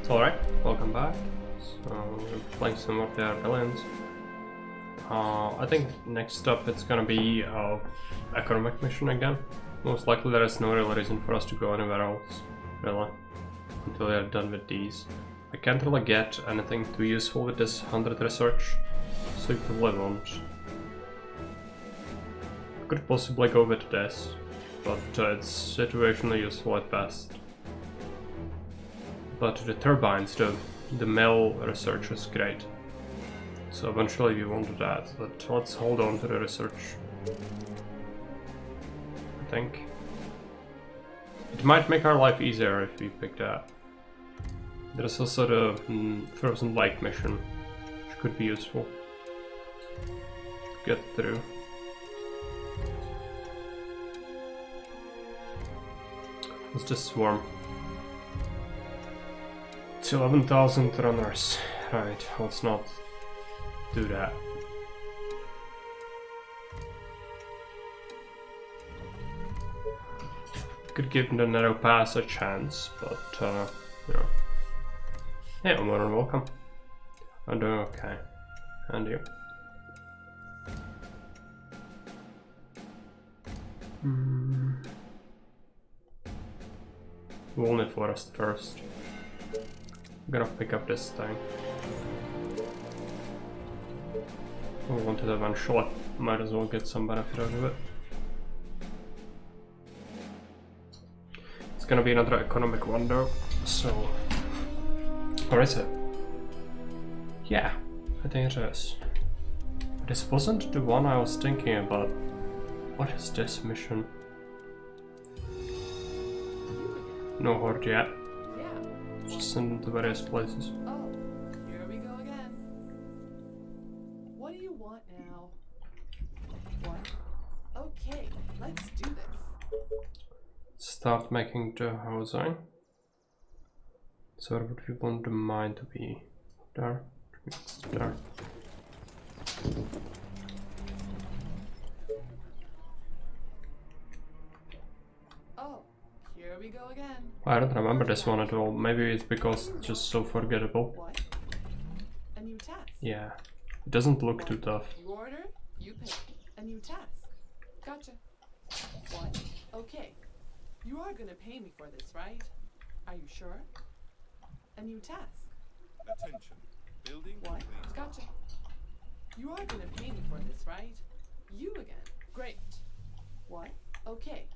It's alright, welcome back. So we're playing some more the Villains. I think next up it's gonna be economic mission again. Most likely there is no real reason for us to go anywhere else, really, until we are done with these. I can't really get anything too useful with this 100 research, so you probably won't. I could possibly go with this, but it's situationally useful at best. But the turbines, the mill research is great. So eventually we won't do that, but let's hold on to the research. I think. It might make our life easier if we pick that. There's also the Frozen Lake mission, which could be useful. Get through. What's this swarm? It's 11,000 runners. Right, let's not do that. Could give the narrow pass a chance, but you know. Hey, I'm more than welcome. I'm doing okay. And you? Walnut Forest first. I'm gonna pick up this thing. I want it eventually. Might as well get some benefit out of it. It's gonna be another economic one though, so... Or is it? Yeah, I think it is. This wasn't the one I was thinking about. What is this mission? No horde yet. Just send them to various places. Oh, here we go again. What do you want now? What? Okay, let's do this. Start making the housing. So where would we want the mine to be? There. There. Oh, here we go again. I don't remember this one at all. Maybe it's because it's just so forgettable. What? A new task. Yeah. It doesn't look too tough. You order, you pay. A new task. Gotcha. What? Okay. You are gonna pay me for this, right? Are you sure? A new task. Attention. Building What? complete. Gotcha. You are gonna pay me for this, right? You again. Great. What? Okay.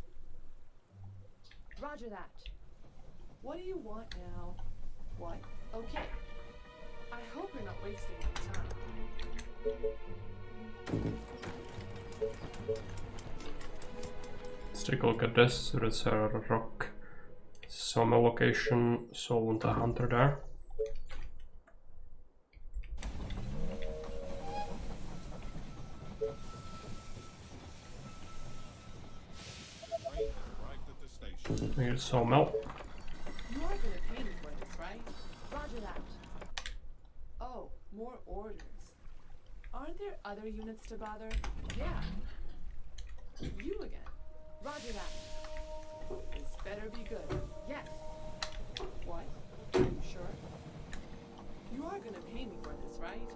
Roger that. What do you want now? What? Okay. I hope you're not wasting my time. Let's take a look at this. So there's a rock sawmill location, so I want a hunter there. Train has arrived at the station. Here's sawmill. You are gonna pay me for this, right? Roger that. Oh, more orders. Aren't there other units to bother? Yeah. You again. Roger that. This better be good. Yes. What? Are you sure? You are gonna pay me for this, right?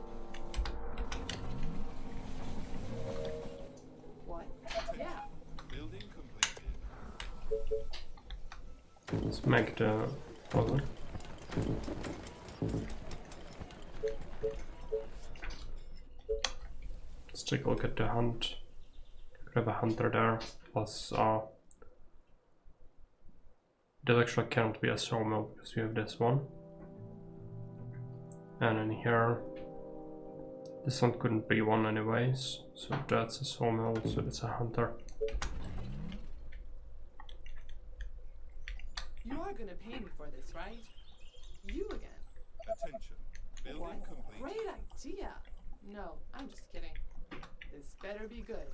What? Yeah. Building completed. Let's make the other. Let's take a look at the hunt. Grab a hunter there. Plus, that actually can't be a sawmill because we have this one. And in here, this one couldn't be one anyways. So that's a sawmill, so that's a hunter. You are gonna pay me for this, right? You again. Attention. Building What? complete. Great idea. No, I'm just kidding. This better be good.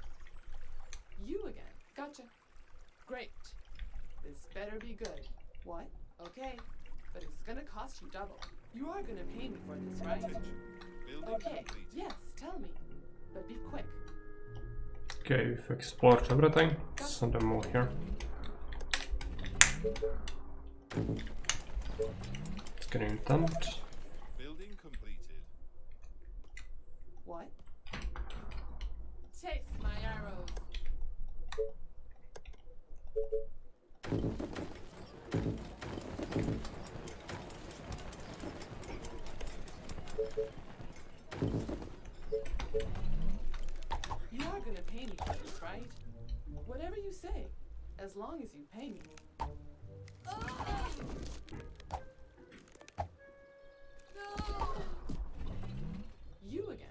You again. Gotcha. Great. This better be good. What? Okay. But it's gonna cost you double. You are gonna pay me for this, right? Attention. Building Okay. complete. Yes, tell me. But be quick. Okay, we've explored everything. Send them all here. Screen dumped. Building completed. What? Taste my arrows. You are gonna pay me for this, right? Whatever you say, as long as you pay me. No! You again.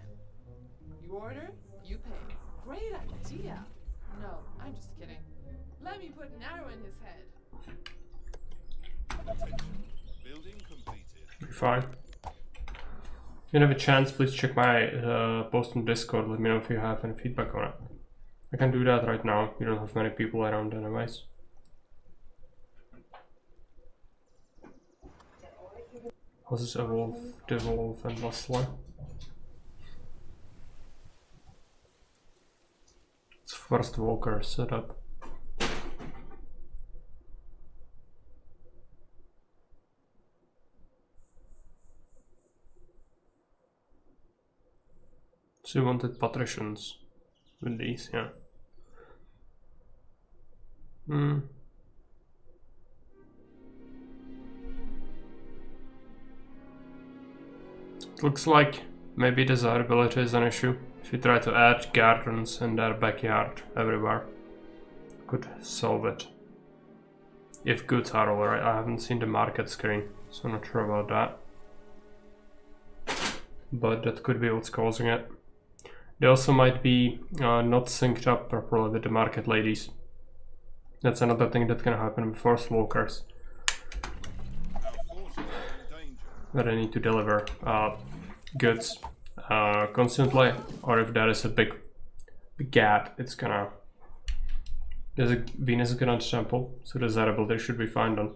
You order, you pay. Great idea. No, I'm just kidding. Let me put an arrow in his head. Attention. Building completed. Be fine. If you have a chance, please check my post on Discord. Let me know if you have any feedback on it. I can do that right now. You don't have many people around anyways. How's this evolve, devolve, and Bustler? It's first Walker setup. So you wanted patricians with these, yeah. It looks like maybe desirability is an issue. If you try to add gardens in their backyard everywhere, could solve it. If goods are over, I haven't seen the market screen, so I'm not sure about that. But that could be what's causing it. They also might be not synced up properly with the market ladies. That's another thing that can happen with force walkers. Our forces are in danger. That I need to deliver goods constantly, or if there is a big gap, it's gonna. There's a Venus Grand Temple, so desirability should be fine then.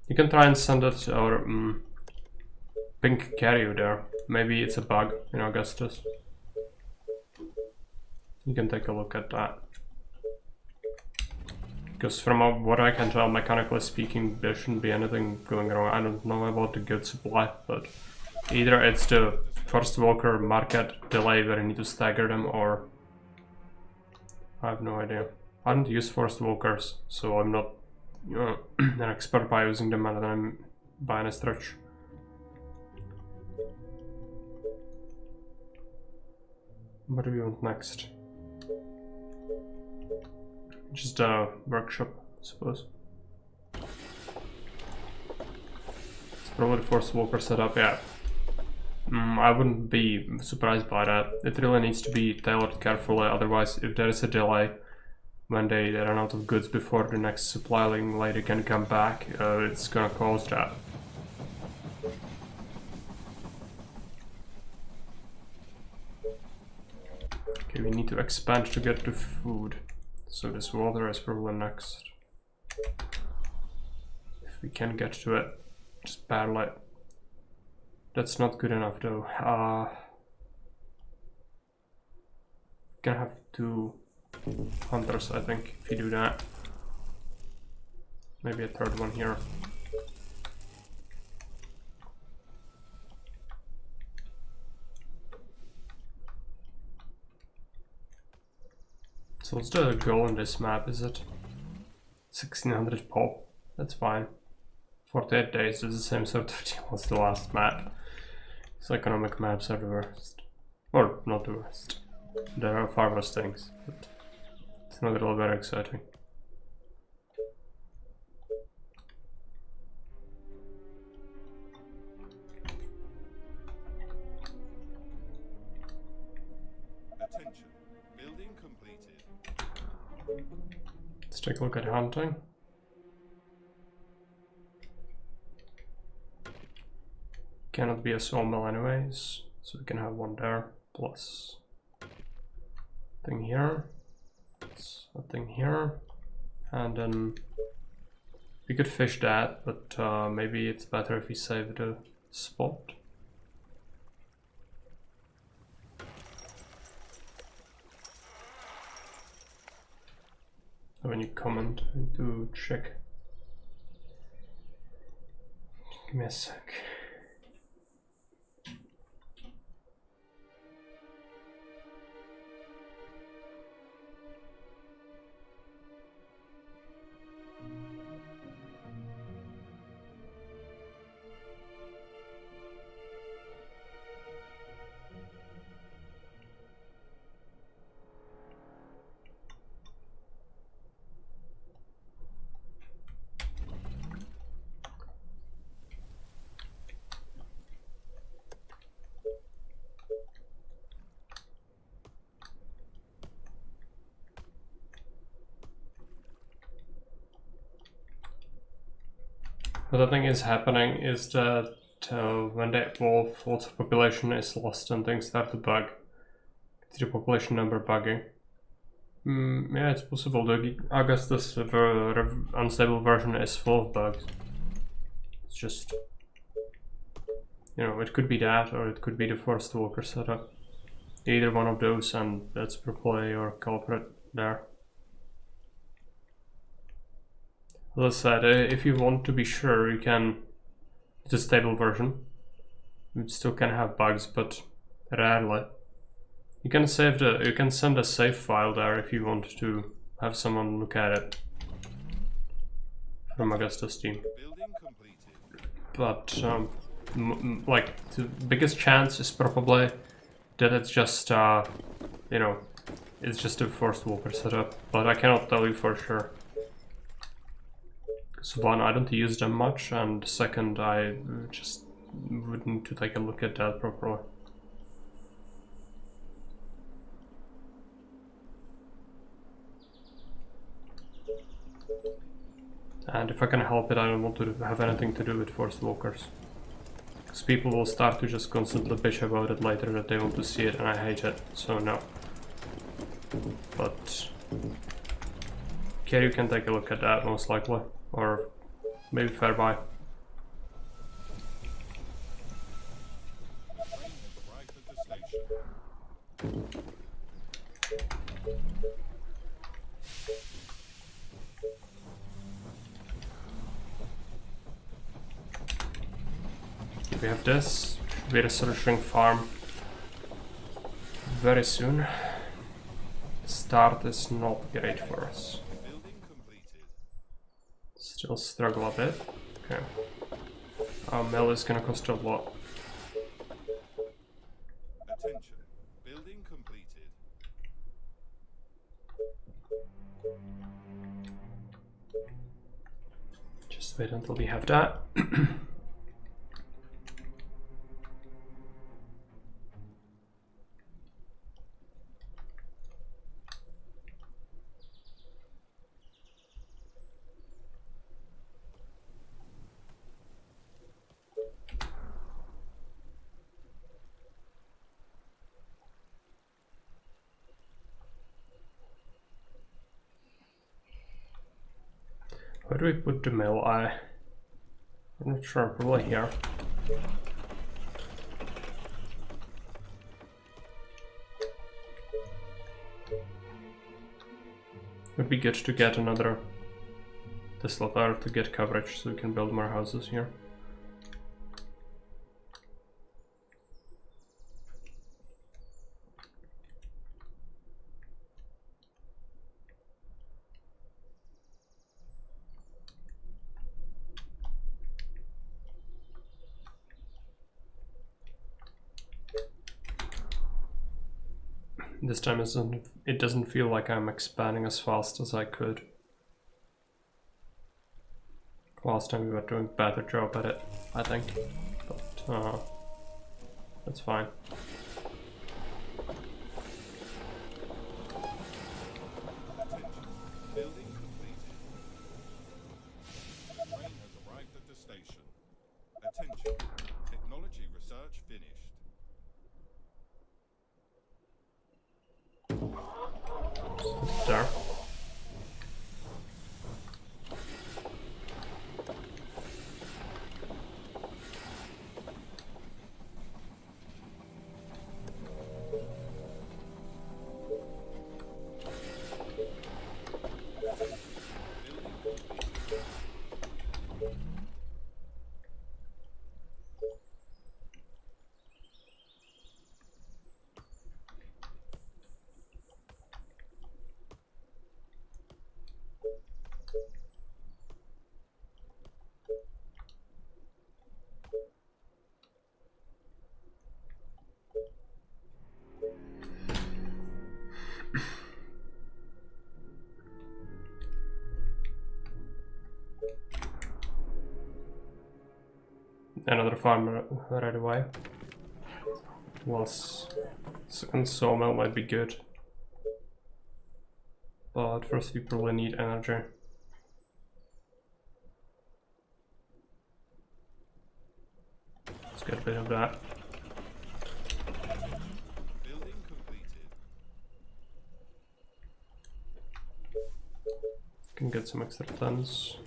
You can try and send it or pink carry you there. Maybe it's a bug in Augustus. You can take a look at that. Because from what I can tell, mechanically speaking, there shouldn't be anything going wrong. I don't know about the good supply, but either it's the first walker market delay where you need to stagger them, or I have no idea. I don't use first walkers, so I'm not an expert by using them other than by any stretch. What do we want next? Just a workshop, I suppose. It's probably the first walker setup, yeah. I wouldn't be surprised by that. It really needs to be tailored carefully, otherwise if there is a delay when they run out of goods before the next supply lady can come back, it's gonna cause that. Okay, we need to expand to get to food. So this water is probably next. If we can get to it, just barely. That's not good enough though. Gonna have 2 hunters, I think, if you do that. Maybe a third one here. So what's the goal on this map, is it? 1600 pop, that's fine. 48 days is the same sort of deal as the last map. These economic maps are the worst. Or not the worst. There are far worse things, but it's not at all very exciting. Attention. Building completed. Let's take a look at hunting. Cannot be a sawmill anyways, so we can have one there, plus thing here, plus a thing here, and then we could fish that, but maybe it's better if we save the spot. When you comment to check. Give me a sec. What I think is happening is that when they evolve, lots of population is lost and things start to bug. The population number bugging. Yeah, it's possible. The Augustus unstable version is full of bugs. It's just, you know, it could be that, or it could be the Forest Walker setup. Either one of those, and that's probably your culprit there. As I said, if you want to be sure, you can. It's a stable version. It still can have bugs, but rarely. You can save you can send a save file there if you want to have someone look at it from Augustus team. Building completed. But like the biggest chance is probably that it's just you know, it's just a Forest Walker setup. But I cannot tell you for sure. So one, I don't use them much, and second, I just would need to take a look at that properly. And if I can help it, I don't want to have anything to do with Forest Walkers. Because people will start to just constantly bitch about it later that they want to see it, and I hate it, so no. But Kerry can take a look at that most likely. Or maybe Fairby. The train has arrived at the station. We have this. Should be researching farm very soon. Start is not great for us. Building completed. Still struggle a bit. Okay. Our mill is gonna cost a lot. Attention. Building completed. Just wait until we have that. Where do we put the mill? I'm not sure, probably here. Would be good to get another Tesla tower to get coverage so we can build more houses here. This time it doesn't feel like I'm expanding as fast as I could. Last time we were doing a better job at it, I think. But that's fine. Attention. Building completed. The train has arrived at the station. Attention. Technology research finished. There. another farm right away. Whilst second sawmill might be good. But first we probably need energy. Let's get a bit of that. Building completed. Can get some extra tons.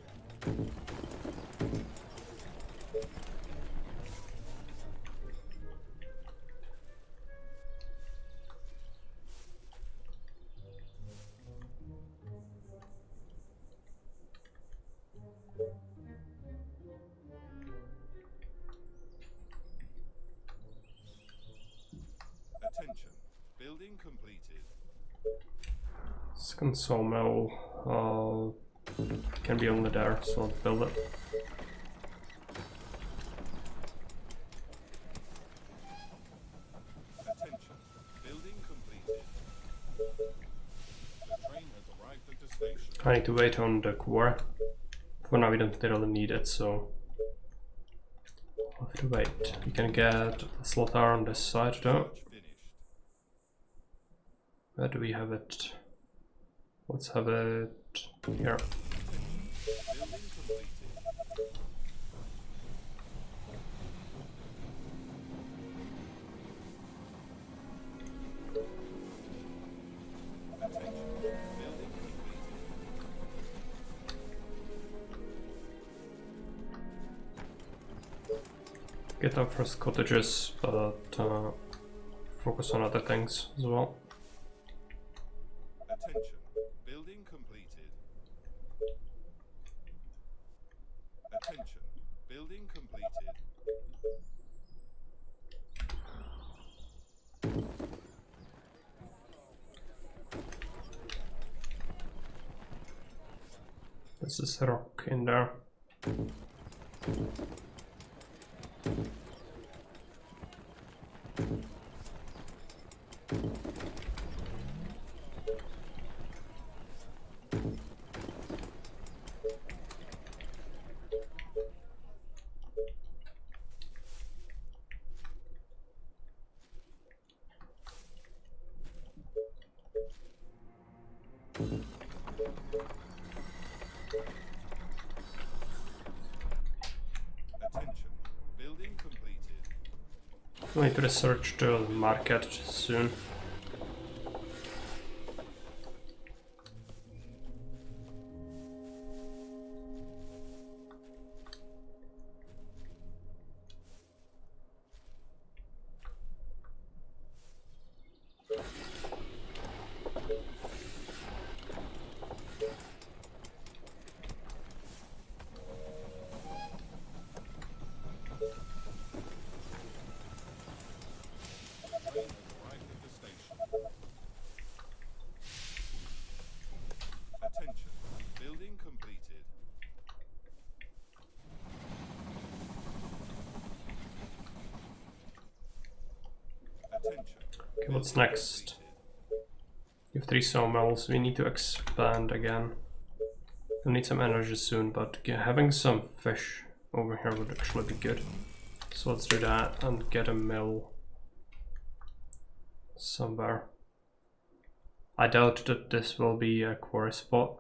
Attention. Building completed. Second sawmill can be only there, so I'll build it. Attention. Building completed. The train has arrived at the station. I need to wait on the core. For now we don't really need it, so I'll have to wait. We can get a slaughter on this side though. Search finished. Where do we have it? Let's have it here. Building completed. Attention. Building completed. Get our first cottages, but focus on other things as well. Attention. Building completed. Attention. Building completed. This is a rock in there. Attention. Building completed. We need to research the market soon. The train has arrived at the station. Attention. Building completed. Attention. Okay, what's Building next? completed. We have 3 sawmills, we need to expand again. We'll need some energy soon, but having some fish over here would actually be good. So let's do that and get a mill somewhere. I doubt that this will be a quarry spot.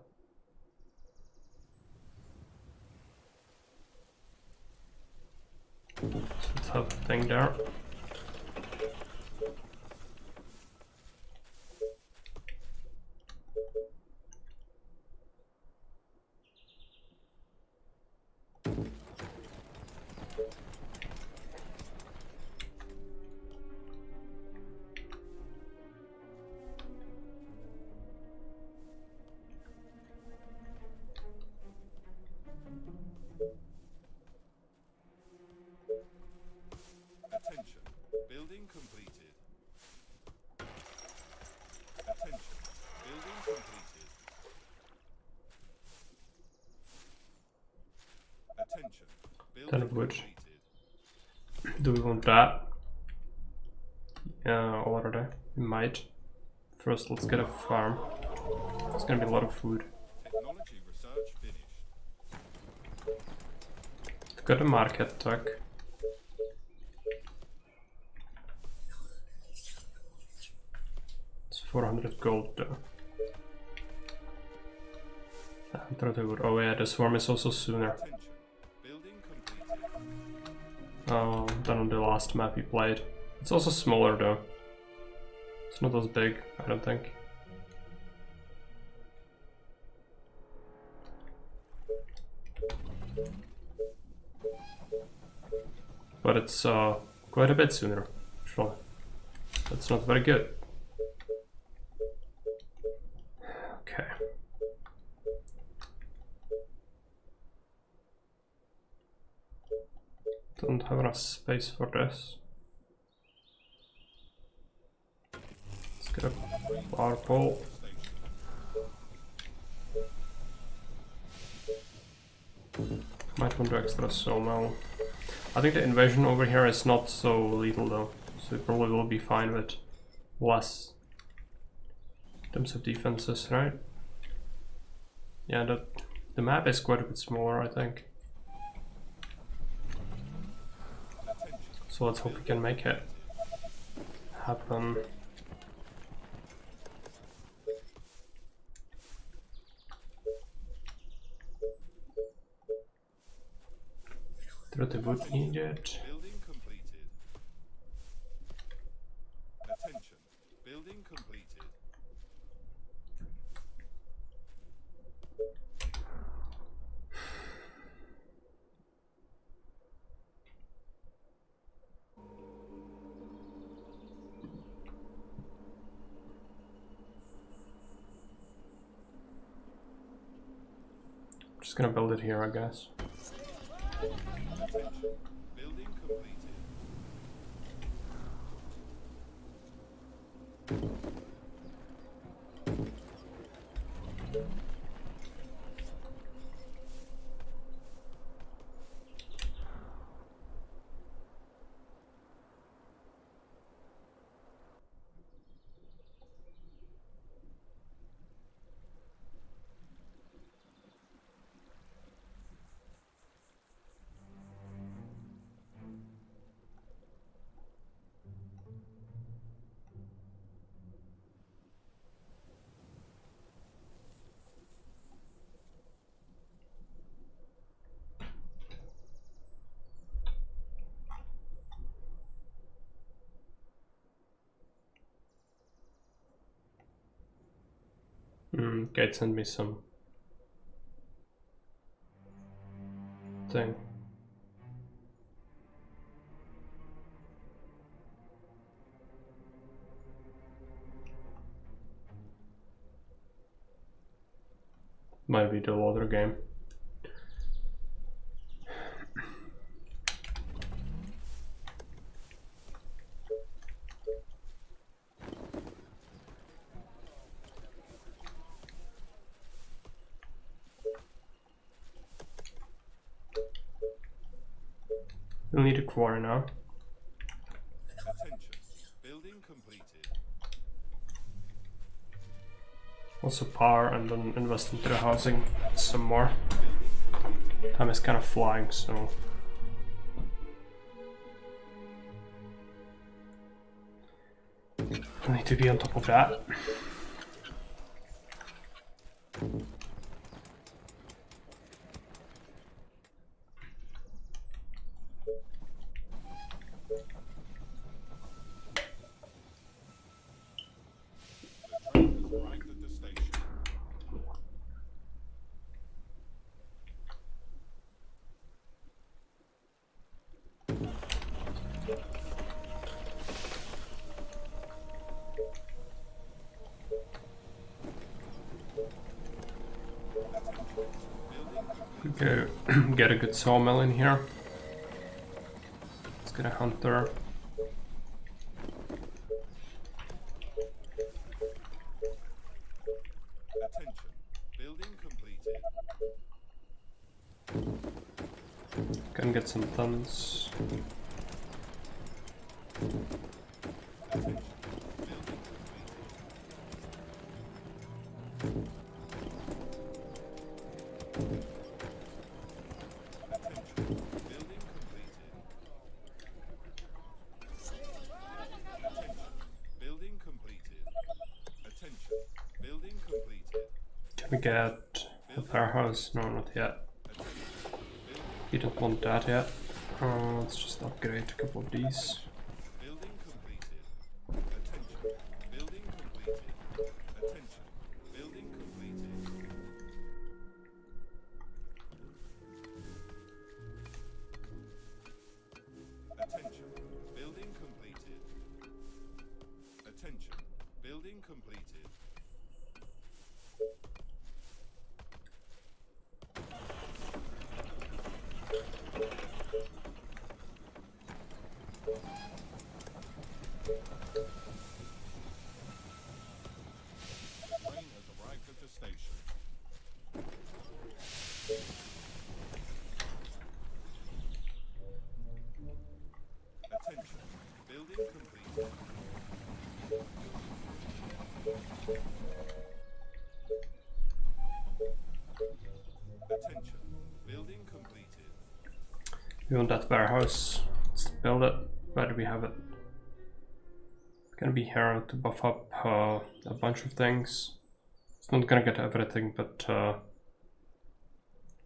So let's have a thing there. Attention. Building completed. Attention. Building completed. Attention. Ton Building of wood. completed. Do we want that? Yeah, already. We might. First, let's get a farm. It's gonna be a lot of food. Technology research finished. We've got a market tuck. 400 gold though. I thought they would. Oh yeah, the swarm is also sooner. Attention. Building completed. Than on the last map we played. It's also smaller though. It's not as big, I don't think. But it's quite a bit sooner, actually. That's not very good. Okay. Don't have enough space for this. Let's get a power pole. Might want to extra sawmill. I think the invasion over here is not so lethal though, so it probably will be fine with less in terms of defenses, right? Yeah, the map is quite a bit smaller, I think. So let's hope we can make it happen. The wood needed. Building completed. Attention. Building completed. Just gonna build it here, I guess. Attention. Building completed. Okay, send me some thing. Might be the water game. We'll need a quarry now. Attention. Building completed. Also power and then invest into the housing some more. Time is kind of flying, so I need to be on top of that. The train has arrived at the station. Okay, get a good sawmill in here. Let's get a hunter. Attention. Building completed. Can get some tons. Attention. Building completed. Attention. Building completed. Attention. Building completed. get a warehouse. No, not yet. You don't want that yet. Let's just upgrade a couple of these. Building completed. Attention. Building completed. Attention. Building completed. Attention. Building completed. Attention. Building completed. Train has arrived at the station. Attention. Building completed. Attention. Building completed. We want that warehouse. Let's build it. Where do we have it? It's gonna be here to buff up a bunch of things. It's not gonna get everything, but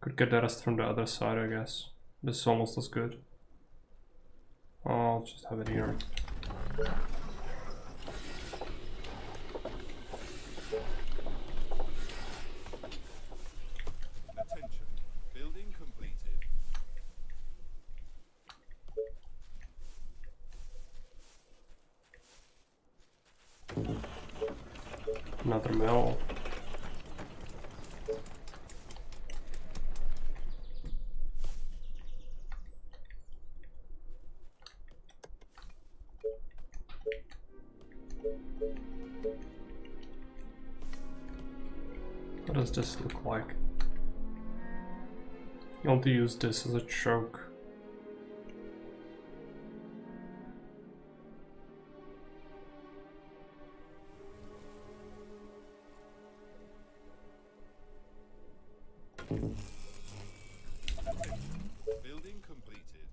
could get the rest from the other side, I guess. This is almost as good. I'll just have it here. Attention. Building completed. Another mill. What does this look like? You want to use this as a choke. Attention. Building completed.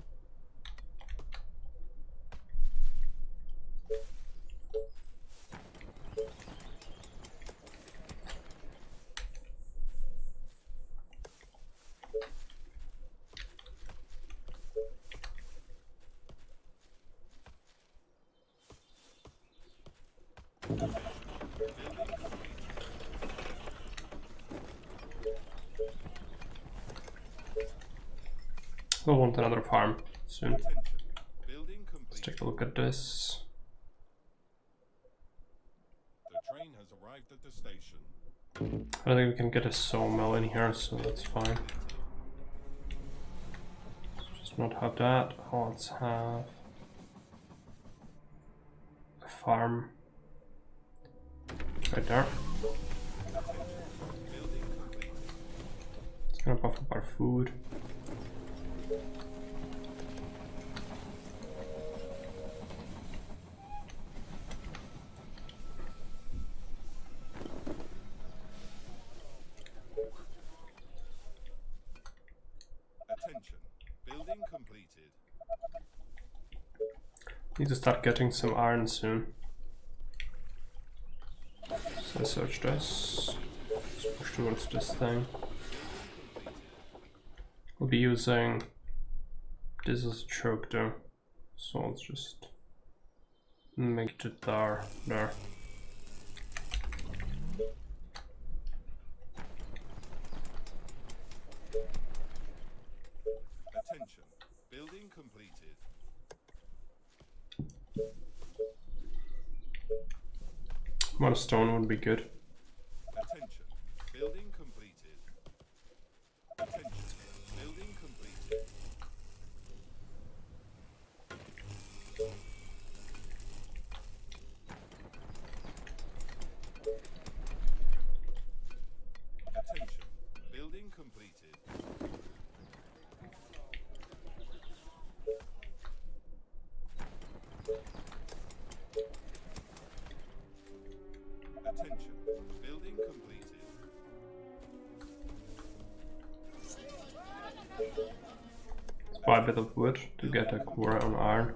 We'll want another farm soon. Attention. Building Let's completed. take a look at this. The train has arrived at the station. I don't think we can get a sawmill in here, so that's fine. Just not have that. Let's have a farm right there. Building completed. It's gonna buff up our food. Attention. Building completed. Need to start getting some iron soon. So search this. Let's push towards this thing. We'll be using this as a choke though. So let's just make it there. Attention. Building completed. More stone would be good. Attention. Building completed. Attention. Building completed. Attention. Building completed. Attention. Building completed. Buy a bit of wood to get a core on iron.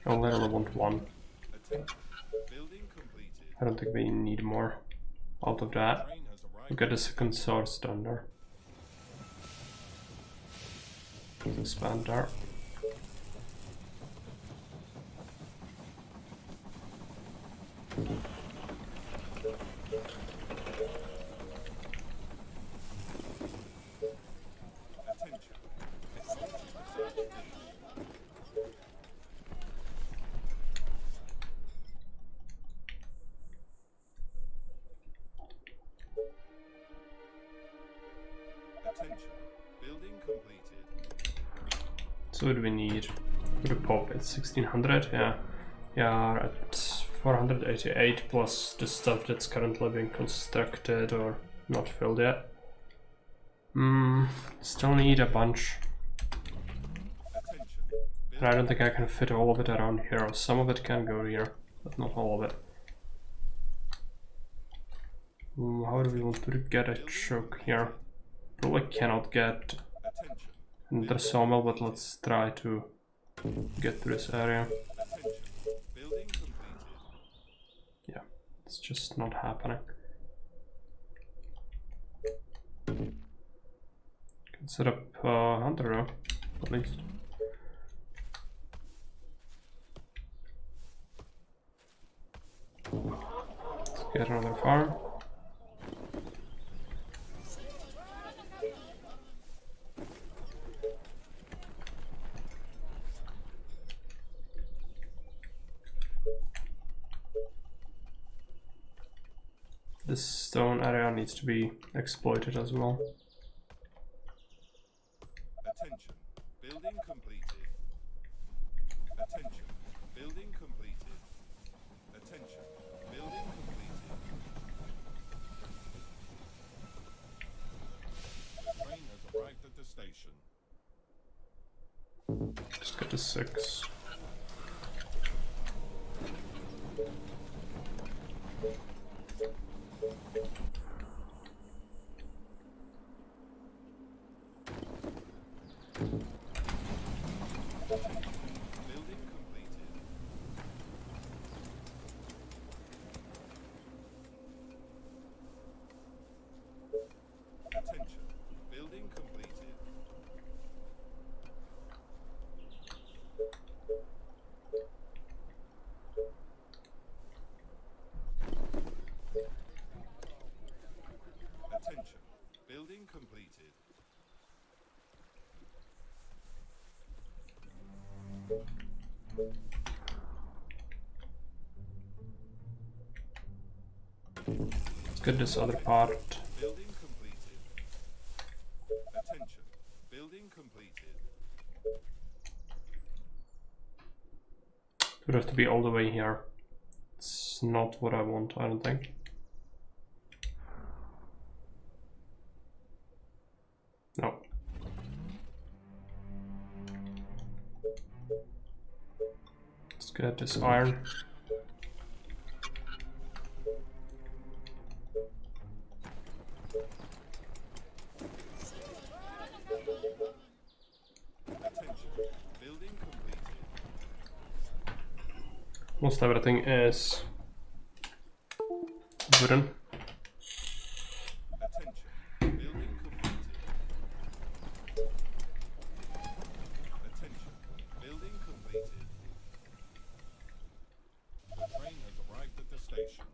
I literally want one. Attention. Building completed. I don't think we need more. out of that. Train has arrived. We'll get a second source down there. Expand there. Attention. Attention. Building completed. So what do we need? For the pop, it's 1600, yeah. Yeah, at 488 plus the stuff that's currently being constructed or not filled yet. Still need a bunch. Attention. And I don't think I can fit all of it around here. Some of it can go here, but not all of it. How do we want to get a choke here? Probably cannot get Attention. another sawmill, but let's try to get to this area. Attention. Building completed. Yeah, it's just not happening. Can set up hunter row, at least. Let's get another farm. This stone area needs to be exploited as well. Attention. Building completed. Attention. Building completed. Attention. Building completed. The train has arrived at the station. Let's get to 6. Building completed. Attention. Building completed. Attention. Building completed. Let's get this other part. Building completed. Attention. Building completed. It would have to be all the way here. It's not what I want, I don't think. No. Let's get this iron. Attention. Building completed. Most everything is wooden. Attention. Building completed. Attention. Building completed. The train has arrived at the station.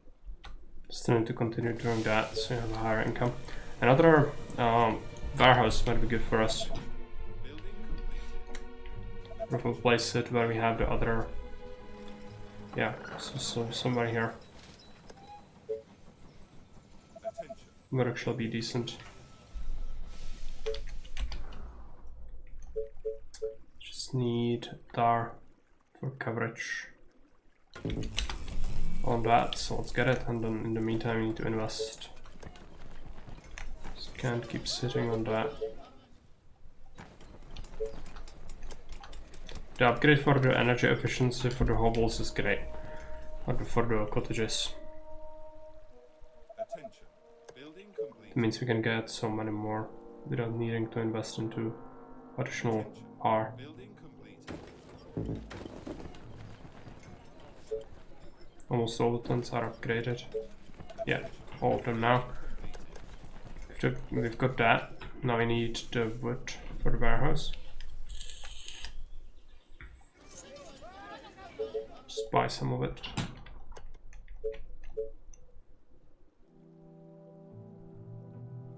Still need to continue doing that so you have a higher income. Another warehouse might be good for us. Building completed. Or if we place it where we have the other. Yeah, so somewhere here Attention. would actually be decent. Just need tar for coverage on that, so let's get it, and then in the meantime we need to invest. Just can't keep sitting on that. The upgrade for the energy efficiency for the hovels is great. Or for the cottages. Attention. Building It complete. means we can get so many more without needing to invest into additional power. Building complete. Almost all the tons are upgraded. Yeah, all of them now. We've got that. Now we need the wood for the warehouse. Just buy some of it.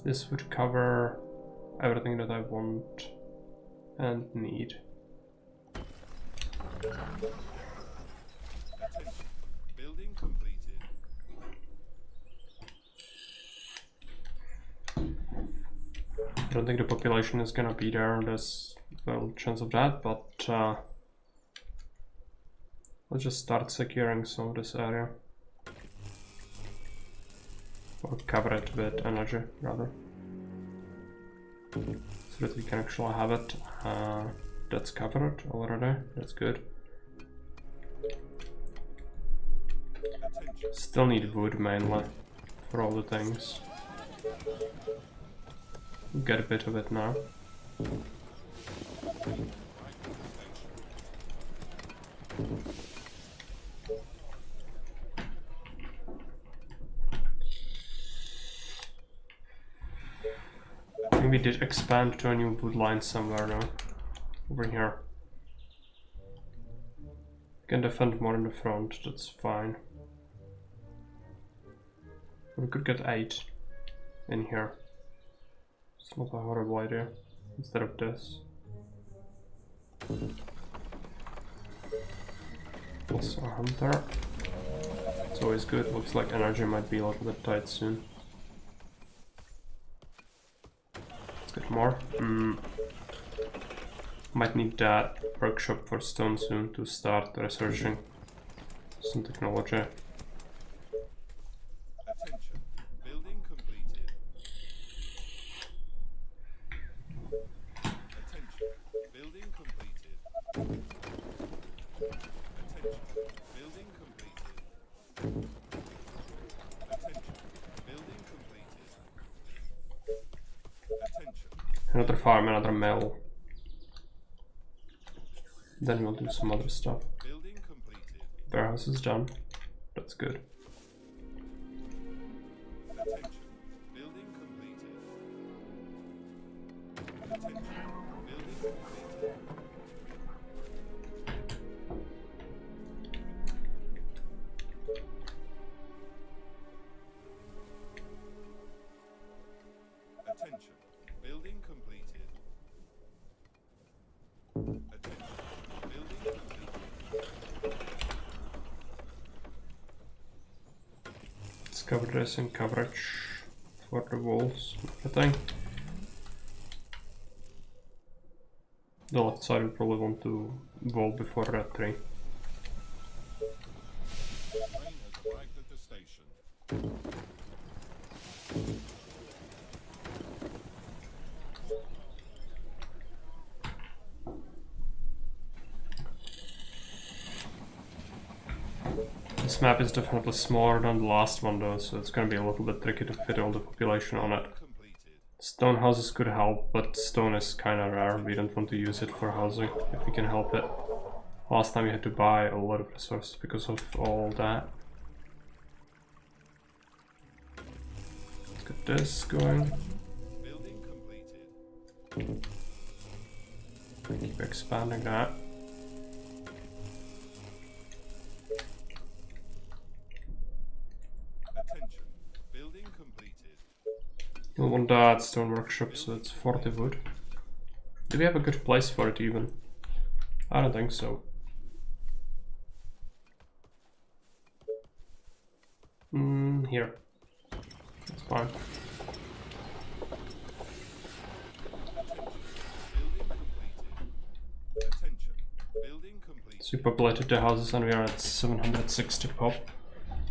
This would cover everything that I want and need. Attention. Building completed. I don't think the population is gonna be there. There's well chance of that, but let's just start securing some of this area. Or cover it with energy, rather. So that we can actually have it. That's covered already. That's good. Attention. Still need wood mainly for all the things. Get a bit of it now. I think we did expand to a new wood line somewhere now. Over here. Can defend more in the front, that's fine. We could get 8 in here. It's not a horrible idea. Instead of this. Plus a hunter. It's always good. Looks like energy might be a little bit tight soon. Let's get more. Might need that workshop for stone soon to start researching some technology. Attention. Building completed. Attention. Building completed. Attention. Building completed. Attention. Building completed. Attention. Another farm, another mill. Then we'll do some other stuff. Building completed. Warehouse is done. That's good. Attention. Building completed. Attention. Building completed. Attention. Building completed. Attention. Building completed. Let's cover this in coverage for the walls. I think the left side will probably want to wall before red 3. Train has arrived at the station. This map is definitely smaller than the last one though, so it's gonna be a little bit tricky to fit all the population on it. Completed. Stone houses could help, but stone is kinda rare. We don't want to use it for housing if we can help it. Last time we had to buy a lot of resources because of all that. Let's get this going. Building completed. Keep expanding that. Attention. Building completed. You'll want that stone workshop, so it's 40 wood. Do we have a good place for it even? I don't think so. Here. That's fine. Attention. Building completed. So we populated the houses and we are at 760 pop.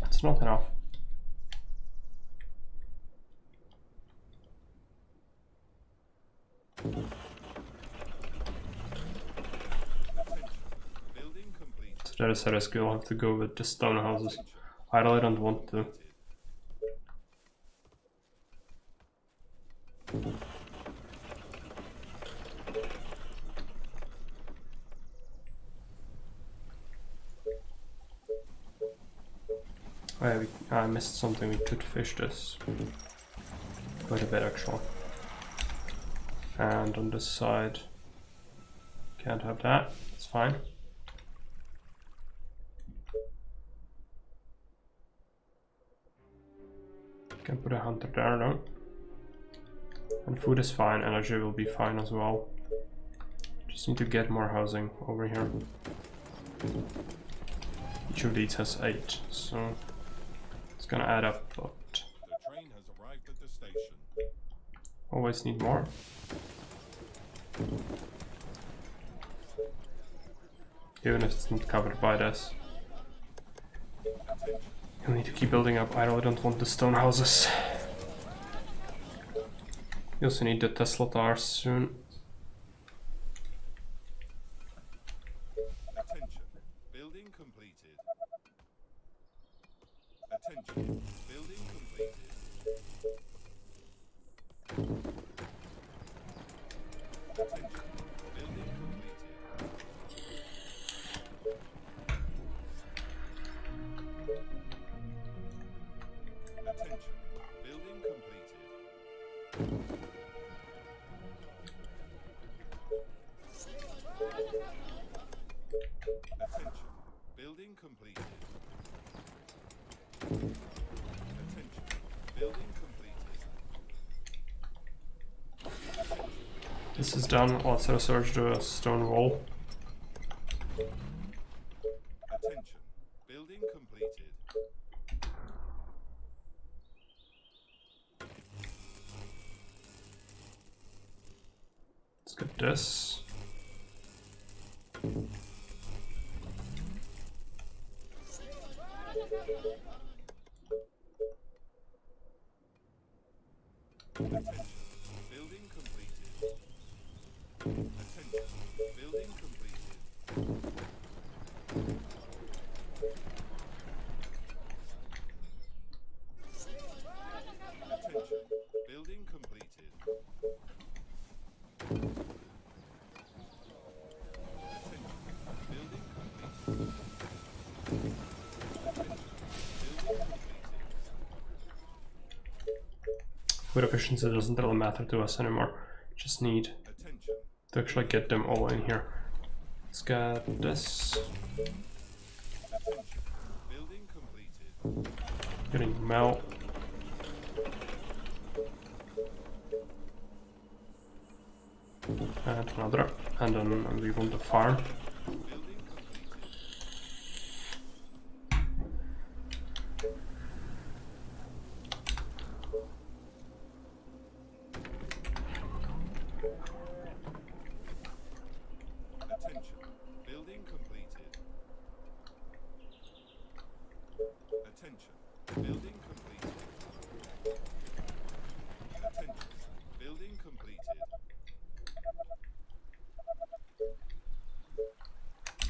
It's not enough. Building completed. So that is a risk. We'll have to go with the stone houses. I really don't want to. Oh yeah, I missed something. We could fish this quite a bit actually. And on this side, can't have that. It's fine. Can put a hunter there though. And food is fine, energy will be fine as well. Just need to get more housing over here. Each of these has 8, so it's gonna add up, but The train has arrived at the station. always need more. Even if it's not covered by this. You'll need to keep building up. I really don't want the stone houses. You also need the Tesla towers soon. Attention. Building completed. Attention. Building completed. Attention. Building completed. Attention. Building completed. Attention. Building completed. Attention. Building completed. This is done. Also search the stone wall. Attention. Building completed. Let's get this. Attention. Building completed. Attention. Building completed. Attention. Building completed. Attention. Building completed. Attention. Building completed. Food efficiency doesn't really matter to us anymore. Just need Attention. to actually get them all in here. Let's get this. Attention. Building completed. Getting melt. And another. And then we want the farm. Building completed. Attention. Building completed. Attention. Building completed. Attention. Building completed.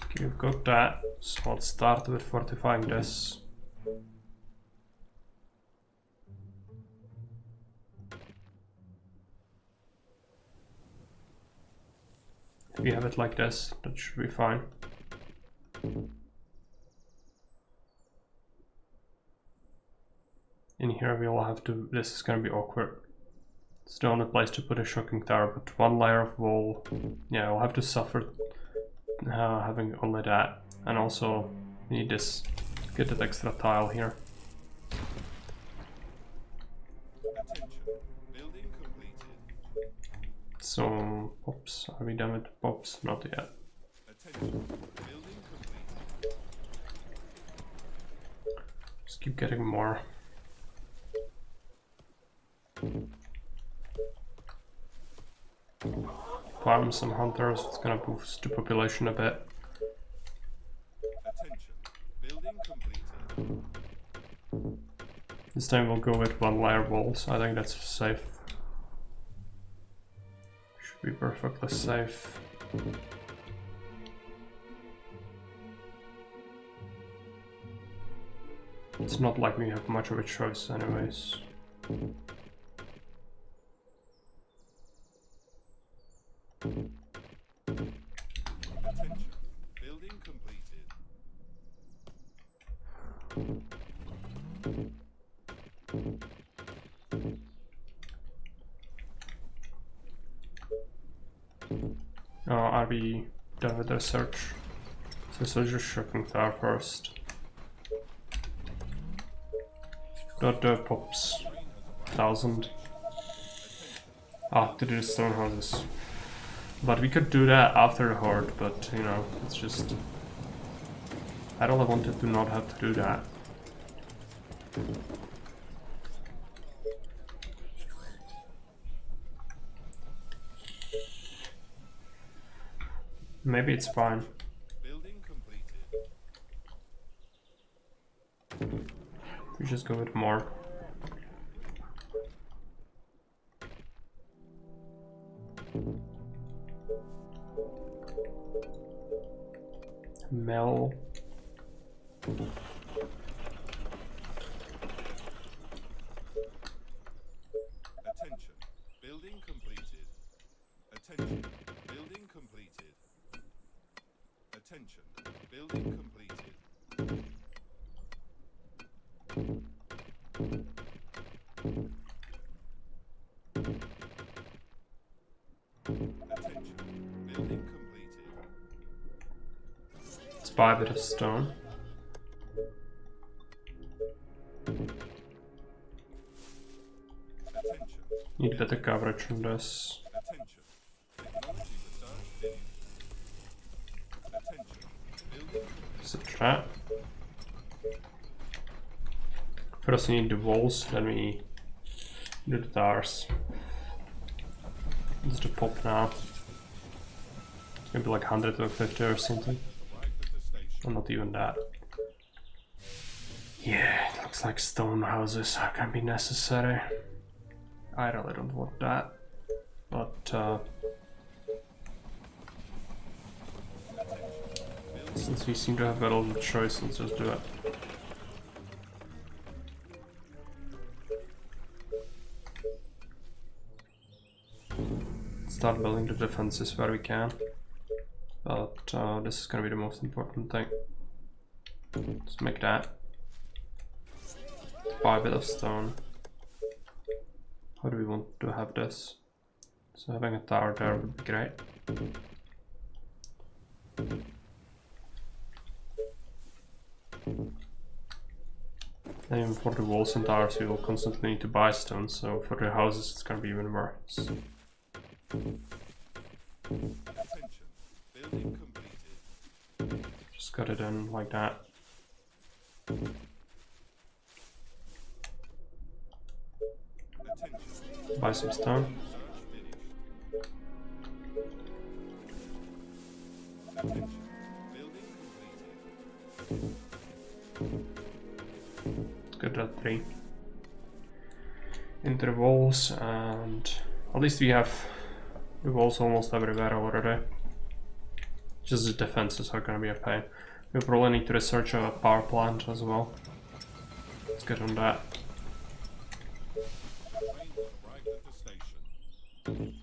Okay, we've got that. So let's start with fortifying this. If we have it like this, that should be fine. In here we will have to, this is gonna be awkward. It's the only place to put a shocking tower, but one layer of wall, yeah, I'll have to suffer having only that. And also need this, get that extra tile here. Attention. Building completed. So, pops, are we done with pops? Not yet. Attention. Building completed. Just keep getting more. Farm some hunters, it's gonna boost the population a bit. Attention. Building completed. This time we'll go with one layer walls, I think that's safe. Should be perfectly safe. It's not like we have much of a choice anyways. Attention. Building completed. are we done with the research? So just shocking tower first. Dot pops 1000. To do the stone houses. But we could do that after the horde, but you know, it's just... I really wanted to not have to do that. Maybe it's fine. Building completed. We just go with more. Mel. Attention. Building completed. Attention. Building completed. Attention. Building completed. Attention. Building completed. Let's buy a bit of stone. Attention. Need better coverage on this. Attention. Technology research finished. Attention. Building Such that. First we need the walls, then we do the towers. It's the pop now. It's gonna be like 150 or something. arrived at the station. Or not even that. Yeah, it looks like stone houses are gonna be necessary. I really don't want that. But since we seem to have very little choice, let's just do it. Start building the defenses where we can. But this is gonna be the most important thing. Let's make that. Buy a bit of stone. How do we want to have this? So having a tower there would be great. And even for the walls and towers we will constantly need to buy stone, so for the houses it's gonna be even worse. Attention. Building completed. Just got it in like that. Attention. Buy some stone. Research finished. Attention. Building completed. Good at 3. Into the walls, and at least we have the walls almost everywhere already. Just the defenses are gonna be a pain. We probably need to research a power plant as well. Let's get on that. Train arrived at the station.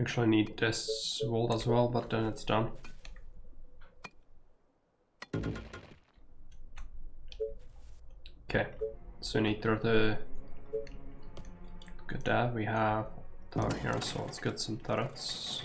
Actually, I need this wall as well, but then it's done. Okay, so we need to get that. We have tower here, so let's get some turrets.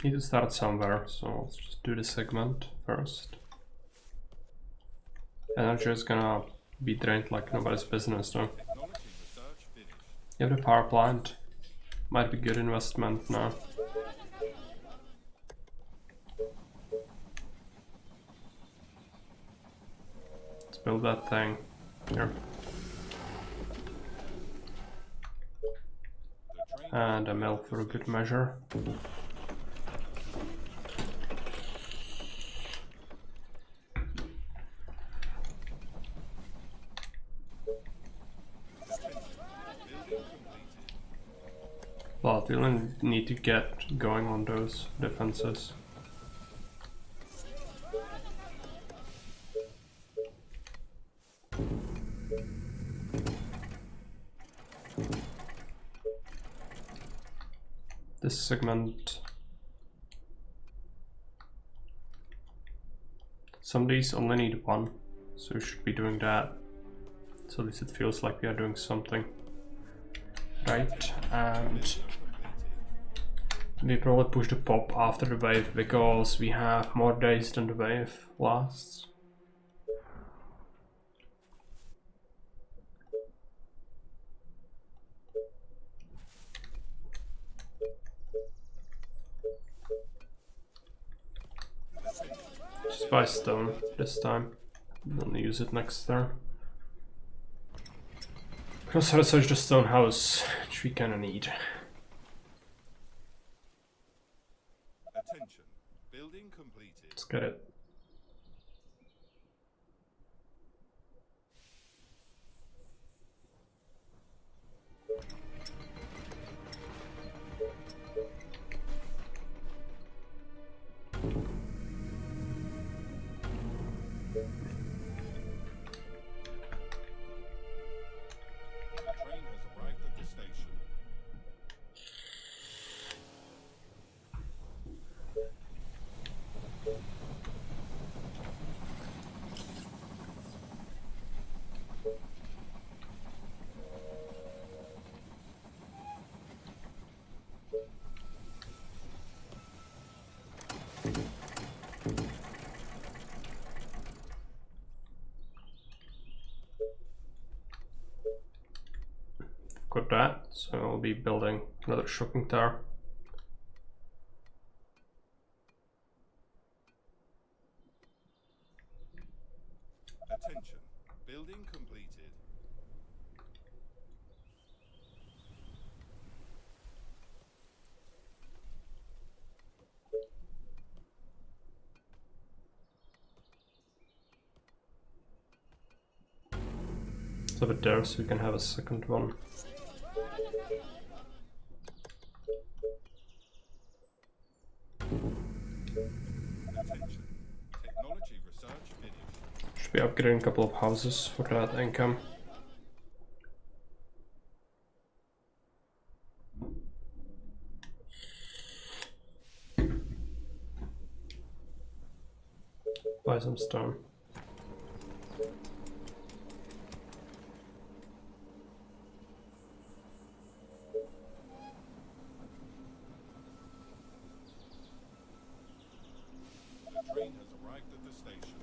Need to start somewhere, so let's just do the segment first. Energy is gonna be drained like nobody's business, though. Technology research finished. You have the power plant. Might be good investment now. Let's build that thing. Here. And a mill for a good measure. But we'll need to get going on those defenses. This segment, some of these only need one, so we should be doing that. So at least it feels like we are doing something. Right, and we probably push the pop after the wave because we have more days than the wave lasts. Just buy stone this time, then use it next turn. We also research the stone house, which we kinda need. Attention. Building completed. Let's get it. The train has arrived at the station. Got that, so I'll be building another shocking tower. Attention. Building completed. Let's have it there so we can have a second one. Attention. Technology research finished. Should be upgrading a couple of houses for that income. Buy some stone. The train has arrived at the station.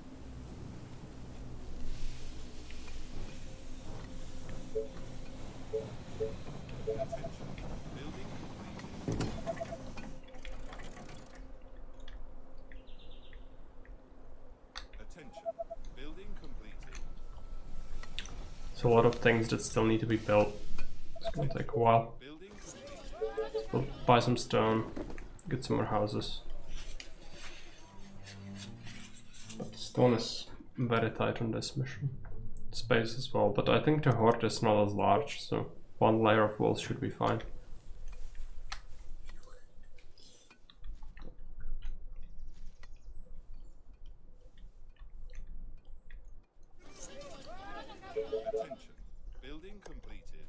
Attention. Building completed. Attention. Building completed. So a lot of things that still need to be built. It's gonna take a while. Building completed. We'll buy some stone, get some more houses. But stone is very tight on this mission. Space as well, but I think the horde is not as large, so one layer of walls should be fine. Attention. Building completed.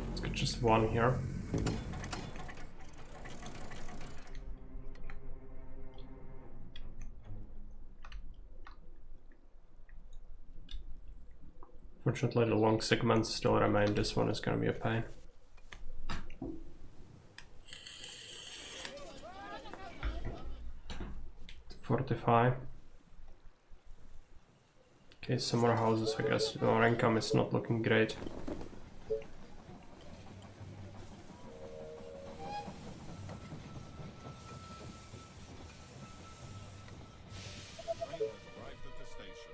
Let's get just one here. Fortunately, the long segments still remain. This one is going to be a pain. Fortify. Okay, some more houses, I guess. Our income is not looking great. The train has arrived at the station.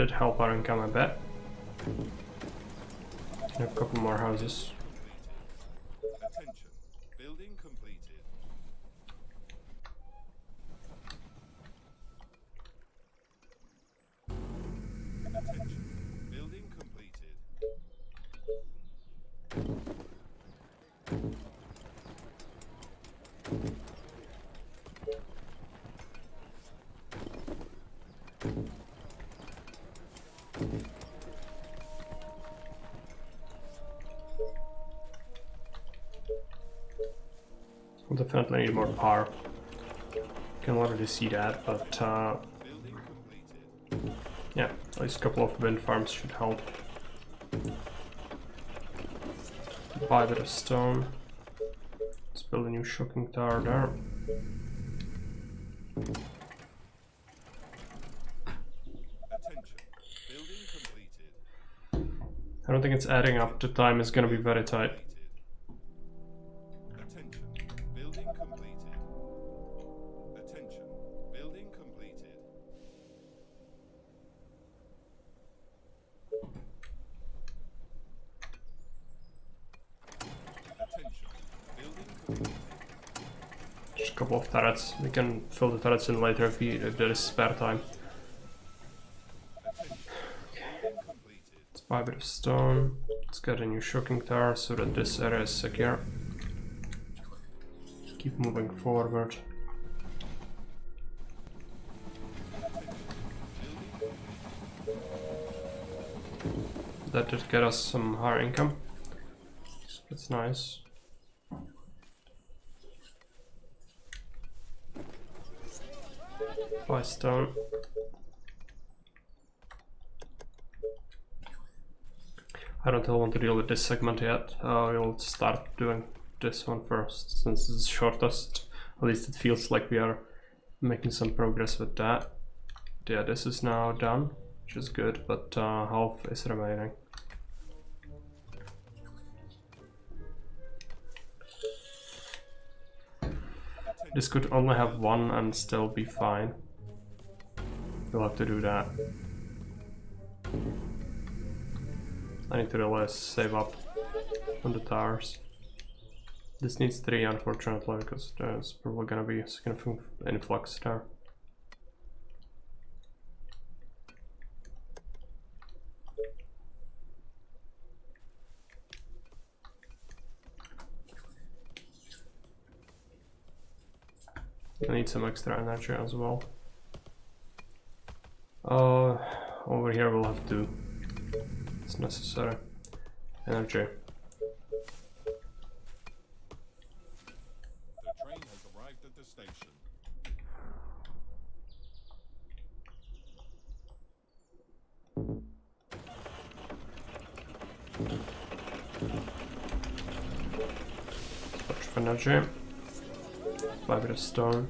did help our income a bit. And a couple more houses. Attention. Building completed. Attention. Building completed. We'll definitely need more power. Can already see that, but Building completed. yeah, at least a couple of wind farms should help. Buy a bit of stone. Let's build a new shocking tower there. Attention. Building completed. I don't think it's adding up. The time is gonna be very tight. Attention. Building completed. Attention. Building completed. Attention. Building completed. Just a couple of turrets. We can fill the turrets in later if there is spare time. Attention. Building completed. Let's buy a bit of stone. Let's get a new shocking tower so that this area is secure. Keep moving forward. That did get us some higher income. That's nice. Buy stone. I don't want to deal with this segment yet. We'll start doing this one first, since it's the shortest. At least it feels like we are making some progress with that. Yeah, this is now done, which is good, but half is remaining. This could only have one and still be fine. We'll have to do that. I need to really save up on the towers. This needs 3 unfortunately, because there's probably gonna be a significant influx there. I need some extra energy as well. Over here we'll have to. It's necessary. Energy. The train has arrived at the station. Much of energy. Buy a bit of stone.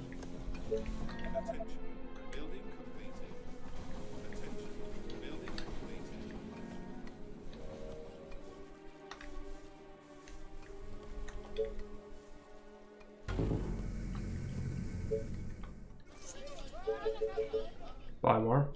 Attention. Building completed. Attention. Building completed. Buy more.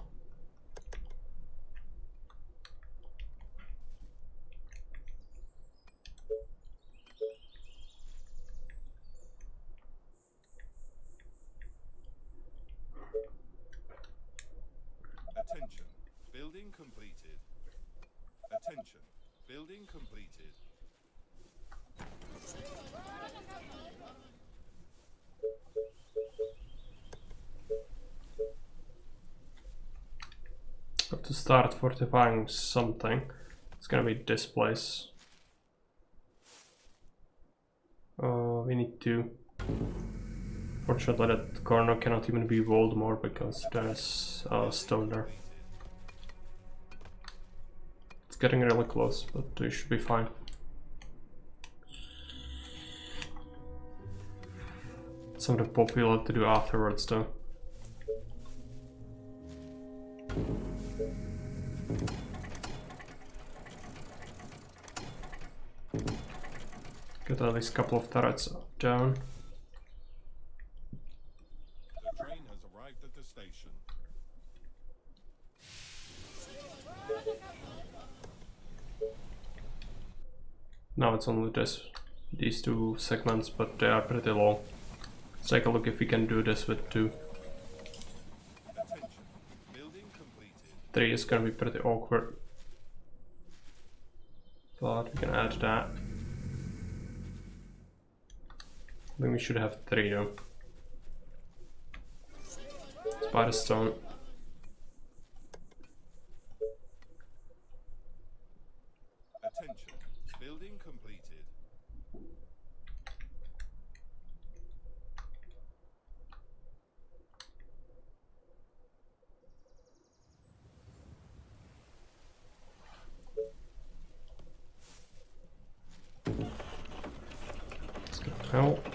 Attention. Building completed. Attention. Building completed. Have to start fortifying something. It's gonna be this place. We need to. Fortunately, that corner cannot even be walled more because there's stone there. It's getting really close, but we should be fine. Something Poppy will have to do afterwards, though. Get at least a couple of turrets down. The train has arrived at the station. Now it's only these two segments, but they are pretty long. Let's take a look if we can do this with 2. Attention. Building completed. 3 is gonna be pretty awkward. But we can add that. I think we should have 3 though. Spider stone. Attention. Building completed. It's gonna help.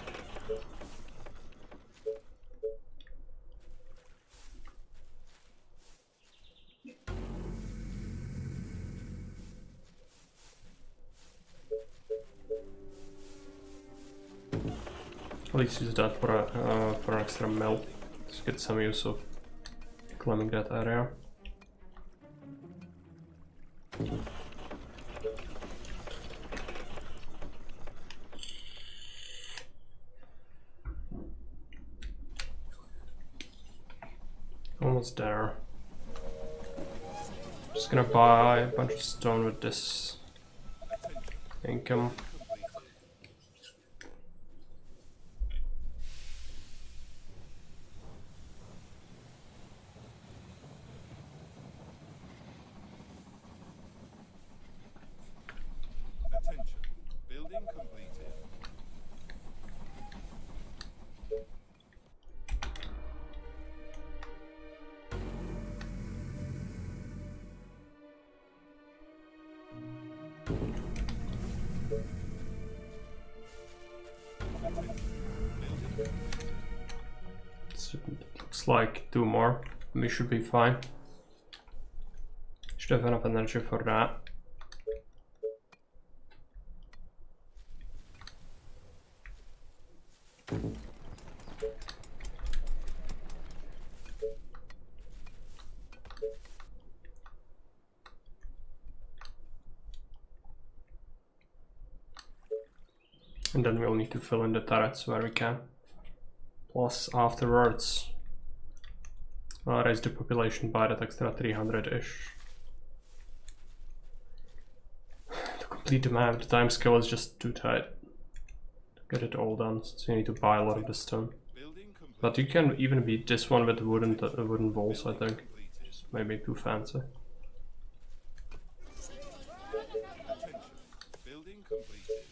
At least use that for an extra melt. Just get some use of climbing that area. Almost there. Just gonna buy a bunch of stone with this income. Attention. Building completed. So it looks like 2 more. We should be fine. Should have enough energy for that. And then we'll need to fill in the turrets where we can. Plus afterwards, raise the population by that extra 300-ish. To complete the map, the time scale is just too tight to get it all done, since you need to buy a lot of the stone. But you can even beat this one with the wooden balls, I think. Just maybe too fancy. Attention. Building completed.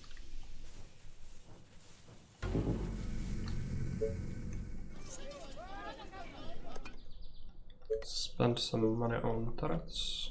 Spend some money on turrets.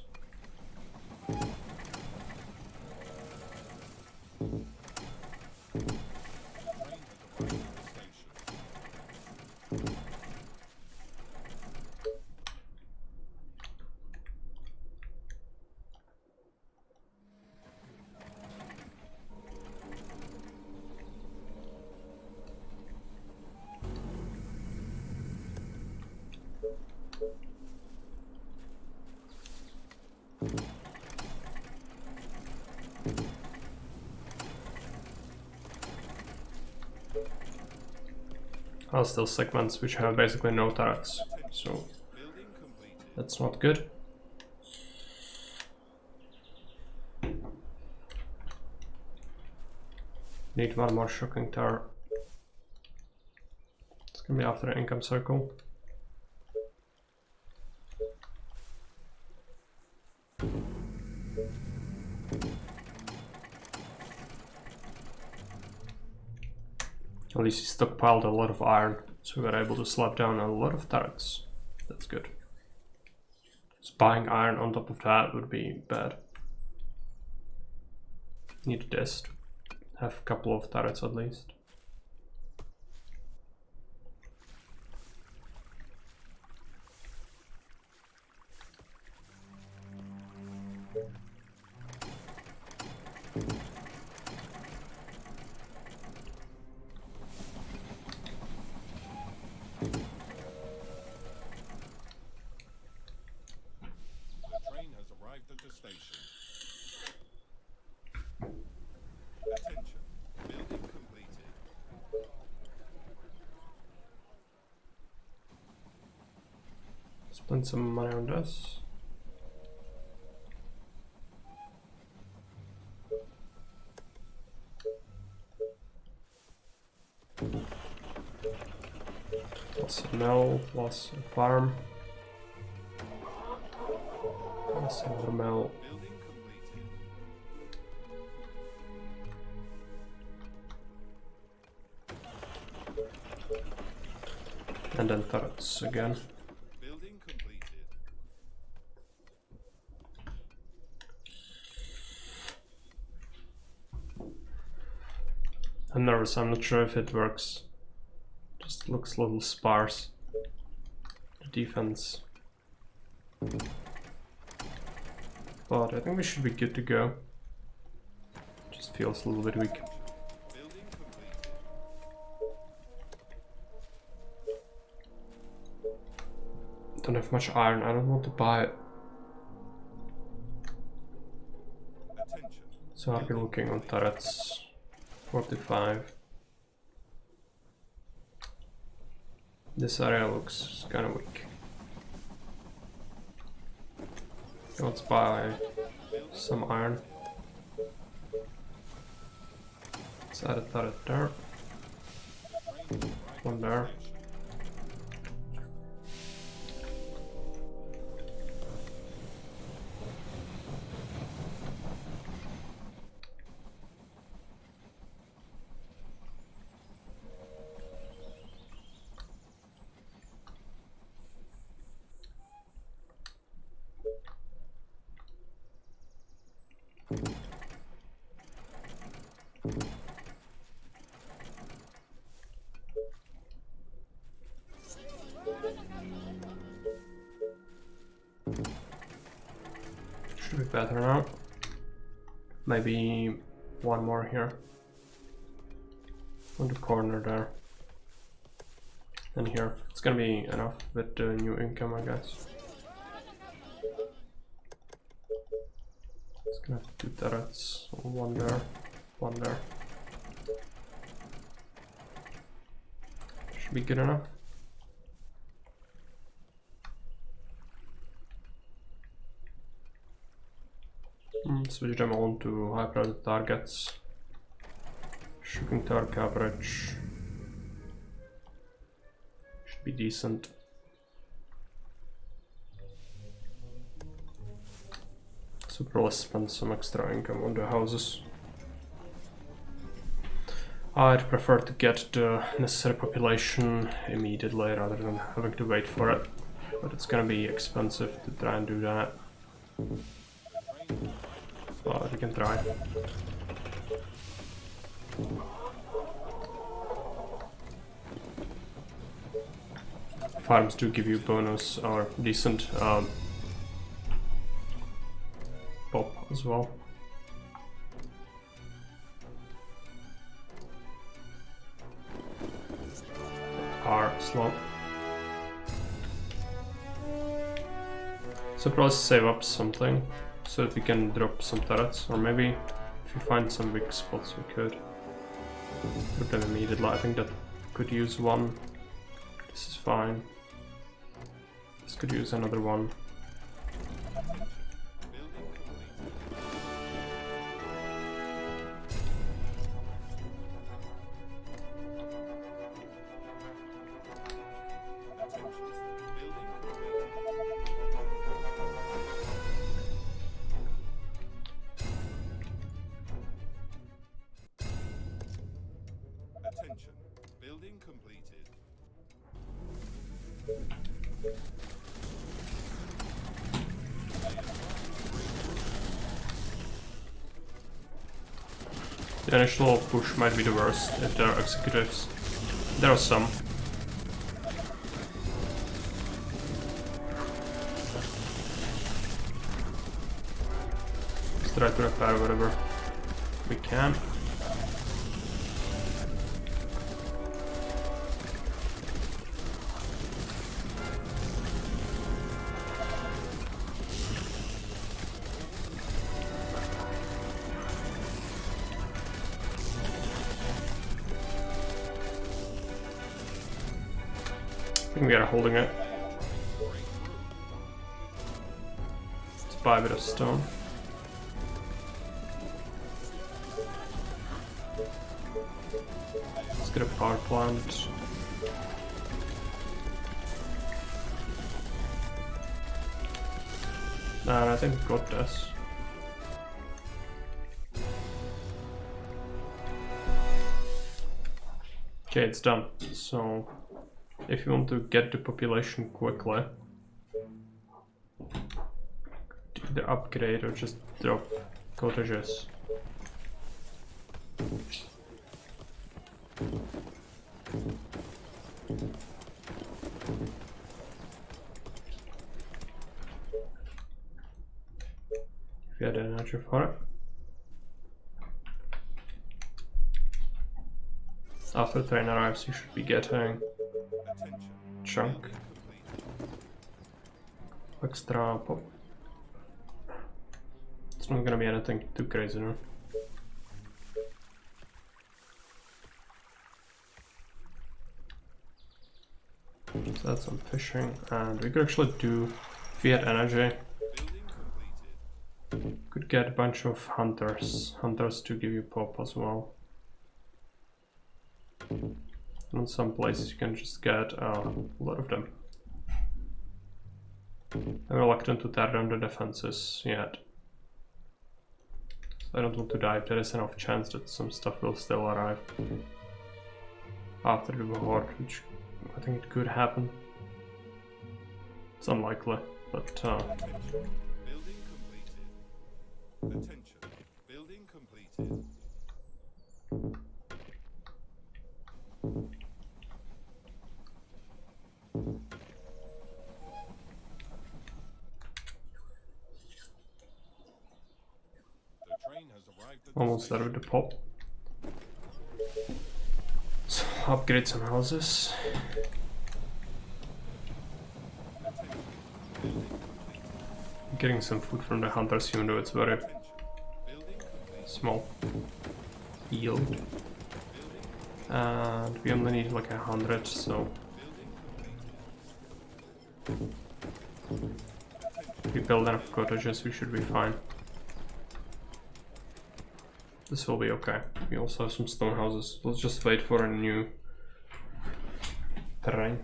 Are still segments which have basically no turrets, so that's not good. Need one more shocking tower. It's gonna be after the income circle. At least he stockpiled a lot of iron, so we were able to slap down a lot of turrets. That's good. Just buying iron on top of that would be bad. Need this to have a couple of turrets at least. Spend some money on this. Plus a mill, plus a farm. Plus another mill. Building completed. And then turrets again. Building completed. I'm nervous, I'm not sure if it works. Just looks a little sparse. The defense. But I think we should be good to go. Just feels a little bit weak. Building completed. Don't have much iron, I don't want to buy it. Attention. So I'll be looking on turrets. 45. This area looks kind of weak. Let's buy some iron. Let's add a turret there. One there. Should be better now. Maybe one more here. On the corner there. And here. It's gonna be enough with the new income, I guess. It's gonna have 2 turrets. One there, one there. Should be good enough. Switch them on to high priority targets. Shooting target coverage should be decent. So probably spend some extra income on the houses. I'd prefer to get the necessary population immediately rather than having to wait for it. But it's gonna be expensive to try and do that. But we can try. Farms do give you bonus or decent pop as well. Are slow. So probably save up something so that we can drop some turrets, or maybe if you find some weak spots we could put them immediately. I think that could use one. This is fine. This could use another one. Attention. Building completed. The initial push might be the worst if there are executives. There are some. Let's try to repair whatever we can. I think we are holding it. buy a bit of stone. Let's get a power plant. And I think we got this. Okay, it's done. So, if you want to get the population quickly, either upgrade or just drop cottages. If you had energy for it. After the train arrives, you should be getting chunk, extra pop. It's not gonna be anything too crazy, no? So that's some fishing, and we could actually do, if we had energy, could get a bunch of hunters to give you pop as well. And in some places you can just get a lot of them. I'm reluctant to tear down the defenses yet. So I don't want to die if there is enough chance that some stuff will still arrive after the horde, which I think it could happen. It's unlikely, but Building completed. Attention. Building completed. The train has arrived at the almost there with the pop. So upgrade some houses. Getting some food from the hunters, even though it's very small yield. And we only need like 100, so if we build enough cottages, we should be fine. This will be okay. We also have some stone houses. Let's just wait for a new terrain.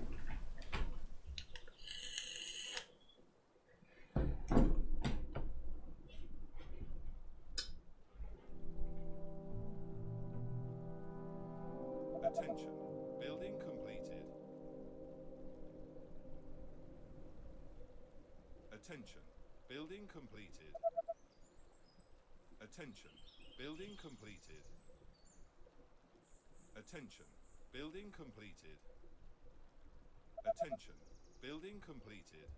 Attention. Building completed. Attention. Building completed. Attention. Building completed. Attention. Building completed. Attention. Building completed.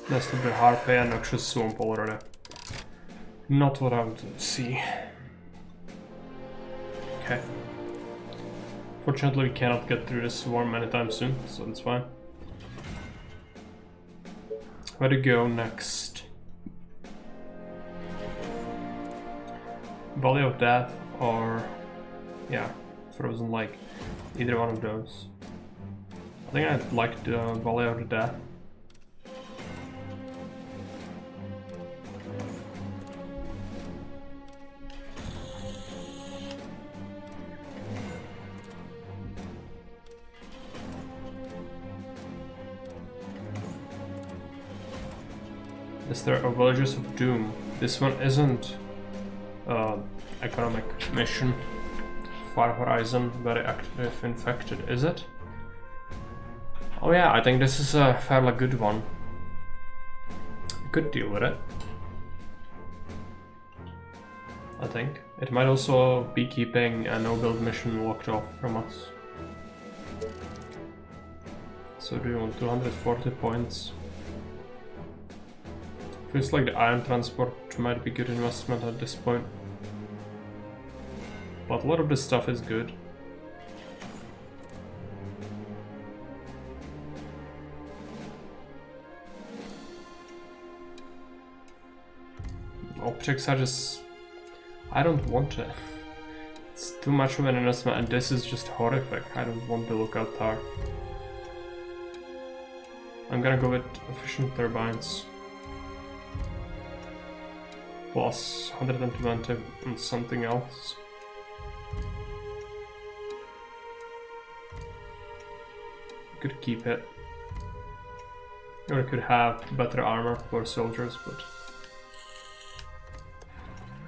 That's the Harpe and Noxious Swamp already. Not what I would see. Okay. Fortunately, we cannot get through this swarm anytime soon, so it's fine. Where to go next? Valley of Death or... yeah, Frozen Lake. Either one of those. I think I'd like the Valley of the Death. Is there a Villagers of Doom? This one isn't economic mission. Far Horizon, very active infected, is it? Oh yeah, I think this is a fairly good one. I could deal with it. I think. It might also be keeping a no-build mission locked off from us. So do you want 240 points? Feels like the iron transport might be good investment at this point. But a lot of this stuff is good. Optics are just... I don't want it. It's too much of an investment and this is just horrific. I don't want the lookout tower. I'm gonna go with efficient turbines. Plus 120 and something else. Could keep it. Or I could have better armor for soldiers, but...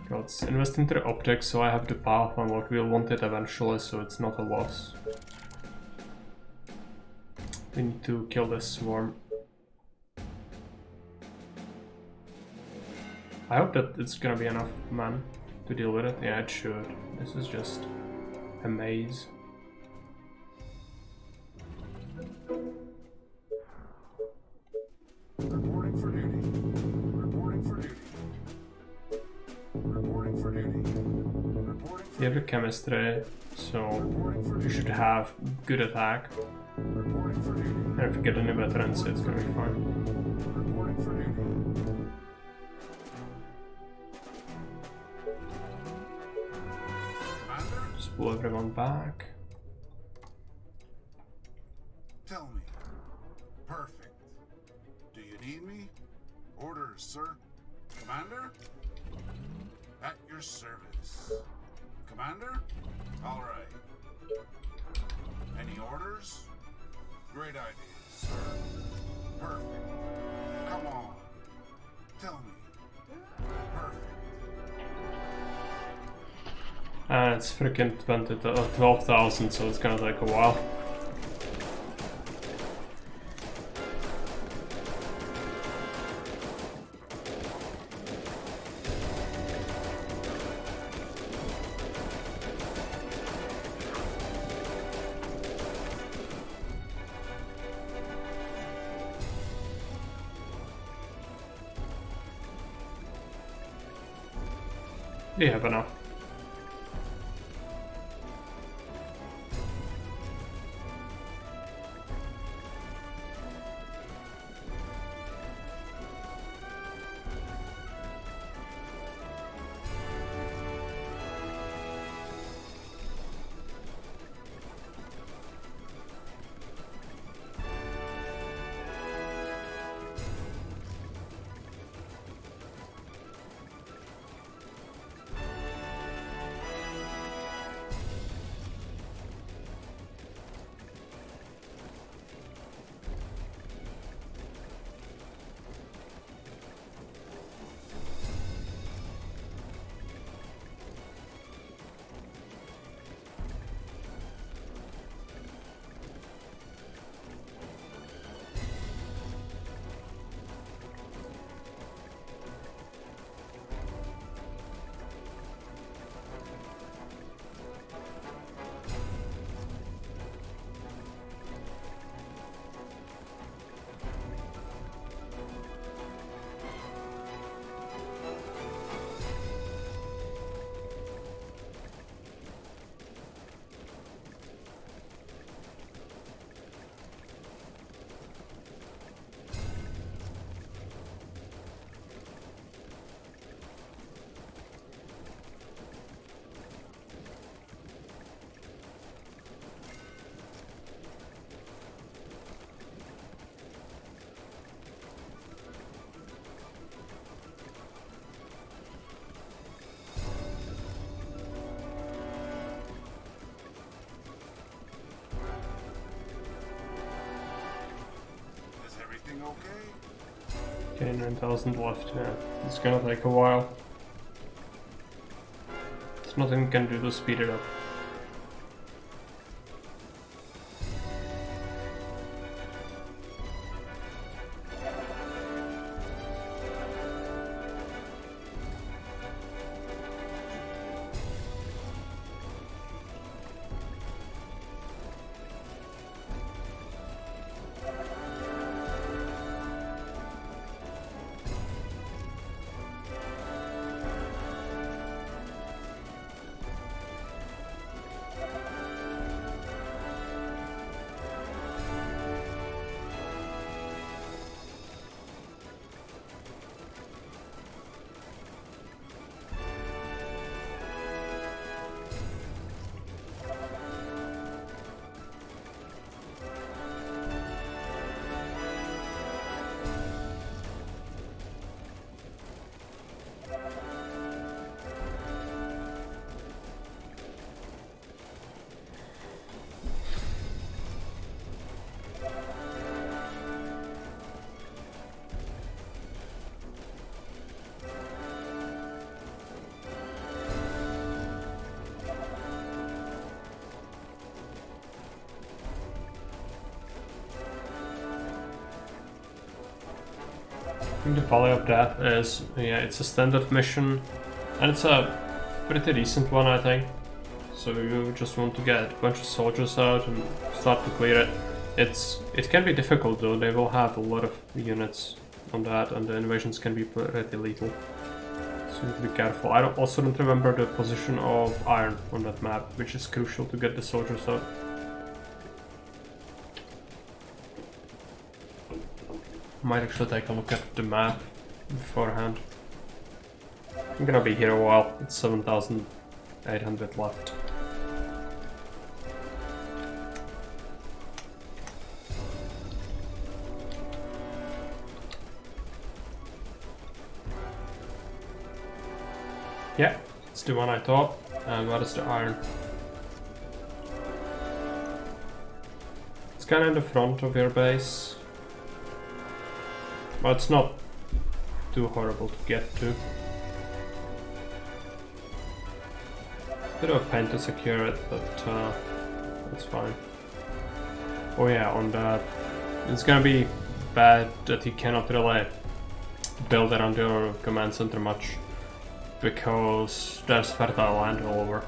Let's invest into the optics so I have the path unlocked. We'll want it eventually, so it's not a loss. We need to kill this swarm. I hope that it's gonna be enough men to deal with it. Yeah, it should. This is just a maze. Reporting for duty. Reporting for duty. Reporting for duty. Reporting for You have the chemistry, so you should have good attack. reporting for duty. And if you get any veterans, it's gonna be fine. Reporting for duty. Commander, Just pull everyone back. tell me. Perfect. Do you need me? Orders, sir. Commander? At your service. Commander? All right. Any orders? Great idea, sir. Perfect. Come on. Tell me. Perfect. And it's freaking 12,000, so it's gonna take a while. Do you have enough? Okay, 9,000 left, yeah. It's gonna take a while. There's nothing we can do to speed it up. think the Valley of Death is, yeah, it's a standard mission, and it's a pretty decent one, I think. So you just want to get a bunch of soldiers out and start to clear it. It can be difficult though, they will have a lot of units on that, and the invasions can be pretty lethal. So you have to be careful. I also don't remember the position of iron on that map, which is crucial to get the soldiers out. Might actually take a look at the map beforehand. I'm gonna be here a while. It's 7,800 left. Yeah, it's the one I thought. And what is the iron? It's kind of in the front of your base. But it's not too horrible to get to. Bit of a pain to secure it, but it's fine. Oh yeah, on that, it's gonna be bad that you cannot really build around your command center much, because there's fertile land all over.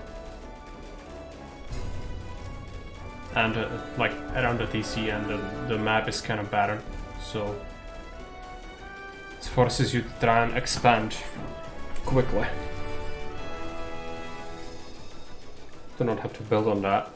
And like around the TC, and the map is kind of barren, so it forces you to try and expand quickly. Do not have to build on that.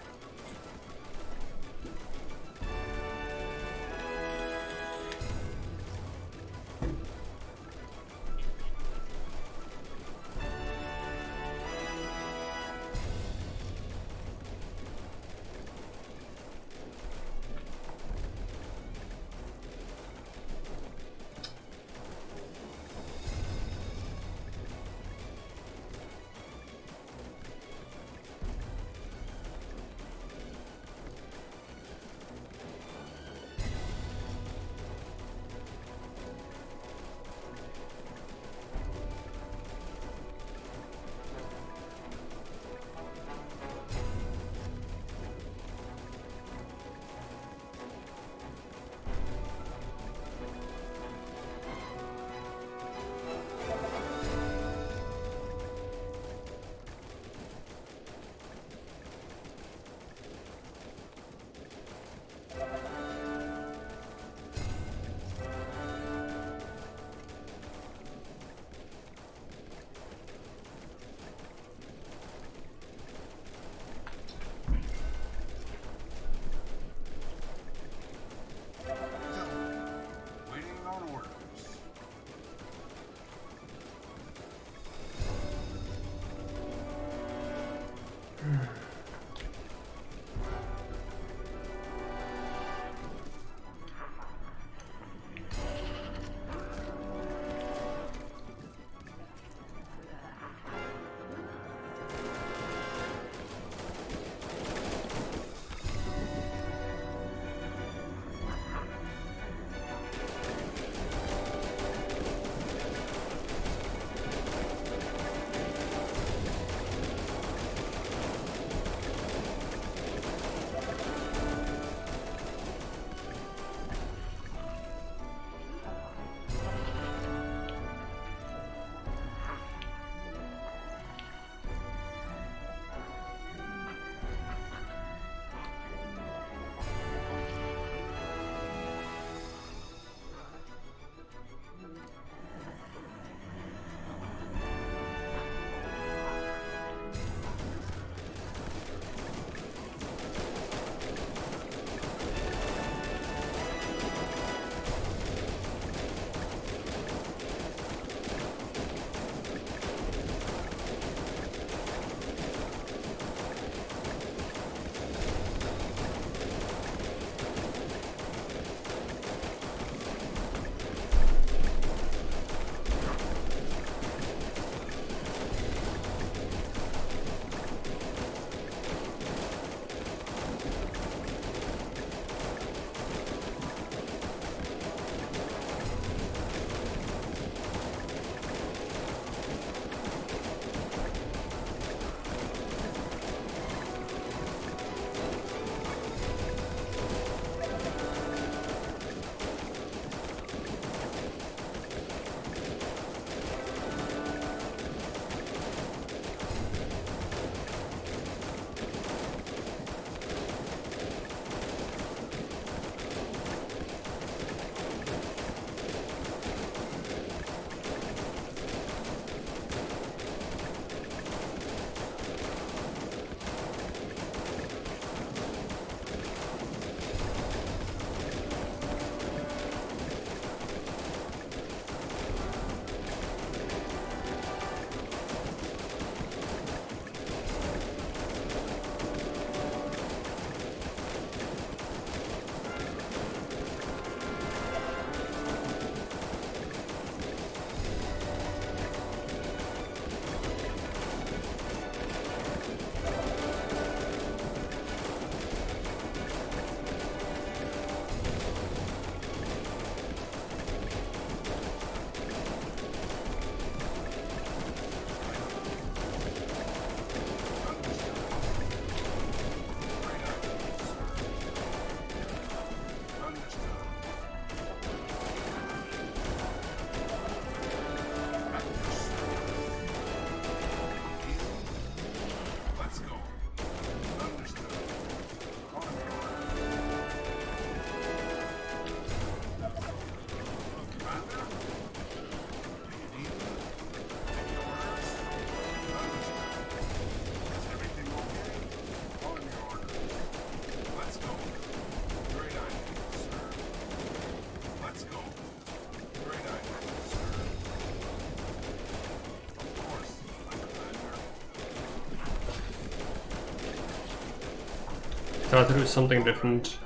try to do something different.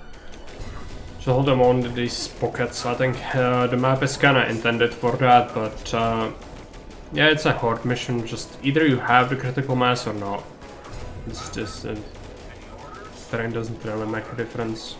So hold them on these pockets. I think the map is kinda intended for that, but yeah, it's a horde mission. Just either you have the critical mass or not. It's just terrain doesn't really make a difference.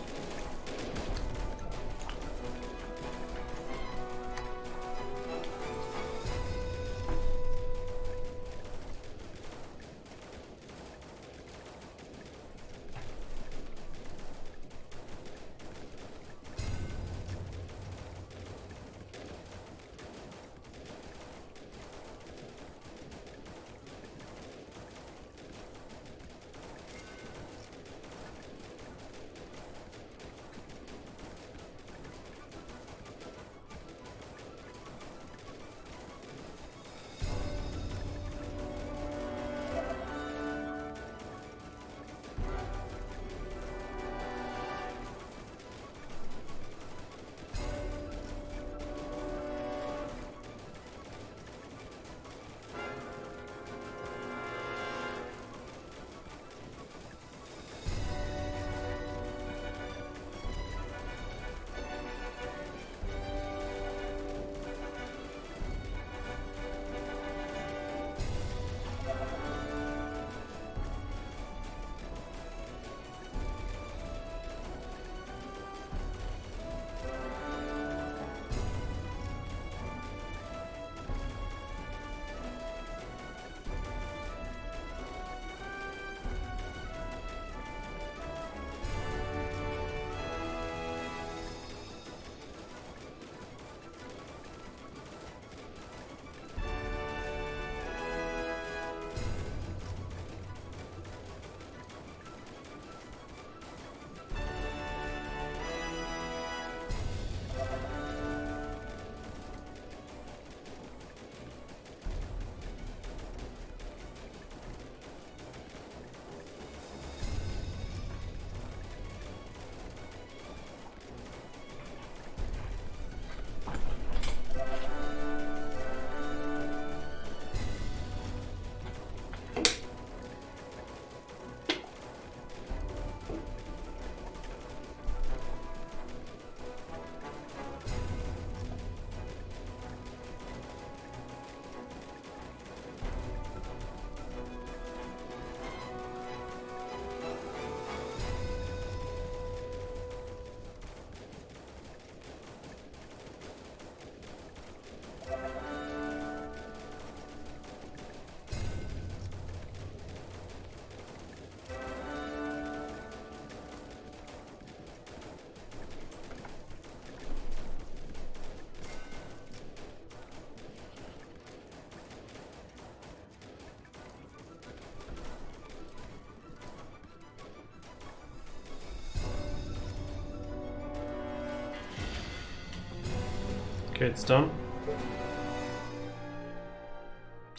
Okay, it's done.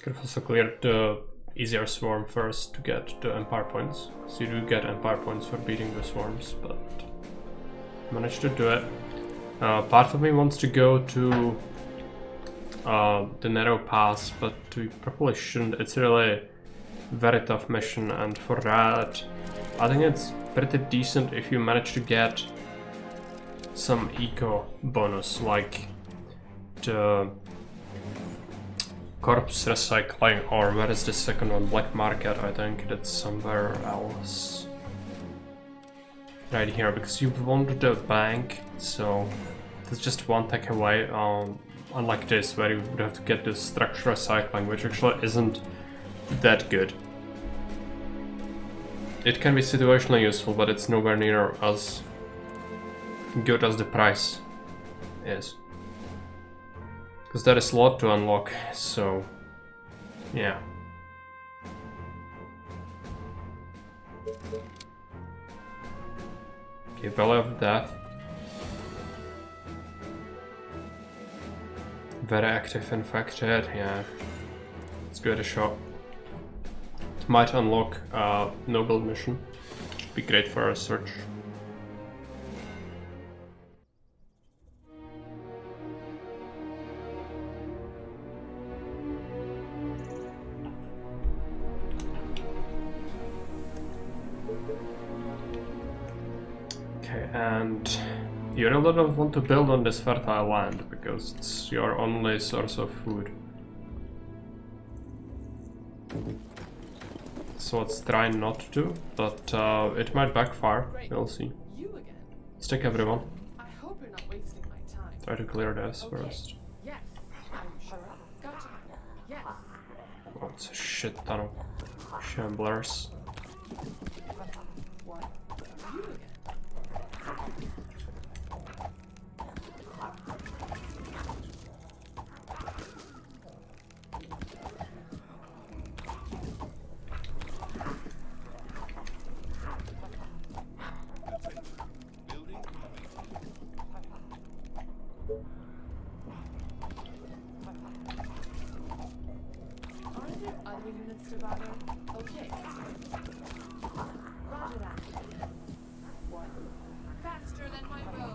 Could have also cleared the easier swarm first to get the empire points, because you do get empire points for beating the swarms, but managed to do it. Part of me wants to go to the narrow pass, but we probably shouldn't. It's really a very tough mission, and for that I think it's pretty decent if you manage to get some eco bonus, like the corpse recycling, or where is the second one? Black market, I think that's somewhere else. Right here, because you want the bank, so there's just one tech away, unlike this, where you would have to get the structure recycling, which actually isn't that good. It can be situationally useful, but it's nowhere near as good as the price is. Because there is a lot to unlock, so yeah. Okay, Valley of Death. Very active infected, yeah. Let's give it a shot. It might unlock a noble mission. Should be great for our search. Okay, and you really don't want to build on this fertile land because it's your only source of food. So let's try not to, but it might backfire. Great. We'll see. You again. Let's take everyone. I hope you're not wasting my time. Try to clear this Okay. first. Yes. Are you sure? Gotcha. Yes. Oh, it's a shit ton of shamblers. What? You again. Attention. Building completed. Aren't there other units to bother? Okay. Roger that. What? Faster than my bow.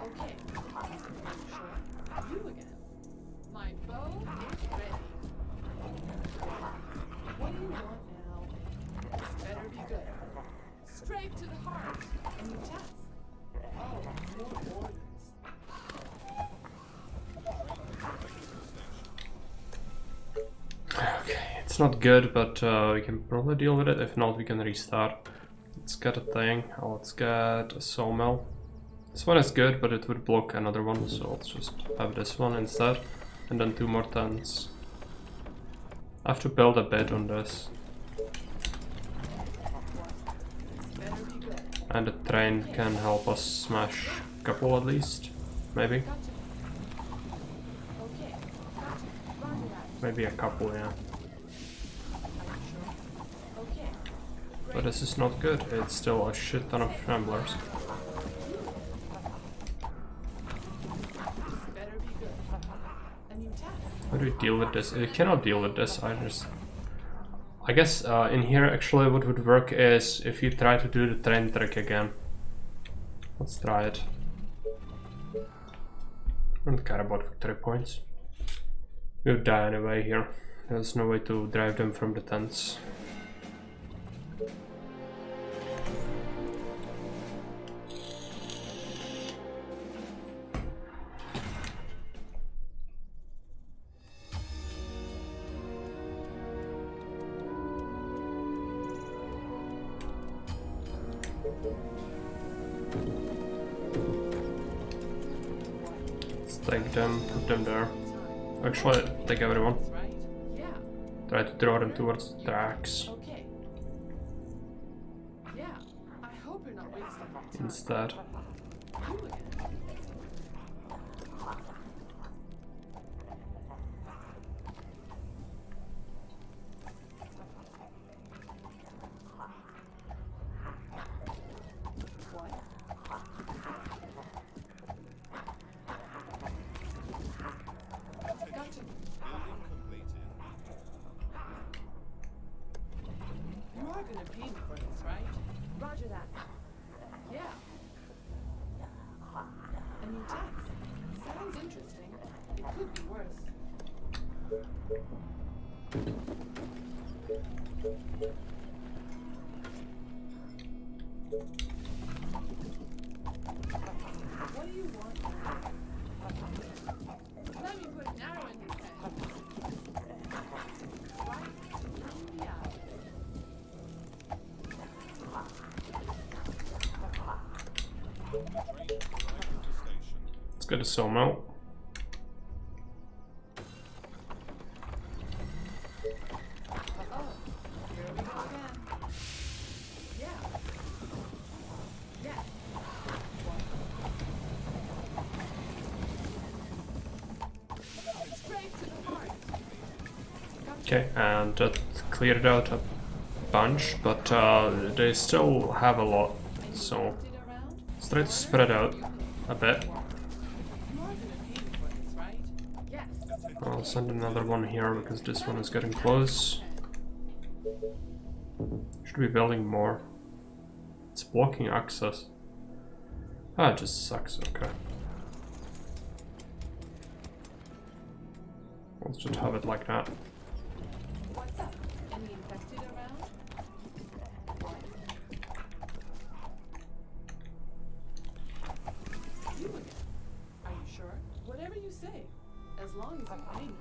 Okay. Sure. You again. My bow is ready. What do you want now? This better be good. Straight to the heart. A new task. Oh, more orders. Okay, it's not good, but we can probably deal with it. If not, we can restart. Let's get a thing. Let's get a sawmill. This one is good, but it would block another one, so let's just have this one instead. And then 2 more tents. I have to build a bed on this. This better be good. And the train can help us smash a couple at least. Maybe. Gotcha. Okay. Gotcha. Roger that. Maybe a couple, yeah. Are you sure? Okay. But this is not good. It's still a shit ton of shamblers. This better be good. A new task. How do we deal with this? You cannot deal with this. I guess in here actually what would work is if you try to do the train trick again. Let's try it. I don't care about victory points. We'll die anyway here. There's no way to drive them from the tents. Let's take them, put them there. Actually, take everyone. That's right. Yeah. Try to draw them towards the tracks Okay. Yeah. I hope you're not wasting my time. instead. You again. What? Gotcha. Building completed. You are gonna pay me for this, right? Roger that. Yeah. A new tax. Sounds interesting. It could be worse. What do you want now? Let me put an arrow in his head. Right in the eye. Train arriving to station. Let's get a sawmill. Oh, here we go again. Yeah. Yes. Straight to the heart. Okay, and that cleared out a bunch, but they still have a lot, so Did around? let's try to spread out a bit. You are gonna pay me for this, right? Yes. I'll send another one here because this one is getting close. Should be building more. It's blocking access. Ah, it just sucks, okay. Let's just have it like that. What's up? Any infected around? say, as long as you pay me.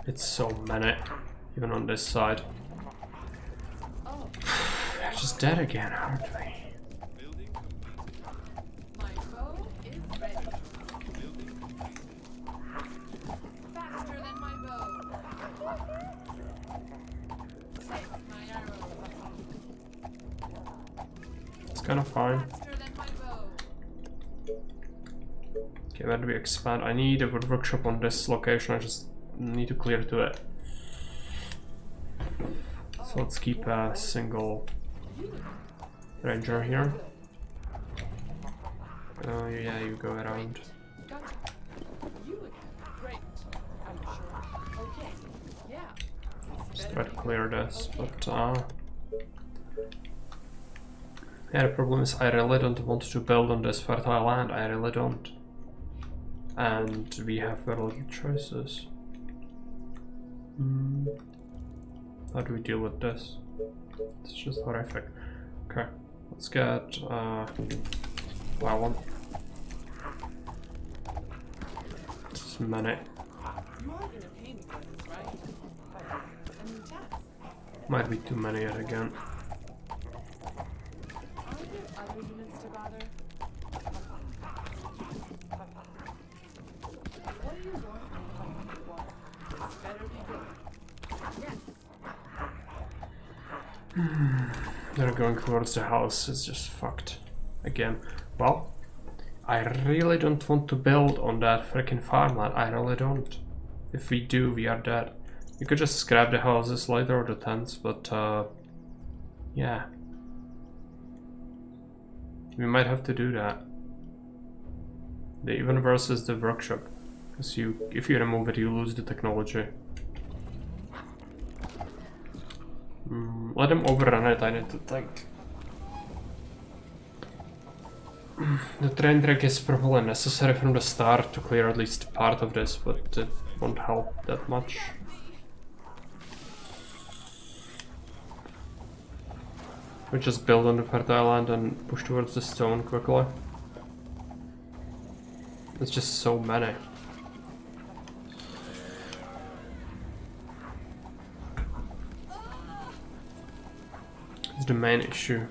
It's so many, even on this side. Oh, They're just dead again, aren't they? Building completed. my bow is ready. Building completed. Faster than my bow. Take my arrow. It's kind of fine. Faster than my bow. Okay, where do we expand? I need a wood workshop on this location. I just need to clear to it. So let's keep a single ranger here. Oh yeah, you go around. Gotcha. You again. Great. Are you sure? Okay. Yeah. Just try to clear this, but yeah, the problem is I really don't want to build on this fertile land. I really don't. And we have very little choices. How do we deal with this? It's just horrific. Okay, let's get well one. This is many. You are gonna pay me for this, right? A new task. Might be too many yet again. Are there other units to bother? What do you want from me, water? This better be good. Yes. They're going towards the house. It's just fucked again. Well, I really don't want to build on that freaking farmland. I really don't. If we do, we are dead. We could just scrap the houses later or the tents, but yeah. We might have to do that. The even versus the workshop. Because if you remove it, you lose the technology. Let them overrun it, I need to think. The train track is probably necessary from the start to clear at least part of this, but it won't help that much. We just build on the fertile land and push towards the stone quickly. There's just so many. It's the main issue.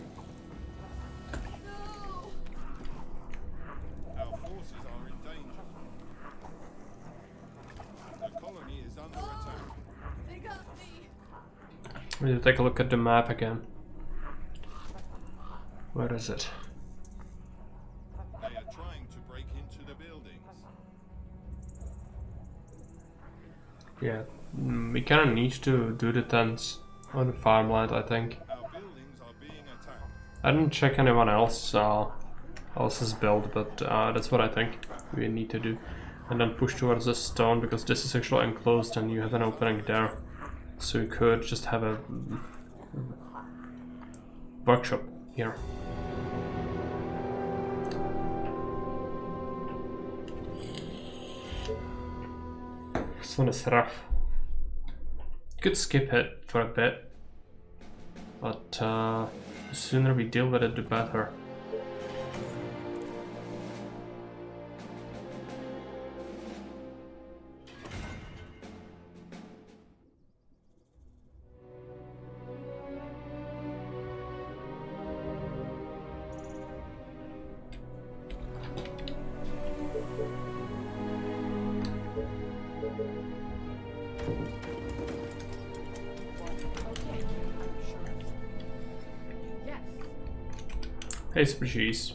Our forces are in danger. The colony is under attack. They got me. We need to take a look at the map again. Where is it? They are trying to break into the buildings. Yeah, we kind of need to do the tents on the farmland, I think. Our buildings are being attacked. I didn't check anyone else's build, but that's what I think we need to do. And then push towards the stone, because this is actually enclosed and you have an opening there. So you could just have a workshop here. This one is rough. You could skip it for a bit, but the sooner we deal with it, the better. Okay. Are you sure? Yes. Hey species.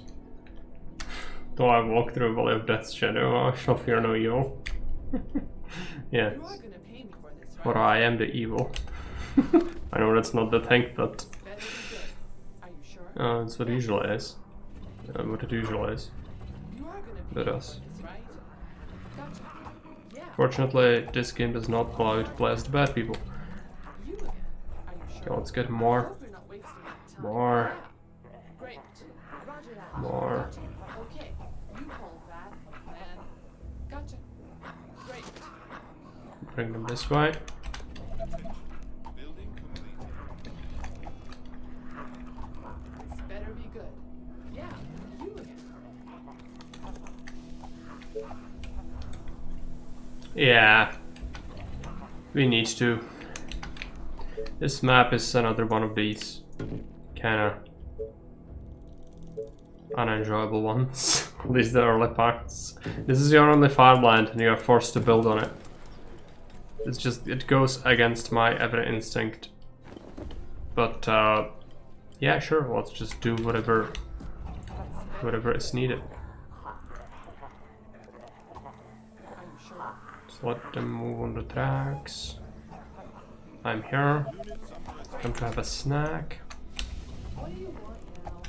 Though I walk through a valley of death's shadow, I shall fear no evil. Yeah, You are gonna pay me for this, right? for I am the evil. I know that's not the thing, but Better be good. Are you sure? it's what it usually is. What it usually is. You are gonna pay With me us. for this, right? Gotcha. Yeah. Fortunately, this game does not allow you to play as the bad people. You again. Are you sure? Okay, let's get I more. hope you're not wasting my time. More. Yeah. Great. Roger that. More. Okay. You hold that, man. Gotcha. Great. Bring them this way. Attention. Building completed. This Yeah. We need to. This map is another one of these kinda unenjoyable ones. At least the early parts. This is your only farmland and you are forced to build on it. It's just, it goes against my every instinct. But yeah, sure, let's just do whatever is needed. Just let them move on the tracks. I'm here. Time to have a snack. What do you want now?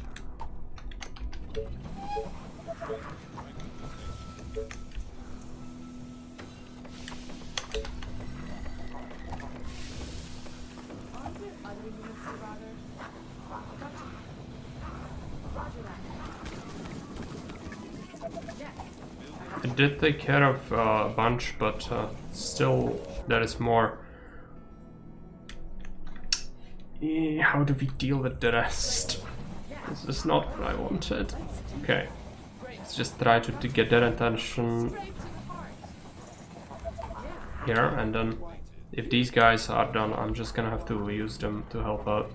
Aren't there other units to bother? Gotcha. Roger that. Yes. I did take care of a bunch, but still there is more. How do we deal with the rest? This is not what I wanted. Okay, let's just try to get their attention Straight to the heart. here, and then if these guys are done, I'm just gonna have to use them to help out.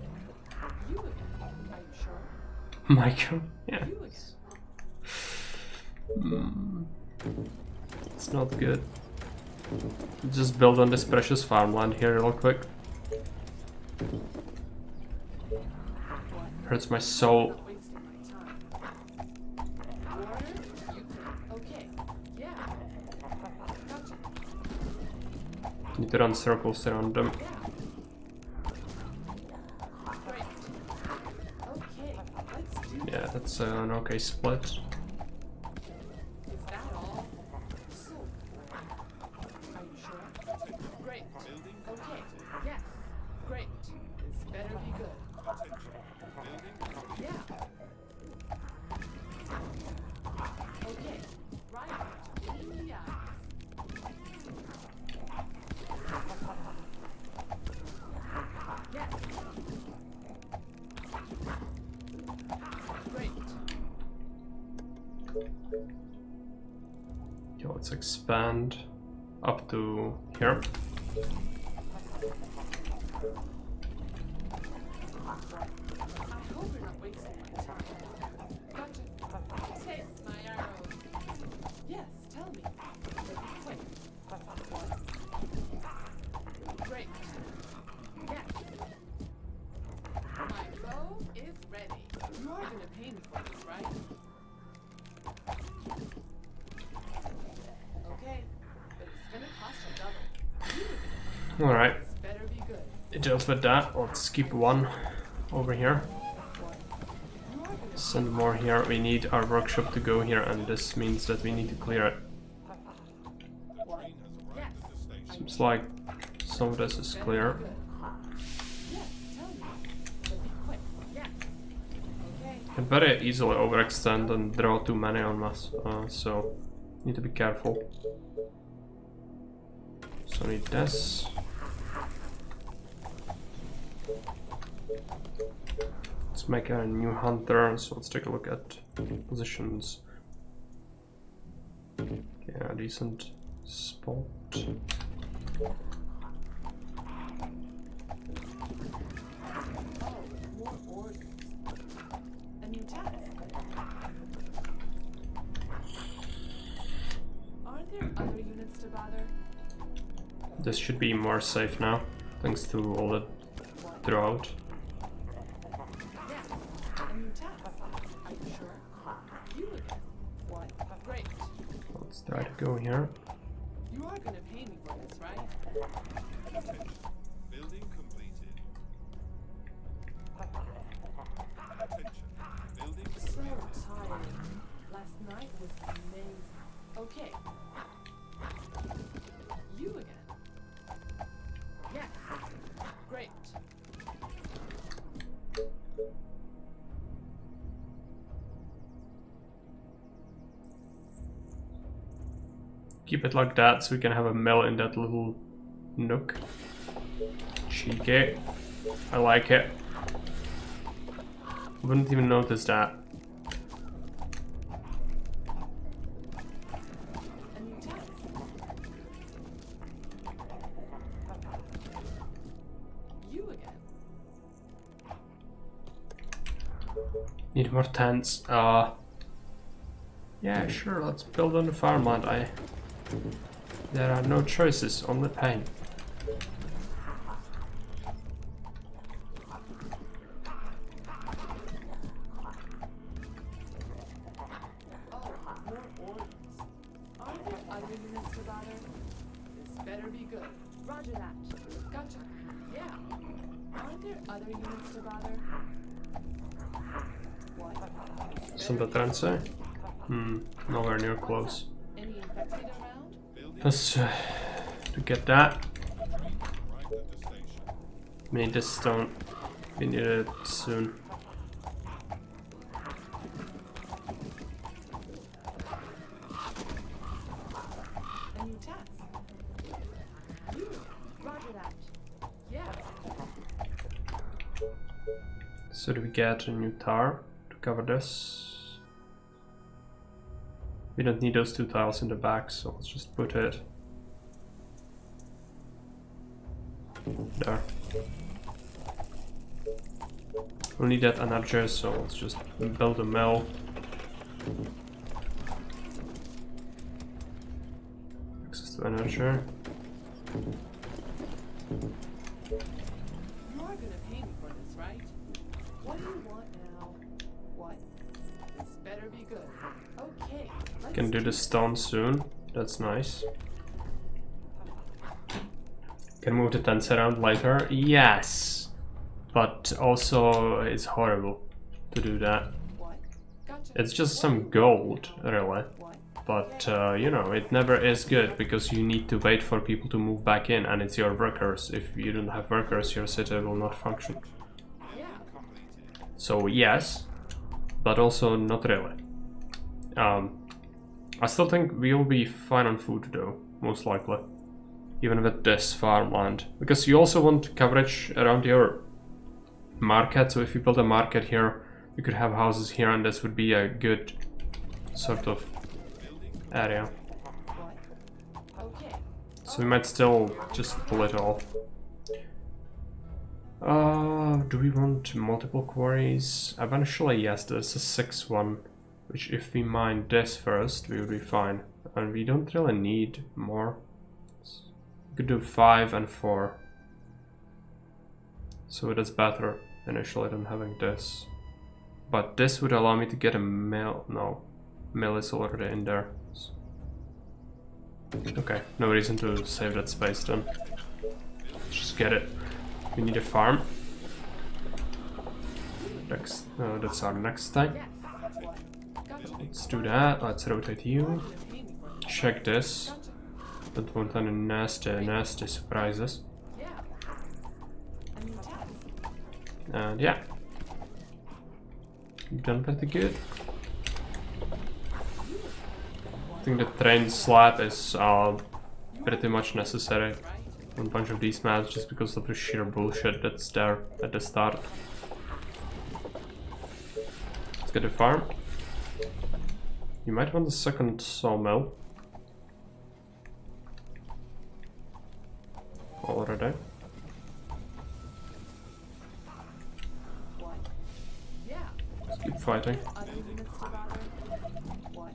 You again. Are you sure? Michael, yeah. You again. It's not good. Just build on this precious farmland here real quick. Hurts my soul. Not wasting my time. Order? You can. Okay. Yeah. Gotcha. Need to run circles around them. Yeah. Great. Okay. Let's do Yeah, that's an okay split. Is that all? So, are you sure? Great. Okay. Yes. Great. This better be good. Yeah. Okay. Right. In the eyes. Yes. Great. Okay, let's expand up to here. I hope you're not wasting my time. Gotcha. Taste my arrows. Yes, tell me. But be quick. Great. Yes. My bow is ready. You are gonna pay me for this, right? Okay, but it's gonna cost you double. You are gonna Alright, this better be good. it deals with that. Let's keep one over here. You are gonna Send more here. We need our workshop to go here, and this means that we need to clear it. Yes. Seems like some of this is clear. Good. Yes, tell me. But be quick. Yes. Okay. Can very easily overextend and draw too many on us, so need to be careful. So need this. Let's make a new hunter, so let's take a look at positions. Yeah, a decent spot. Oh, more orders. A new task. Aren't there other units to bother? This should be more safe now, thanks to all the drought. Yes. A new task. Are you sure? You again. What? Great. Let's try to go here. You are gonna pay me for this, right? Building completed. Attention. Building So tired. Last night was amazing. Okay. You again. Yes. Great. Keep it like that so we can have a mill in that little nook. Cheeky. I like it. Wouldn't even notice that. Need more tents. Yeah, sure, let's build on the farmland. There are no choices, only pain. Oh, more orders. Aren't there other units to bother? This better be good. Roger that. Gotcha. Yeah. Aren't there other units to bother? What? Some veterancy? Nowhere near close. Any infected around? Let's to get that. Right at the station. We need this stone. We need it soon. A new task. You. Roger that. Yeah. So do we get a new tar to cover this? We don't need those 2 tiles in the back, so let's just put it there. We'll need that energy, so let's just build a mill. Access to energy. You are gonna pay me for this, right? What do you want now? What? This better be good. Okay. Let's Can do the stone soon. That's nice. Can move the tents around later. Yes, but also it's horrible to do that. What? Gotcha. It's just some gold, really. What? But you know, it never is good because you need to wait for people to move back in, and it's your workers. If you don't have workers, your city will not function. Yeah. So yes, but also not really. I still think we'll be fine on food though, most likely. Even with this farmland. Because you also want coverage around your market, so if you build a market here, you could have houses here and this would be a good sort of area. What? Okay. So we might still just pull it off. Do we want multiple quarries? Eventually, yes, there's a 6th one, which if we mine this first, we will be fine. And we don't really need more. We could do 5 and 4. So it is better initially than having this. But this would allow me to get a mill. No, mill is already in there. Okay, no reason to save that space then. Just get it. We need a farm. That's our next time. Yes. What? Gotcha. Let's do that. Let's rotate you. Gonna pay me for this. Check this. Gotcha. Don't want any nasty surprises. Yeah. A new task. And yeah. Done pretty good. I think the train slab is pretty much necessary Right? on a bunch of these maps just because of the sheer bullshit that's there at the start. Let's get a farm. You might want a second sawmill. Already. What? Yeah. Let's keep fighting. Other units to bother? What?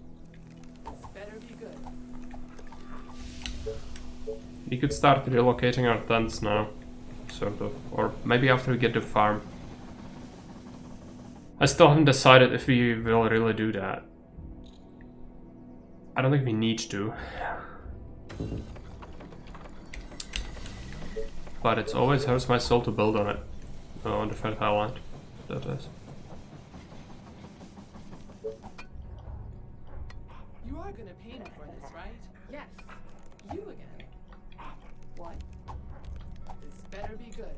This better be good. We could start relocating our tents now, sort of, or maybe after we get the farm. I still haven't decided if we will really do that. I don't think we need to. But it always hurts my soul to build on it. On the fertile land, that is. You are gonna pay me for this, right? Yes. You again. What? This better be good.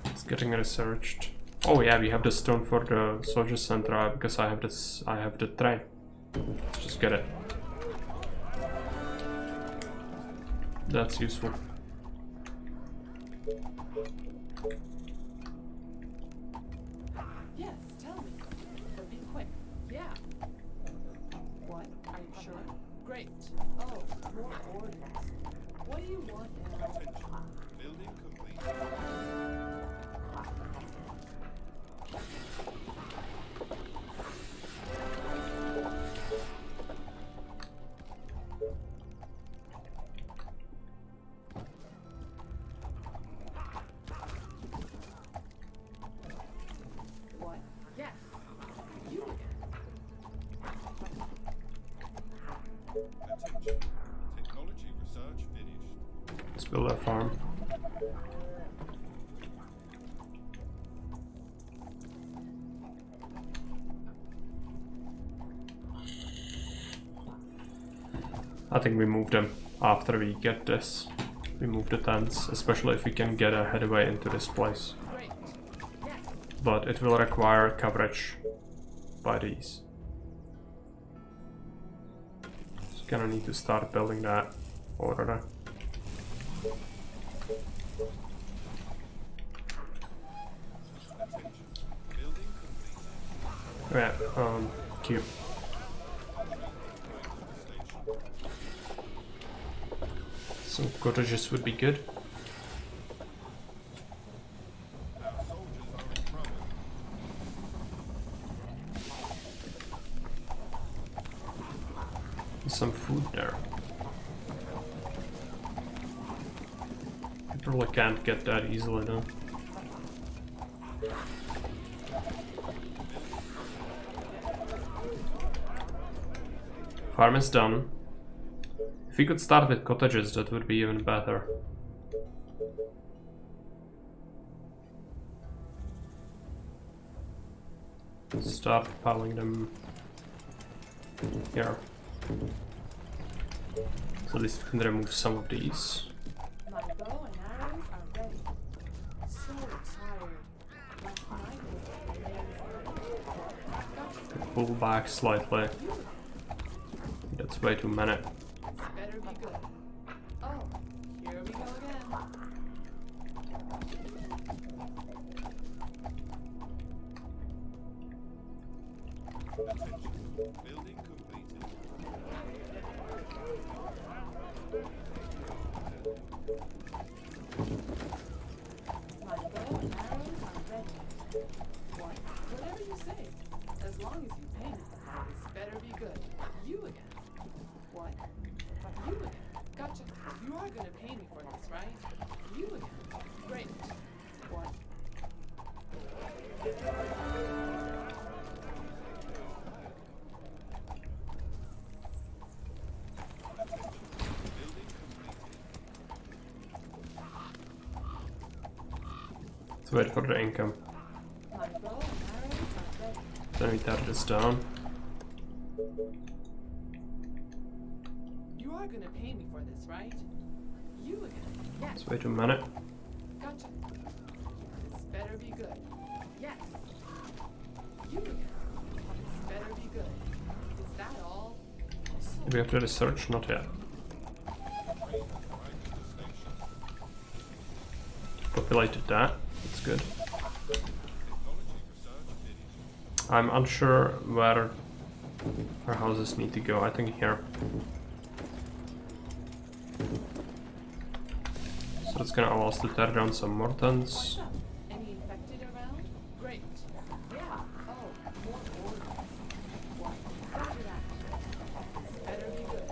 It's getting researched. Oh yeah, we have the stone for the soldier center because I have this. I have the train. Let's just get it. That's useful. Yes, tell me. But be quick. Yeah. What? Are you sure? Great. Oh, more orders. What do you want now? Attention. Building complete. What? Yes. You again. Attention. Technology research finished. Let's build a farm. I think we move them after we get this. We move the tents, especially if we can get a headway into this place. Great. Yes. But it will require coverage by these. So gonna need to start building that order. Attention. Building complete. Yeah, cube. Some cottages would be good. Our soldiers are in trouble. Some food there. You probably can't get that easily though. Farm is done. If we could start with cottages, that would be even better. Start piling them here. So at least we can remove some of these. My bow and arrows are ready. So tired. Last night was amazing. Pull back slightly. That's way too many. This better be good. Oh, here we go again. Attention. Building completed. My bow and arrows are ready. What? Whatever you say. As long as you pay me. This better be good. You again. What? You again. Gotcha. You are gonna pay me for this, right? You again. Great. What? Let's wait for the income. My bow and arrows are ready. Then we tear this down. You are gonna pay me for this, right? You again. Yes. Let's wait a minute. Gotcha. This better be good. Yes. You again. This better be good. Is that all? Do we have to research? Not yet. Populated that. That's good. I'm unsure where our houses need to go. I think here. So it's gonna allow us to tear down some more tents. What's up? Any infected around? Great. Yeah. Oh, more orders. What? Roger that. This better be good.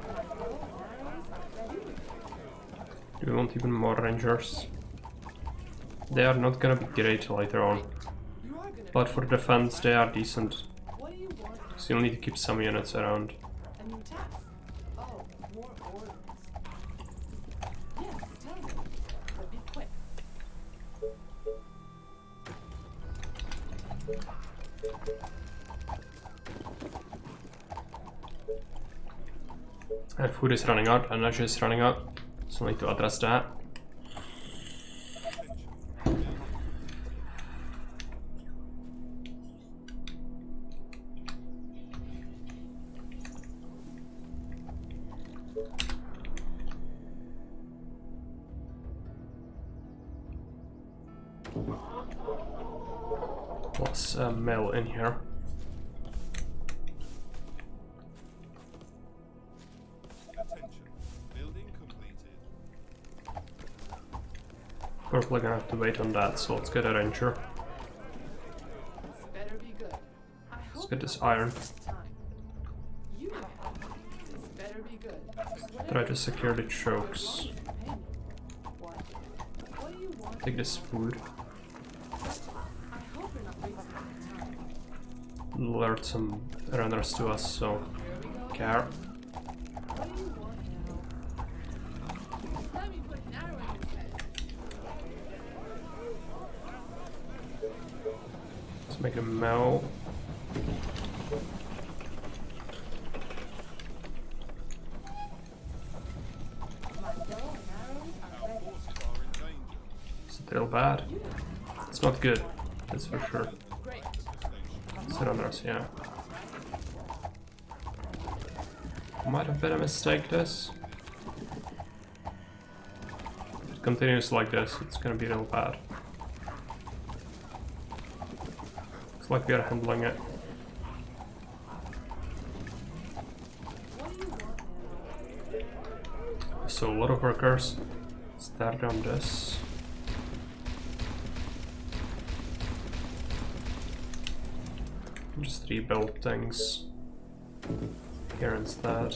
My bow and arrows are ready. Do we want even more rangers? They are not gonna be great later on. You are gonna. But for defense, they are decent. What do you want? Still need to keep some units around. A new task. Oh, more orders. Yes, tell me. But be quick. And food is running out, energy is running out. So I need to address that. Plus a mill in here. Attention. Probably gonna have to wait on that, so let's get a ranger. This better be good. I hope get this not iron. wasting time. You know, this better be good. Try to secure the chokes. What? What do you want? Take this food. I hope you're not wasting my time. Alert some runners to us, so Here we go. care. What do you want now? Let me put an arrow in his head. Let's make them melt. My bow and arrows are ready. Forces are in danger. Still bad. It's not good, that's for sure. Great. It's runners, yeah. Might have been a mistake, this. If it continues like this, it's gonna be real bad. Looks like we are handling it. What do you want now? So a lot of workers. Start on this. Just rebuild things here instead.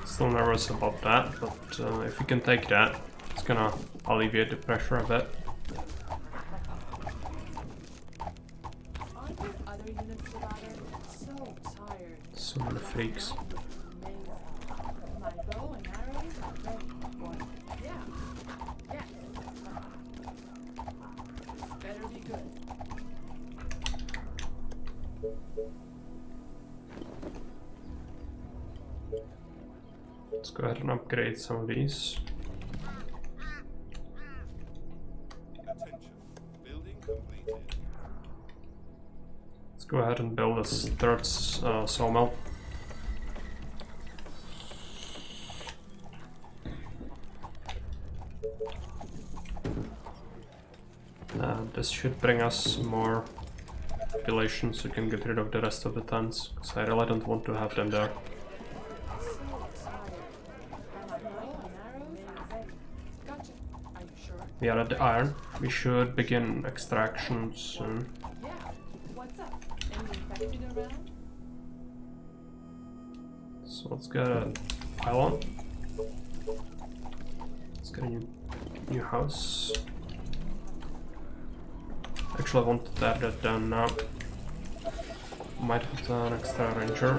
Still nervous about that, but if we can take that, it's gonna alleviate the pressure a bit. Aren't there other units to bother? So tired. So many freaks. Amazing. My bow and arrows are ready. What? Yeah. Yes. This better be good. Let's go ahead and upgrade some of these. Attention. Building completed. Let's go ahead and build this third sawmill. This should bring us more population so we can get rid of the rest of the tents, because I really don't want to have them there. So tired. My bow and arrows are ready. Gotcha. Are you sure? We are at the iron. We should begin extraction soon. Yeah. What's up? Any infected around? So let's get a pylon. Let's get a new house. Actually, I want to tear that down now. Might put an extra ranger.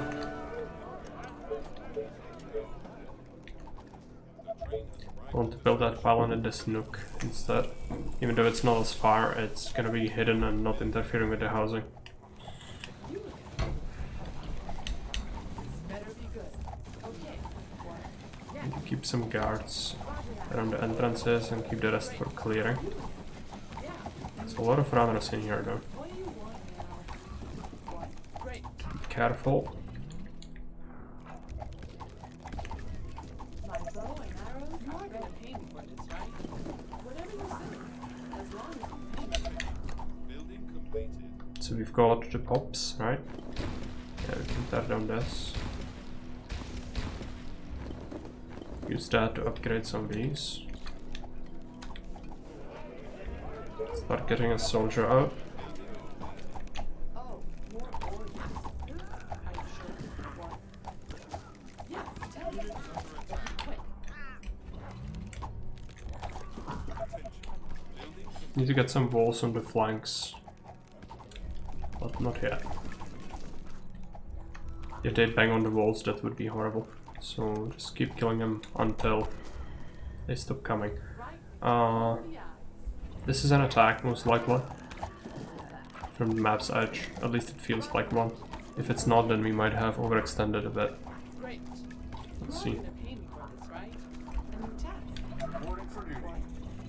I want to build that pylon in this nook instead. Even though it's not as far, it's gonna be hidden and not interfering with the housing. You. This better be good. Okay. What? Yes. Need to keep some guards around the entrances and keep the rest for clearing. Yeah. There's a lot of runners in here though. What do you want now? What? Great. Be careful. My bow and arrows you are gonna pay me for this, right? Whatever you say. As long as you pay me. Building completed. So we've got the pops, right? Yeah, we can tear down this. Use that to upgrade some of these. Start getting a soldier out. Oh, more orders. Are you sure? What? Yes, tell me. Quick. Attention. Building Need to get some walls on the flanks. But not yet. If they bang on the walls, that would be horrible. So just keep killing them until they stop coming. Right. Yeah. This is an attack, most likely. From the map's edge. At least it feels like one. If it's not, then we might have overextended a bit. Great. Let's You're see. gonna pay me for this, right? A new task. reporting for duty.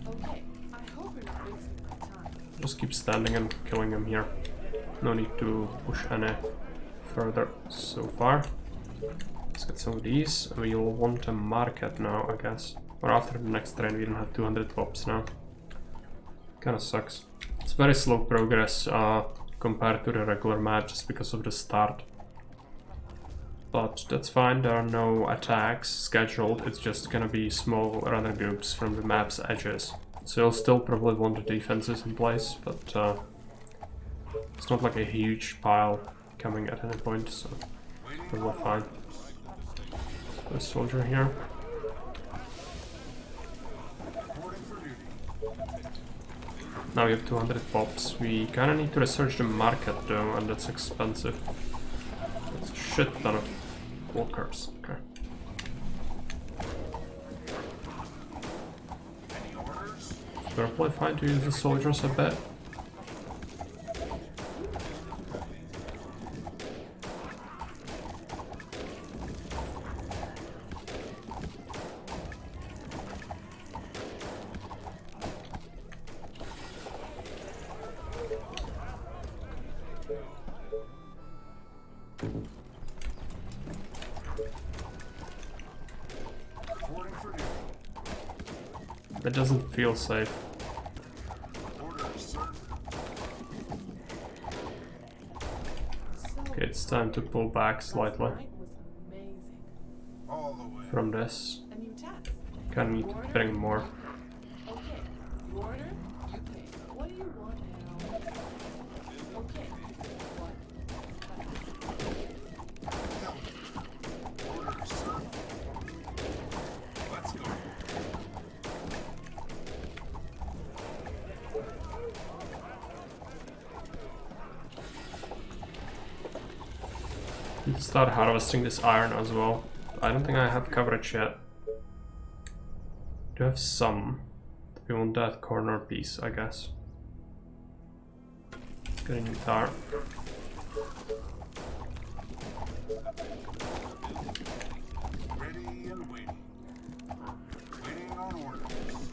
Okay. I hope you're not wasting my time. Just keep standing and killing them here. No need to push any further so far. Let's get some of these. We'll want a market now, I guess. or after the next train we don't have 200 pops now. Kinda sucks. It's very slow progress compared to the regular map just because of the start. But that's fine, there are no attacks scheduled, it's just gonna be small runner groups from the map's edges. So you'll still probably want the defenses in place, but it's not like a huge pile coming at any point, so we're fine. Put a soldier here. Now we have 200 pops. We kinda need to research the market though, and that's expensive. That's a shit ton of walkers. Okay. It's probably fine to use the soldiers a bit. It doesn't feel safe. Okay, it's time to pull back slightly from this. Kinda need to bring more. Okay, you order, you pay. What do you want now? Okay, what? Let's go. Need to start harvesting this iron as well. I don't think I have coverage yet. Do have some. We want that corner piece, I guess. Get a new tar. Ready and waiting. Waiting on orders.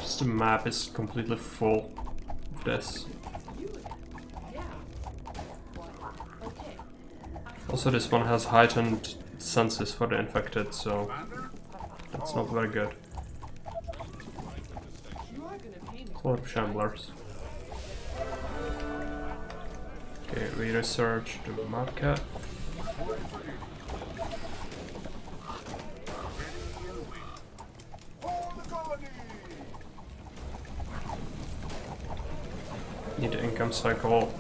Just the map is completely full of this. Yeah. What? Okay. Also, this one has heightened senses for the infected, so that's not very good. You are gonna pay me. A lot of shamblers. Okay, we research the market. Hold the colony! Need the income cycle.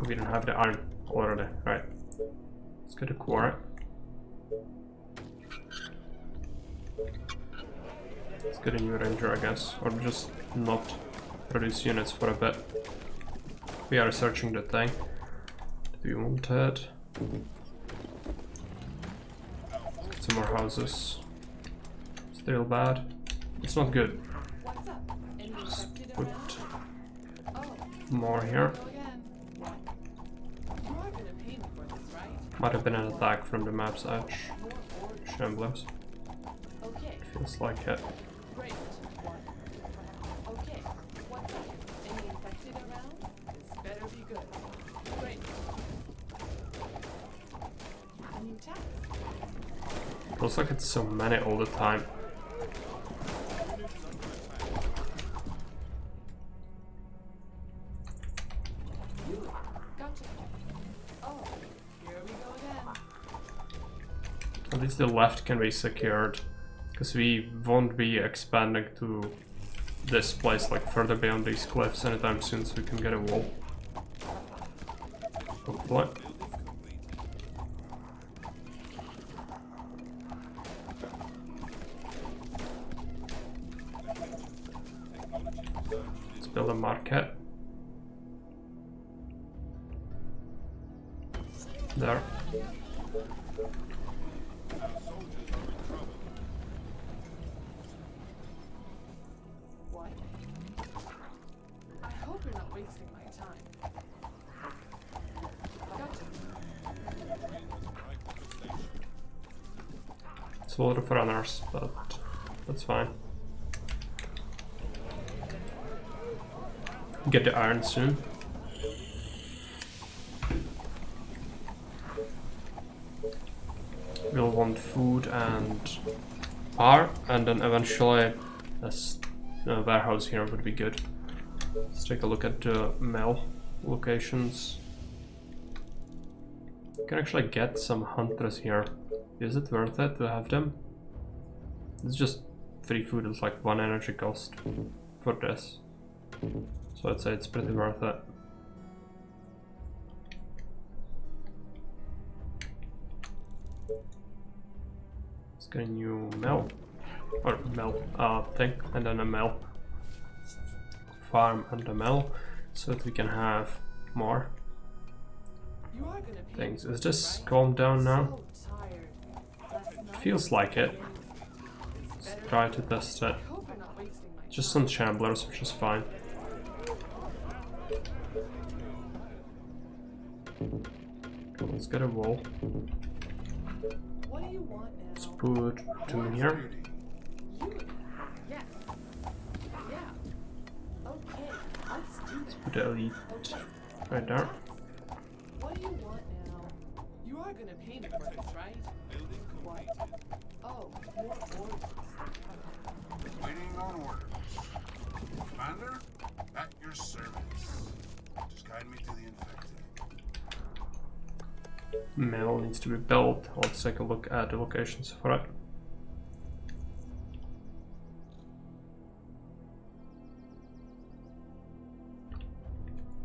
We don't have the iron already. Right. Let's get a quarry. Let's get a new ranger, I guess. Or just not produce units for a bit. We are researching the thing. Do you want it? Get some more houses. Still bad. It's not good. What's up? Any infected Put around? Oh, more here. go again. What? You are gonna pay me for this, right? Might have been an attack from the map's edge. More orders. Shamblers. Okay, Feels like it. great. What? Okay, what's up? Any infected around? This better be good. Great. A new task. Feels like it's so many all the time. Gotcha. Oh, here we go again. At least the left can be secured. Because we won't be expanding to this place like further beyond these cliffs anytime soon, so we can get a wall. Hopefully. Let's build a market. There. What? I hope you're not wasting my time. It's a lot of runners, but that's fine. Get the iron soon. We'll want food and power, and then eventually a warehouse here would be good. Let's take a look at the mill locations. You can actually get some hunters here. Is it worth it to have them? It's just free food, it's like 1 energy cost for this. So I'd say it's pretty worth it. Let's get a new mill. Or mill thing, and then a mill. Farm and a mill, so that we can have more You are gonna pay things. me Is for this right? calmed down now? So tired. Last night Feels like it. it's Let's better try to test it. I hope you're not wasting my Just time. some chamblers, which is fine. Okay, let's get a wall. What do you want now? Let's put 2 in here. You? Yes. Yeah. Okay, let's do this. Put the elite Okay. right there. What do you want now? You are gonna pay me for this, right? Building What? completed. Oh, more orders. Waiting on orders. Commander, at your service. Just guide me to the infected. Mill needs to be built. Let's take a look at the locations for it.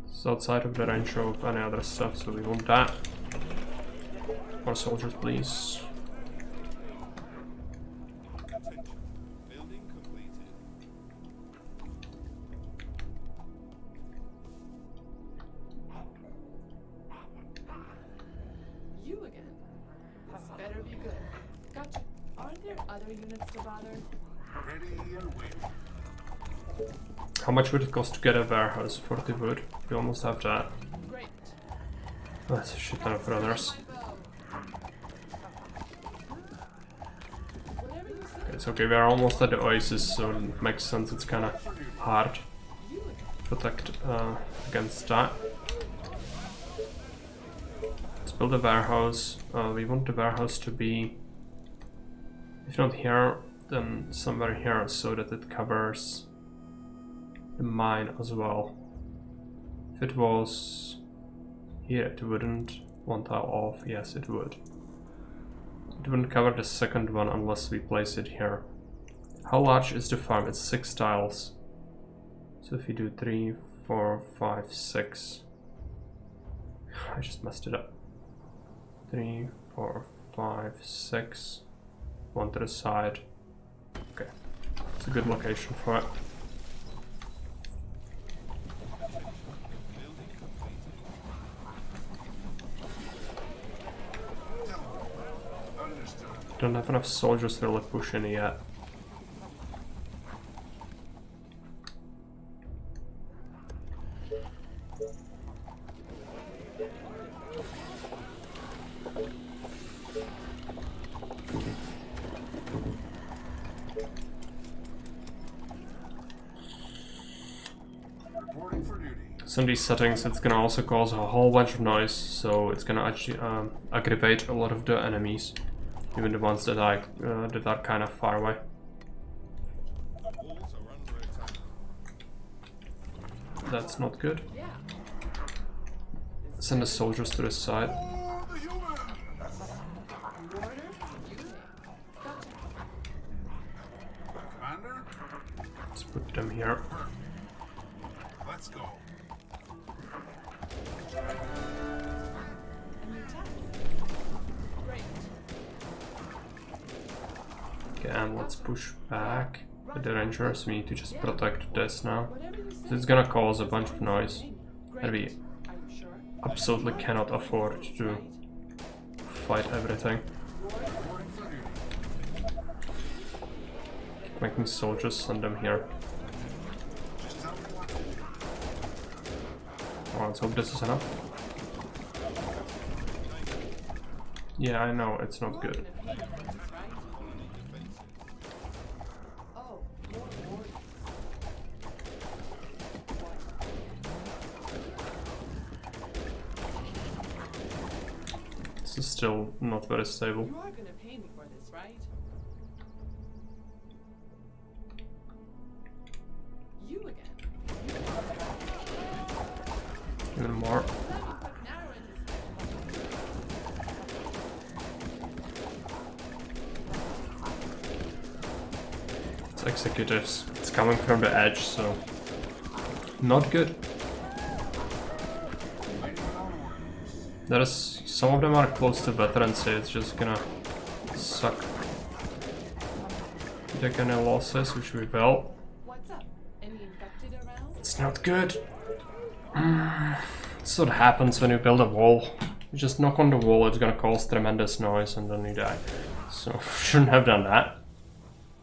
It's outside of the range of any other stuff, so we want that. More soldiers, please. Attention. Building completed. You again. This better be good. Gotcha. Aren't there other units to bother? Ready and waiting. How much would it cost to get a warehouse? 40 wood. We almost have that. Great. That's a shit ton of runners. Whatever you say. It's okay, we are almost at the oasis, so it makes sense. It's kind of hard You again. to protect against that. Let's build a warehouse. We want the warehouse to be, if not here, then somewhere here, so that it covers the mine as well. If it was here, it wouldn't. 1 tile off, yes, it would. It wouldn't cover the second one unless we place it here. How large is the farm? It's 6 tiles. So if you do 3, 4, 5, 6. I just messed it up. 3, 4, 5, 6. 1 to the side. Okay. It's a good location for it. Building completed. Understood. Don't have enough soldiers to really push in yet. Reporting for duty. Some of these settings, it's gonna also cause a whole bunch of noise, so it's gonna actually aggravate a lot of the enemies, even the ones that are kind of far away. The walls are under attack. That's not good. Yeah. Send the soldiers to the side. Oh, the human! New order? You? Gotcha. Commander, Let's put them here. let's go. A new task. Great. Okay, and let's push back with the rangers. We need to just protect this now. Whatever you say. It's gonna cause a bunch of noise, Great. and we Are you sure? absolutely cannot afford to fight everything. Reporting for duty. Making soldiers, send them here. Just tell me what to do. Well, let's hope this is enough. Yeah, I know, it's not good. Gonna pay me for this, right? This is still not very stable. You are gonna pay me for this, right? You again. Even more. Let me put narrow in this. It's executives. It's coming from the edge, so not good. There is some of them are close to veterancy. It's just gonna suck. Take any losses, which we will. What's up? Any infected around? It's not good. That's what happens when you build a wall. You just knock on the wall, it's gonna cause tremendous noise, and then you die. So shouldn't have done that.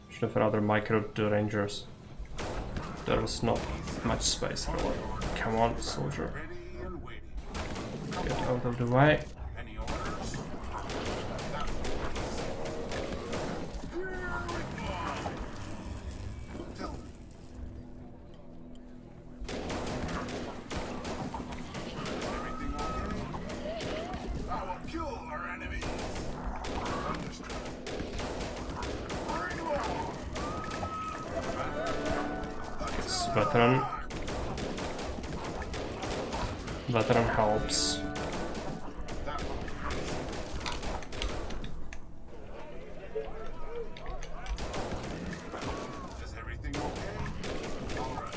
Should have rather microed the rangers. There was not much space at all. Come on, soldier. Ready and waiting. Get out of the way. Any orders? Tell me. Everything okay? I will kill our enemies. Understood. Bring them on. It's veteran. Veteran helps. Is everything okay? All right.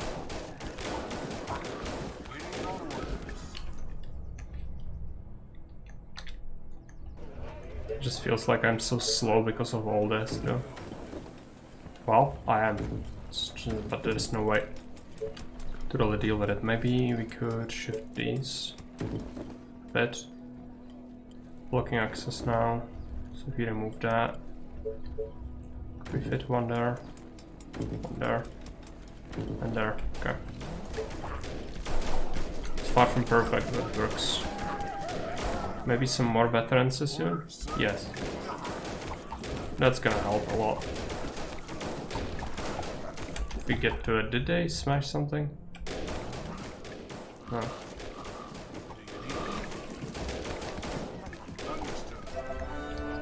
Waiting on orders. It just feels like I'm so slow because of all this, though. Well, I am. But there's no way to really deal with it. Maybe we could shift these a bit. Blocking access now. So if you remove that, could we fit one there, and there? Okay. It's far from perfect, but it works. Maybe some more veterans soon? Yes. That's gonna help a lot. If we get to it, did they smash something? No.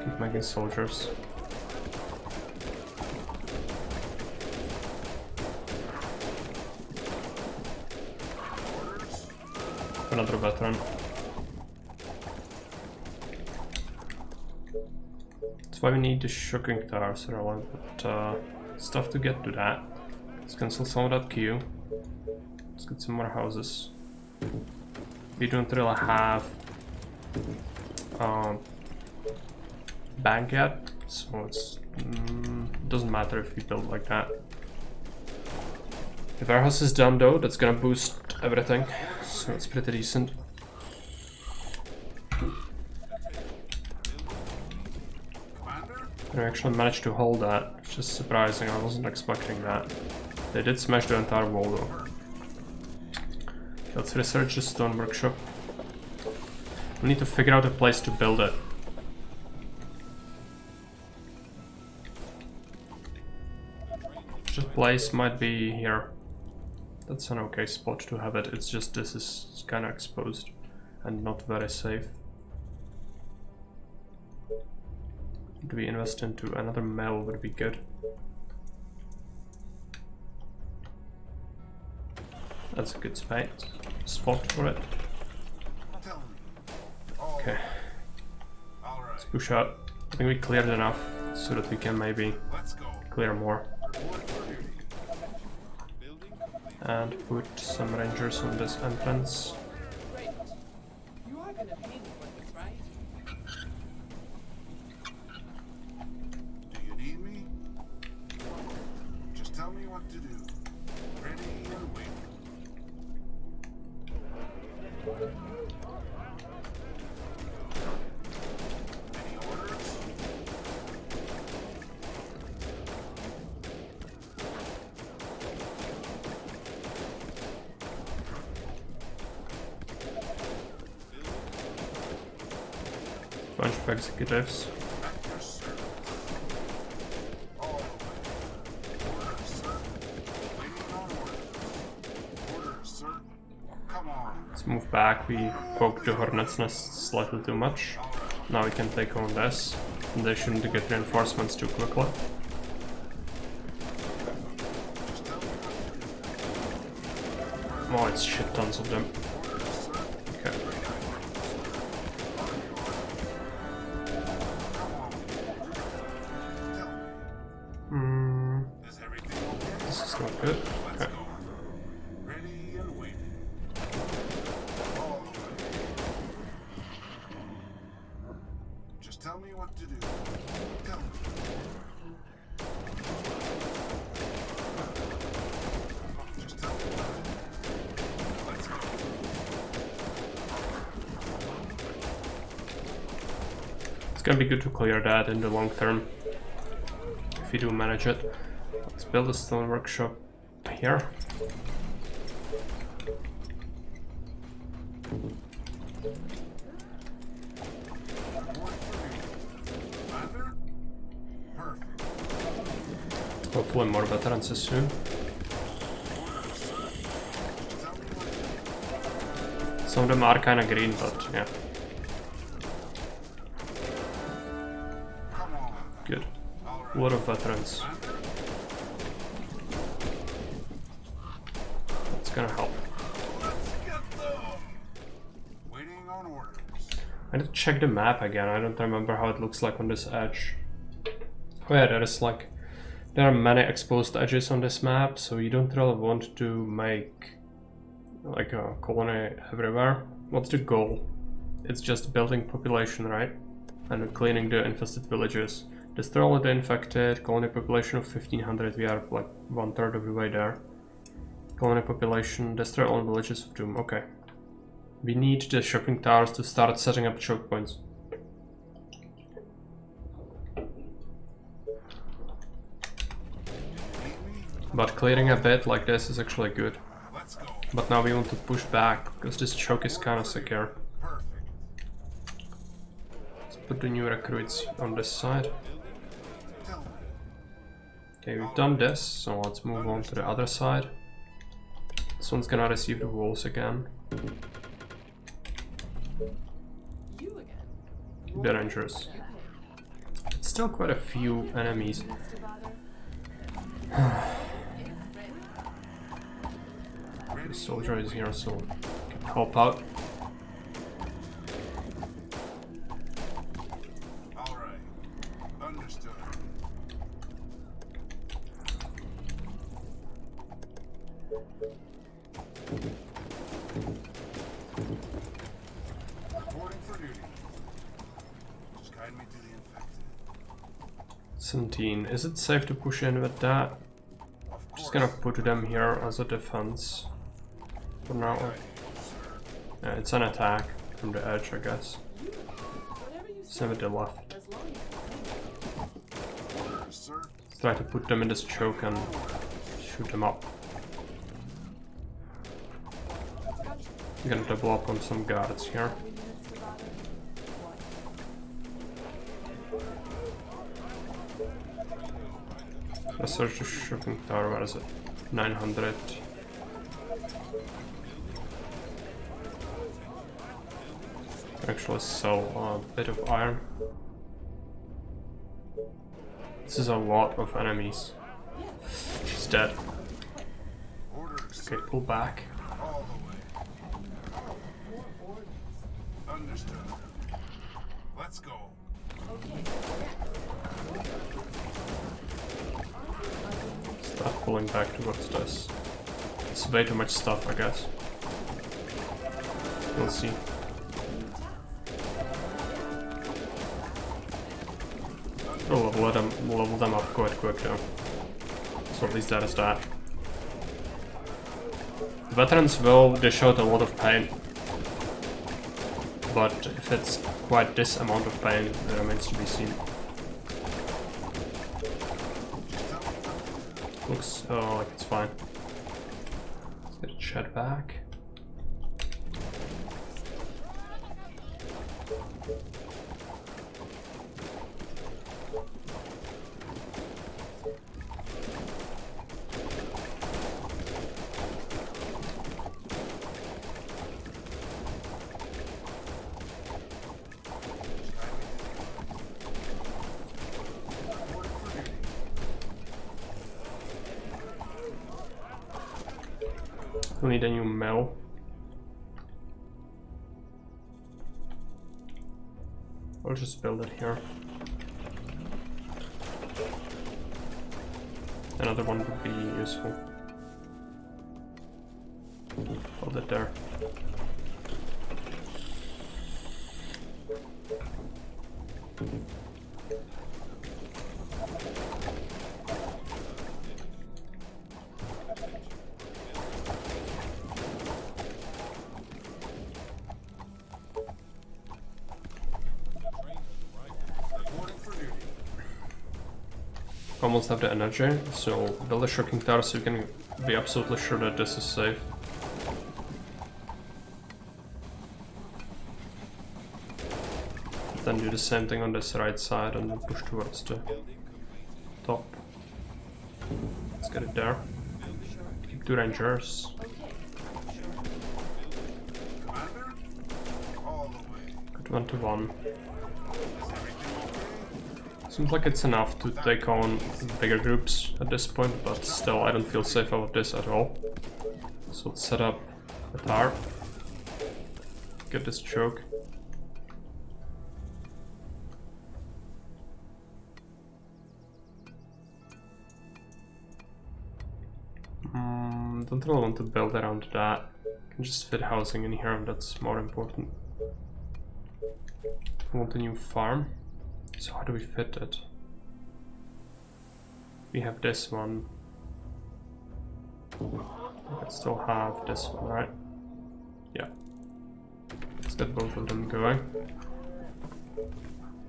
Keep making soldiers. Another veteran. That's why we need the shocking towers around, but stuff to get to that. Let's cancel some of that queue. Let's get some more houses. We don't really have bank yet, so it's doesn't matter if we build like that. If our house is done though, that's gonna boost everything, so it's pretty decent. They actually managed to hold that, which is surprising. I wasn't expecting that. They did smash the entire wall though. Let's research the stone workshop. We need to figure out a place to build it. This place might be here. That's an okay spot to have it. It's just this is kind of exposed and not very safe. Do we invest into another mill would be good. That's a good spot for it. Okay. Let's push out. I think we cleared enough so that we can maybe clear more. And put some rangers on this entrance. Great. You are gonna pay me for this, right? Do you need me? Just tell me what to do. Ready and waiting. Any orders? Bunch of executives. At your service. All the way. Orders, sir. Waiting on orders. Orders, sir. Come on. Let's move back. We poked the hornet's nest slightly too much. All right. Now we can take on this. And they shouldn't get reinforcements too quickly. Just tell me what to do. Oh, it's shit tons of them. Orders, sir. Okay. Come on. Tell me. Hmm, Is everything okay? this is not good. Let's Okay. go. Ready and waiting. All the way. Just tell me what to do. Tell me. Just tell me what to do. Let's go. It's gonna be good to clear that in the long term. If you do manage it. Let's build a stone workshop here. Report for me. Commander? Perfect. Hopefully more veterans soon. Orders, sir. Just tell me what to do. Some of them are kinda green, but yeah, Come on. good. All right. A lot of veterans. Commander? It's gonna help. Let's get them. Waiting on orders. I need to check the map again. I don't remember how it looks like on this edge. Oh yeah, there is like... There are many exposed edges on this map, so you don't really want to make like a colony everywhere. What's the goal? It's just building population, right? And cleaning the infested villages. Destroy all the infected, colony population of 1500, we are like 1/3 of the way there. Colony population, destroy all villages of doom, okay. We need the shopping towers to start setting up choke points. Need me? But clearing a bit like this is actually good. Let's go. But now we want to push back, because this choke is kind of secure. Perfect. Let's put the new recruits on this side. Tell me. Okay, we've done this, so let's move on to the other side. This one's gonna receive the walls again. You again. They're dangerous. You pick. It's still quite a few enemies. Units to bother? Is ready. The soldier is here, so can help out. All right. Understood. Reporting for duty. Just guide me to the infected. 17. Is it safe to push in with that? Of course. Just gonna put them here as a defense. For now. Right, sir. Yeah, it's an attack from the edge, I guess. Whatever you say, Same with the left. as long as it's clean. Orders, sir. Let's try to put them in this choke and shoot them up. I'm gonna double up on some guards here. Other units to bother? What? Let's search the shopping tower, where is it? 900. Actually sell a bit of iron. This is a lot of enemies. She's dead. Orders, Okay, sir. pull back. All the way. More orders. Understood. Let's go. Okay. Start pulling back towards this. It's way too much stuff, I guess. We'll see. Oh, we'll level them up quite quick though. So at least that is that. The veterans will dish out a lot of pain. But if it's quite this amount of pain, it remains to be seen. Looks like it's fine. Let's get Chet back. Still need a new mill. I'll just build it here. Another one would be useful. Build it there. Reporting for duty. Almost have the energy, so build a shocking tower so you can be absolutely sure that this is safe. Then do the same thing on this right side and then push towards the top. Let's get it there. Keep 2 rangers. Commander? All the way. Good 1 to 1. Is everything okay? Seems like it's enough to take on bigger groups at this point, but still I don't feel safe about this at all. So let's set up a tower. Get this choke. Don't really want to build around that. Can just fit housing in here, and that's more important. I want a new farm. So how do we fit it? We have this one. We can still have this one, right? Yeah. Let's get both of them going.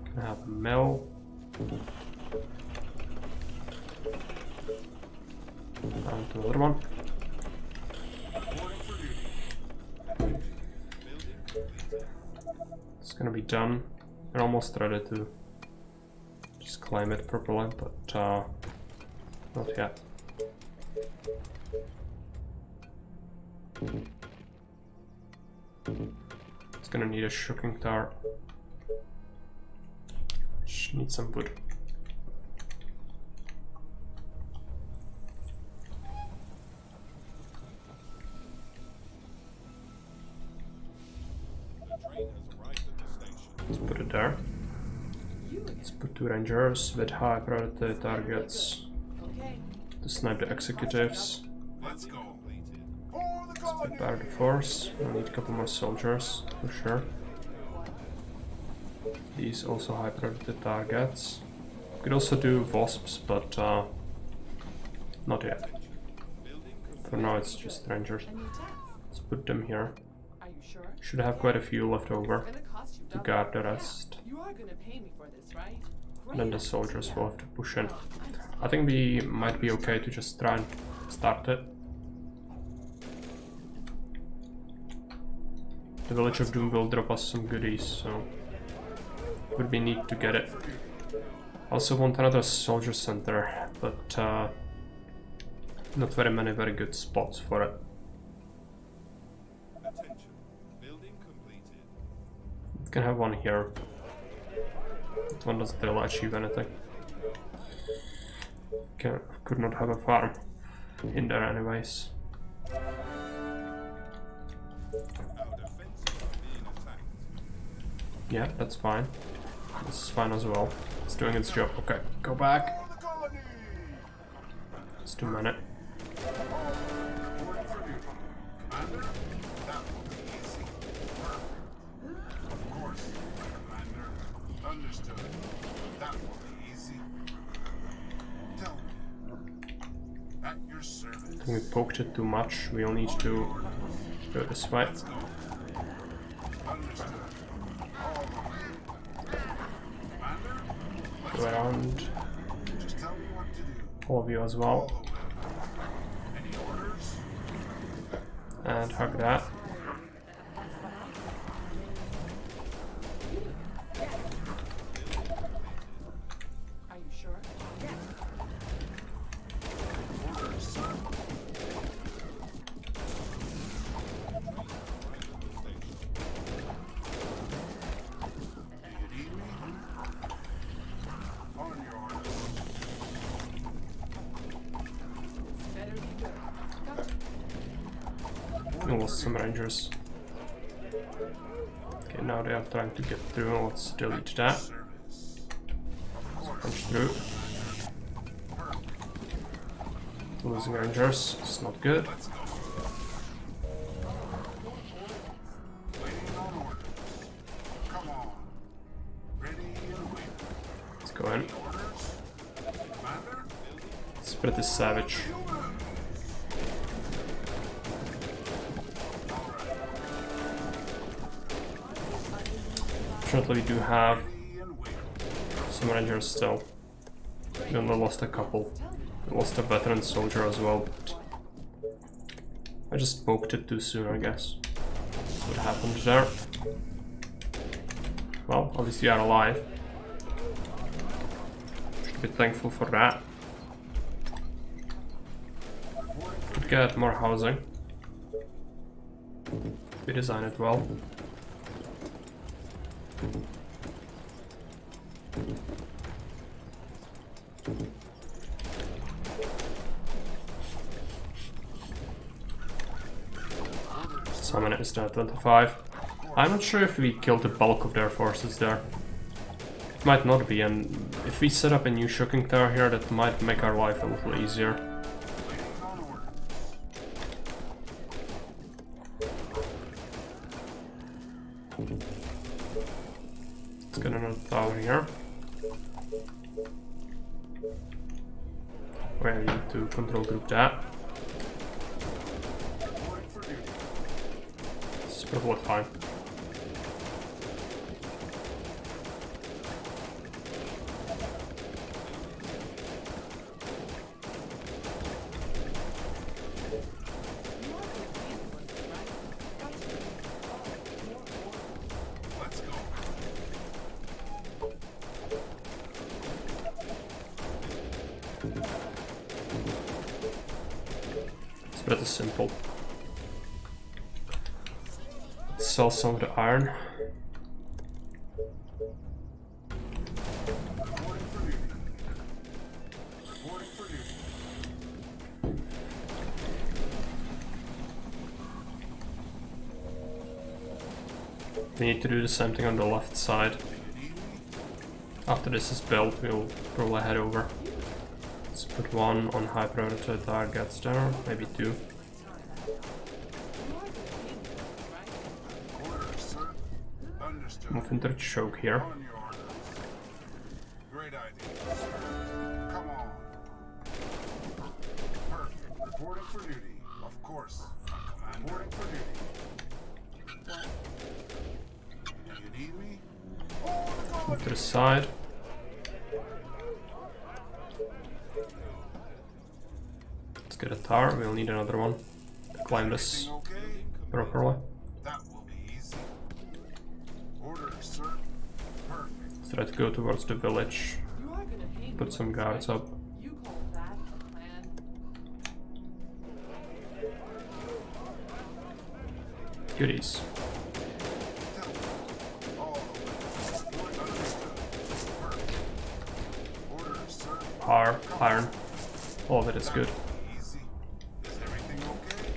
Can have a mill. And another one. Reporting for duty. It's gonna be done. We're almost ready to just claim it properly, but not yet. It's gonna need a shocking tower. Just need some wood. Let's put it there. Let's put 2 rangers with high priority targets Okay. to snipe the executives. Let's go. For the colony. Prepare the force. We need a couple more soldiers for sure. These also high priority targets. Could also do wasps, but not yet. For now it's just rangers. A new task. Let's put them here. Are you sure? Should have quite a few left over It's gonna cost you to double. guard the rest. You are gonna pay me for this, right? And then the soldiers will have to push in. I think we might be okay to just try and start it. The Village of Doom will drop us some goodies, so it would be neat to get it. Also want another soldier center, but not very many very good spots for it. Attention. Building completed. Can have one here. That one doesn't really achieve anything. Could not have a farm in there anyways. Our defenses are being attacked. Yeah, that's fine. This is fine as well. It's doing its job. Okay, go back. For the colony. It's 2 minutes. Reporting for duty. Commander? That will be easy. Of course, Commander. Understood. That will be easy. Tell me. At your service. I think we poked it too much. We'll need to go this way. Let's go. Understood. All the way. Commander? Let's Go around Just tell me what to do. all of you as All well. the way. Any orders? And hug that. Are you sure? Yes. Orders, sir. Do you need me? On your orders. Better be good. Gotcha. lost some rangers. Okay, now they are trying to get through. Let's delete that. Service. Punch through. Losing rangers. It's not good. Let's go. Waiting on orders. Come on. Ready and waiting. Let's go in. Orders? Commander? It's pretty savage. Fortunately, we do have Ready and waiting. some rangers still. We only lost a couple. We lost a veteran soldier as well. I just poked it too soon, I guess. What happened there? Well, at least you are alive. Should be thankful for that. Could get more housing. We design it well. Summon is now 25. I'm not sure if we killed the bulk of their forces there. It might not be, and if we set up a new shocking tower here, that might make our life a little easier. Waiting on orders. Let's get another tower here. Where we need to control group that. Reporting for duty. This is probably fine. Let's go. It's pretty simple. Let's sell some of the iron. Reporting for duty. Reporting for duty. We need to do the same thing on the left side. Do you need me? After this is built, we'll probably head over. Let's put one on high priority targets there, maybe two. Orders, sir. Understood. Move into the choke here. On your orders. Great idea, sir. Come on. Perfect. Reporting for duty. Of course. Reporting for duty. Do you need me? Move to the side. Let's get a tower, we'll need another one to climb this Everything okay? properly. That will be easy. Orders, sir. Perfect. Let's try to go towards the village, You are gonna pay me put some for this, guards right? up. You call that a plan? Goodies. Tell me. All the way. Understood. Perfect. Orders, sir. Iron. All of it is good. Easy. Is everything okay?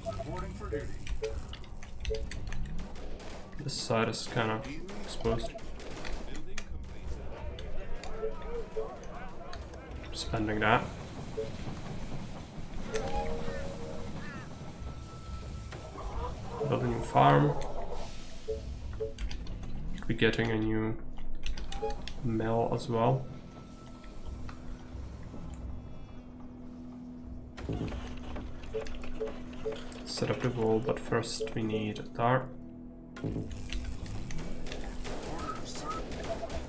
Reporting for duty. This side is kind of Need me? exposed. Building completed. Spending that. Build a new farm. Should be getting a new mill as well. Set up the wall, but first we need a tar. Orders, sir.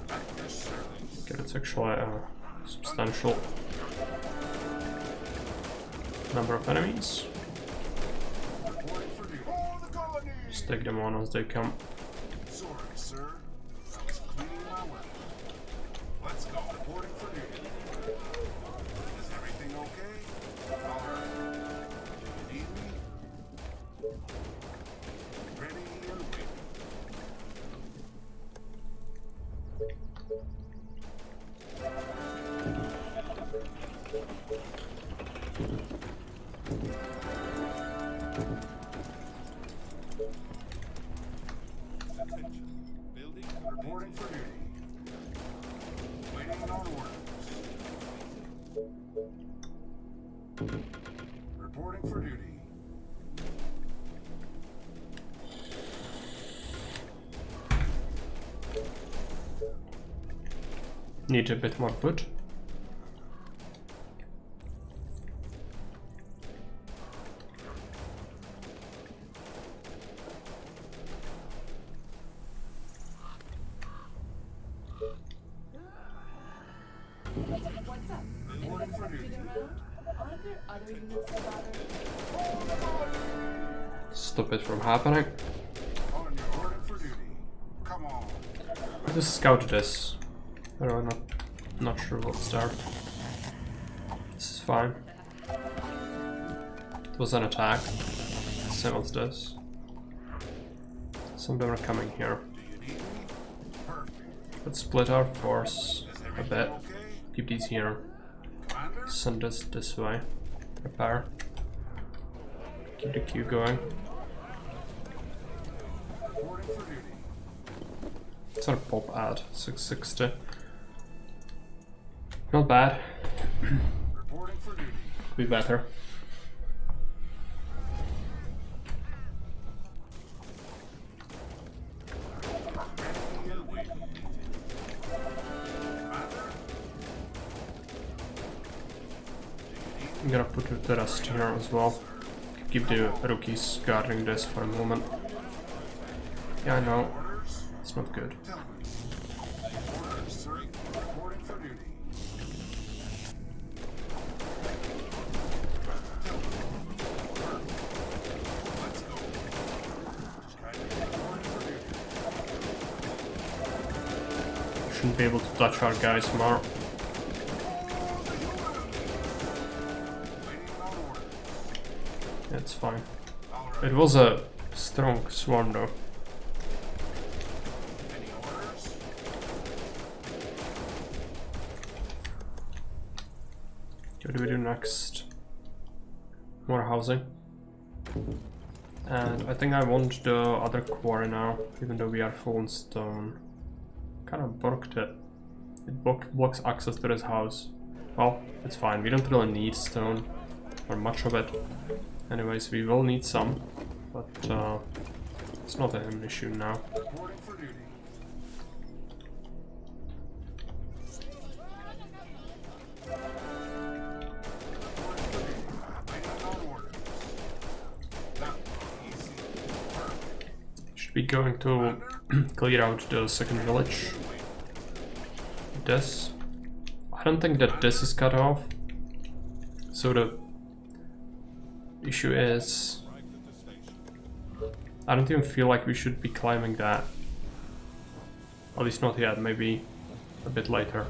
At your service. Okay, it's actually a substantial number of enemies. Reporting for duty. Oh, the colony! Just take them on as they come. Sorry, sir. I was cleaning my weapon. Let's go. Reporting for duty. Is everything okay? Alright. Do you need me? Ready and waiting. Reporting for duty. Need a bit more wood. What's up? Anyone feeling around? Aren't there other units to bother? Stop it from happening. On your order for duty. Come on. I just scouted this. But I'm not sure what's there. This is fine. It was an attack. Same as this. Some of them are coming here. Do you need me? Perfect. Let's split our force Is a everything bit. okay? Keep these here. Commander? Send this way. Repair. Keep the queue going. Reporting for duty. It's our pop ad, 660. Not bad. Reporting for duty. Could be better. I'm gonna put the rest here as well. Keep the rookies guarding this for a moment. Yeah, I know. Orders? It's not good. Tell me. Orders, sir. Reporting for duty. Tell me. Let's go. Reporting for duty. Shouldn't be able to touch our guys more. Waiting on orders. It's fine. All right. It was a strong swarm though. Any orders? What do we do next? More housing. And I think I want the other quarry now, even though we are full in stone. Kind of blocked it. It blocks access to this house. Well, it's fine, we don't really need stone, or much of it. Anyways, we will need some, but it's not an issue now. Reporting for duty. Waiting on orders. That was easy. Perfect. Should be going to clear out the second village. This. I don't think that this is cut off. So the issue is, I don't even feel like we should be climbing that. At least not yet, maybe a bit later.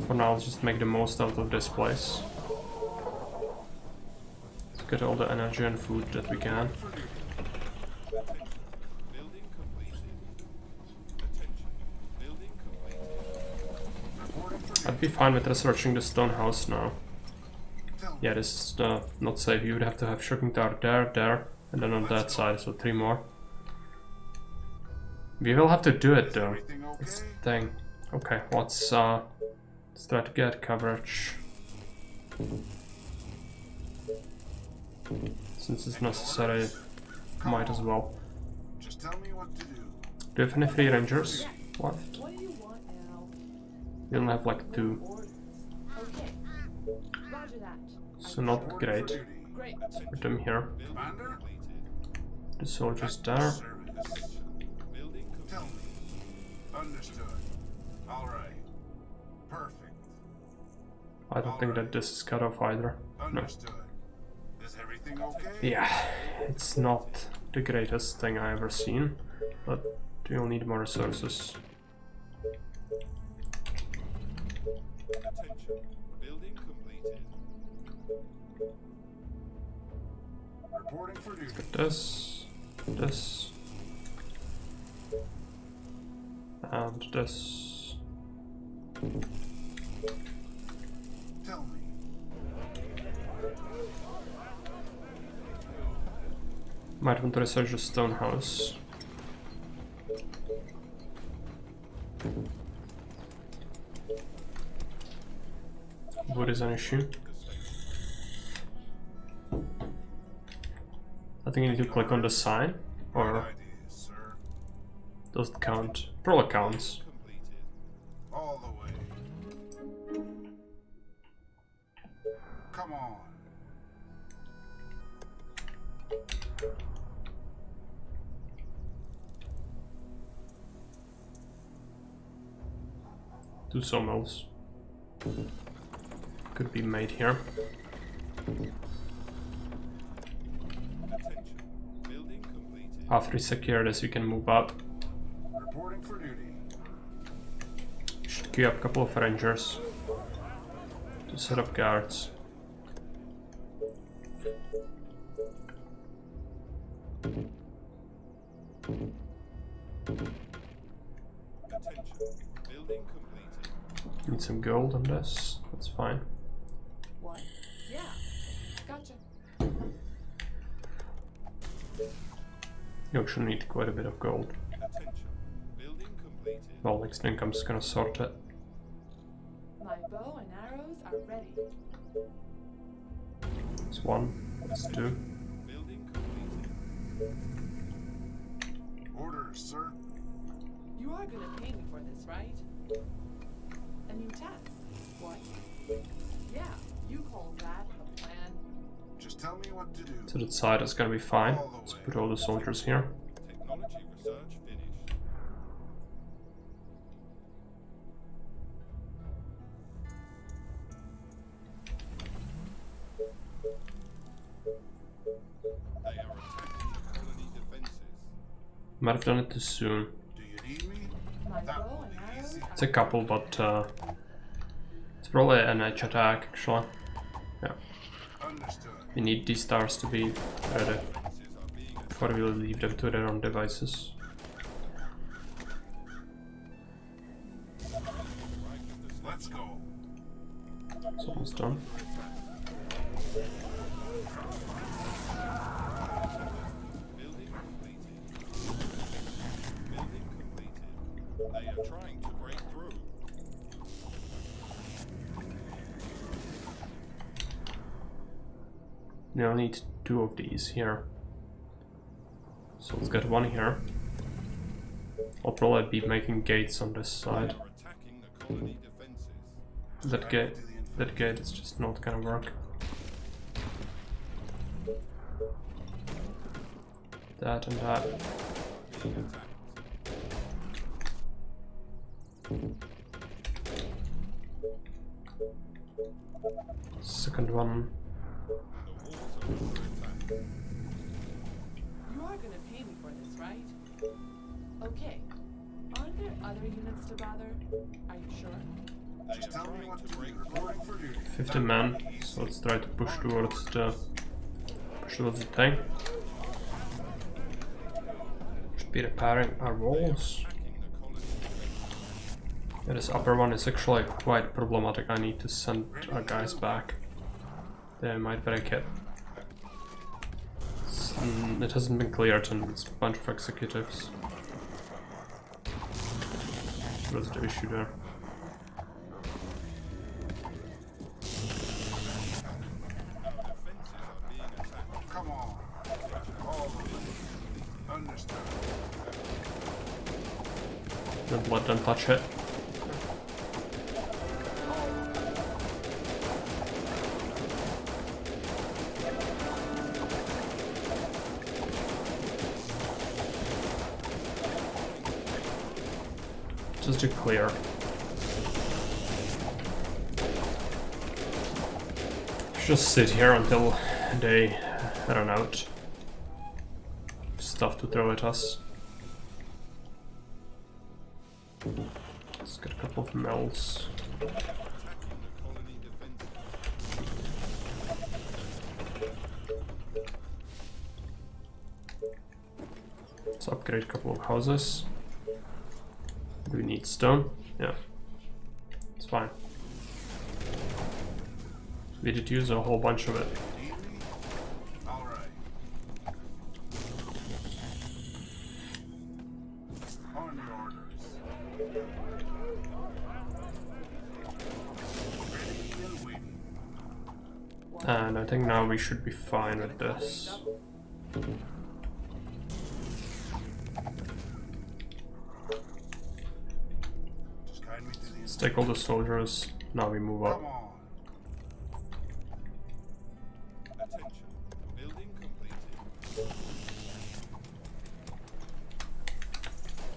For now, let's just make the most out of this place. Let's get all the energy and food that we can. Building completed. Attention. Building completed. I'd be fine with researching the stone house now. Tell me. Yeah, this is not safe. You would have to have shocking tower there, and then on that side, so 3 more. We will have to do it though. Everything That's okay? the thing. Okay, let's try to get coverage. Since it's necessary, might as well. Just tell me what to do. Do you have any free rangers left? What do you want now? We only have like 2, Orders. Okay. Roger that. so not Reporting great. for duty. Great. Put them here. Commander? The soldiers there. Service. Building completed. Tell me. Understood. All right. Perfect. I don't think that this is cut off either. No. Understood. Is everything okay? Yeah, it's not the greatest thing I ever seen, but we'll need more resources. Attention. Building completed. Reporting for duty. This, and this. Tell me. Might want to research the stone house. wood is an issue. I think you need to click on the sign, Great or idea, sir. does it count? Probably counts. Completed. All the way. Come on. Two sawmills could be made here. Attention. Building completed. After we secure this, we can move up. Reporting for duty. Should queue up a couple of rangers to set up guards. Attention. Building completed. Need some gold on this. That's fine. What? Yeah. Gotcha. You actually need quite a bit of gold. Attention. Building completed. Well, next income's gonna sort it. My bow and arrows are ready. That's one. That's two. Building completed. Orders, sir. You are gonna pay me for this, right? A new test. What? Yeah, you call that a plan? Just tell me what to do. So that side is gonna be fine. Let's put all the soldiers here. Technology research finished. They are attacking the colony defenses. Might have done it too soon. Do you need me? My That bow will and be arrows easy. are It's a couple, but it's probably an edge attack actually. Yeah, Understood. we need these stars to be ready Defenses are being attacked. before we leave them to their own devices. Let's go. It's almost done. Building completed. Building completed. They are trying to break through. Now I need two of these here. So let's get one here. I'll probably be making gates on this They side. are attacking the colony defenses. That gate is just not gonna work. That and that. Being attacked. Second one. The walls are under attack. You are gonna pay me for this, right? Okay. Aren't there other units to bother? Are you sure? They Just are tell me trying what to to do. break through. Reporting for duty. 50 men, so let's try to push towards the thing. Should be repairing our walls. Attacking the colony defenses. Yeah, this upper one is actually quite problematic. I need to send our guys back. They might break it. It hasn't been cleared and it's a bunch of executives. What's the issue there? Defenses are being attacked. Come on. All the way. Understood. Don't let them touch it. Just to clear. Just sit here until they run out. Stuff to throw at us. Let's get a couple of mills. Attacking the colony defenses. Let's upgrade a couple of houses. Do we need stone? Yeah. It's fine. We did use a whole bunch of it. Need me? All right. On your orders. Ready and waiting. And I think now we should be fine with this. Just guide me through the Let's take all the soldiers. Now we move up. Come on. Attention. Building completed.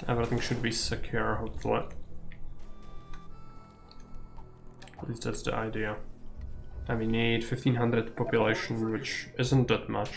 Everything should be secure, hopefully. At least that's the idea. And we need 1500 population, which isn't that much.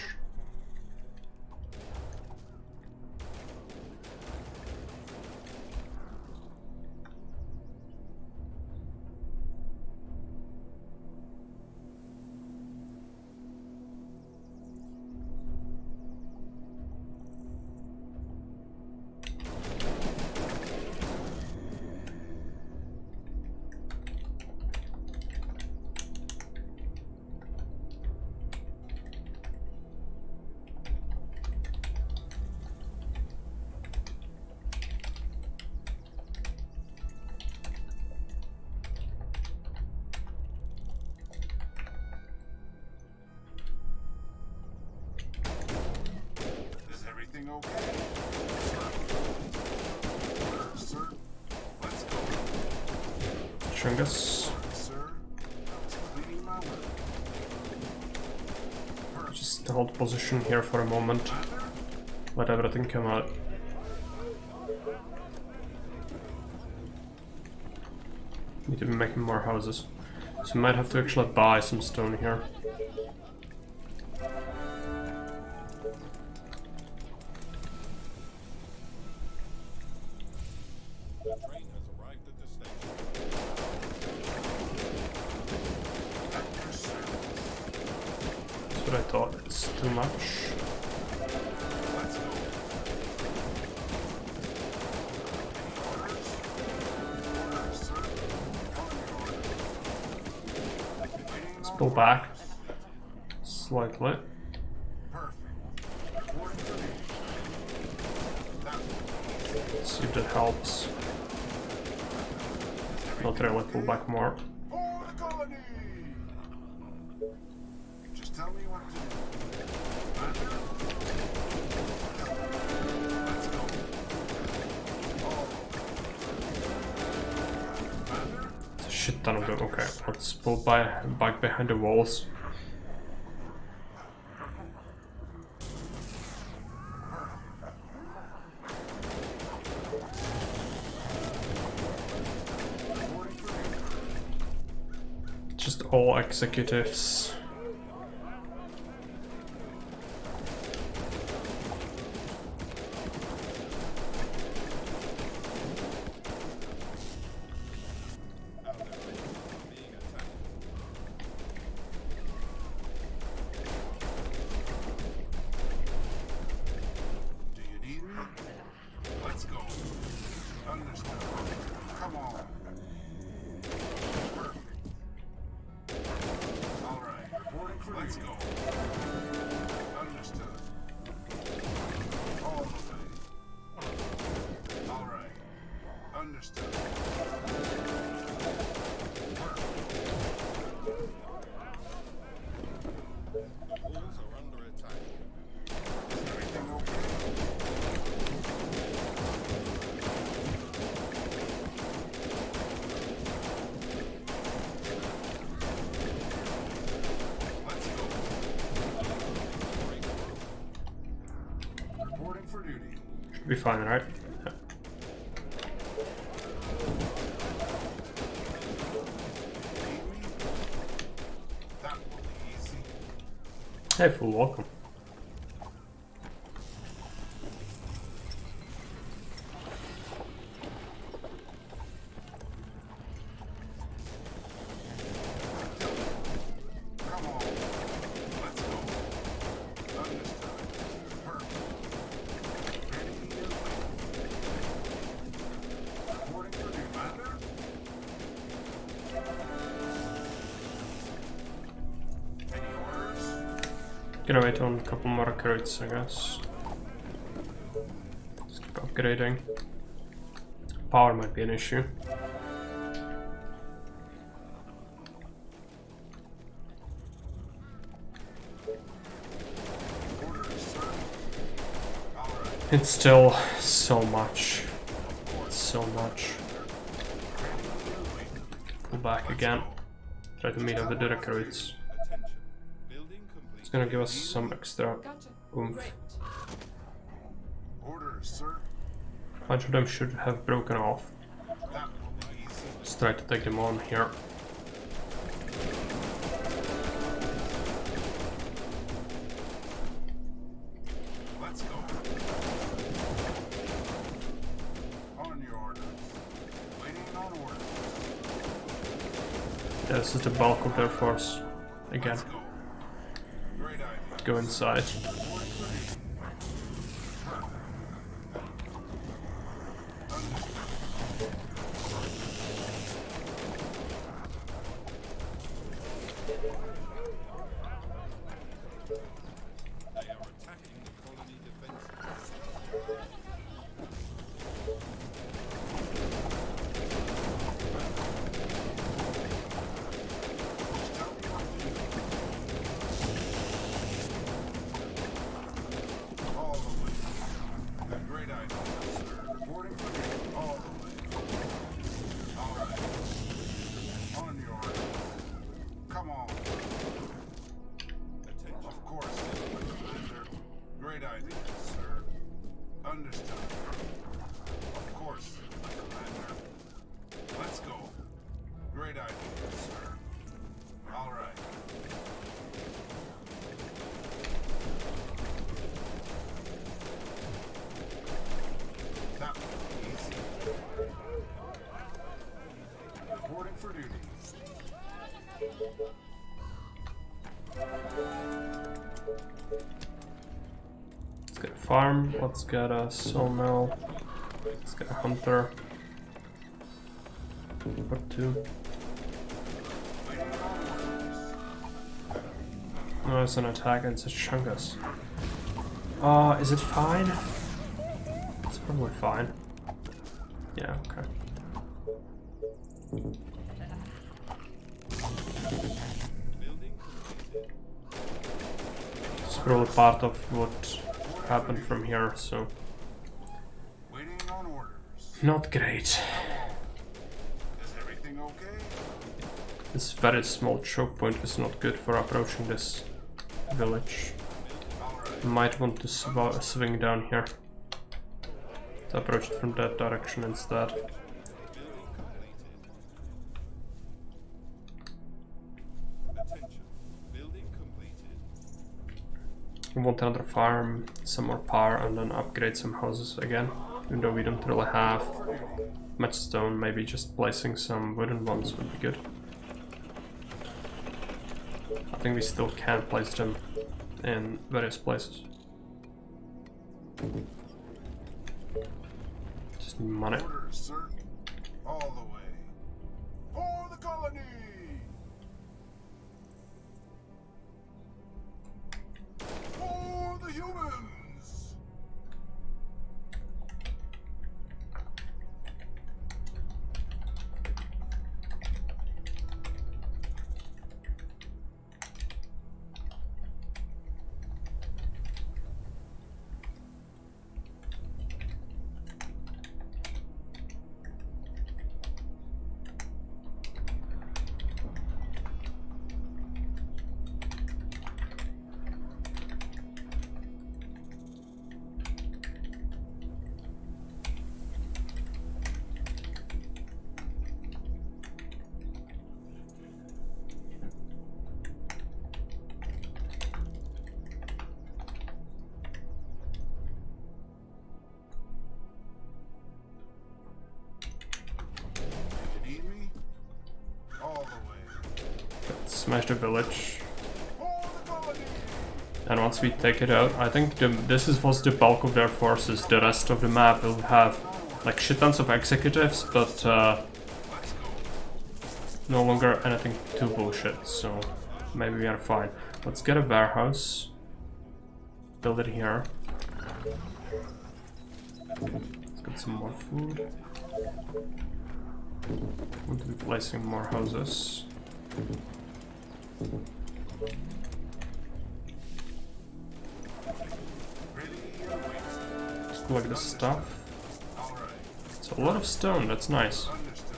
Is everything okay? Sir, let's go. Chungus, Sir, I was cleaning my work. just hold position here for a moment. Let everything come out. Need to be making more houses. So we might have to actually buy some stone here. The train has arrived at the station. That's what I thought. It's too much. Let's go. Orders, sir. Let's pull back slightly. Perfect. Reporting for me. Let's see if that helps. Not really, pull back more. For the colony! Just tell me what to do. Commander? Let's go. Oh. Commander? It's a shit ton of them. Okay, let's pull back behind the walls. Reporting for me. Just all executives. Our defenses are being attacked. Do you need me? Let's go. Understood. Come on. Perfect. All right. Reporting for Let's go. Understood. All the way. All right. Understood. The walls are under attack. Is everything okay? Let's go. Reporting for duty. Should be fine, right? Yeah. Need me? That will be easy. Hey, full welcome. Come on. Let's go. Understood. Perfect. Ready to get away. Reporting for duty, Commander. Any orders? Gonna wait on a couple more recruits, I guess. Just keep upgrading. Power might be an issue. It's still so much. It's so much. Pull back again. Try to meet up with the recruits. Attention. Building complete. It's gonna give us some extra Gotcha. oomph. Great. Orders, sir. A bunch of them should have broken off. That will be easy. Let's try to take them on here. Let's go. On your orders. Waiting on orders. Yeah, this is the bulk of their force. Again, Let's go. Great idea. go inside. They are attacking the colony defenses. All the way. A great idea, sir. Reporting for you. All the way. All right. On your orders. Come on. Attention. Of course, Commander. Great idea, sir. Understood. Of course, Commander. Let's go. Great idea, sir. All right. That will be easy. Reporting for duty. Let's get a farm. Let's get a sawmill. Let's get a hunter. Or two. Waiting on orders. Oh, it's an attack against Chungus. Is it fine? It's probably fine. Yeah, okay. Building completed. It's probably part of what happened from here, so Waiting on orders. not great. Is everything okay? This very small choke point is not good for approaching this village. All right. Might want to swing down here to approach it from that direction instead. Building completed. Attention. Building completed. We want another farm, some more power, and then upgrade some houses again. Even though we don't really have much stone, maybe just placing some wooden ones would be good. I think we still can place them in various places. Just need money. Orders, sir. All the way. For the colony! For the humans! You need me? All the way. Smash the village. For the colony! And once we take it out, I think this was the bulk of their forces. The rest of the map will have like shit tons of executives, but Let's go. no longer anything too bullshit, so maybe we are fine. Let's get a warehouse. Build it here. Let's get some more food. Want to be placing more houses. Ready and wait. collect the stuff. All right. It's a lot of stone, that's nice. Understood.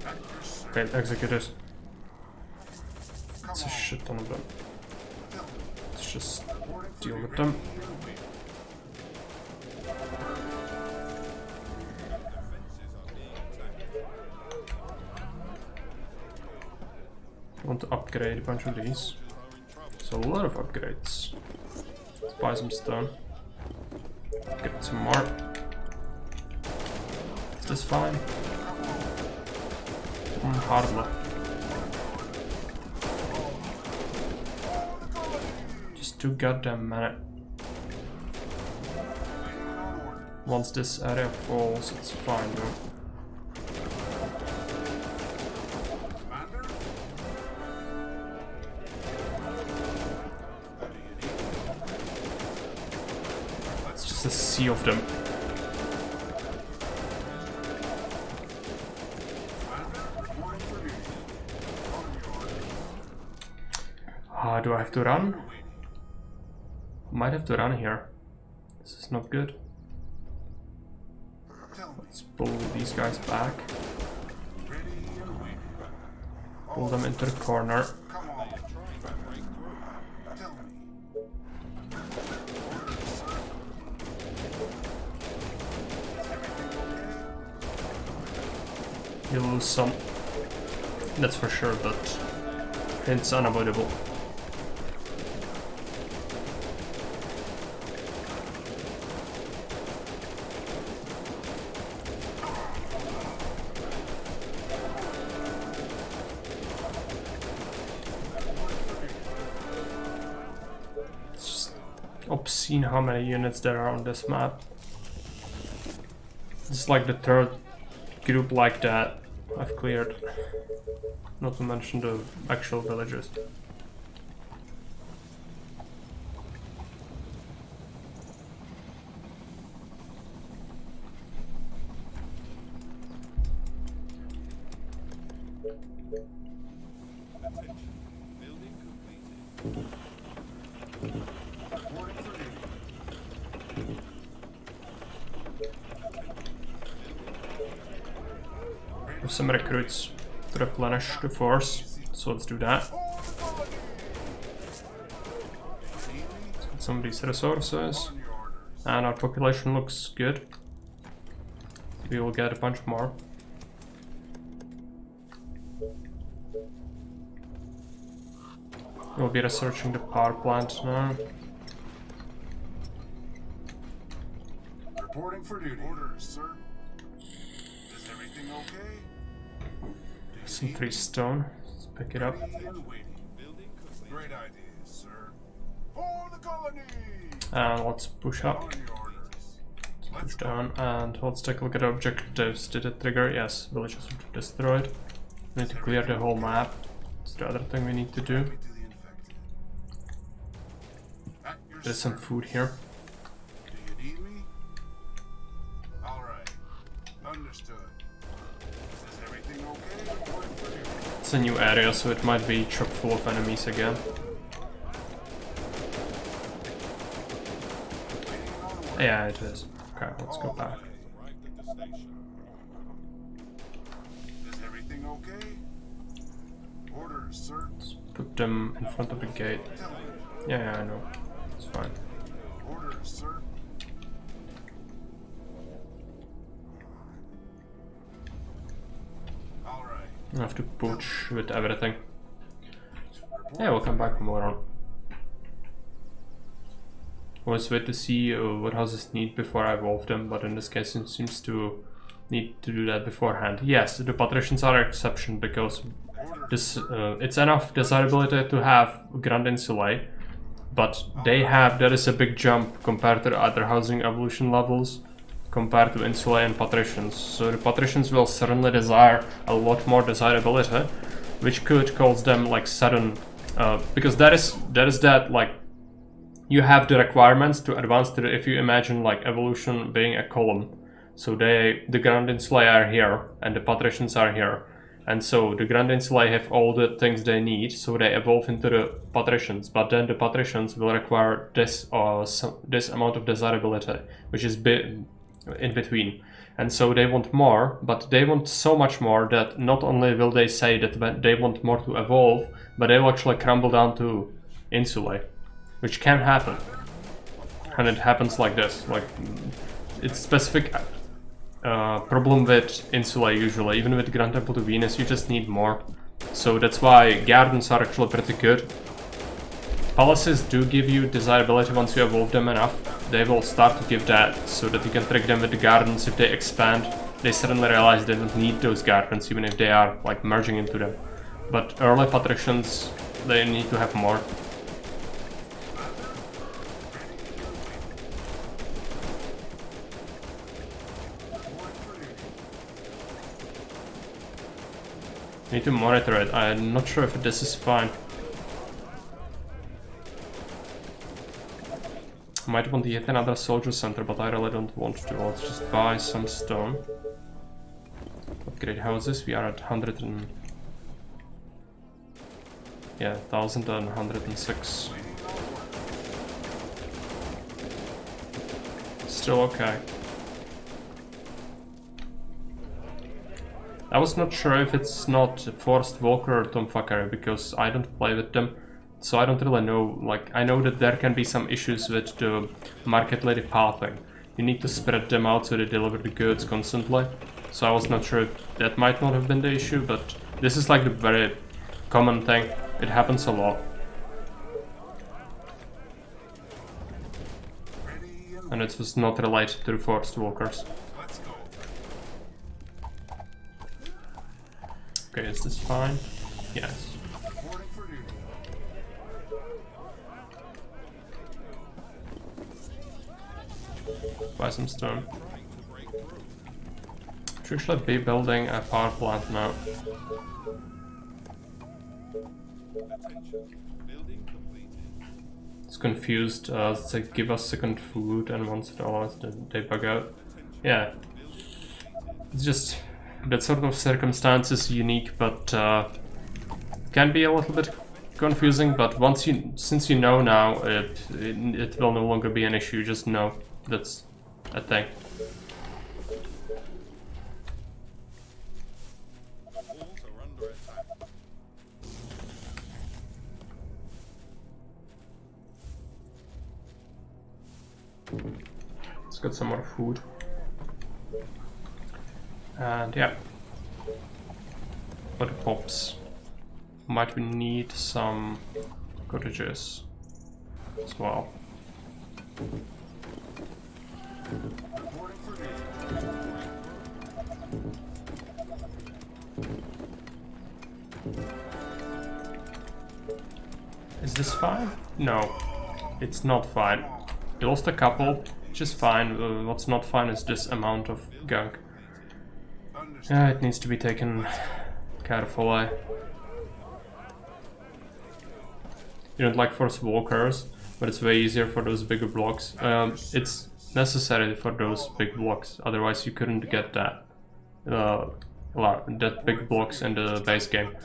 At your service. Okay, executors. Come It's a on. shit ton of them. Tell me. Let's just Reporting for deal duty. with them. And waiting. I want to upgrade a bunch of these. There's a lot of upgrades. Let's buy some stone. Get some more. Is this fine? Hardly. Just too goddamn minute. Once this area falls, it's fine though. Commander? It's just a sea of them. Commander, reporting for duty. On your orders. Do I have to run? Waiting. Might have to run here. This is not good. Tell me. Let's pull these guys back. Ready and waiting. Pull them into the corner. Come on. Tell me. Orders, sir. Is everything okay? You lose some. That's for sure, but it's unavoidable. It's just obscene how many units there are on this map. It's like the third group like that I've cleared. Not to mention the actual villages. Reporting for duty. There's some recruits to replenish the force, so let's do that. Get some of these resources, On your orders. and our population looks good. We will get a bunch more. We'll be researching the power plant now. Reporting for duty. Orders, sir. Is everything okay? Some free stone. Let's pick it up. Ready and waiting. Great idea, sir. For the colony! And let's push up. On your orders. Push down and let's take a look at objectives. Did it trigger? Yes, villages were destroyed. We need to clear the whole map. That's the other thing we need to do. To the infected. At your There's some service. food here. Do you need me? Alright. Understood. Is everything okay? Reporting for duty. It's a new area, so it might be chock full of enemies again. Waiting on orders. Yeah, it is. Okay, let's go back. Arrived at the station. Is everything okay? Orders, sir. Put them in front of the gate. Tell me. Yeah, I know. It's fine. Orders, sir. Alright. I have to push with everything. Report Yeah, we'll come back more on. Always wait to see what houses need before I evolve them, but in this case it seems to need to do that beforehand. Yes, the patricians are an exception because this it's enough desirability to have Grand Insulae, but there is a big jump compared to the other housing evolution levels compared to Insulae and patricians. So the patricians will certainly desire a lot more desirability, which could cause them like sudden because that is that like you have the requirements to advance to the, if you imagine like evolution being a column. So the Grand Insulae are here and the patricians are here. And so the Grand Insulae have all the things they need, so they evolve into the patricians. But then the patricians will require this this amount of desirability, which is in between. And so they want more, but they want so much more that not only will they say that they want more to evolve, but they will actually crumble down to Insulae, which can happen. And it happens like this. Like, it's specific problem with Insulae usually. Even with Grand Temple to Venus, you just need more. So that's why gardens are actually pretty good. Palaces do give you desirability once you evolve them enough. They will start to give that, so that you can trick them with the gardens. If they expand, they suddenly realize they don't need those gardens, even if they are like merging into them. But early patricians, they need to have more. Need to monitor it. I'm not sure if this is fine. Might want to hit another soldier center, but I really don't want to. Let's just buy some stone. Upgrade houses. We are at 100 and... yeah, 1,106. Still okay. I was not sure if it's not Forced Walker or Tomfuckery, because I don't play with them, so I don't really know. Like, I know that there can be some issues with the Market Lady pathing. You need to spread them out so they deliver the goods constantly. So I was not sure if that might not have been the issue, but this is like the very common thing. It happens a lot. And it was not related to the Forced Walkers. Okay, is this fine? Yes. Buy some stone. Should actually be building a power plant now. It's confused. It's like give us second food, and once it allows, they bug out. Yeah. It's just that sort of circumstance is unique, but can be a little bit confusing. But since you know now, it will no longer be an issue. Just know that's a thing. Let's get some more food. And yeah, what pops? Might we need some cottages as well? Is this fine? No, it's not fine. We lost a couple, which is fine. What's not fine is this amount of gunk. Yeah, it needs to be taken carefully. You don't like Forced Walkers, but it's way easier for those bigger blocks. It's necessary for those big blocks, otherwise you couldn't get that big blocks in the base game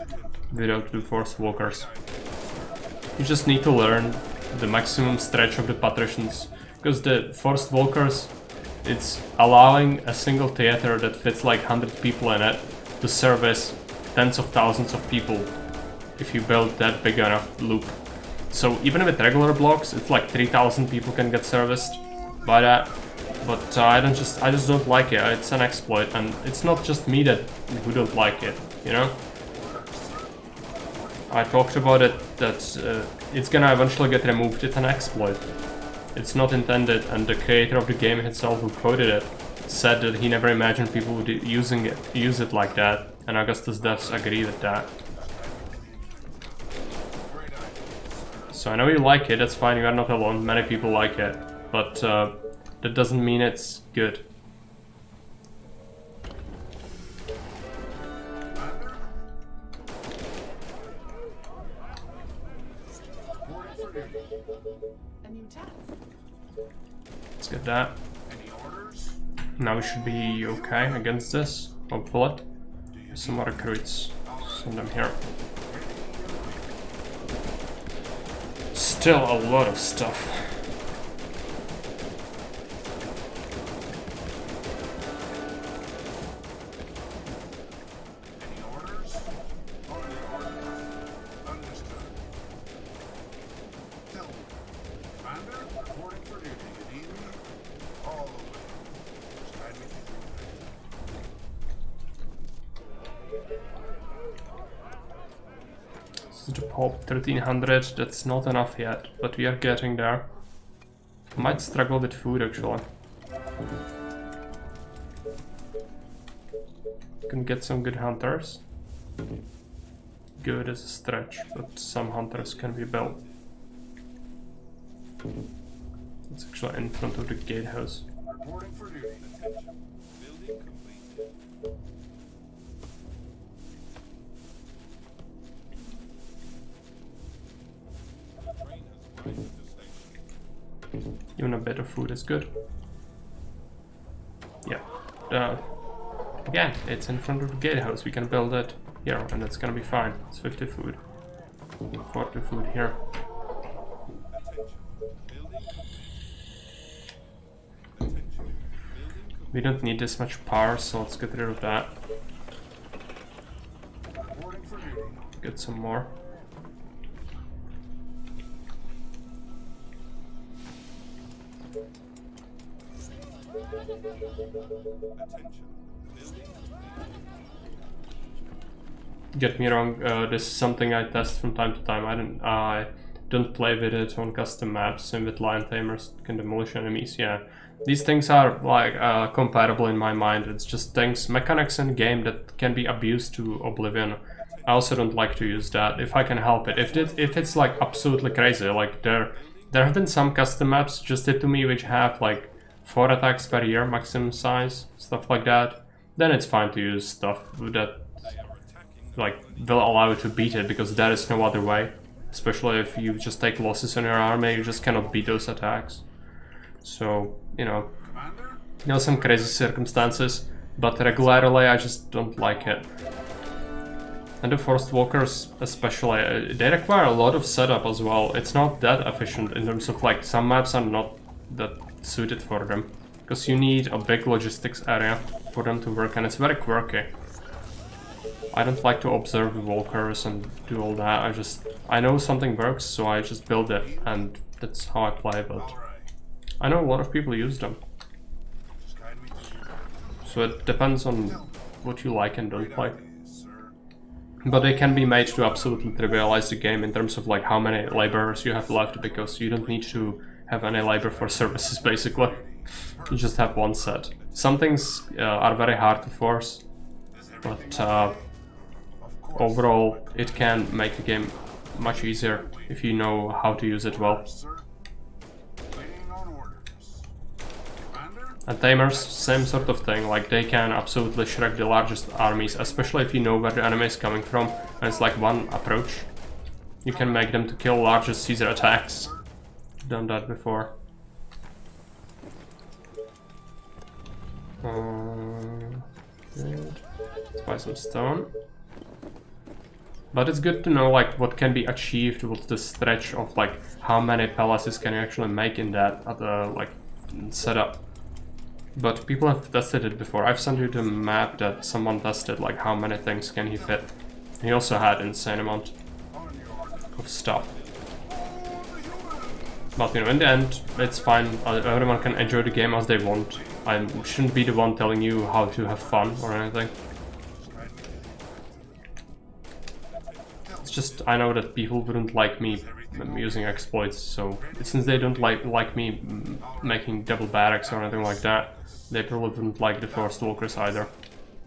without the Forced Walkers. You just need to learn the maximum stretch of the patricians, because the Forced Walkers, it's allowing a single theater that fits like 100 people in it to service tens of thousands of people if you build that big enough loop. So even with regular blocks, it's like 3,000 people can get serviced by that. But I just don't like it. It's an exploit, and it's not just me who don't like it, you know? I talked about it, that it's gonna eventually get removed. It's an exploit. It's not intended, and the creator of the game itself, who coded it, said that he never imagined people would use it like that, and Augustus does agree with that. So I know you like it, that's fine, you are not alone, many people like it, but that doesn't mean it's good. A new task. Let's get that. Now we should be okay against this, hopefully. some more recruits. Send them here. Still a lot of stuff. Any orders? Only orders. Understood. Tell me, Commander, reporting for duty. You need me? All the way. Just guide me through So to pop 1300, that's not enough yet, but we are getting there. Might struggle with food actually. Can get some good hunters. Good as a stretch, but some hunters can be built. It's actually in front of the gatehouse. reporting for duty. Attention. Building completed. The train has arrived at the station. Even a bit of food is good. Yeah. Again, it's in front of the gatehouse. We can build it here, and it's gonna be fine. It's 50 food. 40 food here. Attention. Building complete. Attention. Building complete. We don't need this much power, so let's get rid of that. Reporting for duty. Get some more. Attention. Building complete. Get me wrong, this is something I test from time to time. I don't play with it on custom maps. Same with Lion Tamers, can demolish enemies. Yeah, these things are like compatible in my mind. It's just things, mechanics in game that can be abused to oblivion. I also don't like to use that if I can help it. If it's like absolutely crazy, like there have been some custom maps suggested to me which have like 4 attacks per year maximum size, stuff like that. Then it's fine to use stuff that They are attacking the like will allow you to beat it, because there is no other way. Especially if you just take losses on your army, you just cannot beat those attacks. So, you know, Commander? there are some crazy circumstances, but regularly I just don't like it. And the Forest Walkers especially, they require a lot of setup as well. It's not that efficient in terms of like, some maps are not that suited for them. Because you need a big logistics area for them to work, and it's very quirky. I don't like to observe the walkers and do all that. I know something works, so I just build it, and that's how I play. But All right. I know a lot of people use them, Just guide me through. so it depends on what you like and don't Great like. ideas, sir. But they can be made to absolutely trivialize the game in terms of like how many laborers you have left, because you don't need to have any labor for services basically. You just have one set. Some things are very hard to force, Is everything but Of course. overall it can make the game much easier if you know how to use it well. Sir. Waiting on orders. Commander? And Tamers, same sort of thing, like they can absolutely shrek the largest armies, especially if you know where the enemy is coming from, and it's like one approach. You can make them to kill larger Caesar attacks. Done that before. Good. Let's buy some stone. But it's good to know like what can be achieved with the stretch of like how many palaces can you actually make in that like setup. But people have tested it before. I've sent you the map that someone tested, like how many things can he fit. He also had insane amount On your order. of stuff. But you know, in the end, it's fine. Everyone can enjoy the game as they want. I shouldn't be the one telling you how to have fun or anything. It's just, I know that people wouldn't like me using exploits, so since they don't like me making double barracks or anything like that, they probably wouldn't like the Forest Walkers either.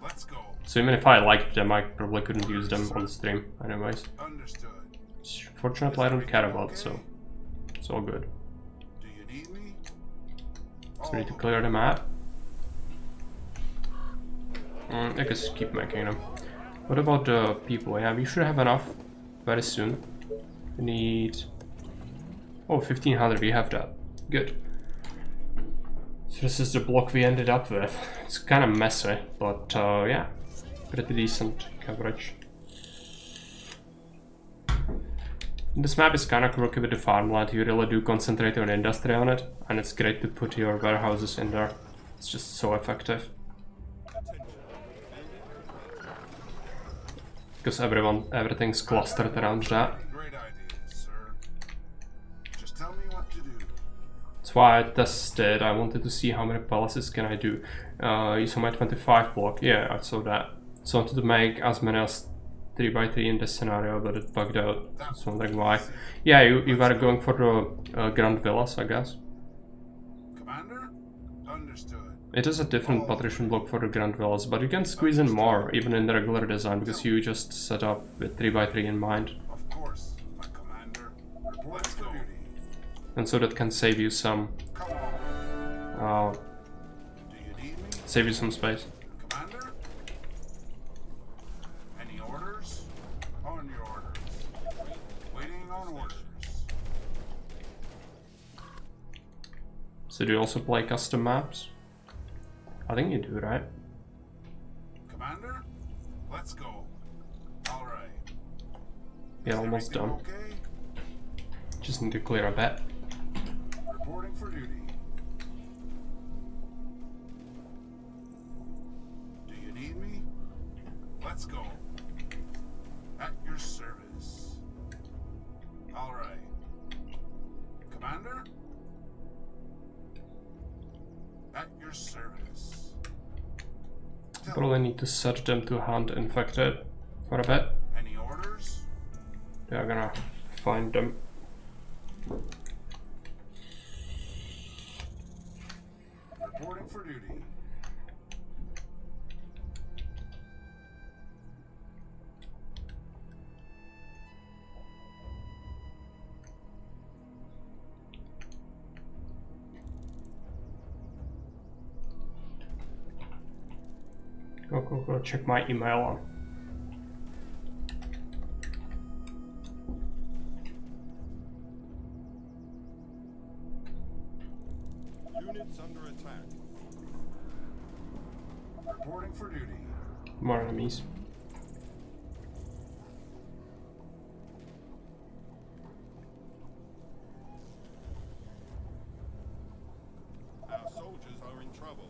Let's go. So even if I liked them, I probably couldn't use them on stream anyways. Understood. Fortunately, I don't care about it, so it's all good. Do you need me? So we need to clear the map. I guess keep making them. What about the people? Yeah, we should have enough very soon. We need... Oh, 1500, we have that. Good. So this is the block we ended up with. It's kind of messy, but yeah. pretty decent coverage. This map is kind of quirky with the farmland. You really do concentrate on industry on it, and it's great to put your warehouses in there. It's just so effective. Because everything's clustered around that. Great idea, sir. Just tell me what to do. That's why I tested. I wanted to see how many palaces can I do. You saw my 25 block. Yeah, I saw that. So I wanted to make as many as 3x3 in this scenario, but it bugged out. I was wondering why. Yeah, you were going for the Grand Villas, I guess. Commander? Understood. It is a different patrician block for the Grand Villas, but you can squeeze in more, even in the regular design, because you just set up with 3x3 in mind. Of course, my commander. Report for duty. And so that can save you some, Come on. Do you need me, save you some space. Commander? Any orders? On your orders. Waiting on orders. So do you also play custom maps? I think you do, right? Commander? Let's go. Alright. Yeah, almost done. Okay? Just need to clear a bit. Reporting for duty. Do you need me? Let's go. At your service. Alright. Commander? At your service. Probably need to set them to hunt infected for a bit. Any orders? They are gonna find them. Reporting for duty. Go check my email on. Units under attack. Reporting for duty. More enemies. Our soldiers are in trouble.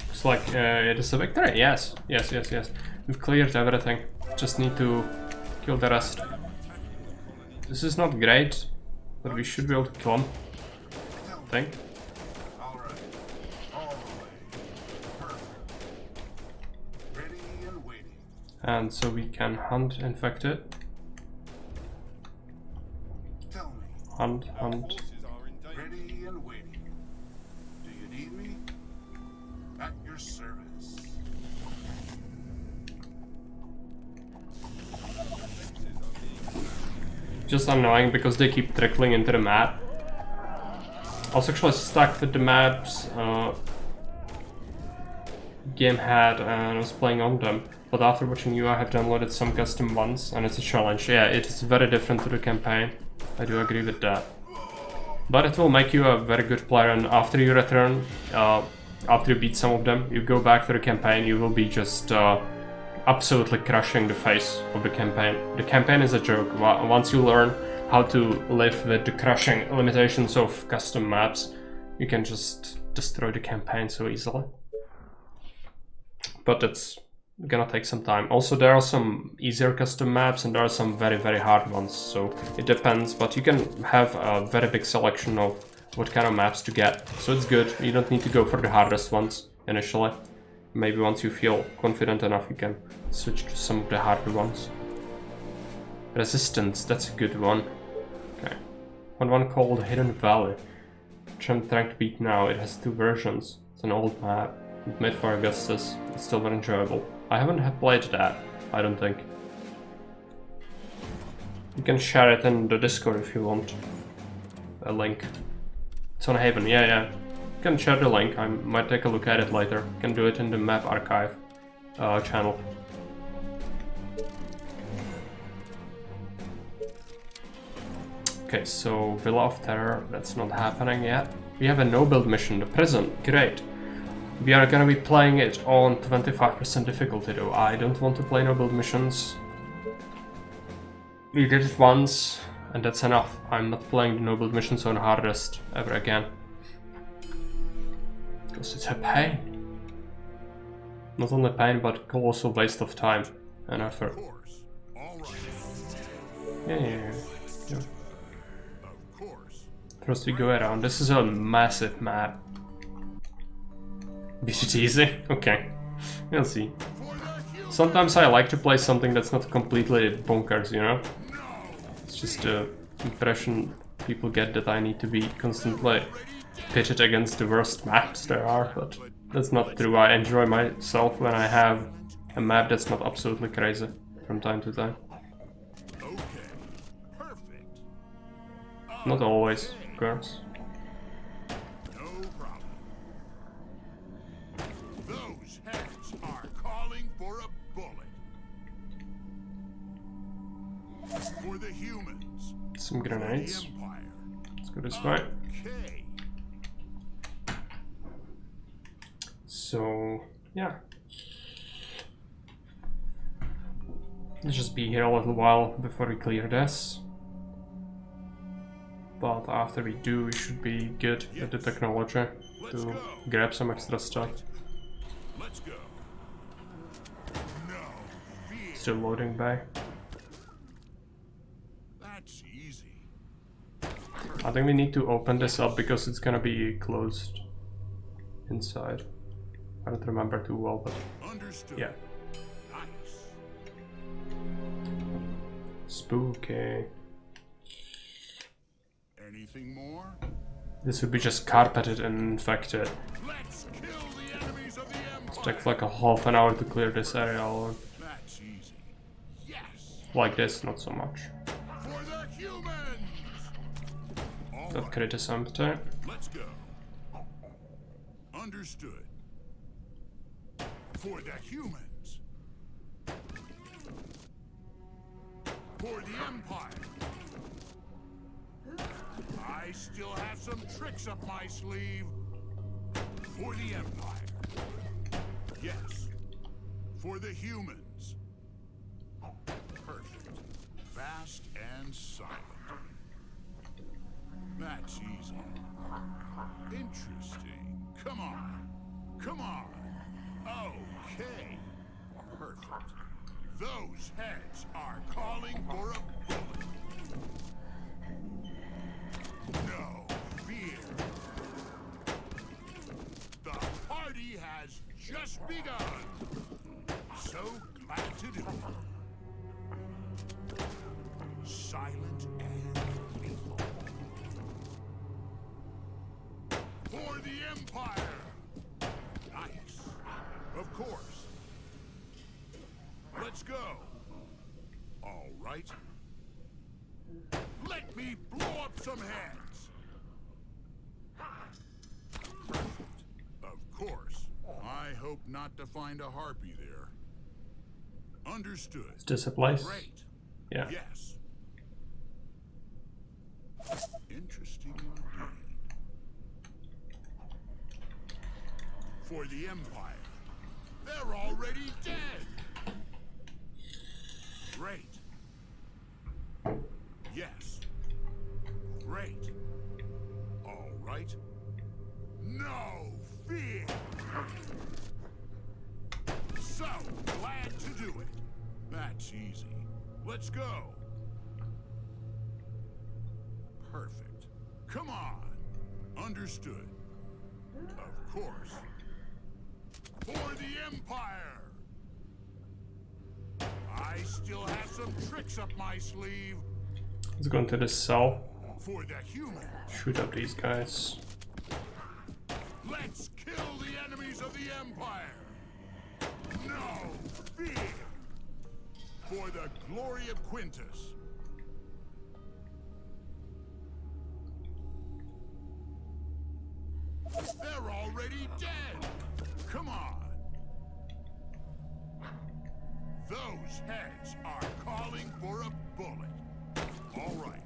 Looks like it is a victory. Yes. We've cleared everything. Just need to kill the rest. This is not great, but we should be able to kill him. I think. Alright. All the way. Perfect. Ready and waiting. And so we can hunt infected. Tell me. Hunt. Forces are in danger. Ready and waiting. Do you need me? At your service. Just annoying because they keep trickling into the map. I was actually stuck with the maps game had and I was playing on them. But after watching you, I have downloaded some custom ones and it's a challenge. Yeah, it is very different to the campaign. I do agree with that. But it will make you a very good player, and after you return, after you beat some of them, you go back to the campaign, you will be just absolutely crushing the face of the campaign. The campaign is a joke. Once you learn how to live with the crushing limitations of custom maps, you can just destroy the campaign so easily. But it's gonna take some time. Also, there are some easier custom maps and there are some very, very hard ones, so it depends, but you can have a very big selection of what kind of maps to get, so it's good. You don't need to go for the hardest ones initially. Maybe once you feel confident enough, you can switch to some of the harder ones. Resistance, that's a good one. Okay. One called Hidden Valley, which I'm trying to beat now. It has 2 versions. It's an old map, made for Augustus. It's still very enjoyable. I haven't played that, I don't think. You can share it in the Discord if you want. A link. It's on Haven, yeah. You can share the link, I might take a look at it later. You can do it in the map archive channel. Okay, so Villa of Terror, that's not happening yet. We have a no-build mission, the prison, great. We are gonna be playing it on 25% difficulty though. I don't want to play no build missions. We did it once, and that's enough. I'm not playing the no build missions on hardest ever again. Because it's a pain. Not only pain, but also waste of time and effort. Of course. All right. Yeah. Of course. First we go around. This is a massive map. Is it easy? Okay. We'll see. For the human. Sometimes I like to play something that's not completely bonkers, you know? It's just the impression people get that I need to be constantly pitted against the worst maps there are, but that's not true. I enjoy myself when I have a map that's not absolutely crazy from time to time. Okay. Perfect. Not always, of course. No problem. Those heads are calling for a bullet. For the humans. Some For the grenades. Empire. Let's go this way. Okay. So, yeah. Let's just be here a little while before we clear this. But after we do, we should be good with the technology to grab some extra stuff. Let's go. No fear. Still loading bay. That's easy. I think we need to open this up because it's gonna be closed inside. I don't remember too well, but Understood. yeah. Nice. Spooky. Anything more? This would be just carpeted and infected. Let's kill the enemies of the It Empire. takes like a half an hour to clear this area, or That's easy. Yes. like this, not so much. For the humans. All That right. crit is empty. Let's go. Understood. For the humans. For the Empire. I still have some tricks up my sleeve. For the Empire. Yes. For the humans. Perfect. Fast and silent. That's easy. Interesting. Come on. Come on. Okay. Perfect. Those heads are calling for a bullet. No fear. The party has just begun. So glad to do it. Silent and lethal. For the Empire. Nice. Of course. Let's go. All right. Let me blow up some heads. Perfect. Of course. I hope not to find a harpy there. Understood. Is this a place? Great. Yeah. Yes. Interesting indeed. For the Empire. They're already dead. Great. Yes. Great. All right. No fear. So glad to do it. That's easy. Let's go. Perfect. Come on. Understood. Of course. For the Empire. I still have some tricks up my sleeve. Let's go into this cell. For the human. Shoot up these guys. Let's kill the enemies of the Empire. No fear. For the glory of Quintus. They're already dead. Come on. Those heads are calling for a bullet. All right.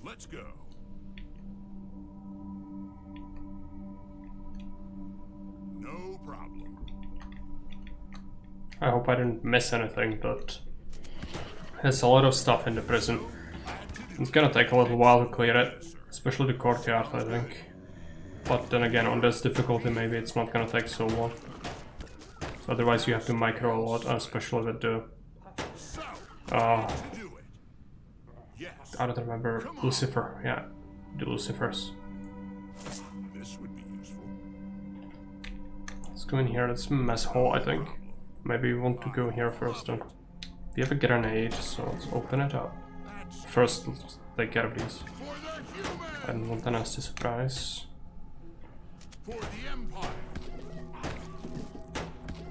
Let's go. No problem. I hope I didn't miss anything, but there's a lot of stuff in the prison. It's gonna take a little while to clear it, especially the courtyard, I think. But then again, on this difficulty, maybe it's not gonna take so long. So otherwise, you have to micro a lot, especially with the. Do it. Yes. I don't remember Lucifer. Yeah, the Lucifers. This would be useful. Let's go in here. Let's mess hall, I think. Maybe we want to go here first then. We have a grenade, so let's open it up. First, let's take care of these. For the human. I don't want a nasty surprise. For the Empire.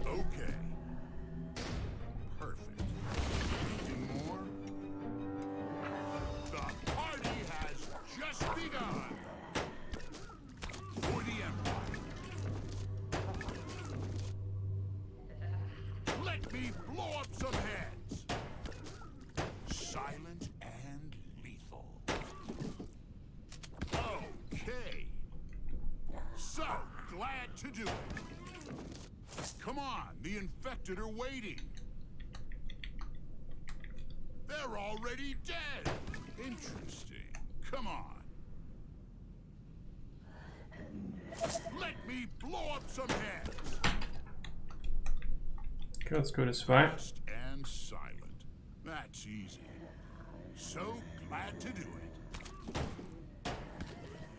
Okay. Perfect. Anything more? The party has just begun. For the Empire. Let me blow up some heads. Silent and lethal. Okay. So glad to do it. Come on, the infected are waiting. They're already dead. Interesting. Come on. Let me blow up some heads. Okay, let's go this way. Fast and silent. That's easy. So glad to do it.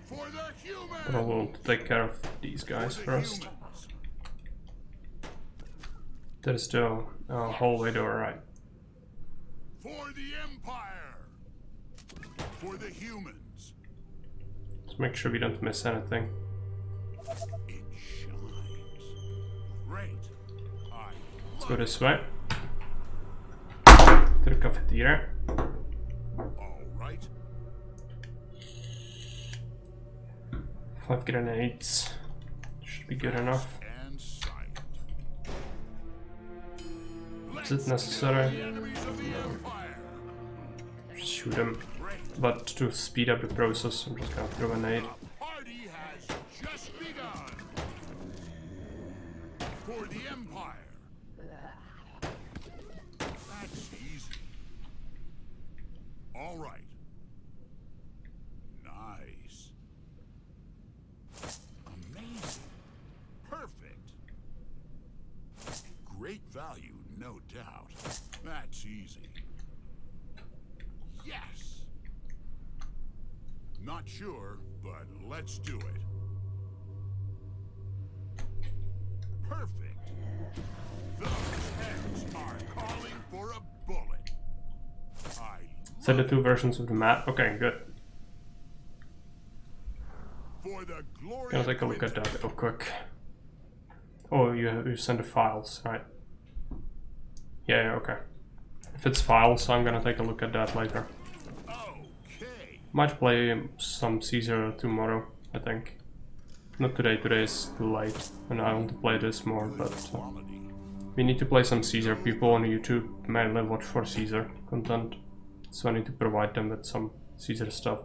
For the humans. But I will take care of these guys first. Humans. There's still a hallway door, right? For the Empire. For the humans. Let's make sure we don't miss anything. It shines. Great. Let's go this way. To the cafeteria. All right. 5 grenades. Should be good enough. And silent. Is it necessary? The enemies of the Empire. Just shoot them. Great. But to speed up the process, I'm just gonna throw a nade. The party has just begun. For the Empire. That's easy. All right. Nice. Amazing. Perfect. Great value, no doubt. That's easy. Yes. Not sure, but let's do it. Perfect. Those heads are calling for a bullet. Set the 2 versions of the map. Okay, good. For the glory Gonna of take a look at Quintus. that real quick. Oh, you send the files, right? Yeah, okay. If it's files, I'm gonna take a look at that later. Okay. Might play some Caesar tomorrow, I think. Not today, today is too late, and I want to play this more, but Quality. we need to play some Caesar. People on YouTube mainly watch for Caesar content, so I need to provide them with some Caesar stuff.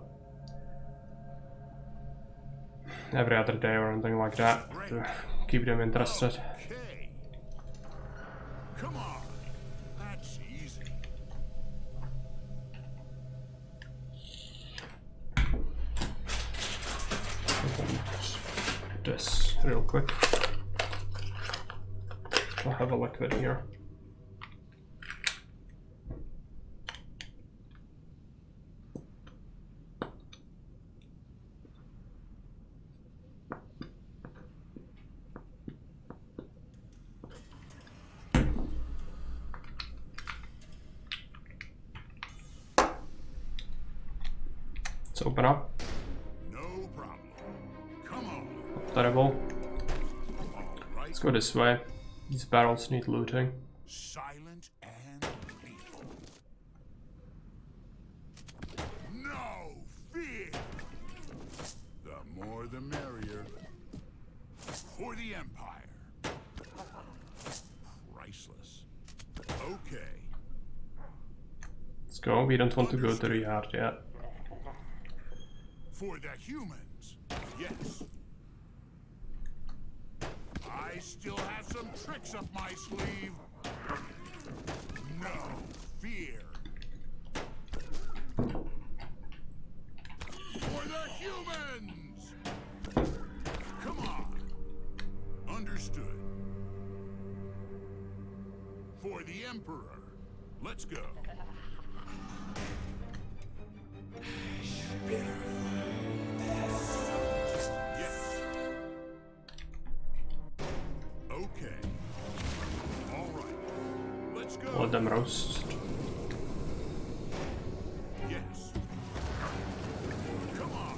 Every other day or anything like that, to keep them interested. Okay. Come on. That's easy. This real quick. I'll have a liquid here. Let's open up. No problem. Come on. Terrible. All right. Let's go this way. These barrels need looting. Silent and lethal. No fear. The more the merrier. For the Empire. Priceless. Okay. Let's go. We don't want to go to the yard yet. For the humans, yes. I still have some tricks up my sleeve. No fear. For the humans! Come on. Understood. For the Emperor. Let's go. Yes. Okay. All right. Let's go. Let them roast. Yes. Come on.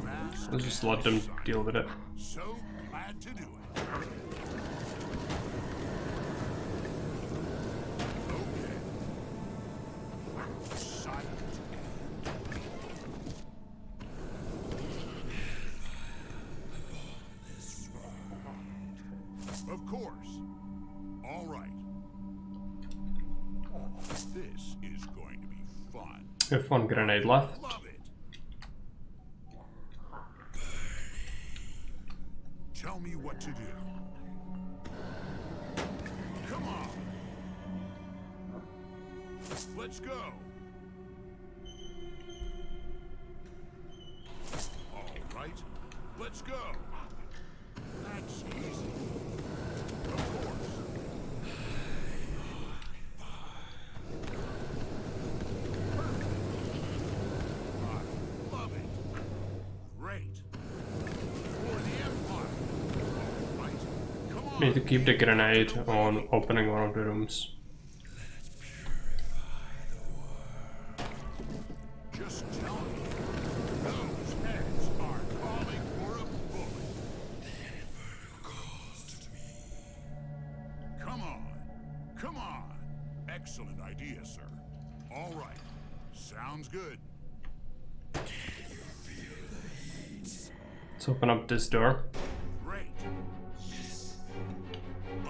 Fast Let's just let them deal with it. So glad to do it. Okay. Silent. Of course. All right. This is going to be fun. We have one grenade left. Love it. Tell me what to do. Come on. Let's go. All right. Let's go. That's easy. Of course. I love it. Great. For the Empire. All right. Come on. Need to keep the grenade on opening one of the rooms. Just tell me. Those heads are calling for a bullet. Come on. Come on. Excellent idea, sir. All right. Sounds good. Let's open up this door. Great.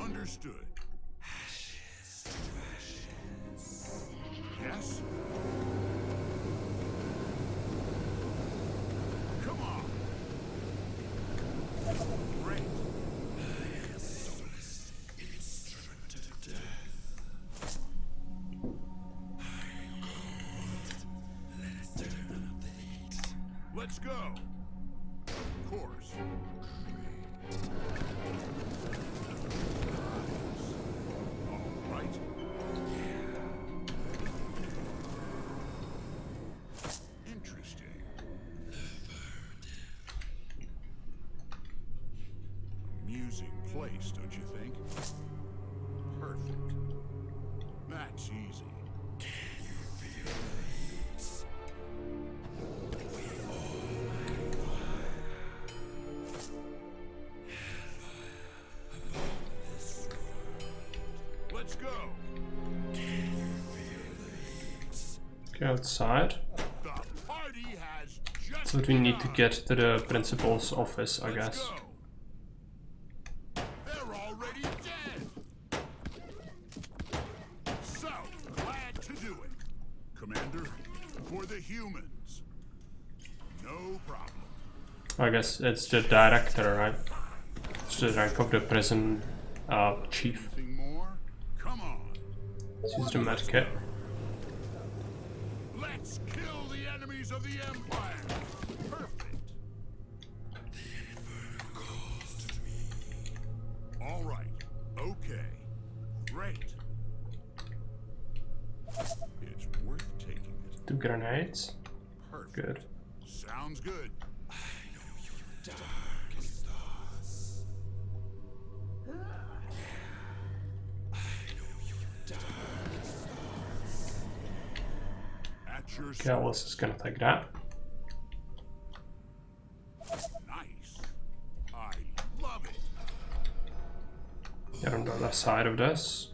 Understood. Yes? Come on. Great. Let's go. Of course. All right. Interesting. Amusing place, don't you think? Perfect. That's easy. Let's go. Okay, outside. The party has just So we need to begun. get to the principal's office, I Let's guess. go. They're already dead. So glad to do it. Commander, for the humans. No problem. I guess it's the director, right? It's the rank of the prison chief. Anything more? Come on. Let's use the medkit. Let's kill the enemies of the Empire. Perfect. All right. Okay. Great. It's worth taking it. 2 grenades. Perfect. Good. Sounds good. At your Okay, Alice is gonna take that. Nice. I love it. Get on the other side of this.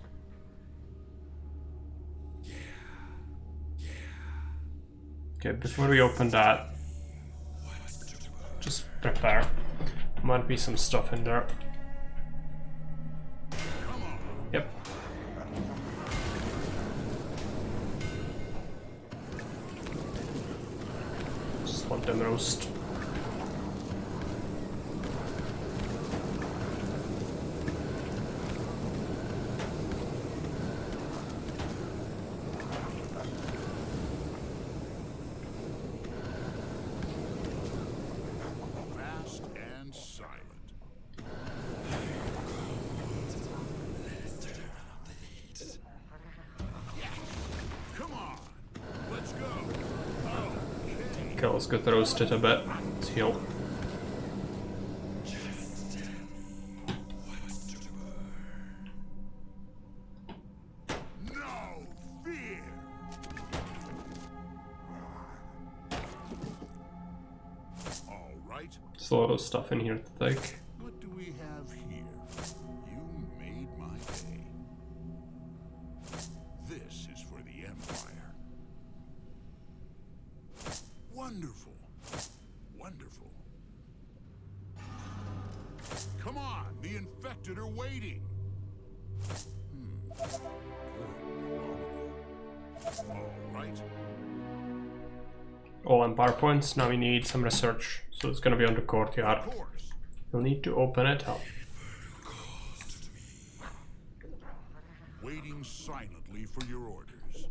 Okay, before we open that, just prepare. Might be some stuff in there. Come on. Yep. Let them roast. Fast and silent. Come on, let's go. Okay, let's get roasted a bit. Let's heal. No fear. All right. There's a lot of stuff in here to take. What do we have here? You made my day. This is for the Empire. Wonderful. Wonderful. Come on, the infected are waiting. Good quality. All right. All Empire points. Now we need some research. So it's gonna be on the courtyard. Of course. You'll need to open it up. Waiting silently for your orders.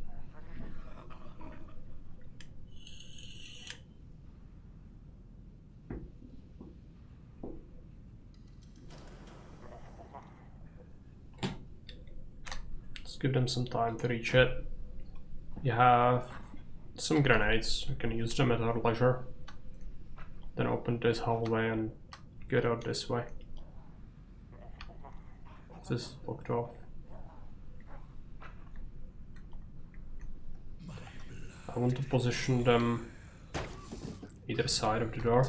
Let's give them some time to reach it. You have some grenades. We can use them at our leisure. Then open this hallway and get out this way. This is locked off. I want to position them either side of the door.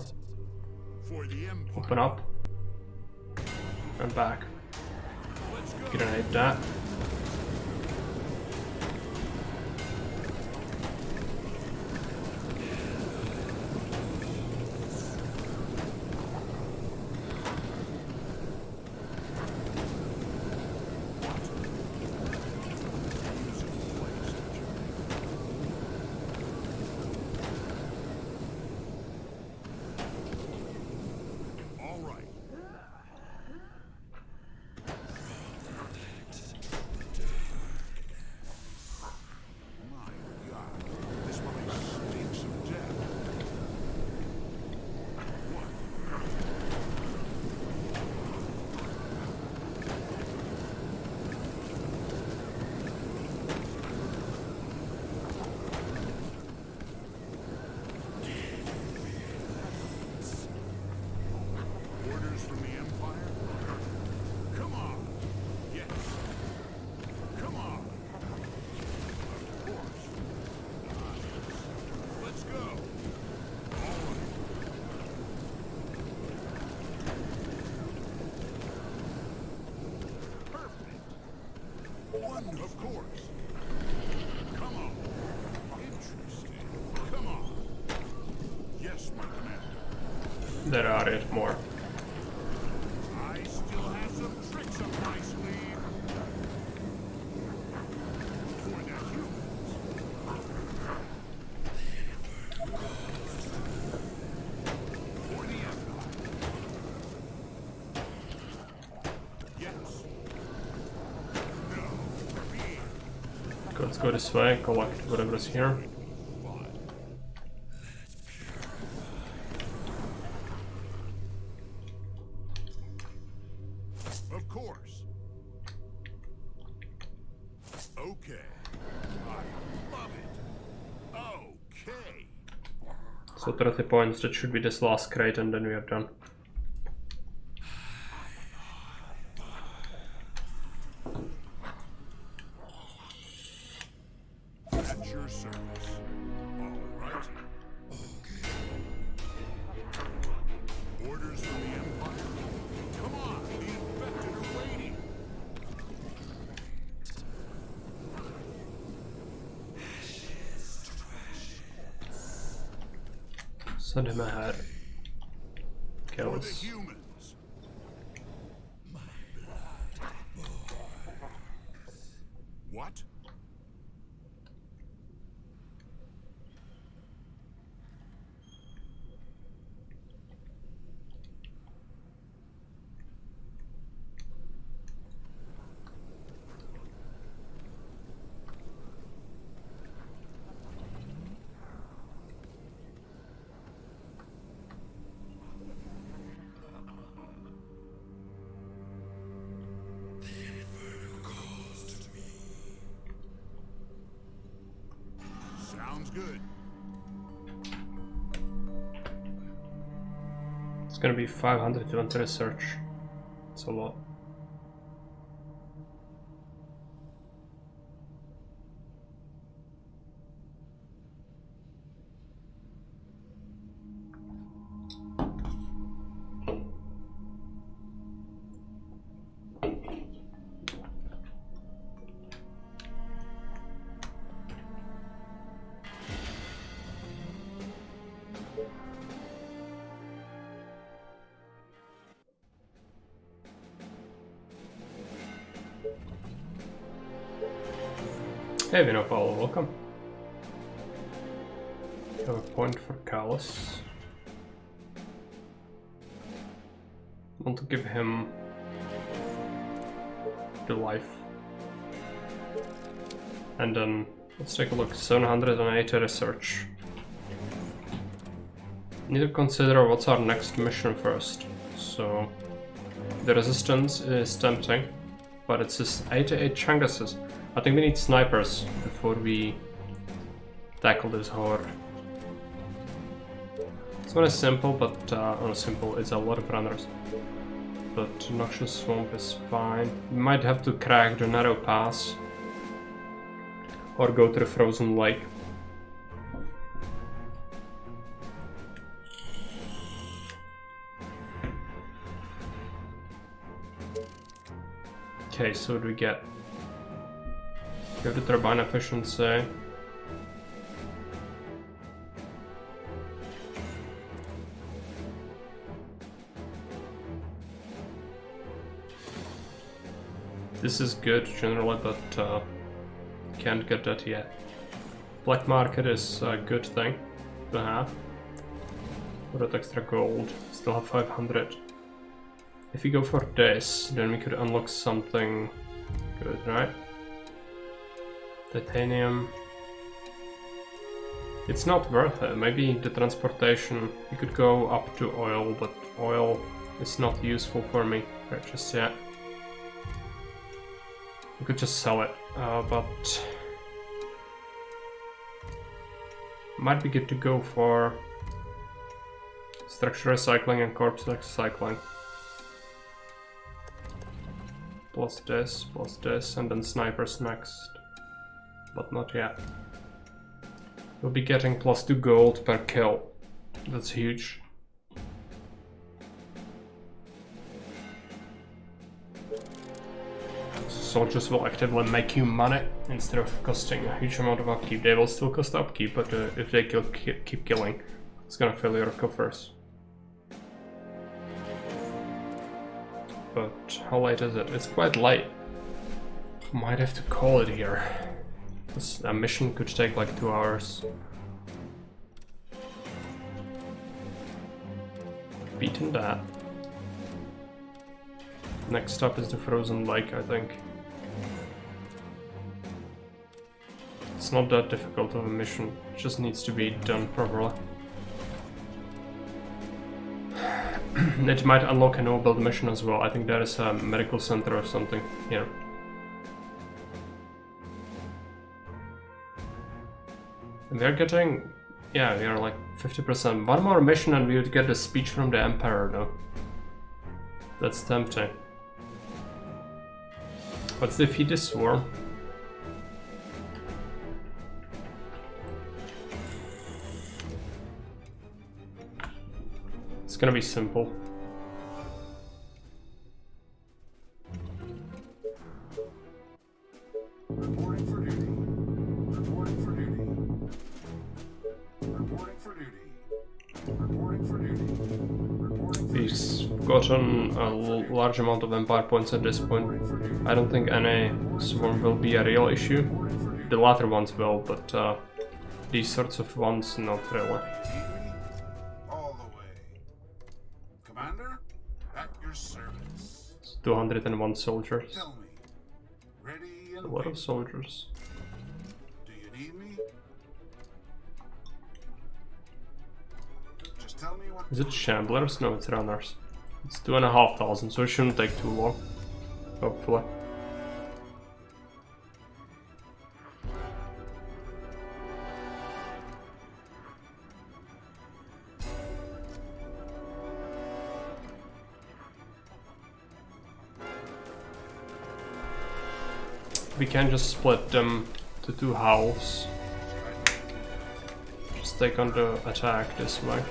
For the Empire. Open up and back. Let's go. Grenade that. All right. My God, this place stinks of death. What? Orders from the Empire? Come on. Yes. Come on. Of course. Let's go. All right. Perfect. Wonderful. Of course. Come on. Interesting. Come on. Yes, my commander. There are yet more. I still have some tricks up my sleeve. For the humans. For the Empire. Yes. No. Fear. Okay, let's go this way, collect whatever's here. Of course. Okay. I love it. Okay. So 30 points, that should be this last crate and then we are done. At your service. All right. Orders from the Empire? Come on, the infected are waiting. Send him ahead. Okay, For the let's... humans. What? good. It's gonna be 500 to enter research. It's a lot. Hey Vino Paulo, welcome. You have a point for Callus. Want to give him the life. And then let's take a look. 780 research. Need to consider what's our next mission first. So the resistance is tempting, but it's just 88 Chang'es. I think we need snipers before we tackle this horde. It's not as simple, but not simple. It's a lot of runners. But Noxious Swamp is fine. We might have to crack the narrow pass or go to the frozen lake. Okay, so what do we get? We have the turbine efficiency. This is good generally, but can't get that yet. Black market is a good thing to have. For that extra gold, still have 500. If we go for this, then we could unlock something good, right? Titanium. It's not worth it. Maybe the transportation, we could go up to oil, but oil is not useful for me right just yet. We could just sell it, but might be good to go for structure recycling and corpse recycling. Plus this, and then snipers next. But not yet. We'll be getting +2 gold per kill. That's huge. Soldiers will actively make you money instead of costing a huge amount of upkeep. They will still cost upkeep, but if they keep killing, it's gonna fill your coffers. But how late is it? It's quite late. Might have to call it here. A mission could take like 2 hours. Beaten that. Next up is the frozen lake, I think. It's not that difficult of a mission, it just needs to be done properly. It might unlock a no-build mission as well. I think there is a medical center or something here. And we are getting, yeah, we are like 50%. One more mission and we would get a speech from the Emperor though. That's tempting. Let's defeat this swarm. It's gonna be simple. Reporting for duty. Reporting for duty. Reporting for duty. Reporting for duty. Reporting for We've gotten a large amount of Empire points at this point. I don't think any swarm will be a real issue. The latter ones will, but these sorts of ones not really. all the way. Commander, at your service. It's 201 soldiers. Tell me. Ready and A lot of waiting. soldiers. Do you need me? Just tell me what. Is it Shamblers? No, it's Runners. It's 2,500, so it shouldn't take too long. Hopefully. we can just split them to 2 halves. Just take on the attack this way.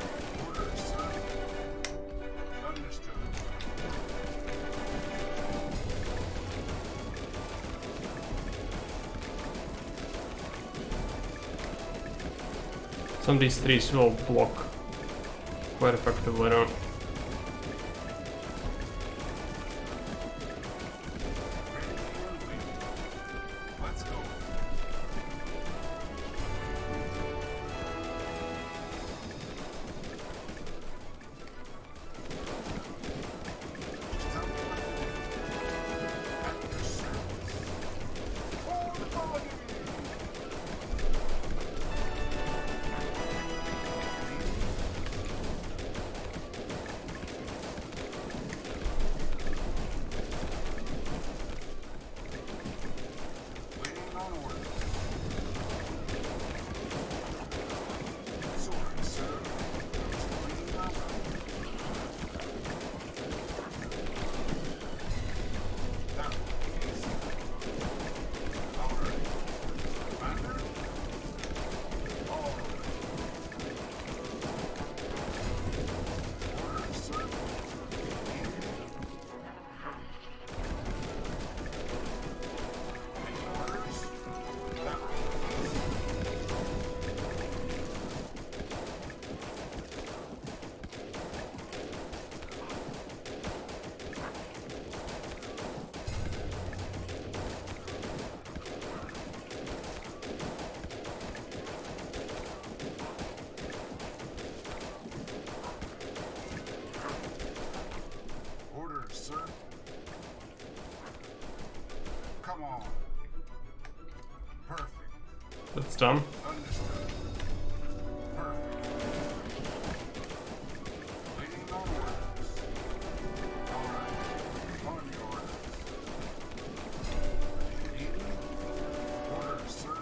Orders, sir. Understood. Some of these trees will block quite effectively now. Let's go. Tell me what to do. At your service. For the body. Waiting on orders. Sorry, sir. Waiting on orders. That will be easy. All right. Commander? All right. Orders, sir. Waiting orders. That will be easy. Orders, sir. Come on. Perfect. That's done. Understood. Perfect. Waiting on orders. All right. On your orders. Need me? Orders, sir.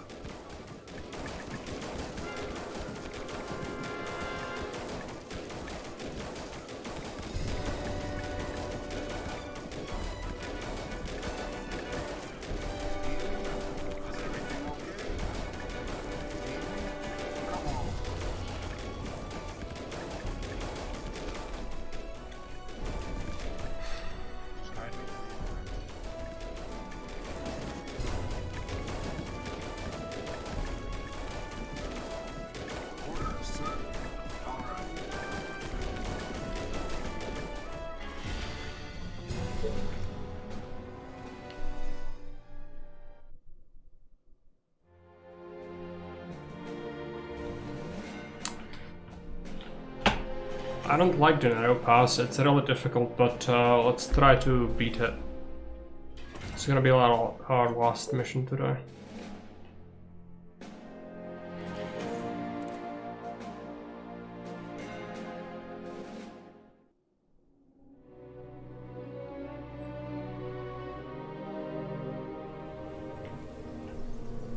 Need me? Is everything okay? Need me? Come on. Try me. Orders, sir. All right. I don't like the narrow pass, it's really difficult, but let's try to beat it. It's gonna be our last mission today.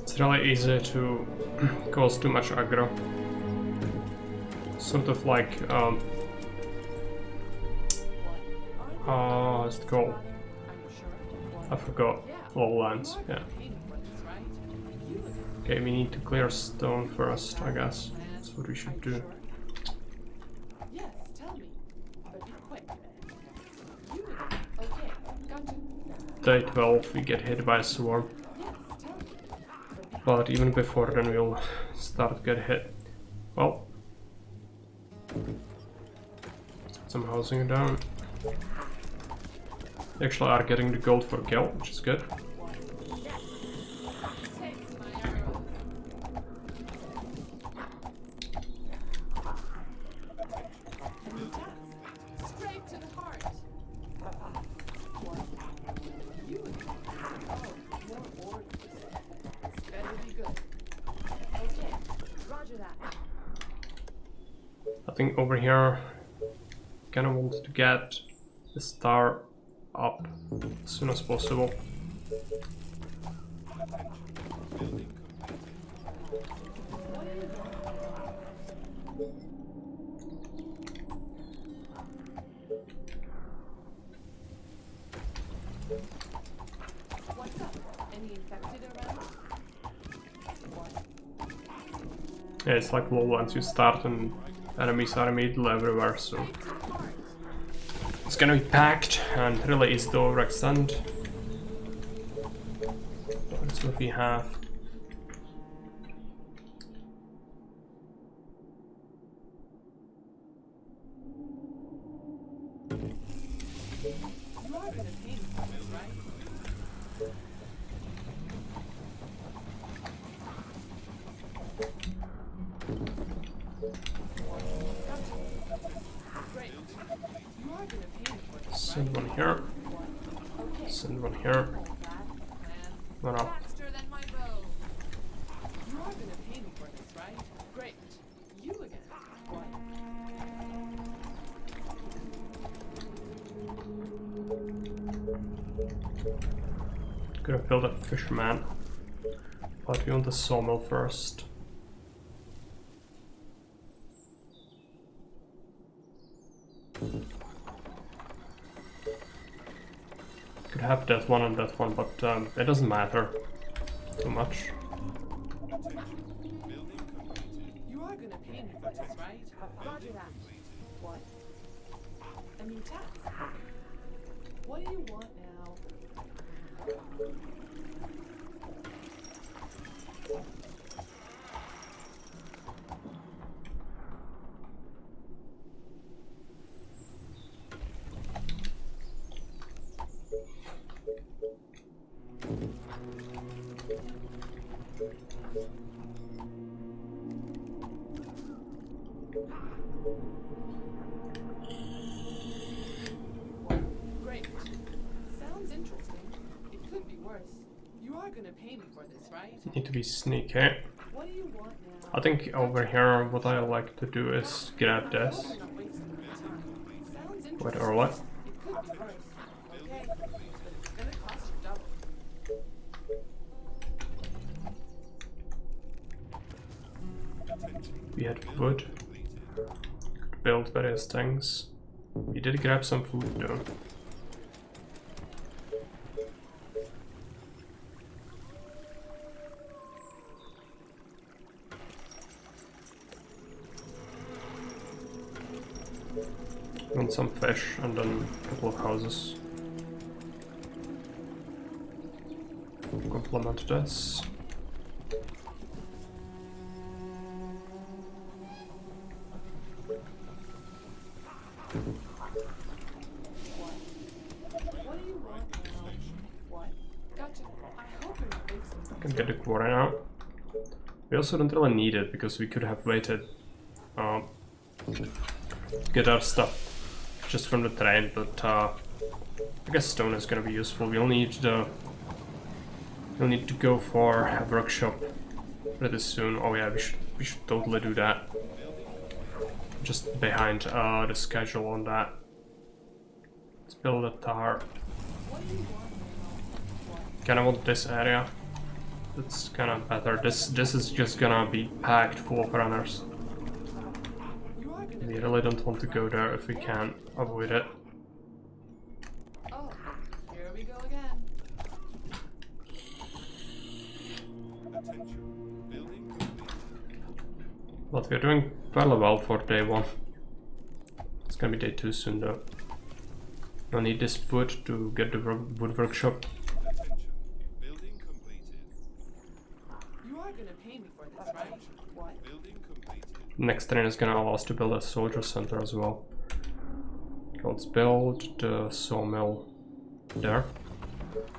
It's really easy to cause too much aggro. Sort of like what's it called? I forgot. Lowlands, yeah. Okay, we need to clear stone first, I guess. That's what we should do. Yes, tell me. But be quick. You okay, got you. Day 12, we get hit by a swarm. Yes, tell me. But even before then, we'll start to get hit. Well, some housing down. We actually are getting the gold for kill, which is good. Take my arrow. New task. Straight to the heart. You more orders. This better be good. Okay, roger that. I think over here, kinda want to get the star up as soon as possible. What's up? Any infected Yeah, it's like Lowlands, you start and enemies are immediately everywhere, so it's gonna be packed and really easy to overextend. That's what we have. You are gonna pay me for this, right? Great. You are gonna pay me for this, Send one here. okay. Send one here. Hold that plan. One up. Faster than my bow. You are gonna pay me for this, right? Great. You again. What? Gonna build a fisherman. But we want the sawmill first. Could have that one and that one, but it doesn't matter too much. You are gonna pay me for this, right? Roger that. What? A new task. What do you want now? Great. Sounds interesting. It could be worse. You are gonna pay me for this, right? Need to be sneaky. What do you want now? I think over here what I like to do is grab this. Hope I'm not wasting my time. Sounds interesting. Wait, or what? It could be worse. Okay, but it's gonna cost you double. We had wood. Could build various things. We did grab some food though. And some fish and then a couple of houses. Complement this. What do you want now? What? Gotcha. I hope you're not wasting Can get the quarry now. We also don't really need it because we could have waited to get our stuff just from the train, but I guess stone is gonna be useful. We'll need to go for a workshop pretty soon. Oh yeah, we should totally do that. Just behind the schedule on that. Let's build a tower. What do you want now? Kinda want this area. That's kinda better. This is just gonna be packed full of runners. You are gonna We really don't want to go there if we can avoid it. Oh, here we go again. But we're doing fairly well for day one. It's gonna be day 2 soon though. I'll need this wood to get the wood workshop. You are gonna pay me for this, right? What? Next train is gonna allow us to build a soldier center as well. Let's build the sawmill there.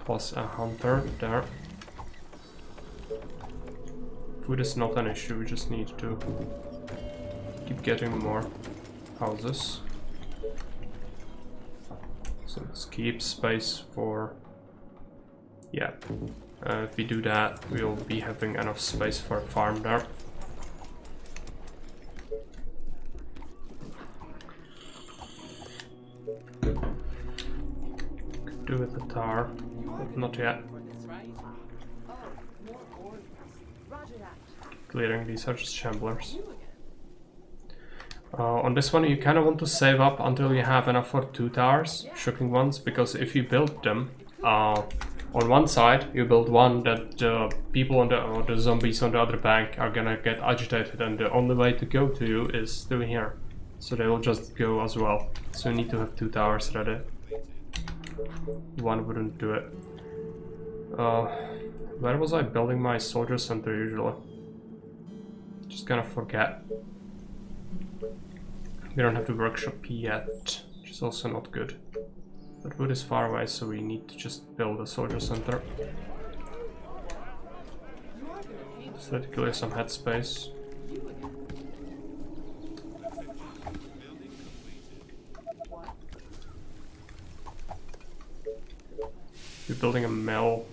Plus a hunter there. Food is not an issue, we just need to keep getting more houses. So let's keep space for... yeah. If we do that, we'll be having enough space for a farm there. Could do with the tar, but not yet. For this, right? Oh, more orders. Roger that. Clearing these are just shamblers. You again. On this one you kind of want to save up until you have enough for 2 towers, shocking ones, because if you build them on one side, you build one that the people on or the zombies on the other bank are gonna get agitated, and the only way to go to you is through here. So they will just go as well. So you need to have 2 towers ready. One wouldn't do it. Where was I building my soldier center usually? Just gonna forget. We don't have the workshop yet, which is also not good. But wood is far away, so we need to just build a soldier center. So that clear some headspace. We're building a mill.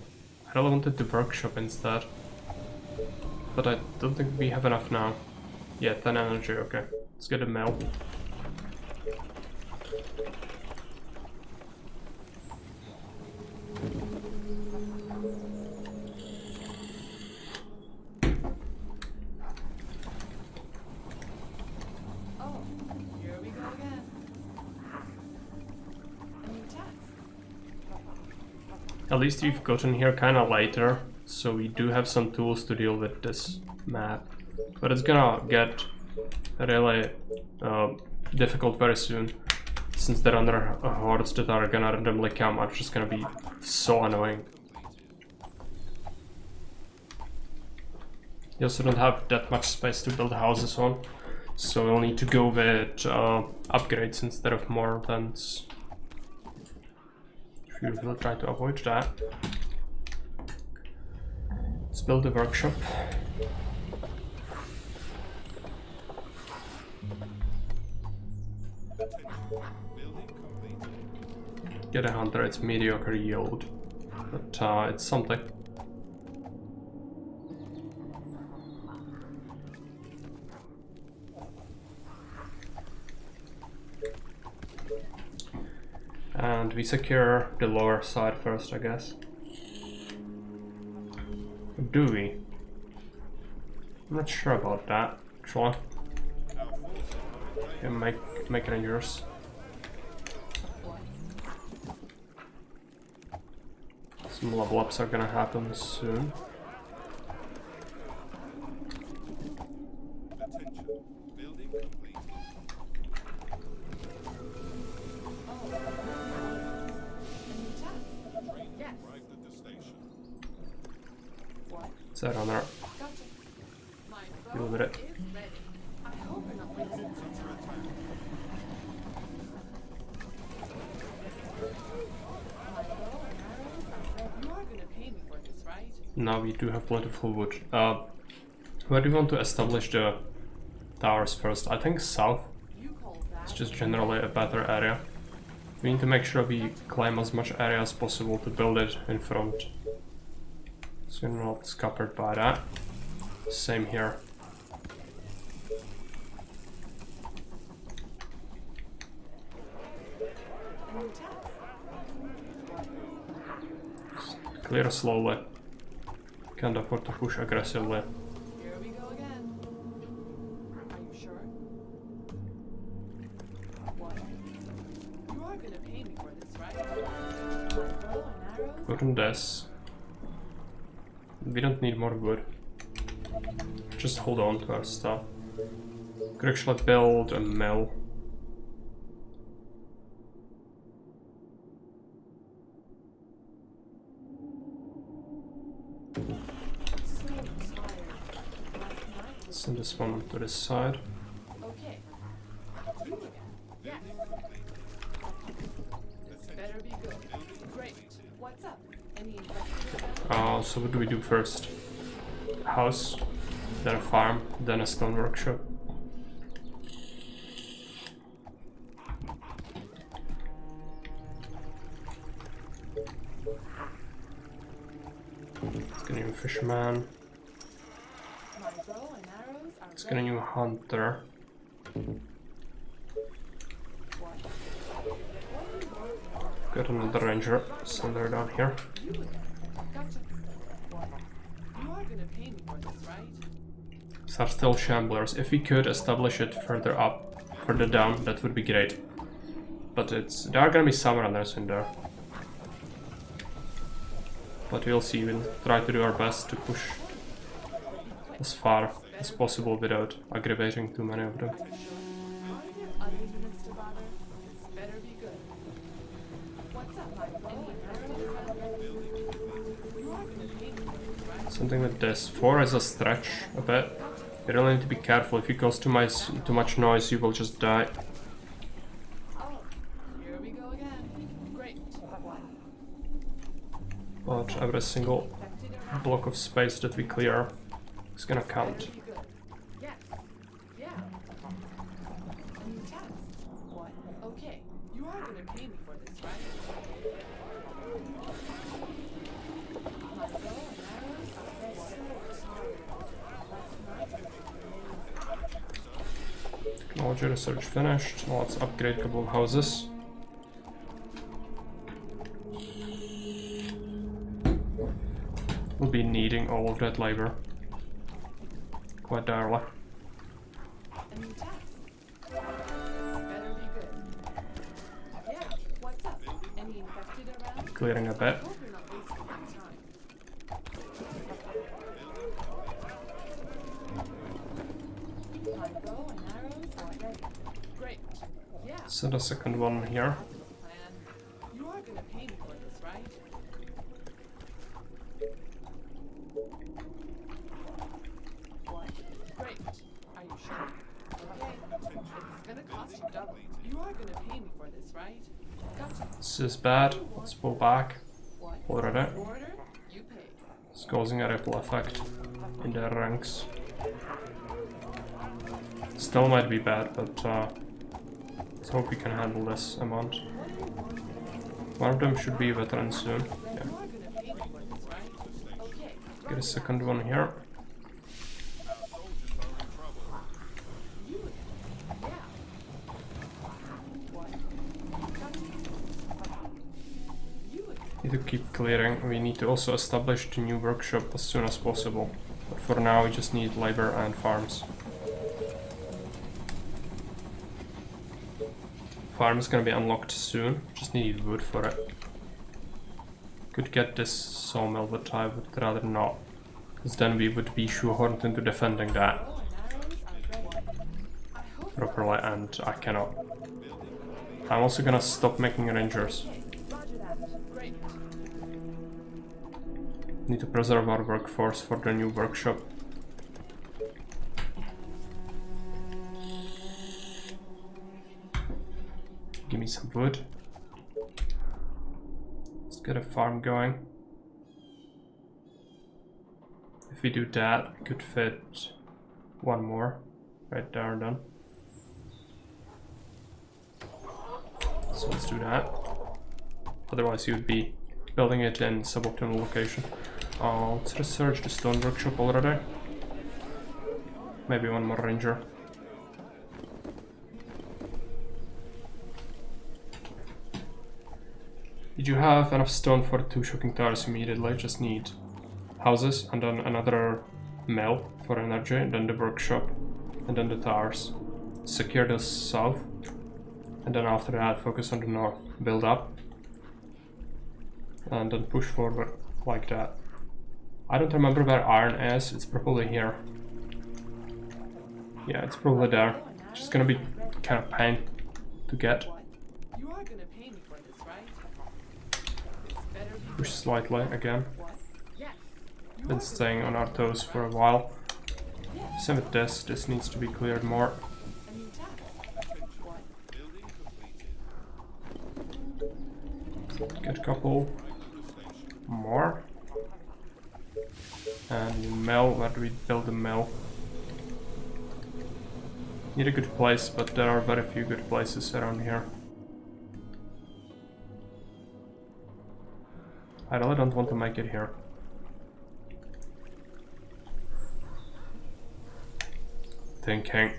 I really wanted the workshop instead. But I don't think we have enough now. Yeah, 10 energy, okay. Let's get a mill. Oh, here we go again. A new task. At least we've gotten here kind of later, so we do have some tools to deal with this map. But it's gonna get really difficult very soon, since there are other hordes that are gonna randomly come are just gonna be so annoying. You also don't have that much space to build houses on, so we'll need to go with upgrades instead of more tents. We will try to avoid that. Let's build a workshop. Get a hunter, it's mediocre yield, but it's something. And we secure the lower side first, I guess. Or do we? I'm not sure about that, actually. Okay, make rangers. Some level ups are gonna happen soon. Is that on there? Deal with it. Now we do have plentiful wood. Where do you want to establish the towers first? I think south. It's just generally a better area. We need to make sure we claim as much area as possible to build it in front. So we're not scuppered by that. Same here. Clear slowly. Can't afford to push aggressively. Here we go again. Are you sure? What? You are gonna pay me for this, right? Bow and arrows? Go on this. We don't need more wood. Just hold on to our stuff. Could actually build a mill. Send this one to this side. Okay. You again. Yes. This better be good. Great. What's up? Any investigation? So what do we do first? A house, then a farm, then a stone workshop. Let's get a new fisherman. My bow and arrows are Let's get a new hunter. Got another ranger. Send her down here. you again. Gotcha. What? You are gonna pay me for this, right? These are still shamblers. If we could establish it further up, further down, that would be great. But there are gonna be some runners in there. but we'll see. We'll try to do our best to push as far as possible without aggravating too many of them. Are there other units to bother? This better be good. What's up, Michael? You are gonna pay me for this, right? Something with this. 4 is a stretch a bit. You really need to be careful. If it goes too much noise, you will just die. Oh, here we go again. Great. But every single Infected around? block of space that we clear is gonna count. Better be good. Yes. Yeah. A new test. What? Okay. You are gonna pay me for this, right? My bow and arrows are very Technology research finished. Now let's upgrade a couple of houses. We'll be needing all of that labor quite direly. A new test. Better be good. Yeah. What's up? Any infected around? Clearing a bit. Hope you're not wasting my time. My bow and arrows are ready. Great. Yeah. Set a second one here. That's the plan. You are gonna pay me for this, right? What? Great. Are you sure? Okay. It's gonna cost you double. You are gonna pay me for this, right? Gotcha. This is bad. Let's pull back. What? Already. Order? You pay. It's causing a ripple effect in their ranks. Still might be bad, but let's hope we can handle this amount. One of them should be a veteran soon. Yeah. You are gonna pay me for this, right? Okay. Get a second one here. You again. Yeah. What? Gotcha. You again. Need to keep clearing. We need to also establish the new workshop as soon as possible. But for now we just need labor and farms. Farm is gonna be unlocked soon. Just need wood for it. Could get this sawmill, but I would rather not. Because then we would be shoehorned into defending that Bow and arrows are ready. I hope properly, and I cannot. I'm also gonna stop making rangers. Roger that. Great. Need to preserve our workforce for the new workshop. Give me some wood. Let's get a farm going. If we do that, we could fit one more right there then. So let's do that. Otherwise you would be building it in suboptimal location. Let's research the stone workshop already. Maybe one more ranger. Did you have enough stone for 2 shocking towers immediately? Just need houses and then another mill for energy, and then the workshop, and then the towers. Secure the south, and then after that focus on the north. Build up, and then push forward like that. I don't remember where iron is. It's probably here. Yeah, it's probably there. It's just gonna be kind of pain to get. What? You are gonna pay me for this, right? This better be Push good. slightly again. What? Yes. You Been are staying on our toes for a while. gonna- Same with this. This needs to be cleared more. A new task. What? Get a couple more. And mill. Where do we build a mill? Need a good place, but there are very few good places around here. I really don't want to make it here. Thinking.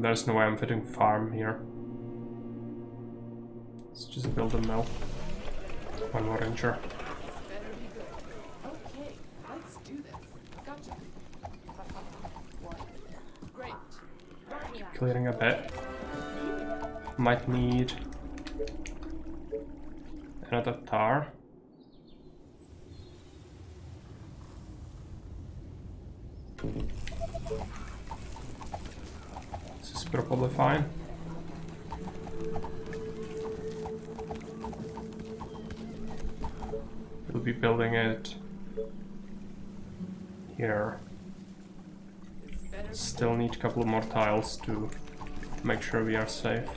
There's no way I'm fitting farm here. Let's just build a mill. One more ranger. Better be good. Okay, let's do this. Gotcha. What? Great. Roger that. Clearing a bit. You again. Might need another tower. This is probably fine. We'll be building it here. Still need a couple more tiles to make sure we are safe.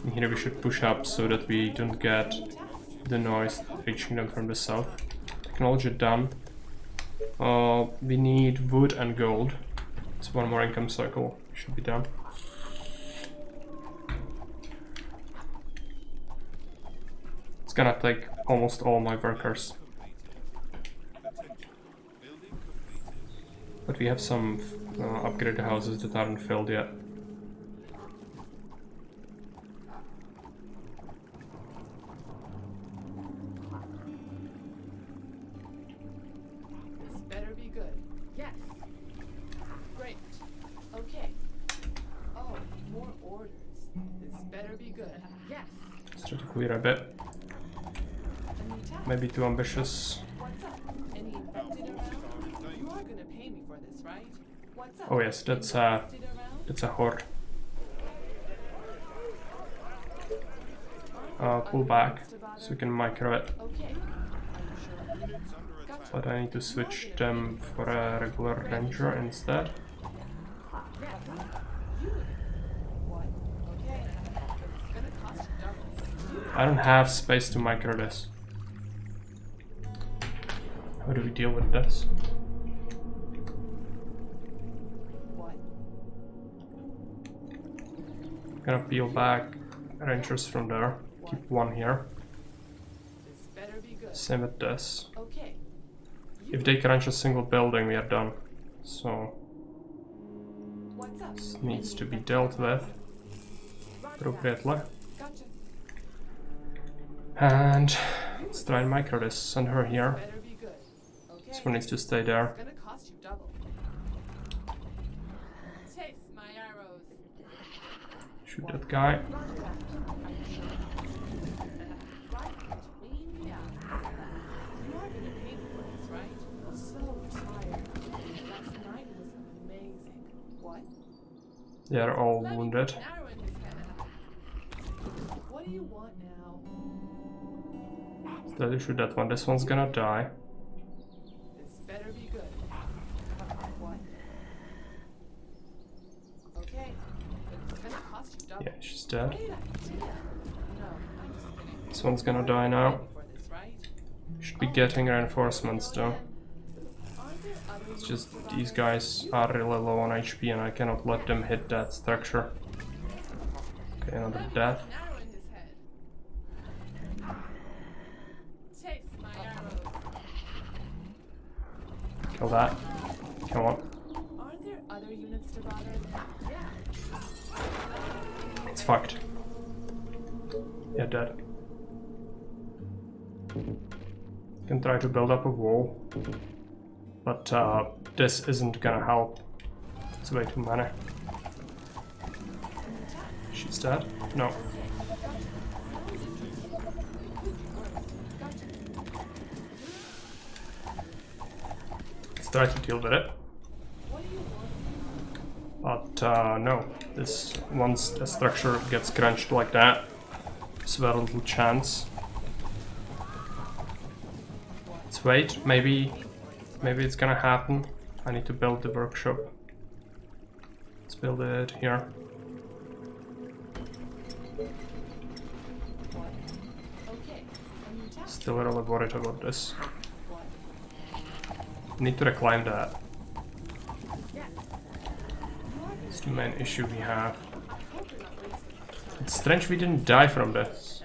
And here we should push up so that we don't get the noise reaching them from the south. Technology done. We need wood and gold. It's one more income cycle. Should be done. It's gonna take almost all my workers. But we have some upgraded houses that aren't filled yet. This better be good. Yes. Great. Okay. Oh, more orders. This better be good. Yes. Let's try to clear a bit. A new task. Maybe too ambitious. What's up? Any infected around? You are gonna pay me for this, right? What's up? Oh yes, that's Any infected around? a horde. Pull back so we can micro it. Okay. Are you sure? Gotcha. But I need to switch them for a regular ranger instead. Yes. You. What? Okay. It's gonna cost you double. I don't have space to micro this. How do we deal with this? What? Gonna peel back rangers from there. Keep one here. This better be good. Same with this. Okay. If they crunch a single building, we are done. So What's up? this needs to be dealt with appropriately. Gotcha. And let's try and micro this. Send her here. Better be good. Okay. This one needs to stay there. It's gonna cost you double. Taste my arrows. Shoot that guy. Are you sure? Right between the eyes. You are gonna pay me for this, right? So tired. Last night was amazing. What? They are all Let me wounded. put an arrow in his head. What do you want now? Steady shoot that one. This one's gonna die. This better be good. What? Okay, but it's gonna cost you double. Yeah, she's dead. Great idea. No, I'm just kidding. This one's gonna die now. For this, right? Should be getting reinforcements though. Aren't there other It's just these guys are really low on HP and I cannot let them hit that structure. Okay, another death. An arrow in his head. Taste my arrows. Kill that. Come on. Aren't there other units to bother? Yeah. It's fucked. Yeah, dead. Can try to build up a wall. But this isn't gonna help. It's way too many. She's dead? No. Let's try to deal with it. What do you want? But no. This once a structure gets crunched like that, there's very little chance. Let's wait, maybe it's gonna happen. I need to build the workshop. Let's build it here. What? Okay. A new task. Still really worried about this. What? Need to reclaim that. Yes. It's the main issue we have. I hope you're not wasting my time. It's strange we didn't die from this.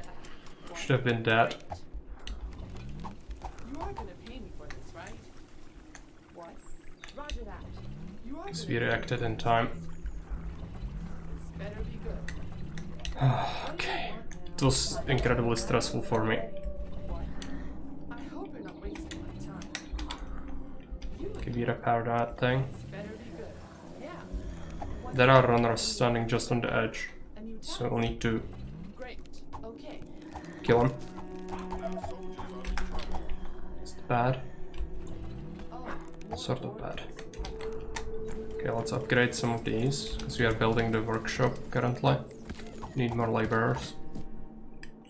Should have been dead. You are gonna pay me for this, right? What? Roger that. You are Because gonna we pay me reacted for in this. time. This better be good. Okay. It was incredibly stressful for me. What? I hope you're not wasting my time. You Can we repair that thing? this better be good. There are runners standing just on the edge, A new task. so we'll need to Great. Okay. kill them. Is it bad? Oh, more Sort of bad. orders. Okay, let's upgrade some of these, because we are building the workshop currently. Need more laborers.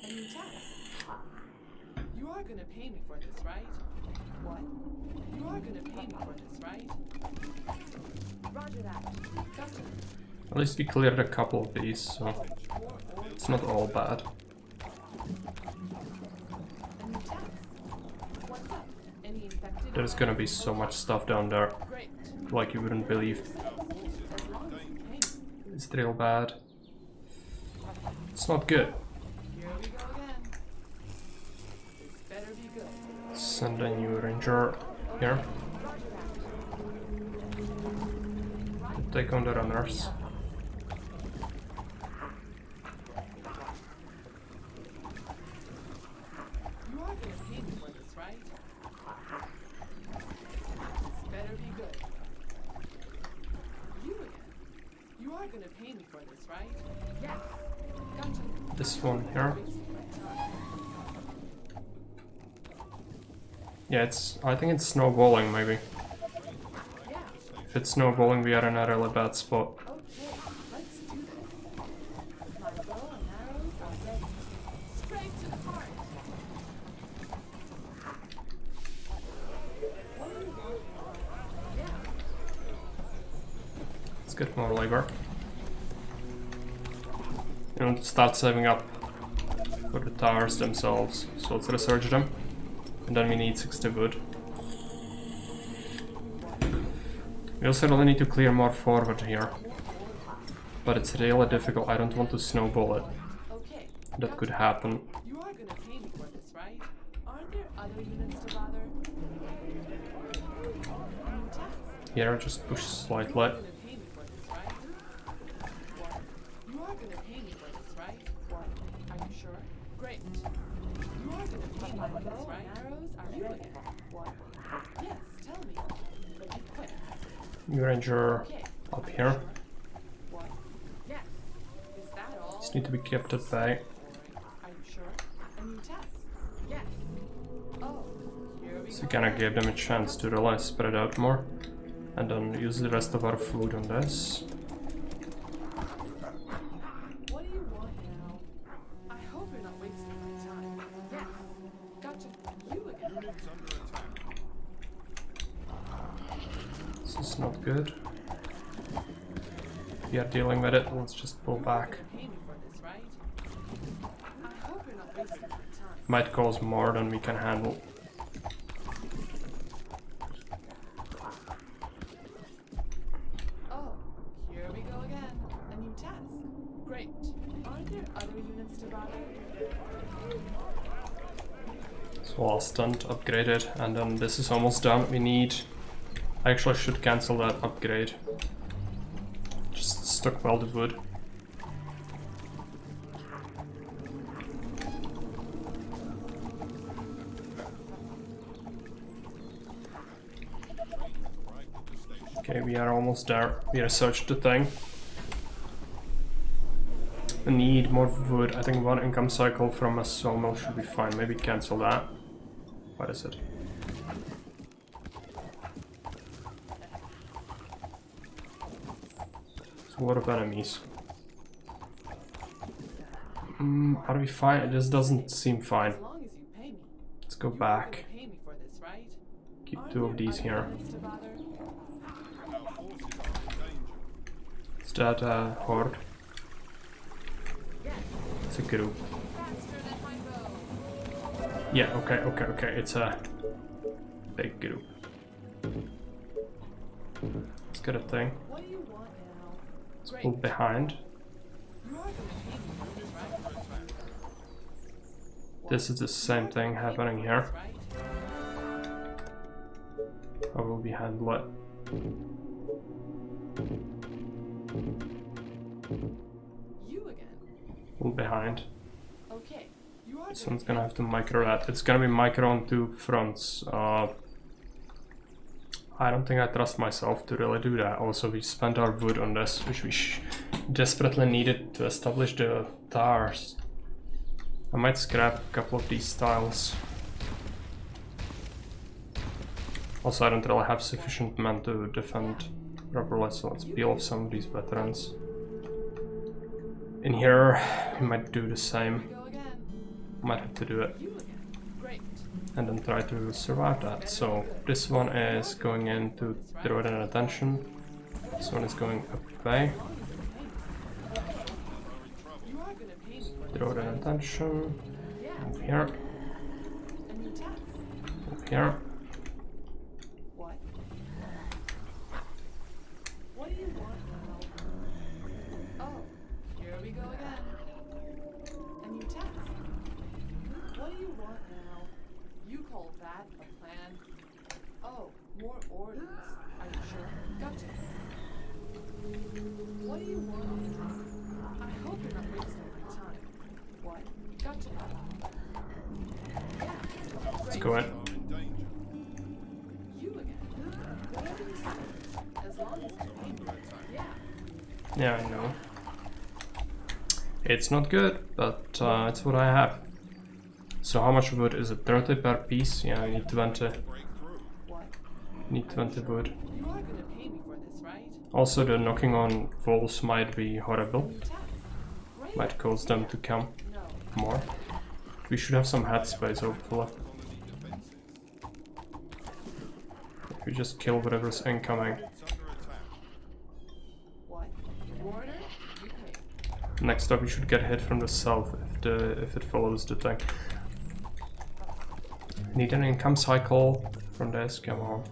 A new task. You are gonna pay me for this, right? What? You are gonna pay me for this, right? Roger that. Gotcha. At least we cleared a couple of these, so More orders. it's not all bad. A new task. What's up? Any infected? There's gonna be so much stuff down there, Great. like you wouldn't believe. As long as you pay me. It's real bad. It's not good. Here we go again. This better be good. Send a new ranger here to take on the runners. You are gonna pay me for this, right? This better be good. You again. You are gonna pay me for this, right? Yes. Gotcha. This one here. Yeah, I think it's snowballing maybe. Yeah. If it's snowballing, we are in a really bad spot. Okay. Let's do this. My bow and arrows are ready. Straight to the heart. What do you want? Yeah. Let's get more labor. You know, start saving up for the towers themselves. So let's research them. And then we need 60 wood. We also really need to clear more forward here. But it's really difficult. I don't want to snowball it. Okay. That could happen. You are gonna pay me for this, right? Aren't there other units to bother? New task. Here, just push slightly. You are gonna pay me for this, right? What? You are gonna pay me for this, right? What? Are you sure? Great. You are gonna pay me for this, right? Arrows are you again? What? Yes, tell me. Be quick. New ranger Okay. up Are you here. sure? What? Yes. Is that all? Just need to be kept at bay. Are you sure? A new task? Yes. Oh, here we So go. we kinda gave them a chance to really spread out more. And then use the rest of our food on this. What do you want now? I hope you're not wasting my time. Yes. Gotcha. You again. This is not good. We are dealing with it. Let's just pull back. You're paying me for this, right? I hope you're not wasting my time. Might cause more than we can handle. Oh, here we go again. A new task. Great. Aren't there other units to bother? So I'll stunt, upgrade it, and then this is almost done. We need... I actually should cancel that upgrade. Just stockpile the wood. Okay, we are almost there. We researched the thing. We need more wood. I think one income cycle from a sawmill should be fine. Maybe cancel that. What is it? There's a lot of enemies. Are we fine? This doesn't seem fine. As long as you pay me. Let's go You are back. gonna pay me for this, right? Keep Aren't two of there these other here. units to bother? Is that a horde? Yes. It's a group. Faster than my bow. Yeah, okay. It's a big group. Let's get a thing. What do you want now? Let's Great. pull behind. You are gonna pay me for this, right? This is the same thing happening here. Right? How will we handle it? You again. Pull behind. Okay. You are This one's gonna have to micro that. It's gonna be micro on two fronts. I don't think I trust myself to really do that. Also, we spent our wood on this, which we desperately needed to establish the towers. I might scrap a couple of these tiles. Also, I don't really have sufficient men to defend properly, so let's peel off some of these veterans. In here, we might do the same. Go again. Might have to do it. You again. Great. And then try to survive that. So this one is going in to throw it in attention. This one is going away. You are gonna pay me for Throw it in attention. Yeah. Move here. A new task. Move here. What? What do you want now? Oh, here we go again. A new task. What do you want now? You call that a plan? Oh, more orders. Are you sure? Gotcha. What do you want? I hope you're not wasting my time. What? Gotcha. Yeah. Let's go in. You again. Whatever you say. As long as you pay me. Yeah. Yeah, I know. It's not good, but it's what I have. So how much wood is it? 30 per piece? Yeah, I need 20. What? Need 20 wood. You are gonna pay me for this, right? Also, the knocking on walls might be horrible. Tax. Right? Might cause them to come No. more. We should have some headspace, hopefully. If we just kill whatever's incoming. What? Order? You pay. Next up, we should get hit from the south if it follows the thing. Need an income cycle from this. Come on.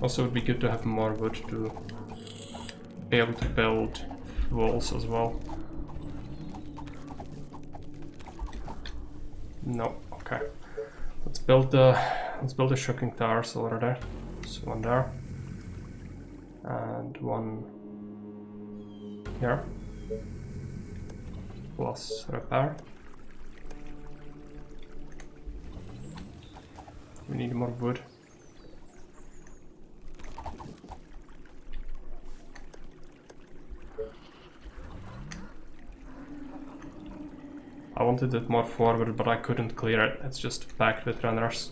Also, it would be good to have more wood to be able to build walls as well. No, okay. Let's build the shocking towers over there. So one there. And one here. Plus repair. We need more wood. I wanted it more forward, but I couldn't clear it. It's just packed with runners.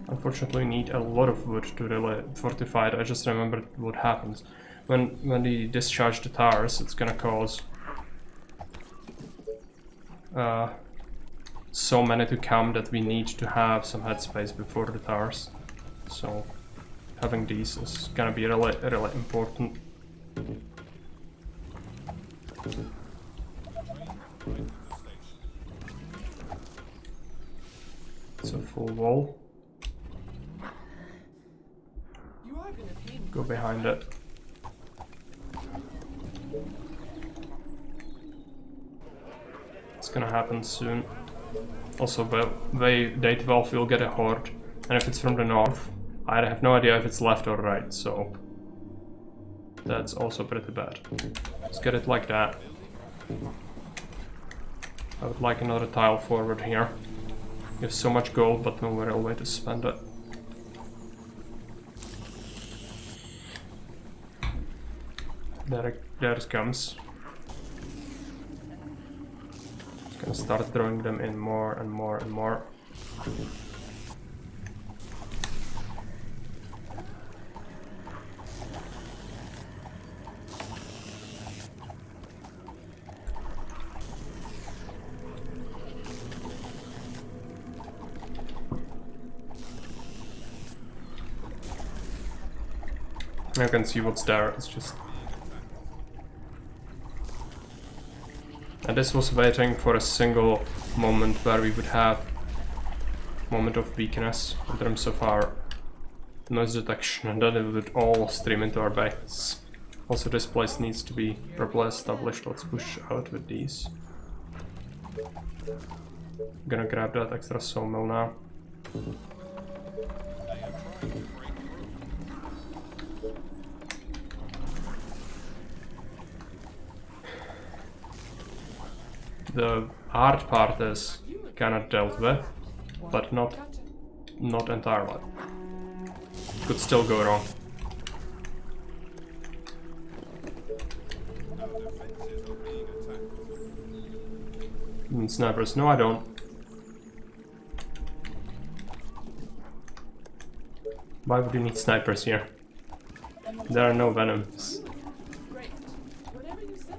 Unfortunately, we need a lot of wood to really fortify it. I just remembered what happens. When we discharge the towers, it's gonna cause so many to come that we need to have some headspace before the towers. So having these is gonna be really important. It's a full wall. You are gonna pay me. Go behind it. It's gonna happen soon. Also, Date12 will get a horde, and if it's from the north, I have no idea if it's left or right, so that's also pretty bad. Let's get it like that. I would like another tile forward here. We have so much gold, but no real way to spend it. There it comes. Gonna start throwing them in more and more and more. You can see what's there, it's just... And this was waiting for a single moment where we would have moment of weakness in terms of our noise detection, and then it would all stream into our base. Also, this place needs to be properly established. Let's push out with these. I'm gonna grab that extra sawmill now. the hard part is kind of dealt with, but not entirely. Could still go wrong. Snipers? No, I don't. Why would you need snipers here? There are no venoms. Great. Whatever you say,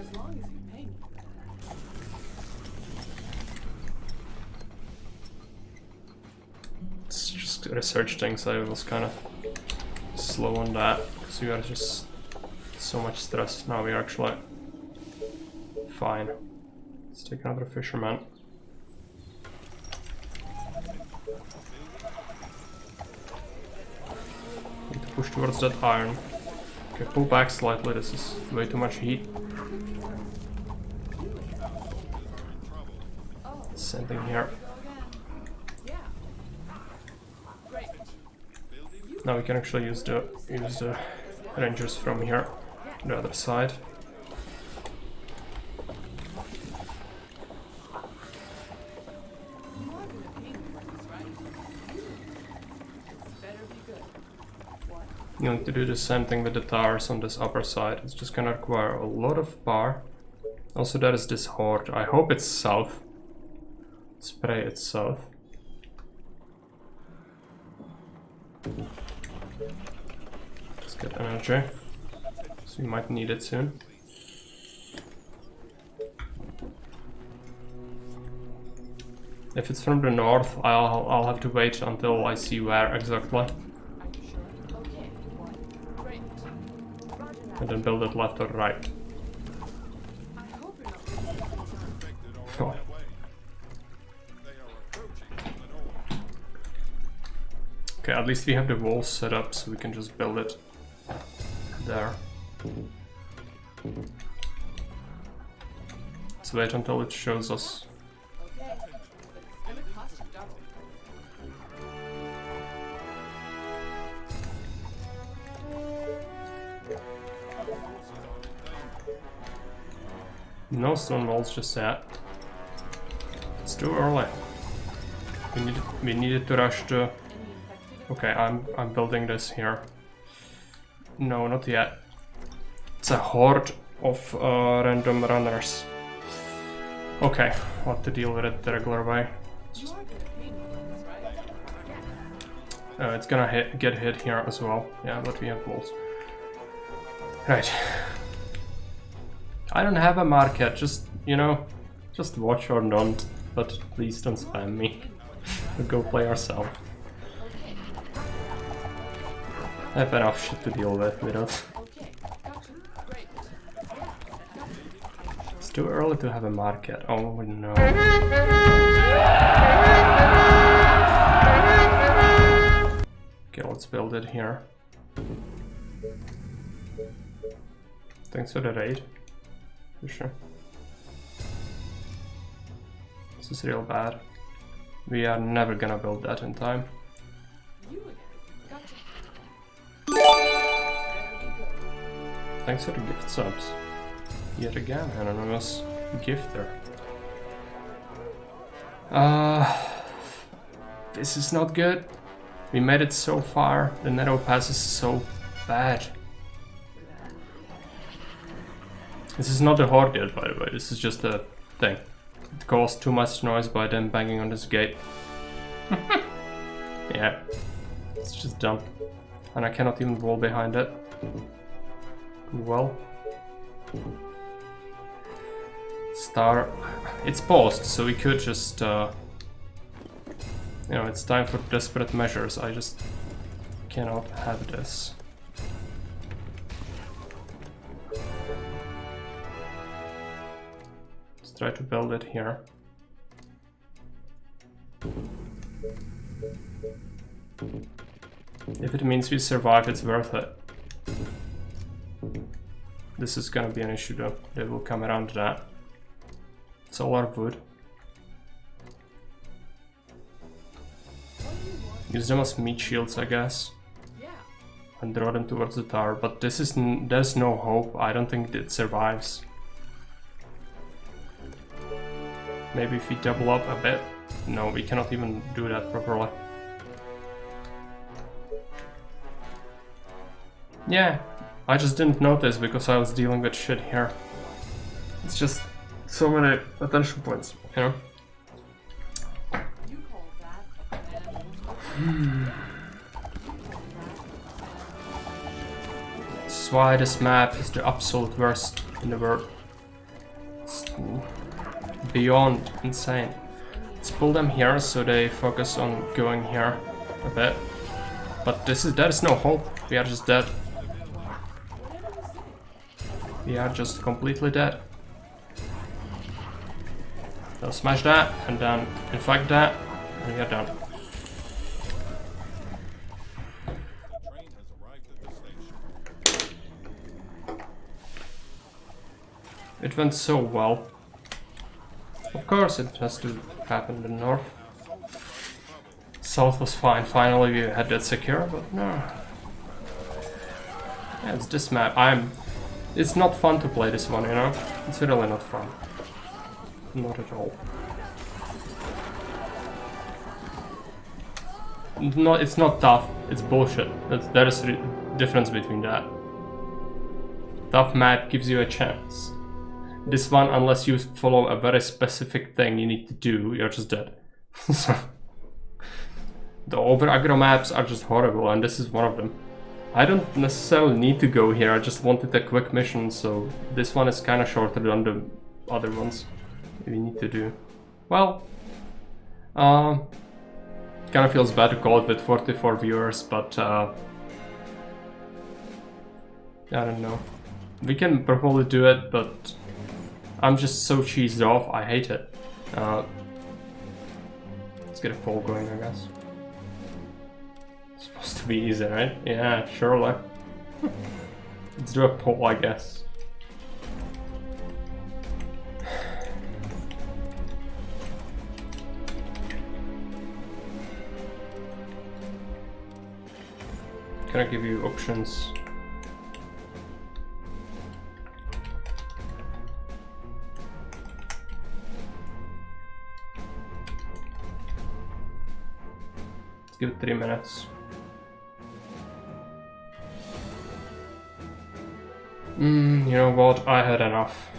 as long as you pay me. It's just research things. I was kind of slow on that because we are just so much stress. Now we're actually fine. Let's take another fisherman. Need to push towards that iron. Okay, pull back slightly. This is way too much heat. Same thing here. Yeah. Great. Now we can actually use the rangers from here, the other side. You are gonna pay me for this, right? It's better be good. What? Going to do the same thing with the towers on this upper side. It's just gonna require a lot of power. Also, there is this horde. I hope it's south. Spray it south. Let's get energy. So you might need it soon. If it's from the north, I'll have to wait until I see where exactly, Are you sure? Okay. What? Great. and then build it left or right. I hope you're not wasting any time. Oh. Okay, at least we have the walls set up, so we can just build it there. Let's wait until it shows us. Okay. It's gonna cost you double. No stone walls just yet. It's too early. We needed to rush to. Any infected? Okay, I'm building this here. No, not yet. It's a horde of random runners. Okay, what to deal with it the regular way. You are gonna pay me for this, right? It's gonna get hit here as well. Yeah, but we have walls. Right. I don't have a market, just, you know, just watch or don't, but please don't spam me. We'll go play ourselves. I have enough shit to deal with, we don't. Okay. Gotcha. Great. Yeah. Gotcha. It's too early to have a market. Oh no. Okay, let's build it here. Thanks for the raid. For sure. This is real bad. We are never gonna build that in time. You again. Gotcha. Better be good. Thanks for the gift subs. Yet again, anonymous gifter. This is not good. We made it so far. The Netto Pass is so bad. This is not a horde yet, by the way. This is just a thing. It caused too much noise by them banging on this gate. Yeah, it's just dumb. And I cannot even wall behind it. Well. Star. It's paused, so we could just, you know, it's time for desperate measures. I just cannot have this. Let's try to build it here. If it means we survive, it's worth it. This is gonna be an issue though. They will come around to that. It's a lot of wood. What do you want? Use them as meat shields, I guess, Yeah. and draw them towards the tower. But this is there's no hope. I don't think it survives. Maybe if we double up a bit. No, we cannot even do that properly. Yeah, I just didn't notice because I was dealing with shit here. It's just so many attention points, you know? You call that a command? That's why this map is the absolute worst in the world. It's beyond insane. Let's pull them here so they focus on going here a bit. But there is no hope. We are just dead. We are just completely dead. So smash that and then infect that and we are done. It went so well. Of course it has to happen in the north. South was fine, finally we had that secure, but no. Yeah, it's this map. It's not fun to play this one, you know? It's really not fun. Not at all. No, it's not tough, it's bullshit. There is a difference between that. Tough map gives you a chance. This one, unless you follow a very specific thing you need to do, you're just dead. The over aggro maps are just horrible, and this is one of them. I don't necessarily need to go here, I just wanted a quick mission, so this one is kind of shorter than the other ones we need to do. Well, kind of feels bad to call it with 44 viewers, but I don't know. We can probably do it, but I'm just so cheesed off, I hate it. Let's get a poll going, I guess. It's supposed to be easy, right? Yeah, surely. Let's do a poll, I guess. Can I give you options? Let's give it 3 minutes. You know what? I had enough.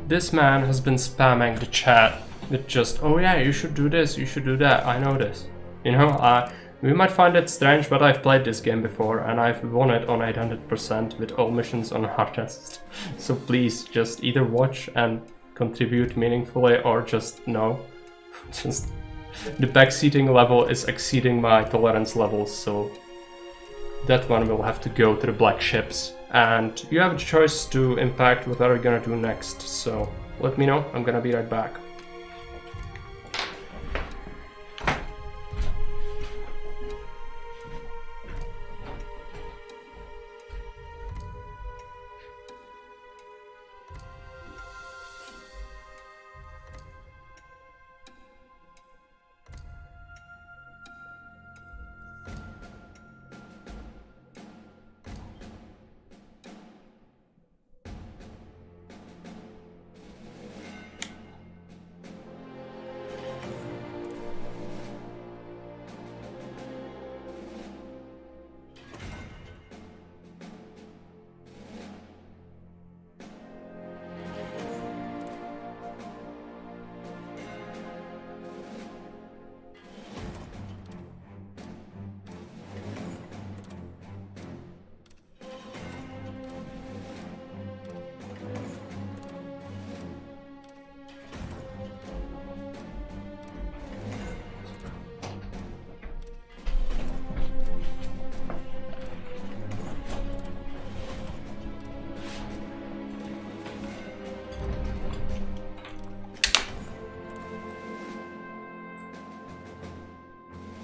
This man has been spamming the chat with just, oh yeah, you should do this, you should do that, I know this. You know, we might find it strange, but I've played this game before and I've won it on 800% with all missions on hardest. So please, just either watch and contribute meaningfully or just no. Just the backseating level is exceeding my tolerance levels, so that one will have to go to the black ships. And you have a choice to impact what are you gonna do next, so let me know, I'm gonna be right back.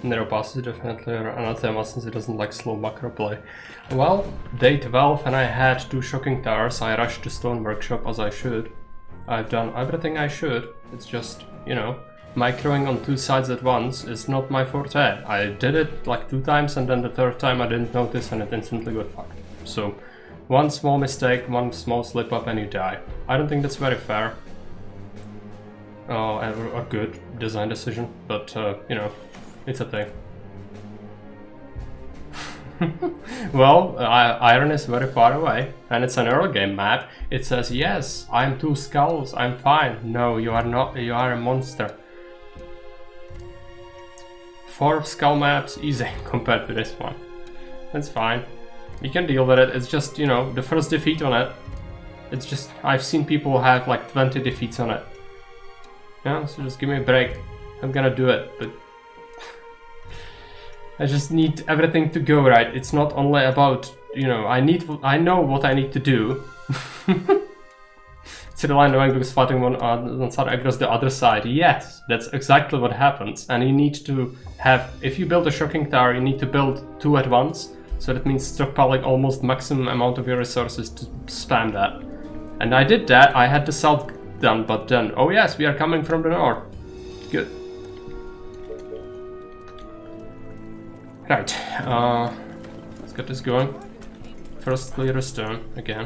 Neropass is definitely anathema since it doesn't like slow macro play. Well, day 12 and I had 2 shocking towers. I rushed to Stone Workshop as I should. I've done everything I should. It's just, you know, microing on 2 sides at once is not my forte. I did it like 2 times and then the 3rd time I didn't notice and it instantly got fucked. So One small mistake, one small slip up and you die. I don't think that's very fair. A good design decision, but you know, it's a thing. Well, Iron is very far away, and it's an early game map. It says, yes, I'm 2 skulls, I'm fine. No, you are not, you are a monster. 4 skull maps, easy compared to this one. That's fine. You can deal with it, it's just, you know, the first defeat on it. It's just, I've seen people have like 20 defeats on it. Yeah, so just give me a break. I'm gonna do it, but I just need everything to go right. It's not only about, you know, I know what I need to do. It's rely knowing because fighting one side across the other side. Yes, that's exactly what happens. And you need to have, if you build a shocking tower, you need to build 2 at once. So that means stockpiling almost maximum amount of your resources to spam that. And I did that, I had the south done, but then, oh yes, we are coming from the north. Good. Right, let's get this going. First clear a stone, again.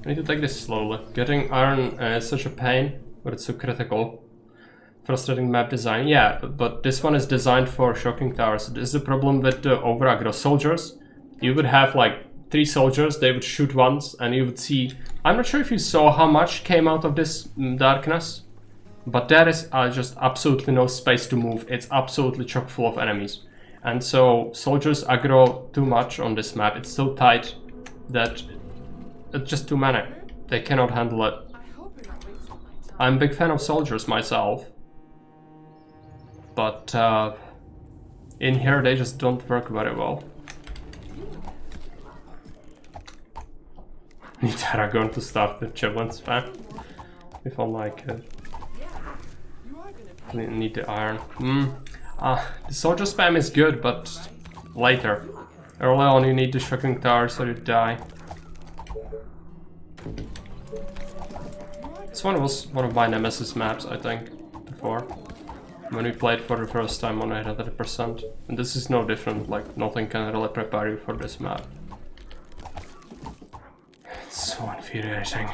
I need to take this slowly. Getting iron is such a pain, but it's so critical. Frustrating map design, yeah, but this one is designed for shocking towers. This is the problem with the over aggro soldiers. You would have like 3 soldiers, they would shoot once, and you would see... I'm not sure if you saw how much came out of this darkness, but there is just absolutely no space to move. It's absolutely chock full of enemies. And so soldiers aggro too much on this map. It's so tight that it's just too many. They cannot handle it. I'm a big fan of soldiers myself, but in here they just don't work very well. Need Aragorn to start the Javelin spam if I like it. Need the iron. The soldier spam is good, but later. Early on you need the shocking tower so you die. This one was one of my nemesis maps, I think, before. When we played for the first time on 800%. And this is no different, like nothing can really prepare you for this map. It's so infuriating.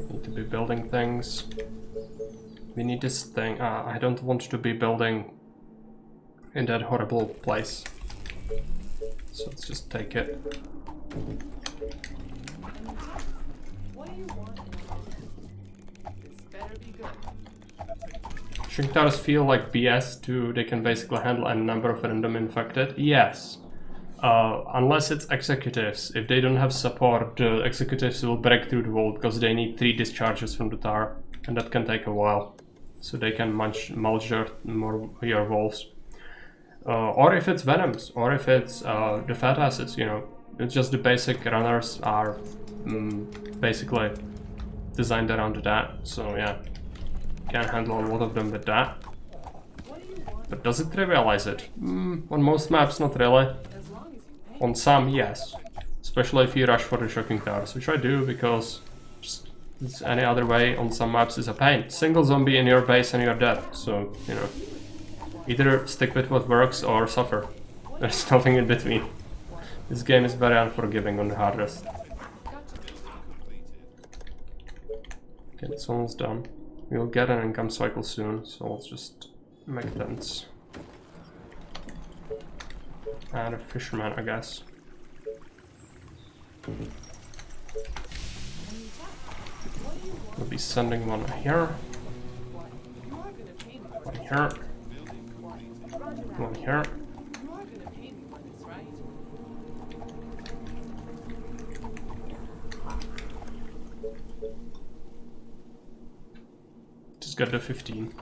Need to be building things. We need this thing. I don't want to be building in that horrible place. So let's just take it. Shrink towers feel like BS too. They can basically handle a number of random infected. Yes. Unless it's executives. If they don't have support, the executives will break through the wall because they need 3 discharges from the tower. And that can take a while. So they can mulch your walls. Or if it's venoms, or if it's the fat acids, you know. It's just the basic runners are basically designed around that. So yeah. Can handle a lot of them with that. But does it trivialize it? On most maps, not really. On some, yes. Especially if you rush for the shocking towers, which I do because just any other way on some maps is a pain. Single zombie in your base and you're dead. So, you know, either stick with what works or suffer. There's nothing in between. This game is very unforgiving on the hardest. Okay, it's almost done. We'll get an income cycle soon, so let's just make tents. And a fisherman, I guess. We'll be sending one here. One here. One here. Just got the 15.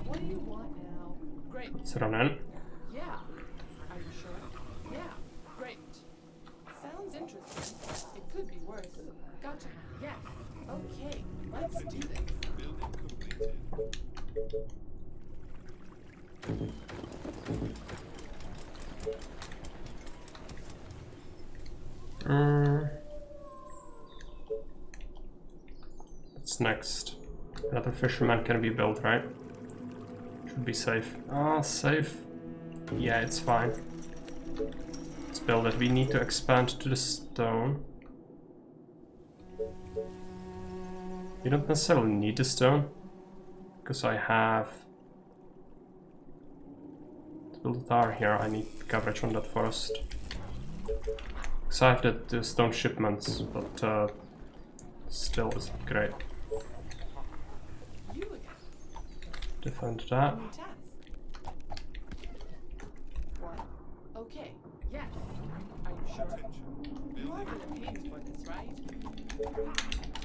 What do you want now? Great. Let's run in. Yeah. Are you sure? Yeah. Great. Sounds interesting. It could be worse. Gotcha. Yes. Okay. Let's do this. What's next? Another fisherman can be built, right? Should be safe. Ah, safe. Yeah, it's fine. Let's build it. We need to expand to the stone. You don't necessarily need the stone, because I have to build a tower here. I need coverage on that forest. Because I have the stone shipments, but still isn't great. You again. Defend that. New task. What? Okay. Yes. Are you sure? You are gonna pay me for this, right?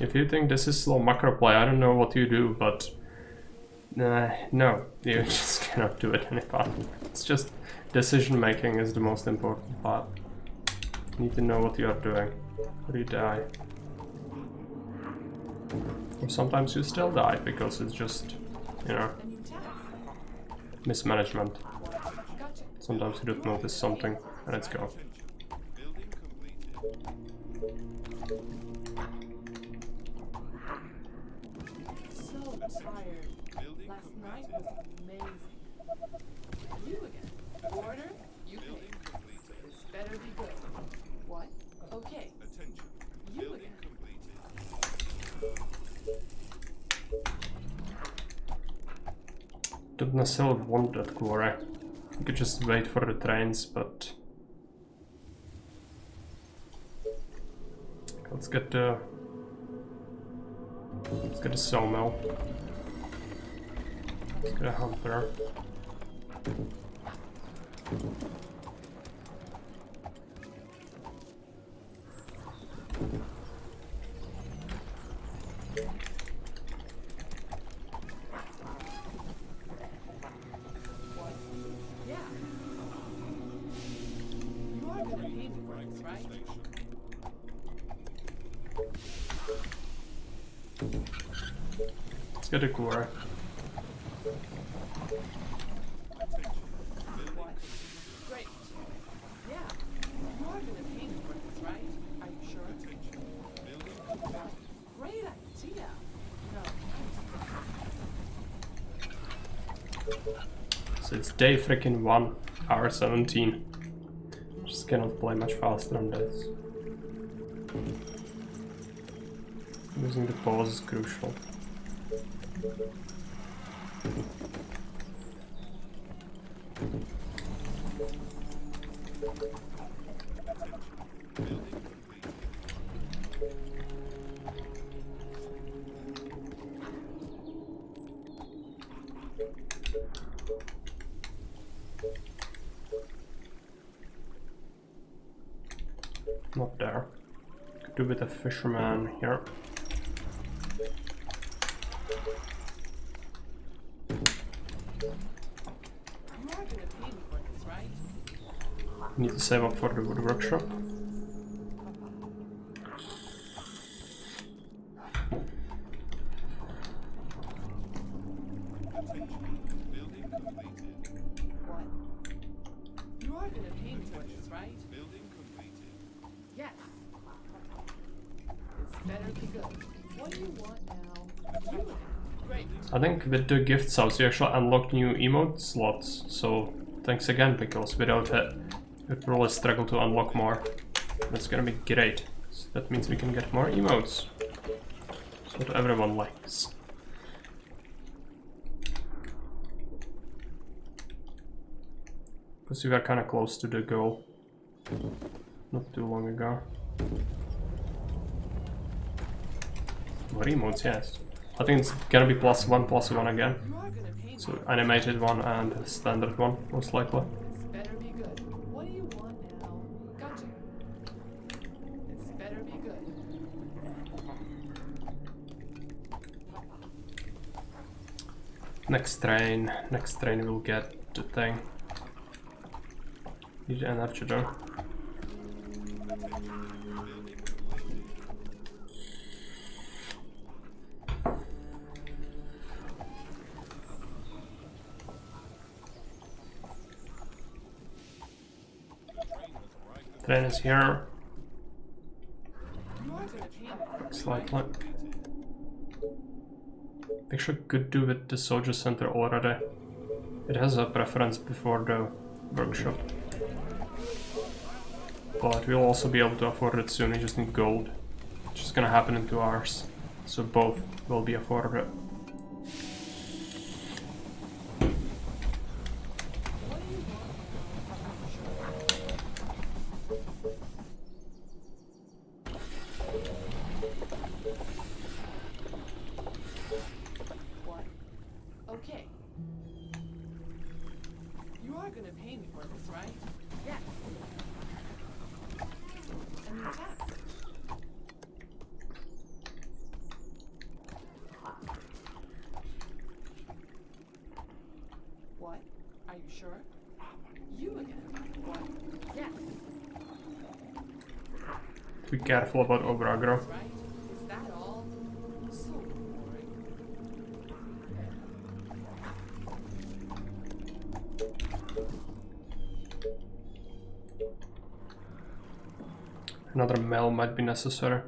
If you think this is slow macro play, I don't know what you do, but no, you just cannot do it any faster. It's just decision making is the most important part. You need to know what you are doing, or you die. Or sometimes you still die because it's just, you know, A new task. mismanagement. Gotcha. Sometimes you don't notice something, and let's go. So tired. Last night was amazing. You again. Order? You pay. This better be good. What? Okay. You again. Don't necessarily want that quarry. You could just wait for the trains, but let's get the sawmill. Let's get a hunter. Yeah. You are gonna pay me for this, right? Let's get a quarry. What? Great. Yeah. You are gonna pay me for this, right? Are you sure? Great idea. No. So it's day freaking 1, hour 17. Just cannot play much faster than this. Using the pause is crucial. Not there. Could do with a fisherman here. You are gonna pay me for this, right? Need to save up for the wood workshop. What? You are gonna pay me for this, right? Yes. This better be good. What do you want now? You again. Great. I think with the gift subs you actually unlock new emote slots, so thanks again, because without it we'd probably struggle to unlock more. That's gonna be great. So that means we can get more emotes. That's what everyone likes. Because we were kinda close to the goal not too long ago. More emotes, yes. I think it's gonna be +1/+1 again. You are gonna pay me. So animated one and a standard one, most likely. This better be good. What do you want now? Gotcha. This better be good. Next train will get the thing. Need an energy though. Train is here. You are gonna pay me for this. Slightly. Actually could do with the soldier center already. It has a preference before the workshop. But we'll also be able to afford it soon, we just need gold. Which is gonna happen in 2 hours. So both will be afforded. What? Okay. You are gonna pay me for this, right? Yes. A new task. What? Are you sure? You again? What? Yes. Be careful about Obragro. Right? Is that all? So boring. Another mel might be necessary.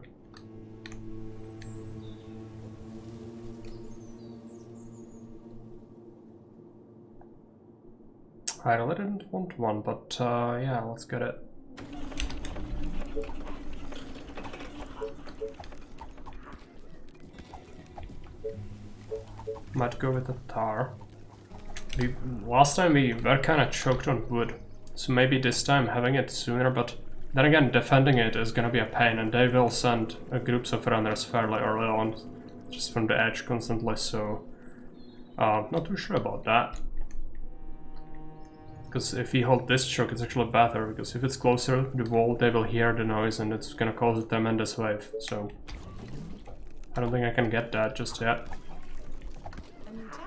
I really didn't want one, but yeah, let's get it. Might go with the tar. Last time we were kind of choked on wood, so maybe this time having it sooner, but then again defending it is gonna be a pain, and they will send groups of runners fairly early on, just from the edge constantly, so not too sure about that. Because if we hold this choke, it's actually better, because if it's closer to the wall, they will hear the noise and it's gonna cause a tremendous wave, so I don't think I can get that just yet. A new task.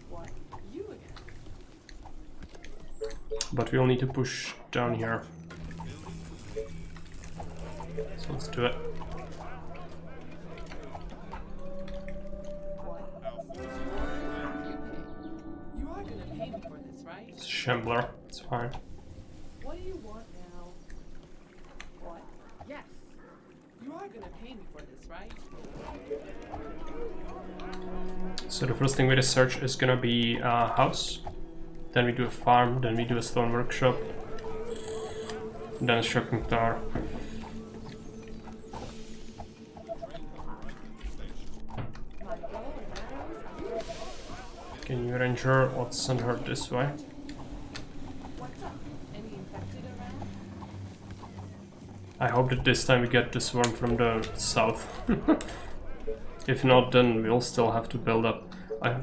What? You again? But we'll need to push down here. So let's do it. What? You are gonna pay me for this, right? It's Shambler, it's fine. What do you want now? What? Yes. You are gonna pay me for this, right? So the first thing we research is gonna be a house. Then we do a farm, then we do a stone workshop. Then a shocking tower. My bow and arrows. Can you arrange her? Let's send her this way. What's up? Any infected around? I hope that this time we get the swarm from the south. If not, then we'll still have to build up.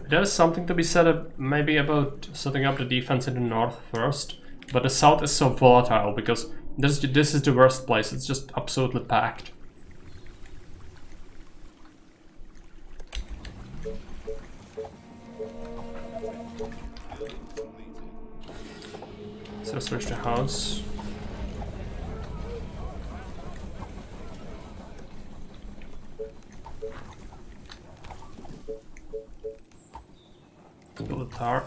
There's something to be said maybe about setting up the defense in the north first, but the south is so volatile because this is the worst place. It's just absolutely packed. So search the house. Build a tower.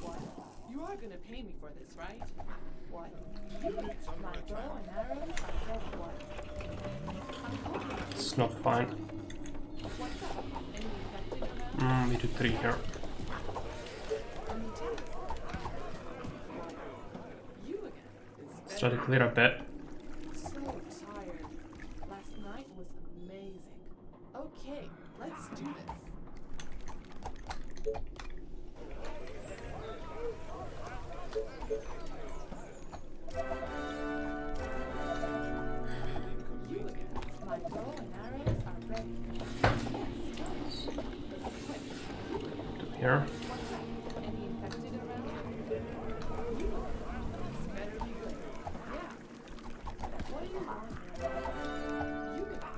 What? You are gonna pay me for this, right? What? My bow and arrows are ready. What? I'm hoping. It's not fine. What's up? Any infected around? We do 3 here. A new task. What? You again? Let's try to clear a bit. So tired. Last night was amazing. Okay, let's do this. You again. My bow and arrows are ready. Yes, quick. Here. What's up? Any infected around? You again. This better be good. Yeah. What do you want? You again.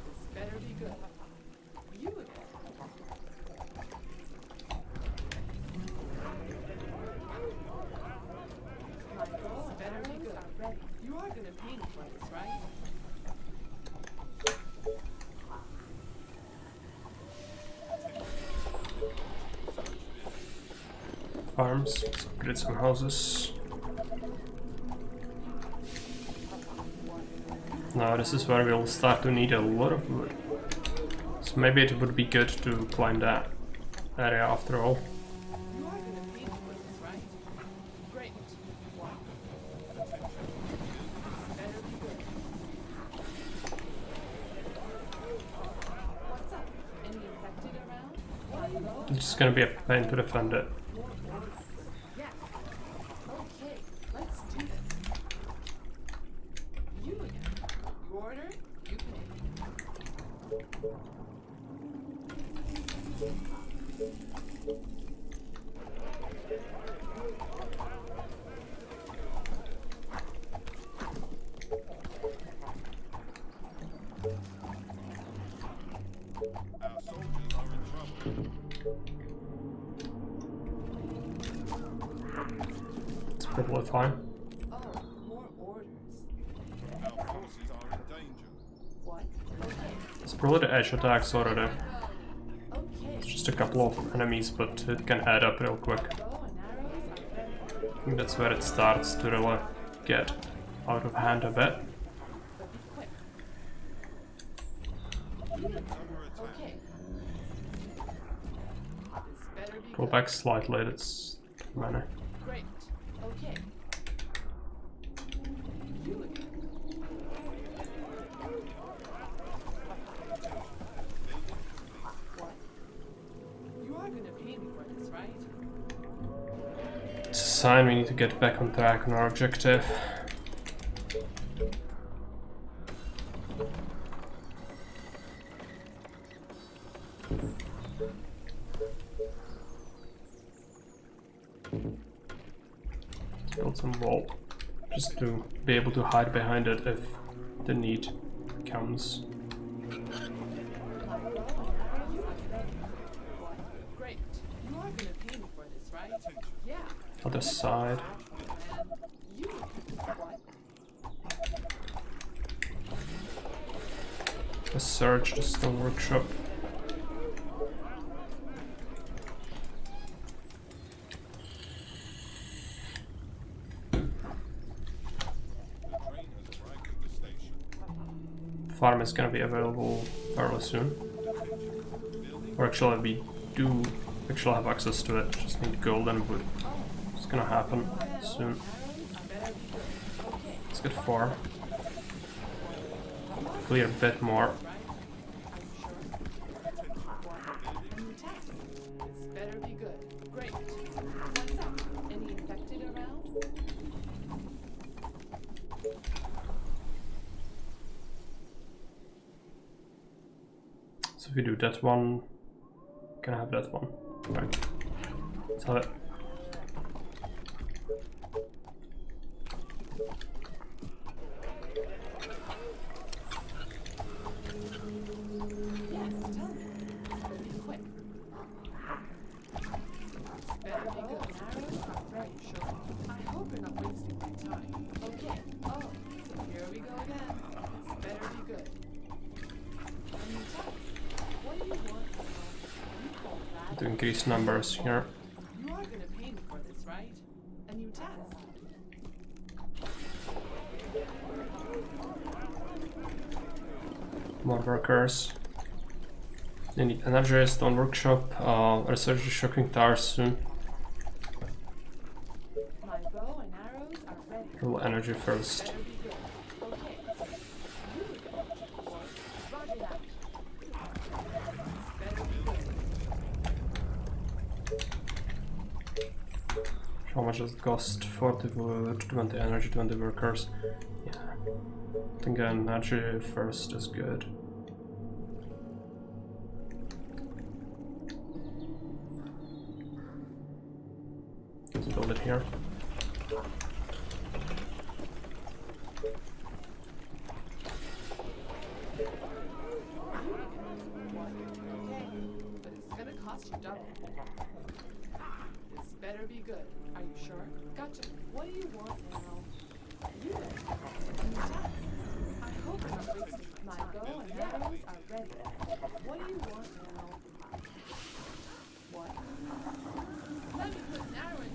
This better be good. You again. My goal Farms, let's upgrade some houses. Now this is where we'll start to need a lot of wood. So maybe it would be good to climb that area after all. You are gonna pay me for this, right? Great. What? Better be good. What's up? Any infected around? What are you? It's just gonna be a pain to defend it. More orders. Yes. Okay, let's do this. You again. You order, you pay. Our soldiers are in trouble. It's probably fine. Oh, more orders. Our forces are in danger. What? Okay. It's probably the edge attacks already. Okay. It's just a couple of enemies, but it can add up real quick. Bow and arrows are ready. I think that's where it starts to really get out of hand a bit. But be quick. Units under attack. Okay. This better be Pull good. back slightly, that's too many. Great. Okay. You again. What? You are gonna pay me for this, right? It's a sign we need to get back on track on our objective. Let's build some wall, just to be able to hide behind it if the need comes. My bow and arrows are ready. What? Great. You are gonna pay me for this, right? Yeah. Other side. And you. What? Let's search the stone workshop. The train has arrived at the station. Farm is gonna be available fairly soon. Or actually we do actually have access to it, just need gold and wood. It's gonna happen soon. Arrows are better be good. Okay. Let's get farm. Clear a bit more. Right? Are you sure? What? A new task. This better be good. Great. What's up? Any infected around? So if we do that one, can I have that one? Right. Let's have it. Yes, tell me. Be quick. Better be good. Arrows are ready, sure. I hope you're not wasting my time. Okay. Oh, so here we go again. This better be good. A new task. What do you want now? You call that? To increase numbers here. You are gonna pay me for this, right? A new task. More workers. They need energy, stone workshop, research the shocking towers soon. My bow and arrows are ready. Roll energy first. Better be good. Okay. You again. Roger that. Better be good. How much does it cost? 40 wood, 20 energy, 20 workers. Yeah. I think energy first is good. Let's build it here. Okay, but it's gonna cost you double. This better be good. Are you sure? Gotcha. What do you want now? You then. New task. I hope you're not wasting my time. My bow and arrows are ready. What do you want now? What? Let me put an arrow in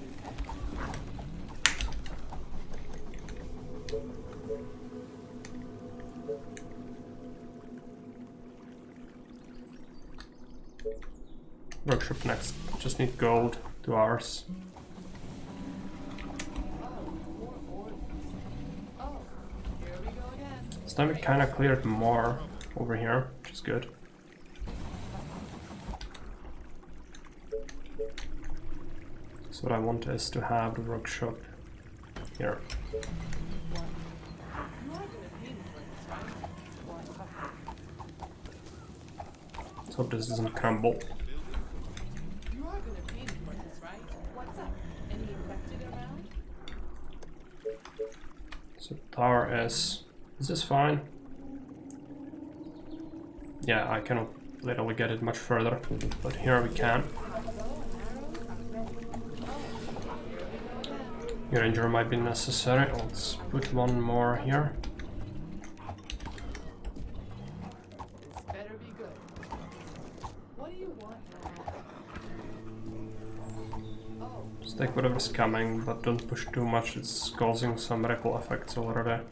Workshop next. Just need gold. 2 hours. More orders. Oh, here we go again. This time we kind of cleared more over here, which is good. So what I want is to have the workshop here. You are gonna pay me for this, right? Let's hope this doesn't crumble. You are gonna pay me for this, right? What's up? Any infected around? So tower is this fine? Yeah, I cannot literally get it much further, but here we can. Your ranger might be necessary. Let's put one more here. This better be good. What do you want now? Oh, Just take whatever's coming, but don't push too much. It's causing some ripple effects already.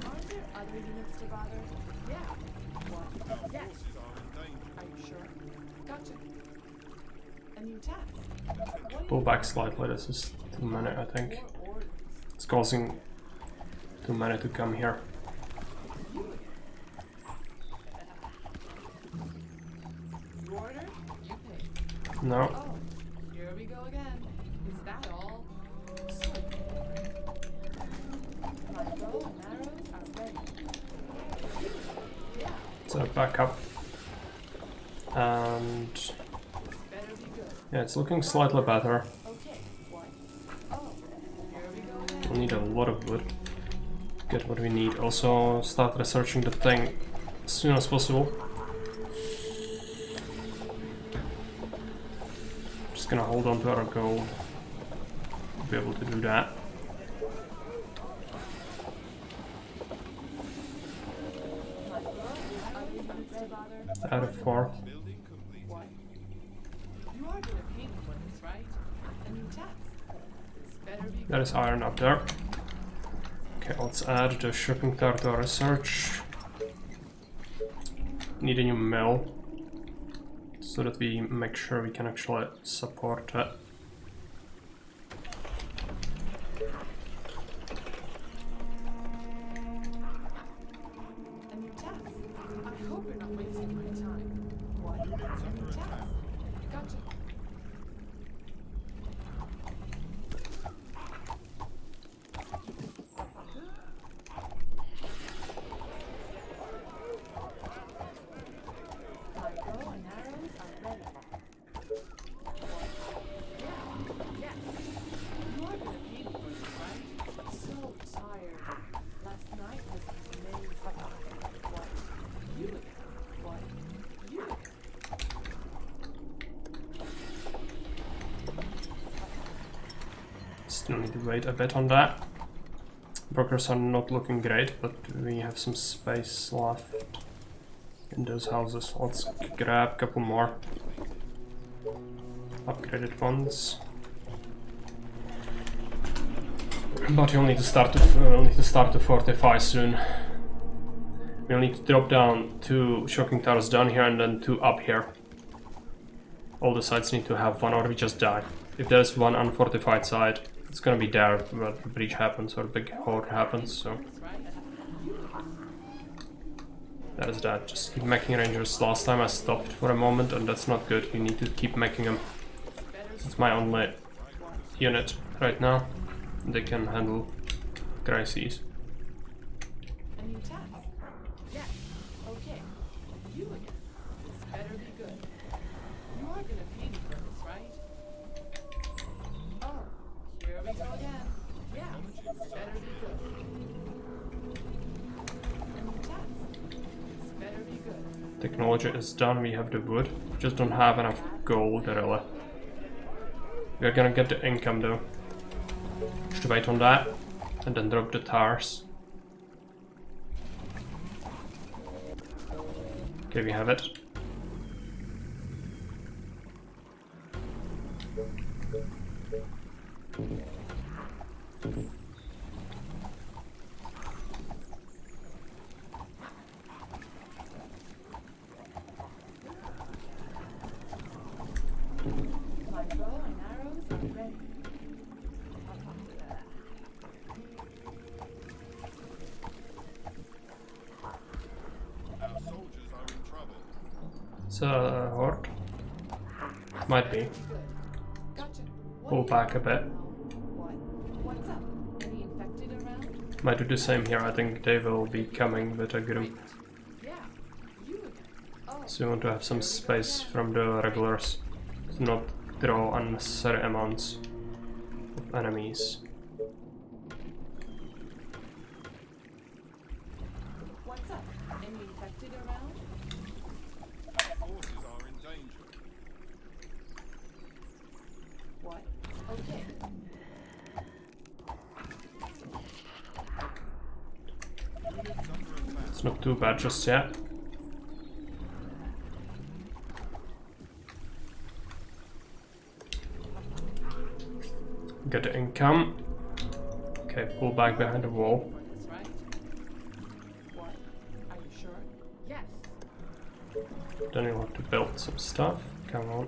aren't there other units to bother? Yeah. What? Yes. Are you sure? Gotcha. A new task. What do Pull you back slightly. This is too many, I think. more orders? It's causing too many to come here. You again. You ordered? You paid. No. Oh, here we go again. Is that all? Sweet. My bow and arrows are ready. Yeah, So back up. And this better be good. yeah, it's looking slightly better. Okay, what? Oh, here we go again. We'll need a lot of wood. Get what we need. Also start researching the thing as soon as possible. Just gonna hold on to our gold. Be able to do that. My bow and arrows are ready. Out of 4. What? You are gonna pay me for this, right? A new task. This better be good. That is iron up there. Okay, let's add the shipping tower to our research. Need a new mill so that we make sure we can actually support it. A new task. I hope you're not wasting my time. What? A new task. Gotcha. My bow and arrows are ready. Yeah. Yes. You are gonna pay me for this, right? So tired. Last night was amazing. What? You again. What? You again. Still need to wait a bit on that. Brokers are not looking great, but we have some space left in those houses. Let's grab a couple more upgraded ones. But we'll need to start to fortify soon. We'll need to drop down 2 shocking towers down here and then 2 up here. All the sides need to have one or we just die. If there's one unfortified side, it's gonna be there where the breach happens or the big horde happens, so That's right. that is that. Just keep making rangers. Last time I stopped for a moment and that's not good. You need to keep making them. It's my only unit right now. They can handle crises. A new task. Yes. Okay. You again. This better be good. You are gonna pay me for this, right? Oh, here we go again. Yeah, this better be good. A new task. This better be good. Technology is done. We have the wood. Just don't have enough gold, really. We're gonna get the income though. Just wait on that, and then drop the tars. Okay, we have it. My bow and arrows are ready. Our soldiers are in trouble. It's a horde. Might be. Good. Gotcha. Pull back a bit. What? What's up? Any infected around? Might do the same here. I think they will be coming with a group. Yeah. You again. Oh. So we want to have some space from the regulars to not draw unnecessary amounts of enemies. What's up? Any infected around? Our forces are in danger. What? Okay. Units under attack. It's not too bad just yet. Get the income. Okay, pull back behind the wall. That's right. What? Are you sure? Yes. Then you'll have to build some stuff. Come on.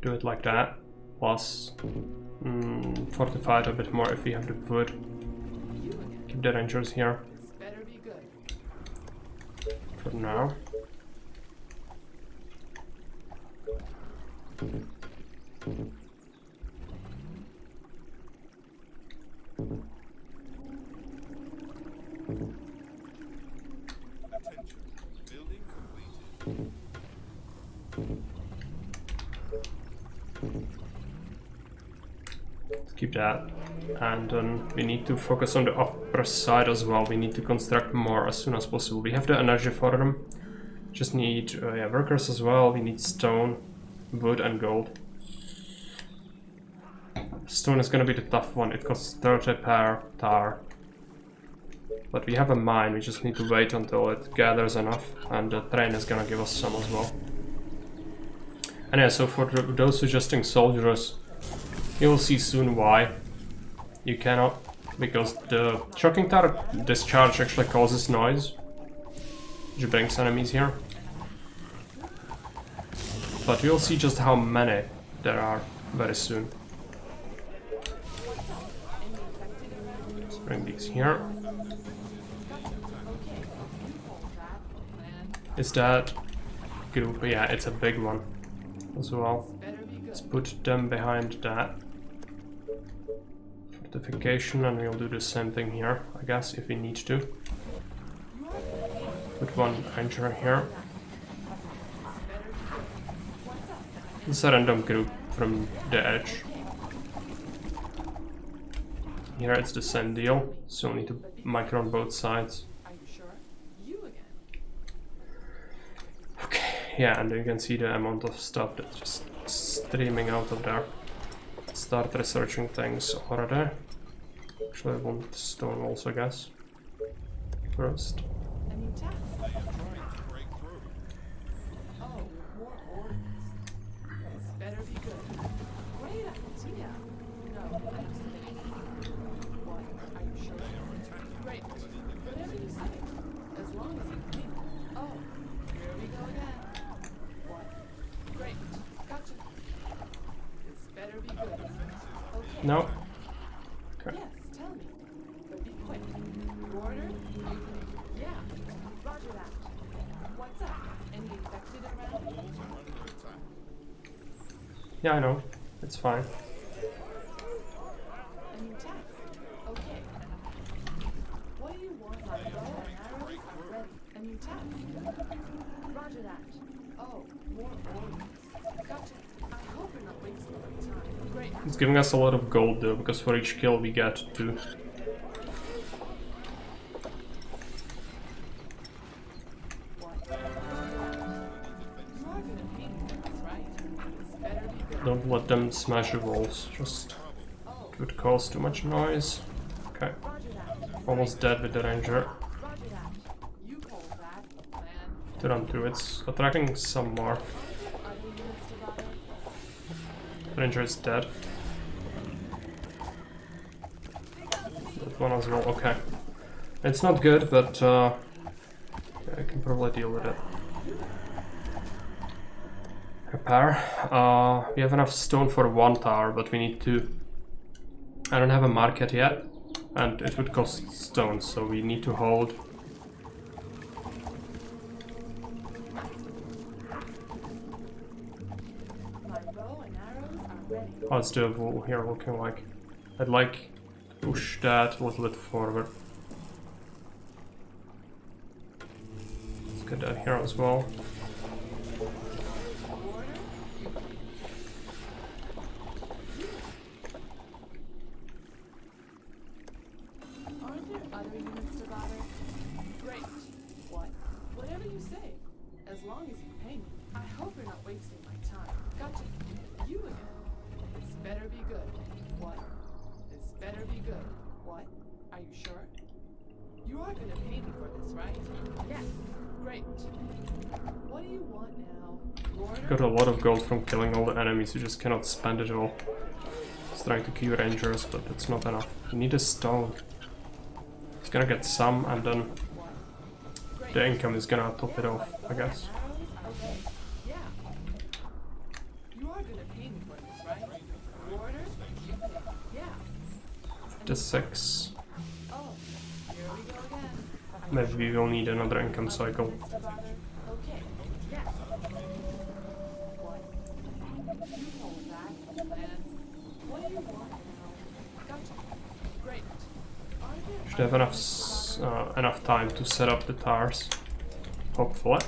Do it like that. Plus, fortify it a bit more if we have the wood. You again. Keep the rangers here This better be good. for now. Attention. Building completed. Let's keep that. And then we need to focus on the upper side as well. We need to construct more as soon as possible. We have the energy for them. Just need yeah, workers as well. We need stone, wood and gold. Stone is gonna be the tough one. It costs 30 per tar. But we have a mine. We just need to wait until it gathers enough. And the train is gonna give us some as well. And yeah, so for those suggesting soldiers, you will see soon why you cannot, because the shocking tar discharge actually causes noise, which brings enemies here. But you'll see just how many there are very soon. Let's bring these here. Is that group? Yeah, it's a big one as well. Better be good. Let's put them behind that fortification, and we'll do the same thing here, I guess, if we need to. Put one ranger here. It's a random group from the edge. Here it's the same deal, so we need to micro on both sides. Are you sure? You again. Okay, yeah, and you can see the amount of stuff that's just streaming out of there. Start researching things already. Actually, I want stone walls, I guess. First. A new task. They are trying to break through. Oh, more orders. This better be good. Great idea. No, I just think. What? Are you sure? Great. Whatever you say. As long as you clean it. Oh, here we go again. What? Great. Gotcha. This better be good. Okay. No. Okay. Yes, tell me. But be quick. You ordered? Yeah. Roger that. What's up? Any infected around? Under attack. Yeah, I know. It's fine. A new task. Okay. What do you want? My bow and arrows are ready. A new task. Roger that. Oh, more orders. Gotcha. I hope you're not wasting my time. Great. It's giving us a lot of gold though, because for each kill we get 2. don't let them smash the walls, just it would cause too much noise. Okay, Roger that. almost dead with the ranger. Roger that. You hold that, plan. To run through, it's attracting some more. Are there other units to bother? Ranger is dead. That one as well, okay. It's not good, but yeah, I can probably deal with it. Repair. We have enough stone for 1 tower, but we need to... I don't have a market yet, and it would cost stone, so we need to hold. My bow and arrows are ready. How's the wall here looking like? I'd like to push that a little bit forward. Let's get that here as well. Aren't there other units to bother? Great. What? Whatever you say. As long as you pay me. I hope you're not wasting my time. Gotcha. You again. This better be good. What? This better be good. What? Are you sure? You are gonna pay me for this, right? Yes. Great. What do you want now? Warder? Got a lot of gold from killing all the enemies, you just cannot spend it all. Just trying to kill rangers, but that's not enough. You need a stone. It's gonna get some, and then the income is gonna top it off, I guess. Okay. Yeah. You are gonna pay me for this, right? Warder? You pay. Yeah. The 6. Oh, here we go again. Maybe we will need another income cycle. Units to bother? Okay. Yes. What? You hold that, plan. What do you want now? Gotcha. Great. Are there Should have enough time to set up the towers. Hopefully.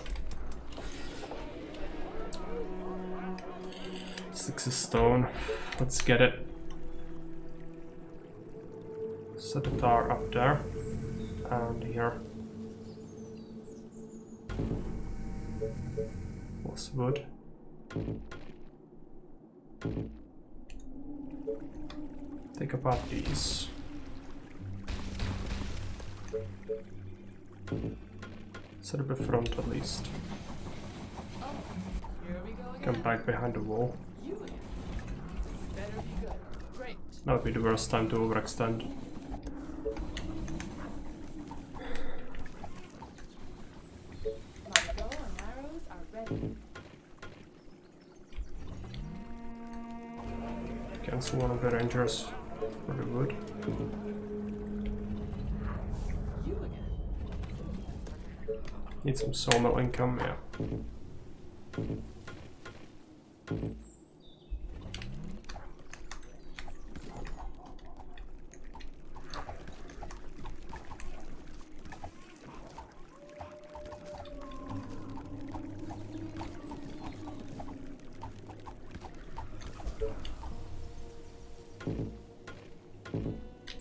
6 stone. Let's get it. Set the tower up there. And here. Plus wood. Take apart these. Set up the front at least. Oh, here we go again. Come back behind the wall. You again. This better be good. Great. That would be the worst time to overextend. My bow and arrows are ready. Cancel one of the rangers for the wood. You again. Need some sawmill income, yeah.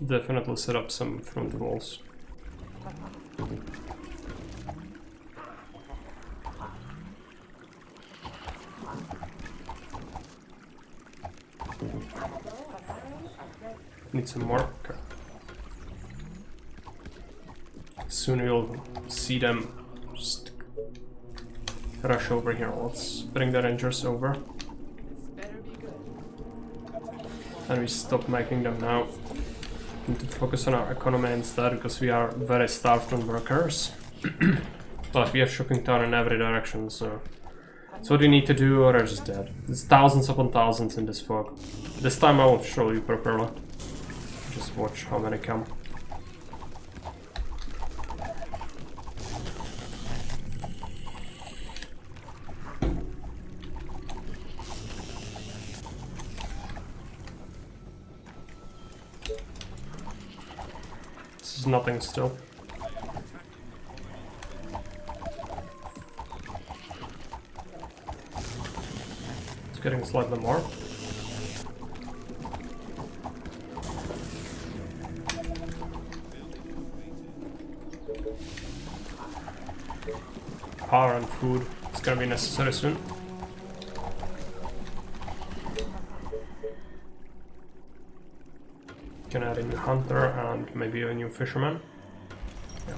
Definitely set up some front walls. Need some more. Okay. Soon you'll see them just rush over here. Let's bring the rangers over. This better be good. And we stop making them now. Need to focus on our economy instead because we are very starved on workers. But we have shopping town in every direction, so that's what we need to do, or they're just dead. There's thousands upon thousands in this fog. This time I won't show you properly. Just watch how many come. This is nothing still. It's getting slightly more. Power and food. It's gonna be necessary soon. Can add a new hunter and maybe a new fisherman. Yeah.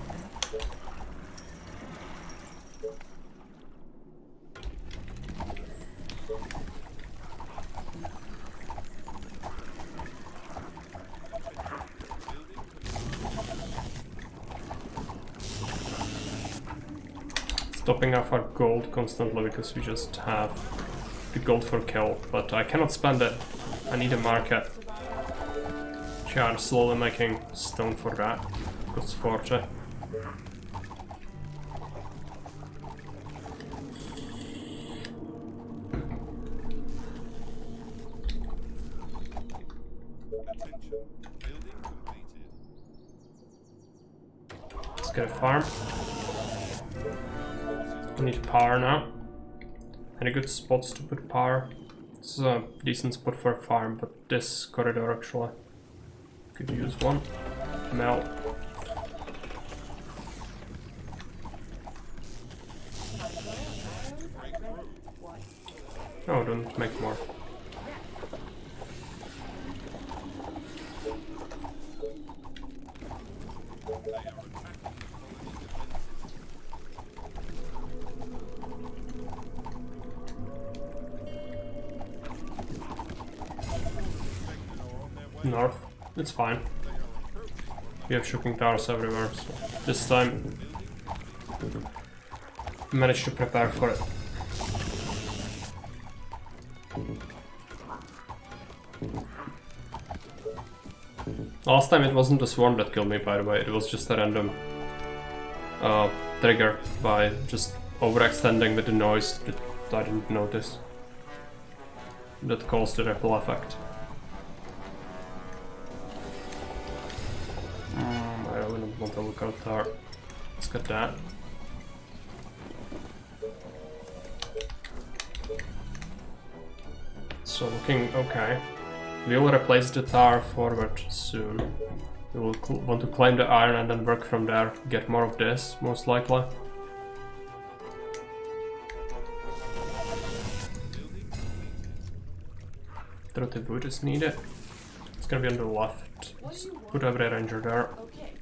Topping off our gold constantly because we just have the gold for kill, but I cannot spend it. I need a market. We are slowly making stone for that. Costs 40. Let's get a farm. I need power now. Any good spots to put power? This is a decent spot for a farm, but this corridor actually could use one. Mel. No, don't make more. North, it's fine. We have shooting towers everywhere, so this time we managed to prepare for it. Last time it wasn't the swarm that killed me, by the way, it was just a random trigger by just overextending with the noise that I didn't notice. That caused the ripple effect. I really don't want to look out there. Let's get that. So looking okay. We will replace the tower forward soon. We will want to claim the iron and then work from there. Get more of this, most likely. Trotty wood is needed. It's gonna be on the left. Let's put every ranger there. Okay.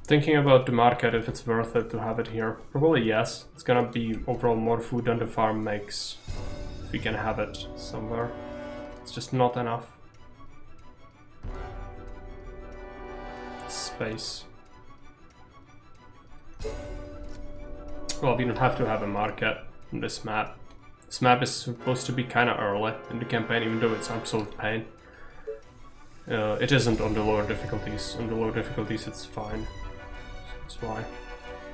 Thinking about the market, if it's worth it to have it here. Probably yes. It's gonna be overall more food than the farm makes. If we can have it somewhere. It's just not enough space. Well, we don't have to have a market on this map. This map is supposed to be kind of early in the campaign, even though it's absolute pain. It isn't on the lower difficulties. On the lower difficulties it's fine. That's why.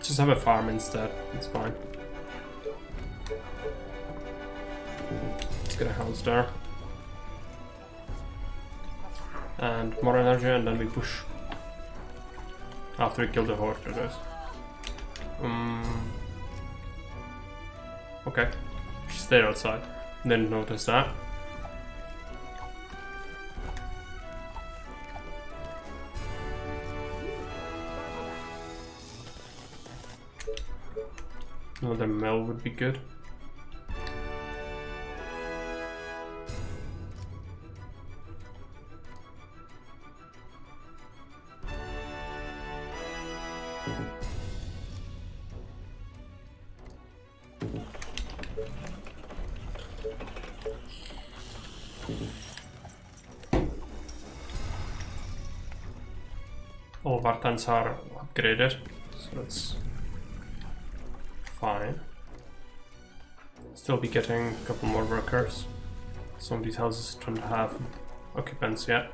Just have a farm instead, it's fine. Let's get a house there. And more energy, and then we push. After we kill the horde, that is. Okay. She stayed outside. Didn't notice that. Another mill would be good. All of our tents are upgraded, so that's fine. Still be getting a couple more workers. Some of these houses don't have occupants yet.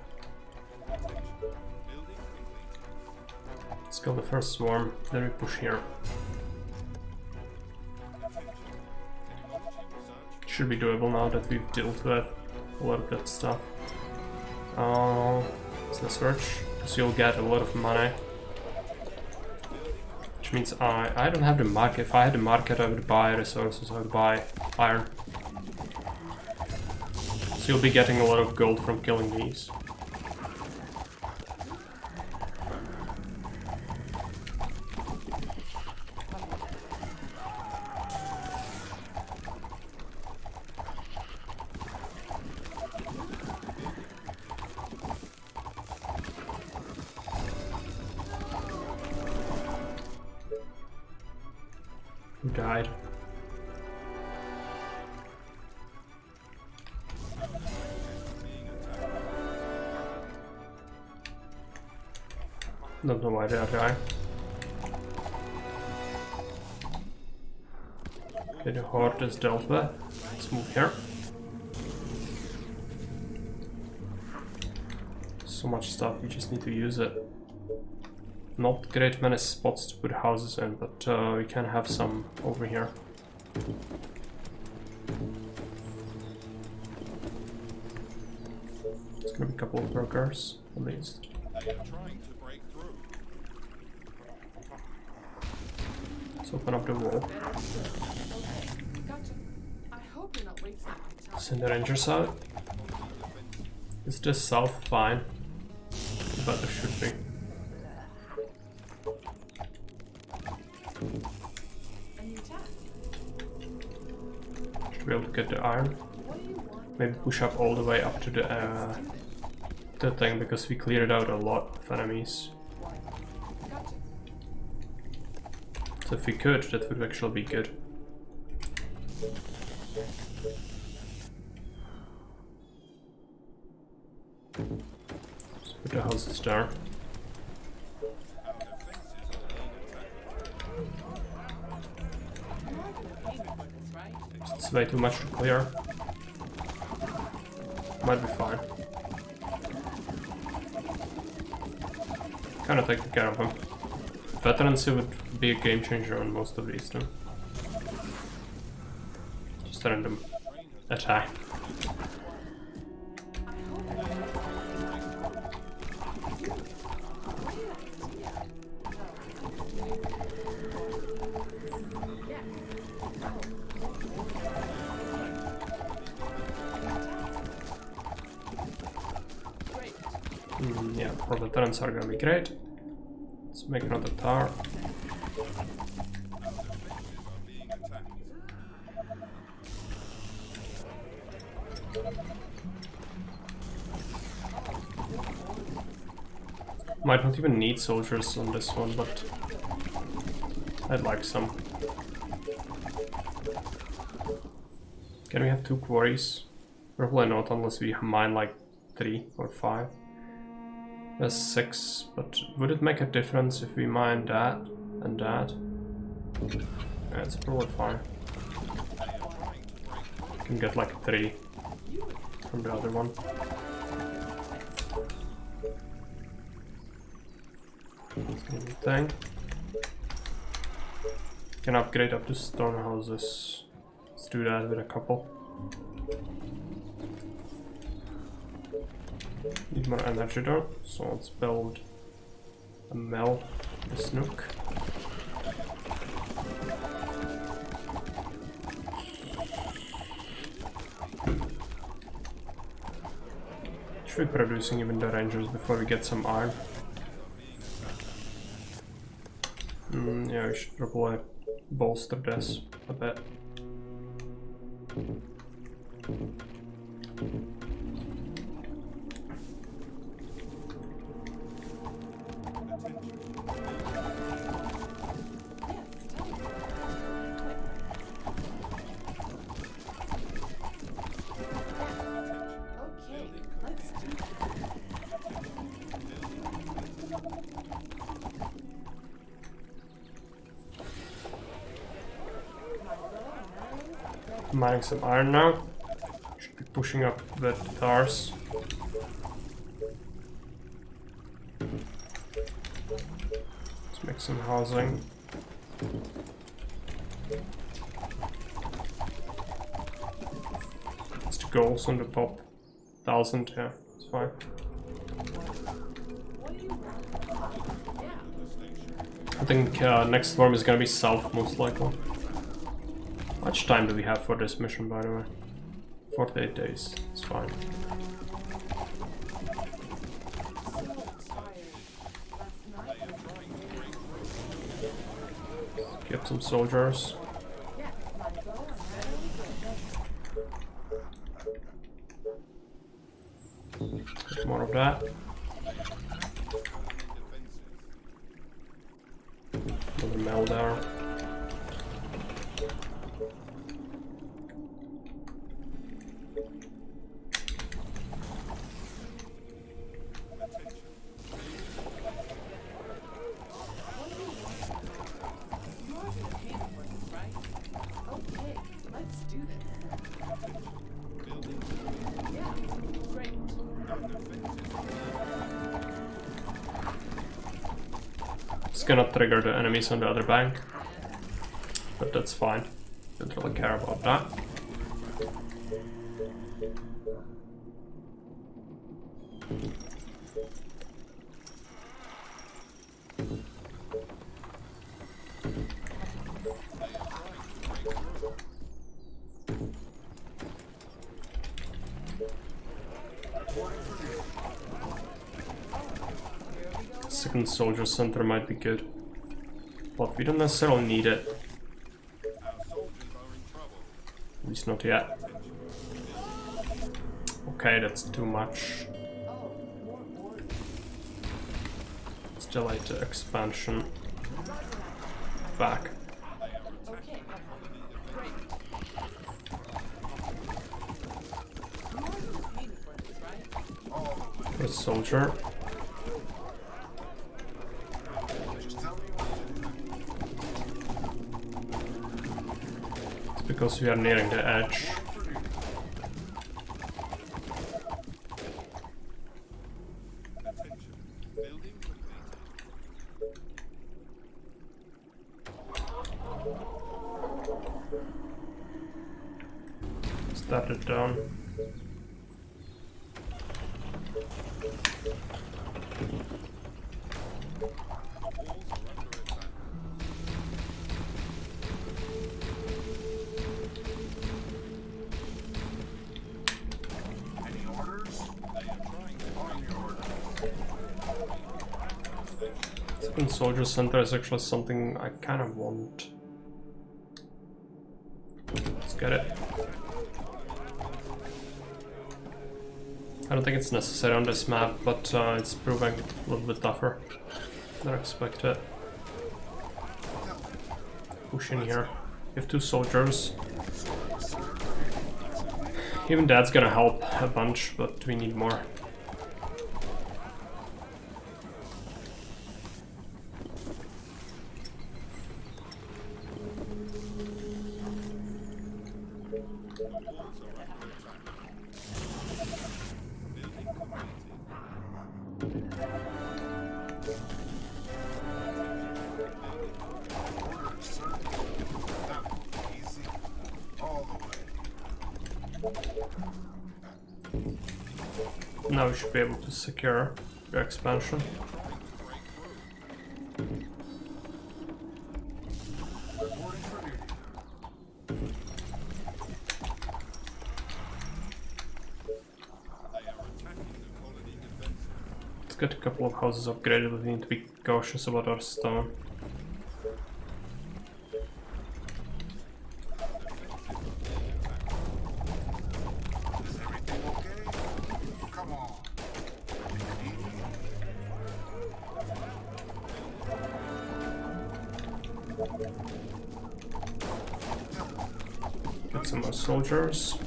Let's kill the first swarm, then we push here. Should be doable now that we've dealt with a lot of that stuff. Let's search, because you'll get a lot of money. Which means I don't have the market. If I had the market, I would buy resources, I would buy iron. So you'll be getting a lot of gold from killing these. Who died? Don't know why they are dying. Okay, the horde is dealt with. Let's move here. So much stuff, we just need to use it. Not great many spots to put houses in, but we can have some over here. It's gonna be a couple of workers, at least. Let's open up the wall. Gotcha. I hope you're not wasting my time. Send the rangers out. Is this south fine? But there should be. A new task. Should be able to get the iron. What do you want? Maybe push up all the way up to the thing, because we cleared out a lot of enemies. Gotcha. So if we could, that would actually be good. Let's put the houses there. You are gonna pay me for this, right? It's way too much to clear. Might be fine. Kinda take care of him. Veterancy would be a game changer on most of these though. Just a random attack. Yeah, for veterans are gonna be great. Let's make another tower. Might not even need soldiers on this one, but I'd like some. Can we have 2 quarries? Probably not, unless we mine like 3 or 5. There's 6, but would it make a difference if we mine that and that? Yeah, it's probably fine. Can get like 3 from the other one. Thing. Can upgrade up to stone houses. Let's do that with a couple. Need more energy though, so let's build a mill, a snook. Should be producing even the rangers before we get some iron. Yeah, we should probably bolster this a bit. Okay, let's do this. Mining some iron now. Should be pushing up the towers. Let's make some housing. It's the goals on the top. 1000, yeah, it's fine. What do you want? Yeah. I think next storm is gonna be south, most likely. How much time do we have for this mission, by the way? 48 days, it's fine. Get some soldiers. Get more of that. Another mill there. gonna trigger the enemies on the other bank. But that's fine. Don't really care about that. Second soldier center might be good, but we don't necessarily need it. At least not yet. Okay, that's too much. Oh, more orders. Let's delay the expansion back. Okay. Great. You are the paying for this, right? The soldier. Just tell me what to do. It's because we are nearing the edge. Started down. Any orders? On your orders. Second soldier center is actually something I kind of want. Let's get it. I don't think it's necessary on this map, but it's proving a little bit tougher than expected. Push in here. You have 2 soldiers. Even that's gonna help a bunch, but we need more. Orders, sir. That will be easy. All the way. Now we should be able to secure the expansion. Reporting for duty. Let's get a couple of houses upgraded, but we need to be cautious about our stone. Is everything okay? Come on. Get some more soldiers.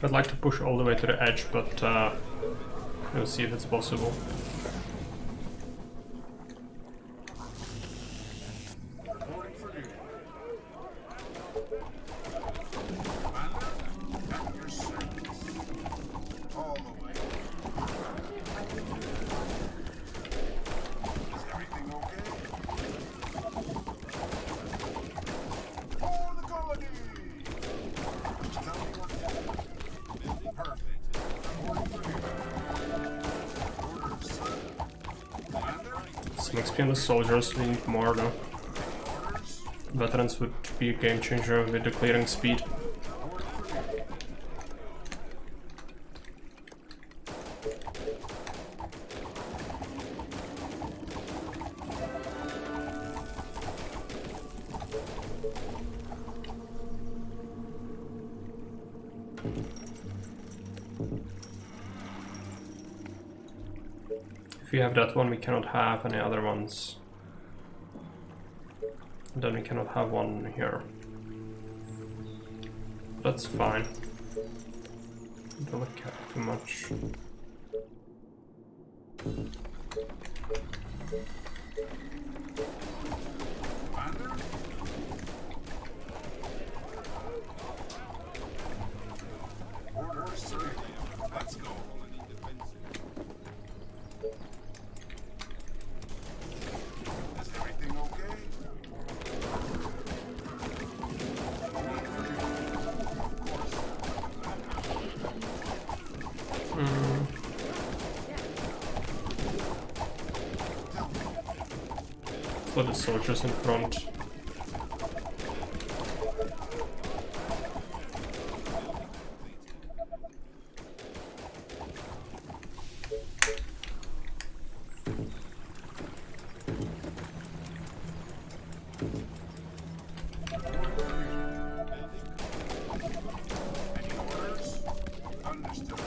I'd like to push all the way to the edge, but we'll see if it's possible. Reporting for duty. Commander, at your service. All the way. Is everything okay? For the colony! Just tell me what to do. Perfect. Reporting for duty. Orders, sir. Commander, Some XP on the soldiers, we need more though. orders. Veterans would be a game changer with the clearing speed. If we have that one, we cannot have any other ones. And then we cannot have one here. That's fine. Don't look at too much. Commander? Orders, sir. Let's go. Is everything okay? For the soldiers in front. Any orders? Understood.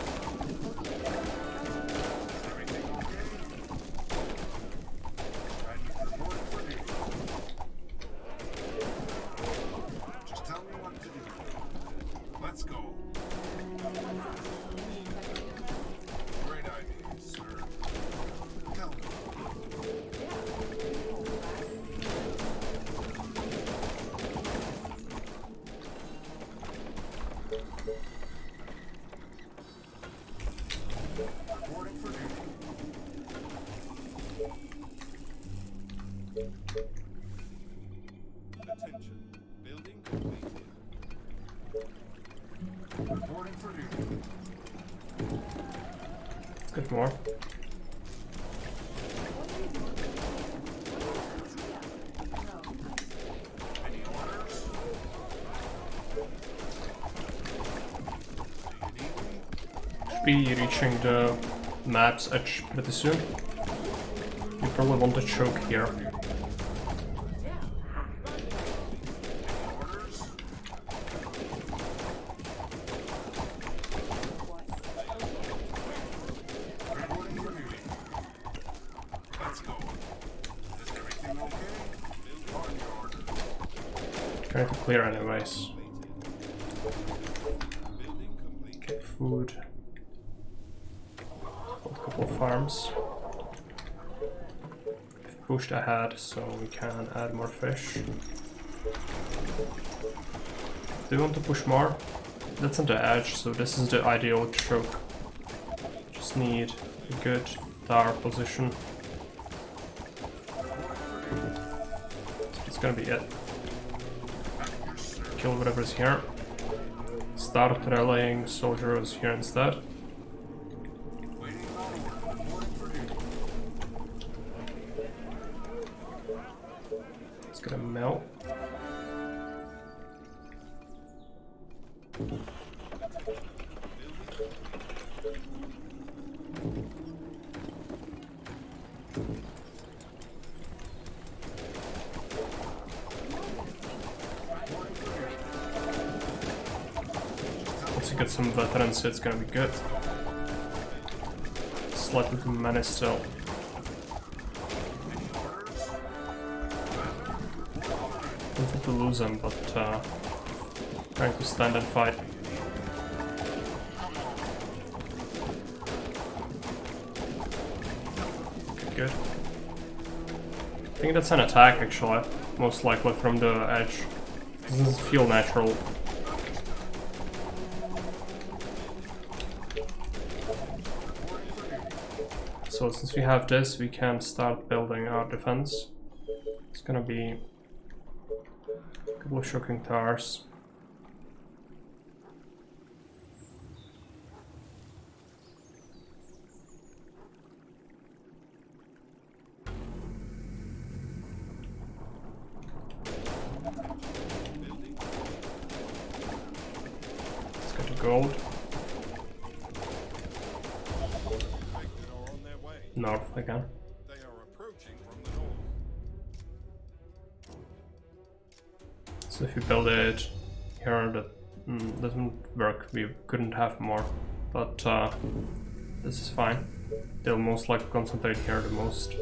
Is everything okay? Ready for reporting for duty. Just tell me what to do. Let's go. Great idea, sir. Tell me. Reporting for duty. Attention. Building completed. Reporting for duty. Good more. Any orders? Do you need me? Be reaching the map's edge pretty soon. You probably want to choke here. Orders? Reporting for duty. Let's go. Is everything okay? On your order. Trying to clear anyways. Building complete. Get food. Got a couple of farms. We've pushed ahead so we can add more fish. Do you want to push more? That's on the edge, so this is the ideal choke. Just need a good tower position. It's gonna be it. Kill whatever's here. Start rallying soldiers here instead. Waiting on order. Reporting for duty. It's gonna melt. Once you get some veterans, it's gonna be good. Slightly too many still. Don't want to lose them, but trying to stand and fight. Okay, good. I think that's an attack actually, most likely from the edge. Doesn't feel natural. So since we have this, we can start building our defense. It's gonna be a couple of shocking towers. Let's go to gold. Infected are on their way. North again. They are approaching from the north. So if you build it here, that doesn't work. We couldn't have more, but This is fine. They'll most likely concentrate here the most.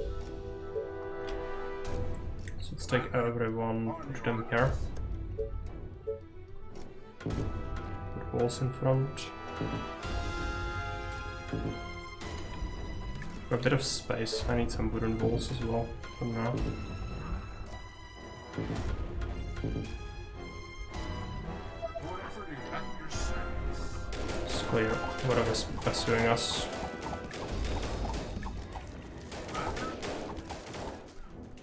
So let's take everyone, put them here. Put walls in front. For a bit of space, I need some wooden walls as well for now. Let's clear whatever's pursuing us.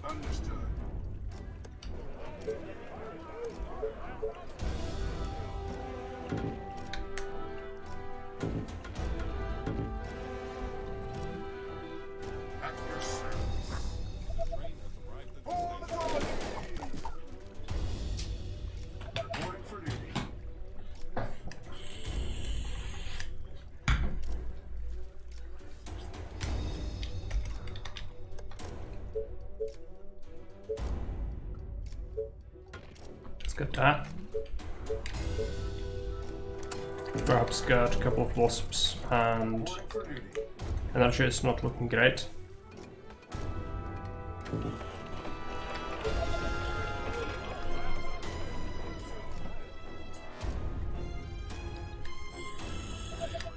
Understood. At your service. Train has arrived at the On the station. target! Reporting for duty. Let's get that. Perhaps get a couple of wasps, and Reporting for duty. energy is not looking great. They are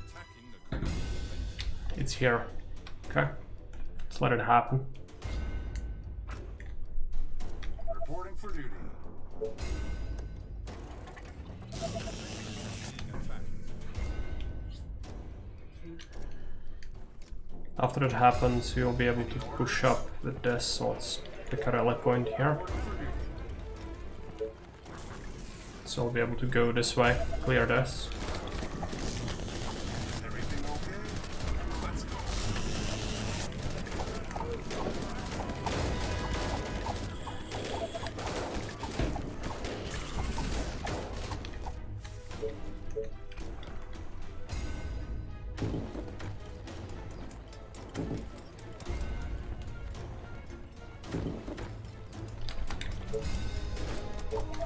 attacking the colony defense. It's here. Okay. Let's let it happen. Reporting for duty. Being attacked. After that happens, you'll be able to push up with this, so let's pick a rally point here. So I'll be able to go this way, clear this. Everything okay? Let's go.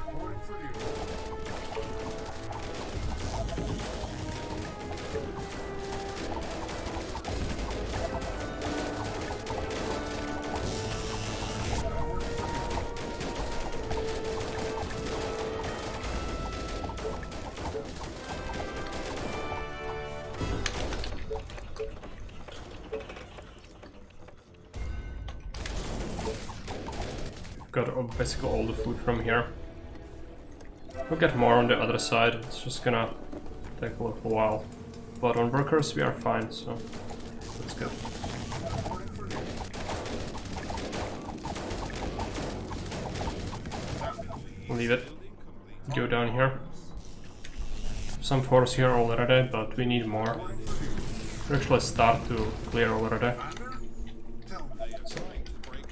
Reporting for duty. Got basically all the food from here. We'll get more on the other side, it's just gonna take a little while. But on workers we are fine, so that's good. Reporting for duty. Leave it. Go down here. Some force here already, but we need more. We actually start to clear already. Commander, tell me. They are trying to break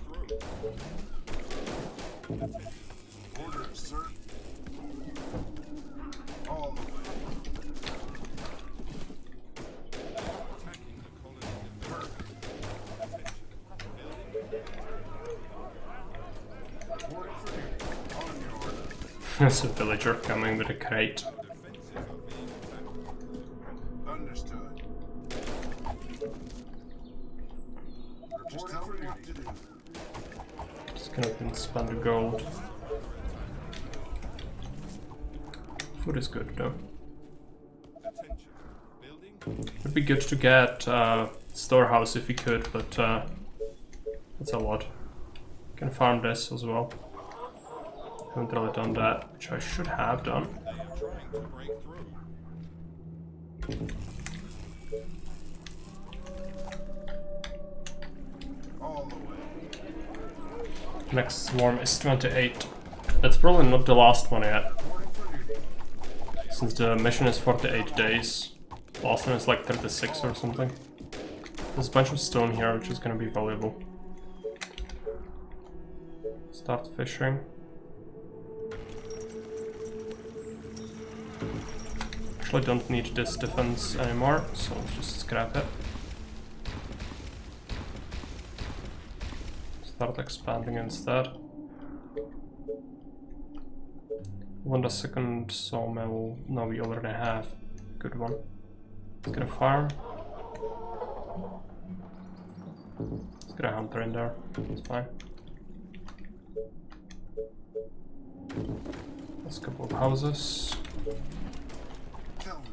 through. Orders, sir. All the way. Attacking the colony defense. Reporting for duty. On your order. There's a villager coming with a crate. Defenses are being attacked. Understood. Just tell me what to do. Just gonna spend the gold. Food is good though. Attention. Building complete. It'd be good to get storehouse if we could, but that's a lot. Can farm this as well. Haven't really done that, which I should have done. They are trying to break through. All the way. Next swarm is 28. That's probably not the last one yet, Reporting for duty. since the mission is 48 days. Last one is like 36 or something. There's a bunch of stone here, which is gonna be valuable. Start fishing. Actually don't need this defense anymore, so just scrap it. Start expanding instead. Want a second sawmill? No, we already have. Good one. Let's get a farm. Let's get a hunter in there. It's fine. There's a couple of houses. Tell me.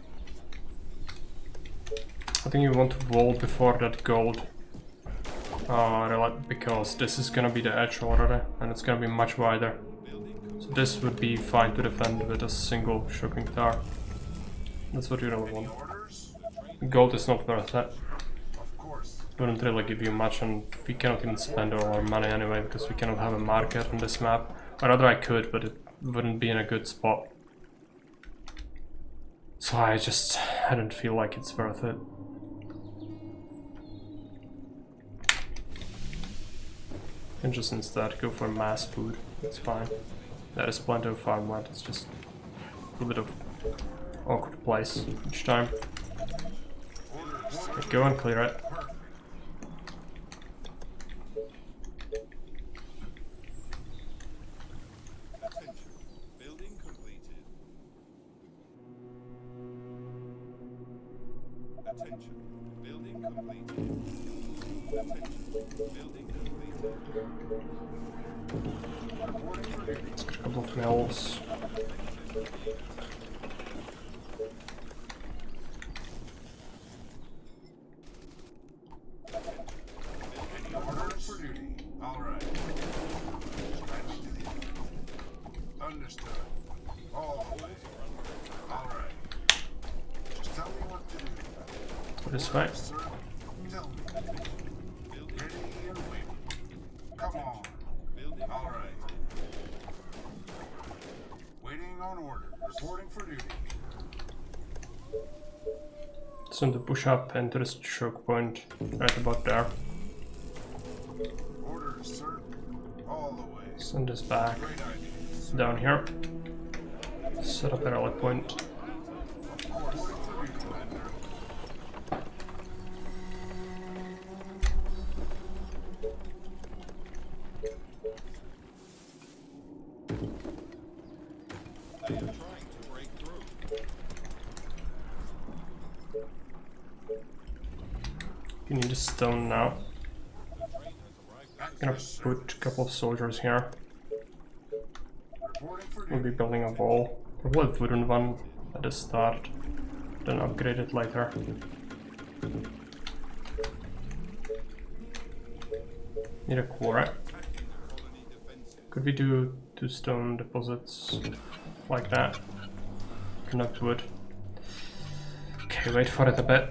I think you want to wall before that gold. Because this is gonna be the edge already, and it's gonna be much wider. So this would be fine to defend with a single shocking tower. That's what you really want. Orders? Gold is not worth it. Of course. Wouldn't really give you much, and we cannot even spend all our money anyway because we cannot have a market on this map. Or rather I could, but it wouldn't be in a good spot. So I didn't feel like it's worth it. And just instead go for mass food. It's fine. There is plenty of farmland. It's just a little bit of awkward place each time. Okay, go and clear it. Attention. Building completed. Attention. Building completed. Attention. Building completed. Let's get a couple of mills. Orders for duty. All right. Strike to the end. Understood. All the way. All right. Just tell me what to do. This way. Sir, tell me. Ready and waiting. Come on. All right. Waiting on order. Reporting for duty. Soon to push up into this choke point right about there. Orders, sir. All the way. Send this back Great ideas. down here. Set up a rally point. Of course. Reporting for duty, Commander. They are trying to break through. You need a stone now. The train has arrived. I'm gonna put a couple of soldiers here. Reporting for We'll be duty. building a wall. Probably a wooden one at the start, then upgrade it later. Need a quarry. Colony defenses. Could we do 2 stone deposits like that? Connect wood. Okay, wait for it a bit.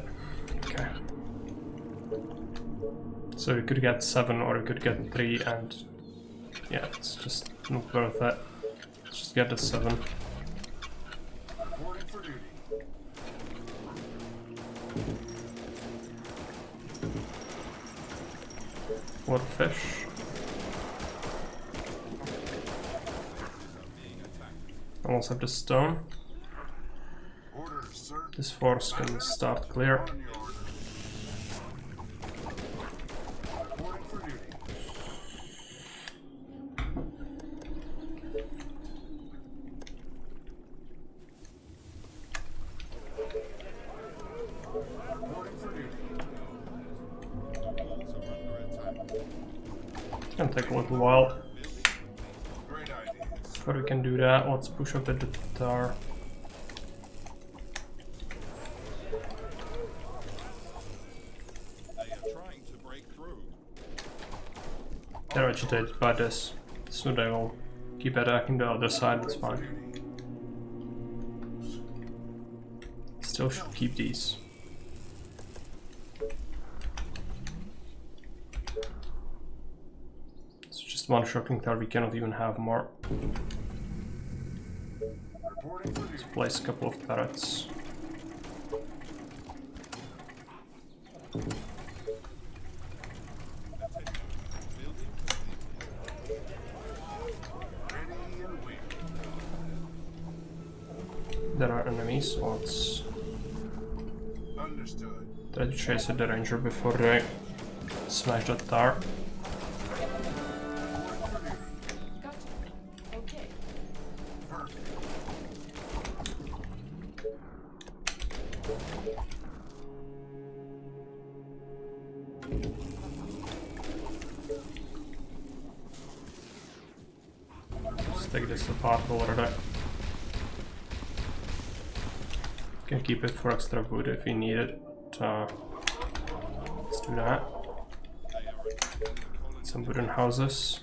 Okay. So we could get 7 or we could get 3 and yeah, it's just not worth it. Let's just get the 7. Reporting for duty. What fish? Almost have the stone. Orders, sir. This force can start clear. On your order. Reporting for duty. Reporting for duty. Walls are under attack. It's gonna take a little while, Great ideas. but we can do that. Let's push up the tower. They are trying to break through. They're agitated by this, so they will keep attacking the other side. It's fine. Still should keep these. It's just one shocking tower. We cannot even have more. Reporting for duty. Place a couple of turrets. Building completed. Ready and waiting. There are enemies, so let's Understood. try to chase the ranger before they smash that tower. Gotcha. Okay. Perfect. take this apart already. Can keep it for extra wood if we need it. Let's do that. Some wooden houses.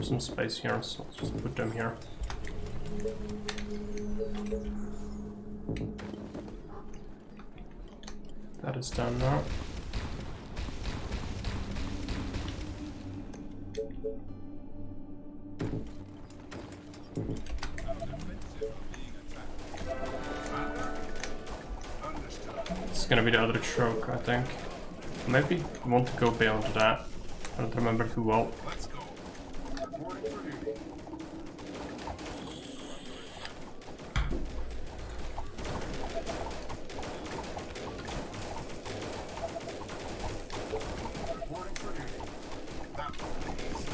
Some space here, so let's just put them here. That is done now. It's gonna be the other choke, I think. Maybe want to go beyond that. I don't remember too well. Let's go. Reporting for duty. Reporting for duty. That was easy.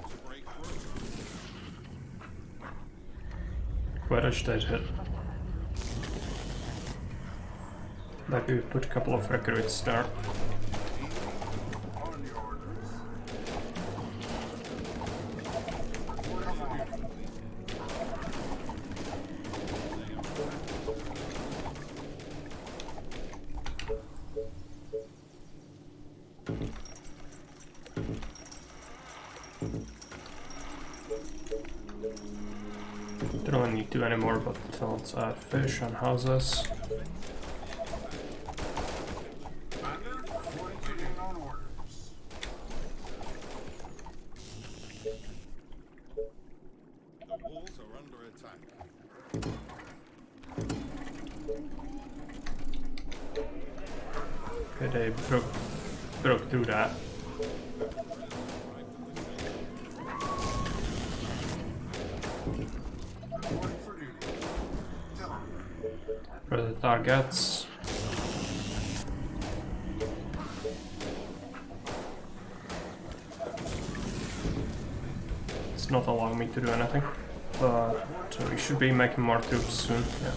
To break through. Quite a stage hit. Maybe we put a couple of recruits there. On your orders. Reporting for duty. Don't really need to anymore, but let's add fish and houses. Commander, reporting for duty on orders. The walls are under attack. Okay, they broke through that. Reporting for duty. Tell me. For the targets. It's not allowing me to do anything, but we should be making more troops soon. Yeah.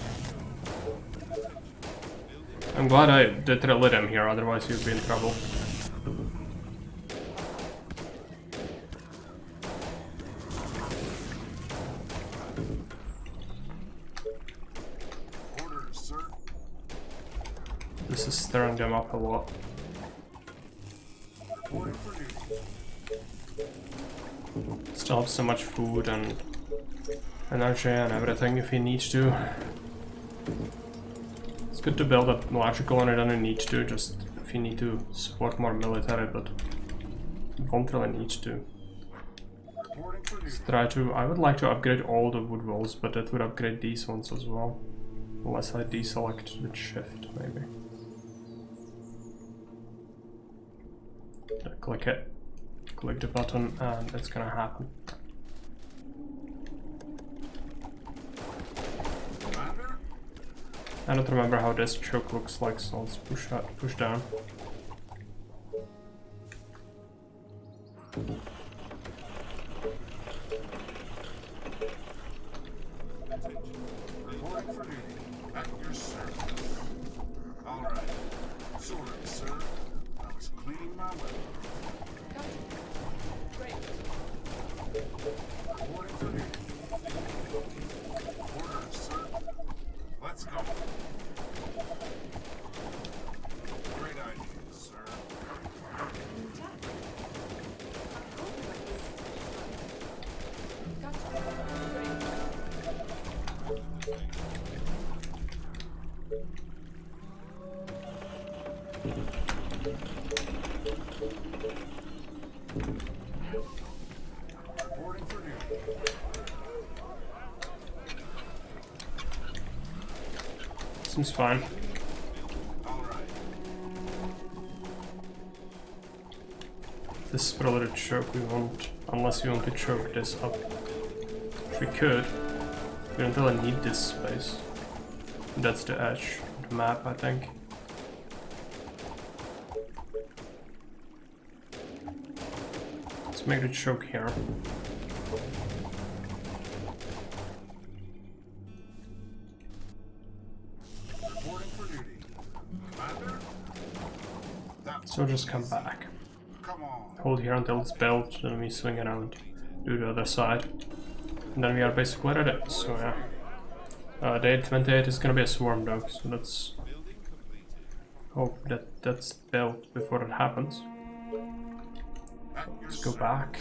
I'm glad I did let him here, otherwise you'd be in trouble. Orders, sir. This is stirring them up a lot. Reporting for duty. Still have so much food and energy and everything if he needs to. It's good to build a larger colony than you need to, just if you need to support more military, but you don't really need to. Reporting for duty. I would like to upgrade all the wood walls, but that would upgrade these ones as well. Unless I deselect the shift, maybe. Click it. Click the button and it's gonna happen. Commander, I don't remember how this choke looks like, so let's push down. reporting for duty. At your service. All right. Sorry, sir. I was cleaning my weapon. Great. Reporting for duty. Orders, sir. Let's go. Great idea, sir. Gotcha. Great. Reporting for duty. Seems fine. All right. This is probably the choke we want, unless we want to choke this up. If we could, we don't really need this space. That's the edge of the map, I think. Let's make the choke here. Reporting for duty. Commander? That So just come back. Come on. hold here until it's built, then we swing around, do the other side, and then we are basically ready. So yeah, day 28 is gonna be a swarm though, so let's hope that that's built before it happens. Let's go back.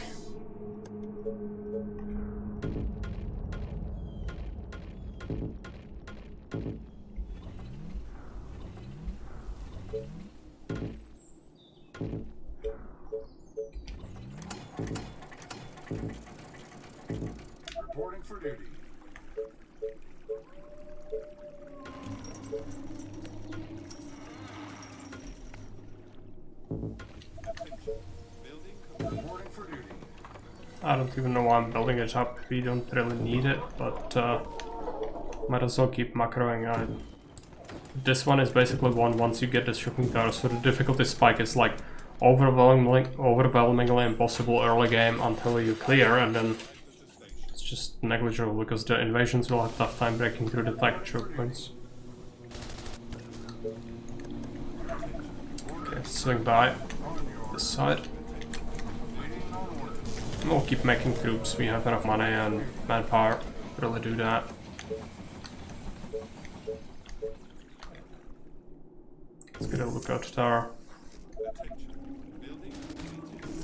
Reporting for duty. Reporting for duty. I don't even know why I'm building it up. We don't really need it, but might as well keep macroing on it. This one is basically one once you get the shooting tower, so the difficulty spike is like overwhelmingly impossible early game until you clear, and then it's just negligible because the invasions will have tough time breaking through the tech choke points. Okay, swing by this side. We'll keep making troops, we have enough money and manpower to really do that. Let's get a lookout tower.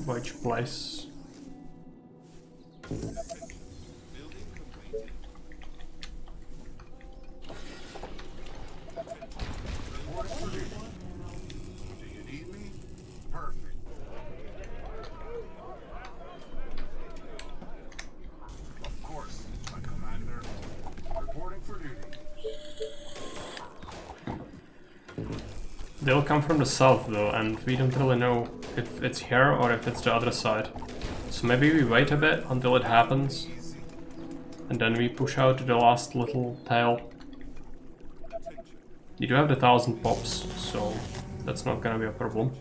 Which place? Do you need me? Perfect. Of course, my commander. Reporting for duty. They'll come from the south though, and we don't really know if it's here or if it's the other side. So maybe we wait a bit until it happens, and then we push out the last little tail. You do have the 1000 pops, so that's not gonna be a problem.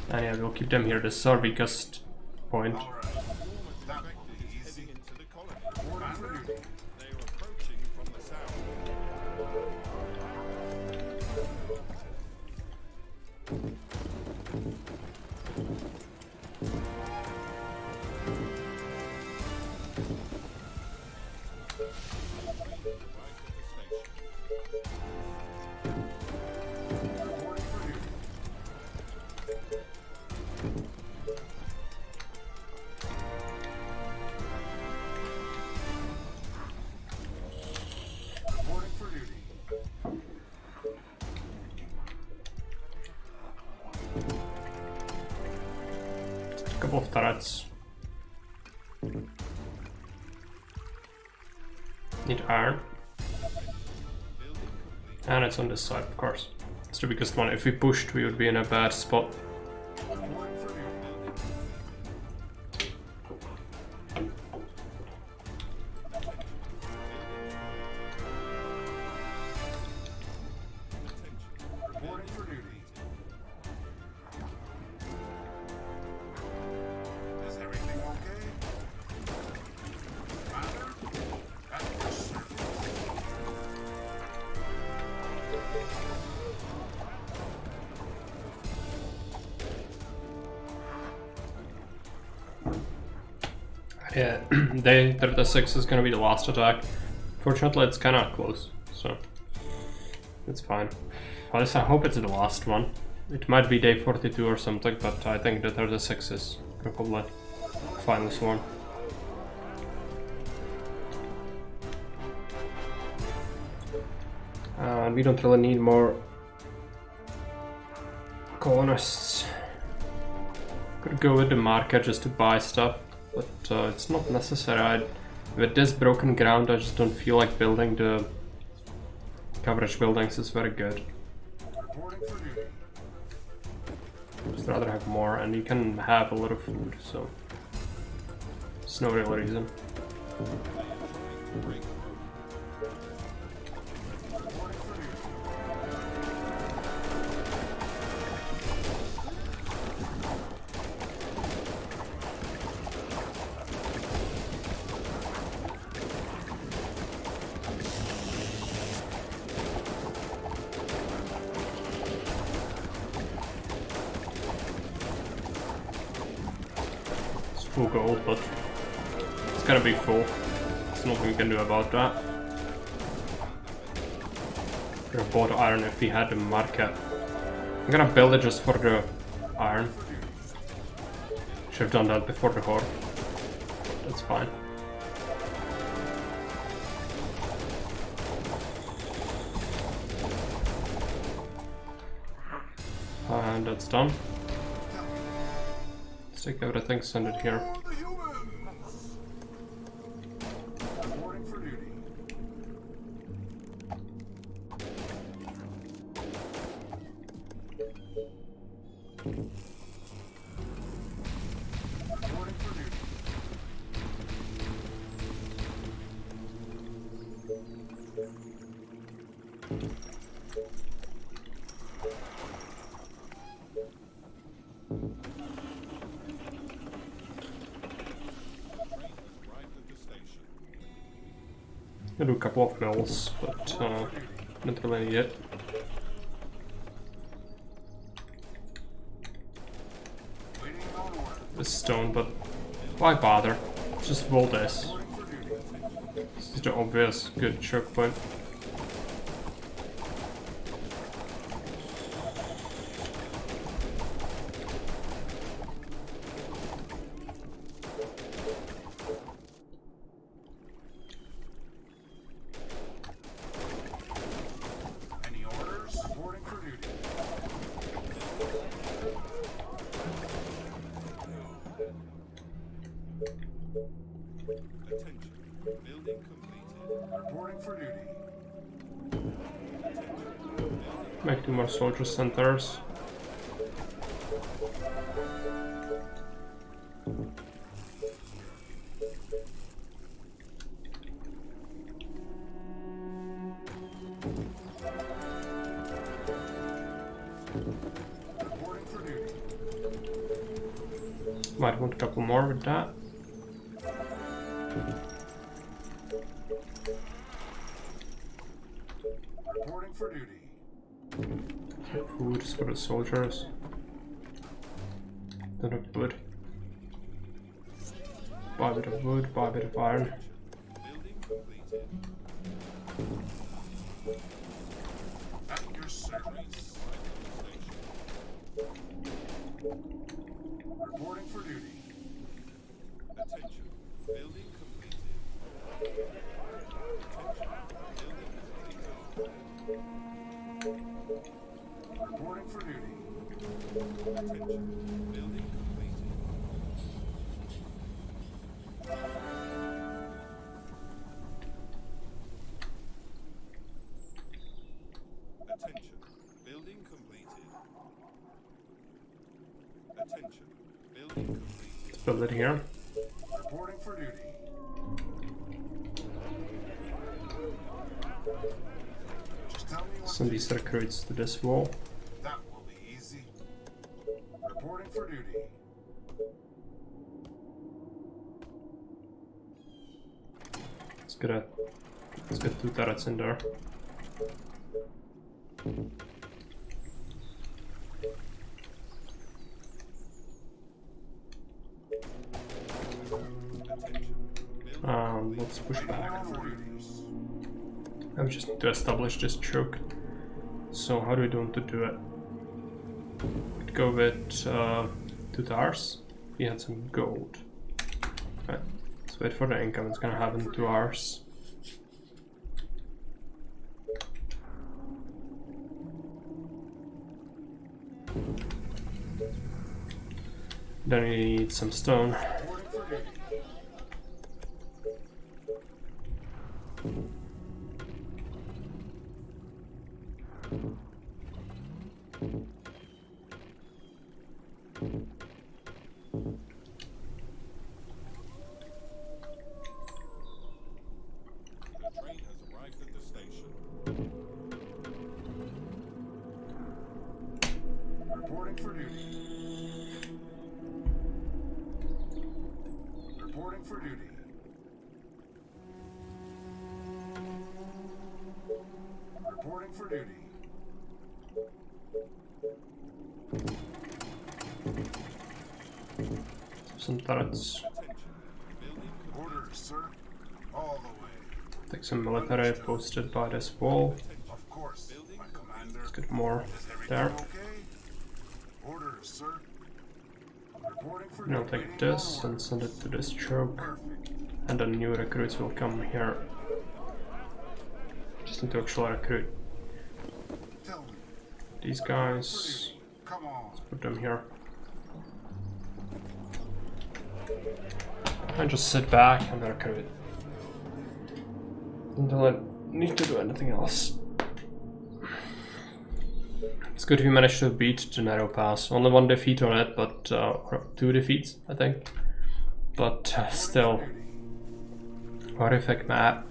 And yeah, we'll keep them here. This is our weakest point. That would be easy. Into the colony. Reporting for duty. They are approaching from the south. Reporting for duty. Reporting for duty. A couple of turrets. Need iron. And it's on this side, of course. It's the biggest one. If we pushed, we would be in a bad spot. Reporting for duty. Reporting for duty. Is everything okay? Commander? At your service. Yeah, day 36 is gonna be the last attack. Fortunately, it's kinda close, so it's fine. At least I hope it's the last one. It might be day 42 or something, but I think the 36 is probably the finest one. And we don't really need more colonists. Could go with the market just to buy stuff, but it's not necessary. With this broken ground, I just don't feel like building the coverage buildings is very good. Reporting for duty. Just rather have more, and you can have a lot of food, so there's no real reason. Reporting for duty. full gold, but it's gonna be full. There's nothing we can do about that. Could have bought iron if we had the market. I'm gonna build it just for the iron. Should have done that before the horde. That's fine. And that's done. Let's take everything, send it here. For the humans! Reporting for duty. Reporting for duty. Arrived at the station. I do a couple of mills, but not really need it. Waiting on order. This stone, but why bother? Just roll this. Reporting for duty. This is the obvious good choke point. Any orders? Reporting for duty. Attention. Building completed. Reporting for duty. Make 2 more soldier centers. Reporting for duty. Might want a couple more with that. Reporting for duty. Food for the soldiers. Don't have wood. Buy a bit of wood, buy a bit of iron. Building completed. At your service. Reporting for duty. Attention. Building completed. Reporting for duty. Attention. Building completed. Attention. Building completed. Attention. Building completed. Let's build it here. Reporting for duty. Just tell me what Send these recruits to this wall. that will be easy. Reporting for duty. Let's get 2 turrets in there. Let's push back. For duties. I just need to establish this choke. So how do we want to do it? We'd go with 2 towers. We had some gold. Right. Let's wait for the income. It's gonna happen in 2 hours. Then we need some stone. Reporting for duty. The train has arrived at the station. Reporting for duty. Reporting for duty. Reporting for duty. some turrets. Orders, sir. All the way. Take some military posted by this wall. Of course, my commander. Let's get more Is everything there. okay? Orders, sir. Reporting for And I'll duty. take this and send it to this choke. Perfect. And then new recruits will come here. Just need to actually recruit Tell me. these guys. Come on. Put them here. And just sit back and recruit. Until I need to do anything else. It's good we managed to beat the narrow pass. Only one defeat on it, but or 2 defeats, I think. But still, horrific map.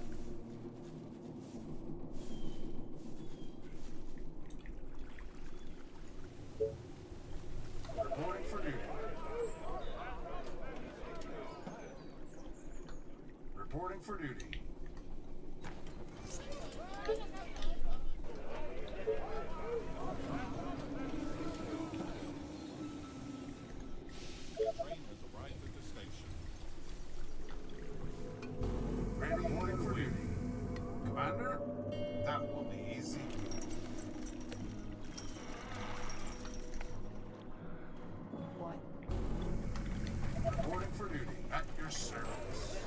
Reporting for duty. Reporting for duty. Train has arrived at the station. Reporting for duty. Commander, that will be easy. What? Reporting for duty. At your service.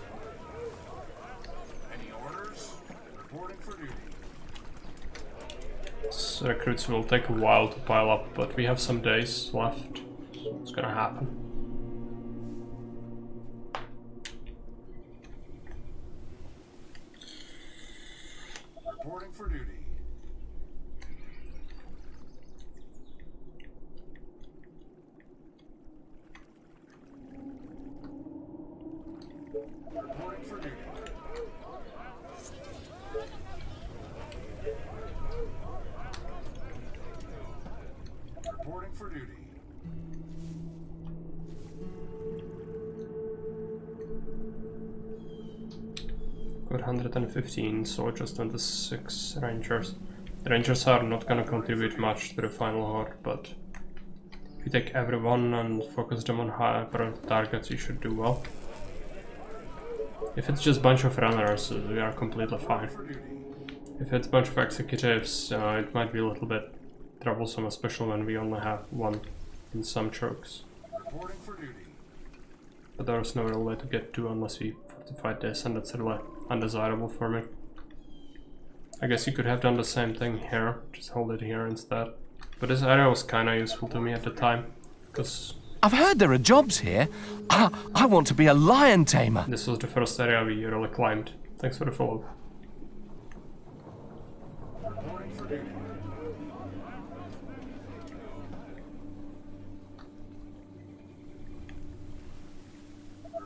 Any orders? Reporting for duty. So recruits will take a while to pile up, but we have some days left. So it's gonna happen. Reporting for duty. Reporting for duty. Reporting for duty. Got 115 soldiers and the 6 rangers. The rangers are not gonna contribute much to the final horde, but if you take everyone and focus them on high priority targets, you should do well. If it's just a bunch of runners, we are completely fine. For duty. If it's a bunch of executives, it might be a little bit troublesome, especially when we only have one in some chokes. Reporting for duty. But there's no real way to get to unless we fortify this, and that's really undesirable for me. I guess you could have done the same thing here, just hold it here instead. But this area was kinda useful to me at the time, because I've heard there are jobs here. I want to be a lion tamer. this was the first area we really climbed. Thanks for the follow. Reporting for duty.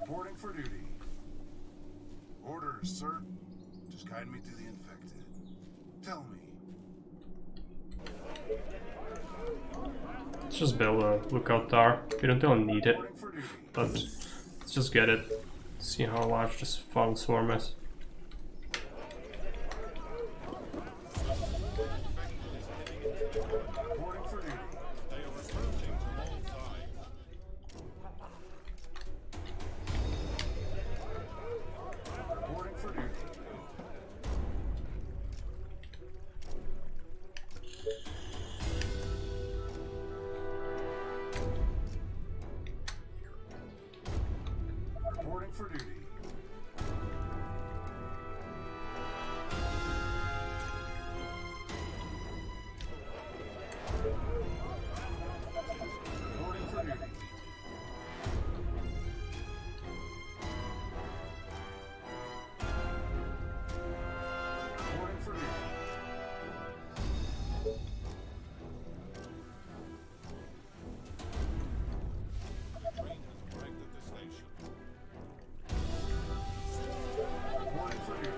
Reporting for duty. Orders, sir. Just guide me to the infected. Tell me. Let's just build a lookout tower. We don't really need it, Reporting for duty. but let's just get it. See how large this foul swarm is. Reporting for duty. They are approaching from all sides. Reporting for duty. Reporting for duty. Reporting for duty. Reporting for duty. Train has arrived at the station. Reporting for duty.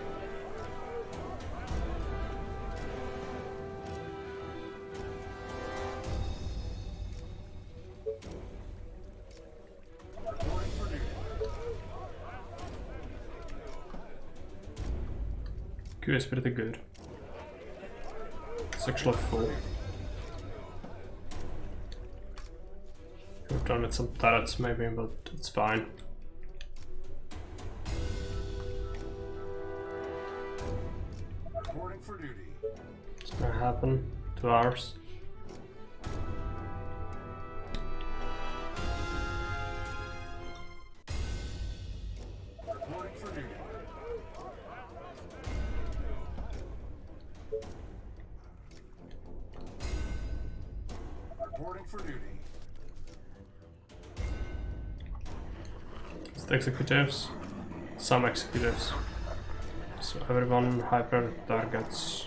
Reporting for duty. Q is pretty good. It's actually full. done with some turrets maybe, but it's fine. Reporting for duty. It's gonna happen. 2 hours. Reporting for duty. Reporting for duty. Just executives. Some executives. So everyone hyper targets.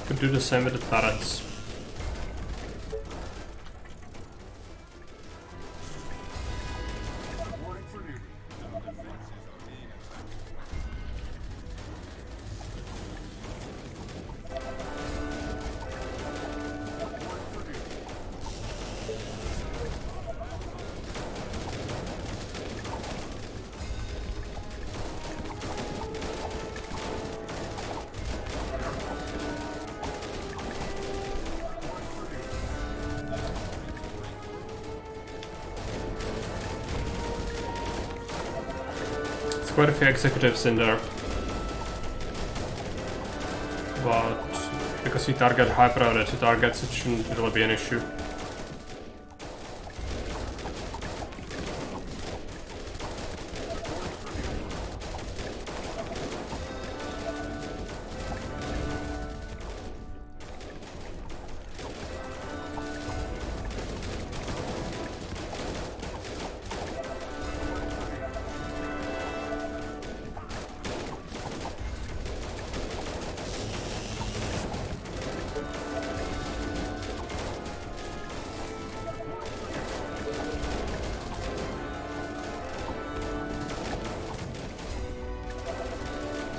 Could do the same with the turrets. Reporting for duty. Reporting for duty. There's quite a few executives in there. But because we target high priority targets, it shouldn't really be an issue.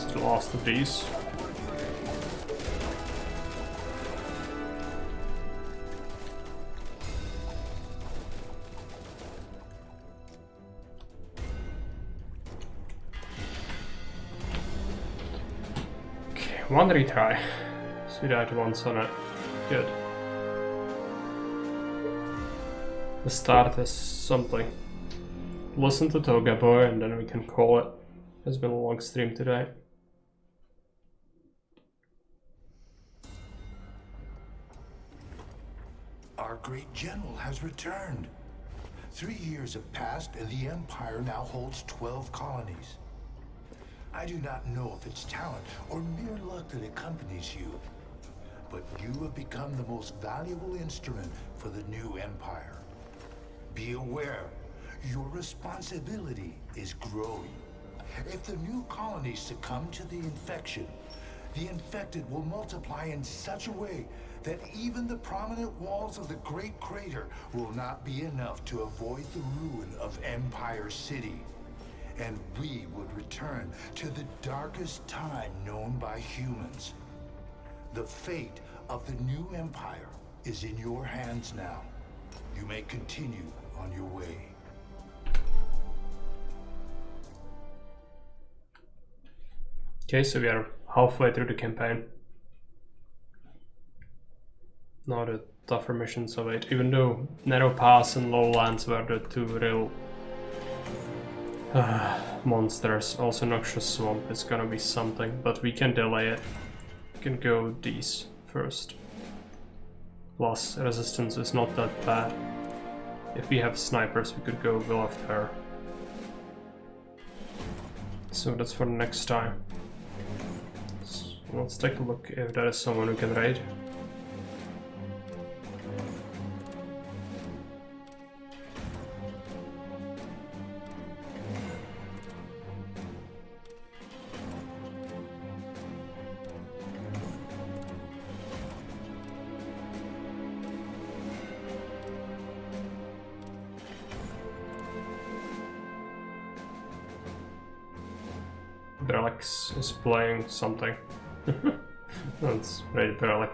It's the last of these. Okay, one retry. So we died once on it. Good. The start is something. Listen to Toga Boy and then we can call it. It's been a long stream today. Our great general has returned. 3 years have passed and the Empire now holds 12 colonies. I do not know if it's talent or mere luck that accompanies you, but you have become the most valuable instrument for the new Empire. Be aware, your responsibility is growing. If the new colonies succumb to the infection, the infected will multiply in such a way that even the prominent walls of the Great Crater will not be enough to avoid the ruin of Empire City. And we would return to the darkest time known by humans. The fate of the new Empire is in your hands now. You may continue on your way. Okay, so we are halfway through the campaign. Now the tougher missions of it, even though Narrow Pass and Lowlands were the two real monsters. Also Noxious Swamp is gonna be something, but we can delay it. We can go these first. Plus, resistance is not that bad. If we have snipers, we could go Will of Terror. So that's for next time. So let's take a look if there is someone who can raid. Berlex is playing something. That's Raid Berlex.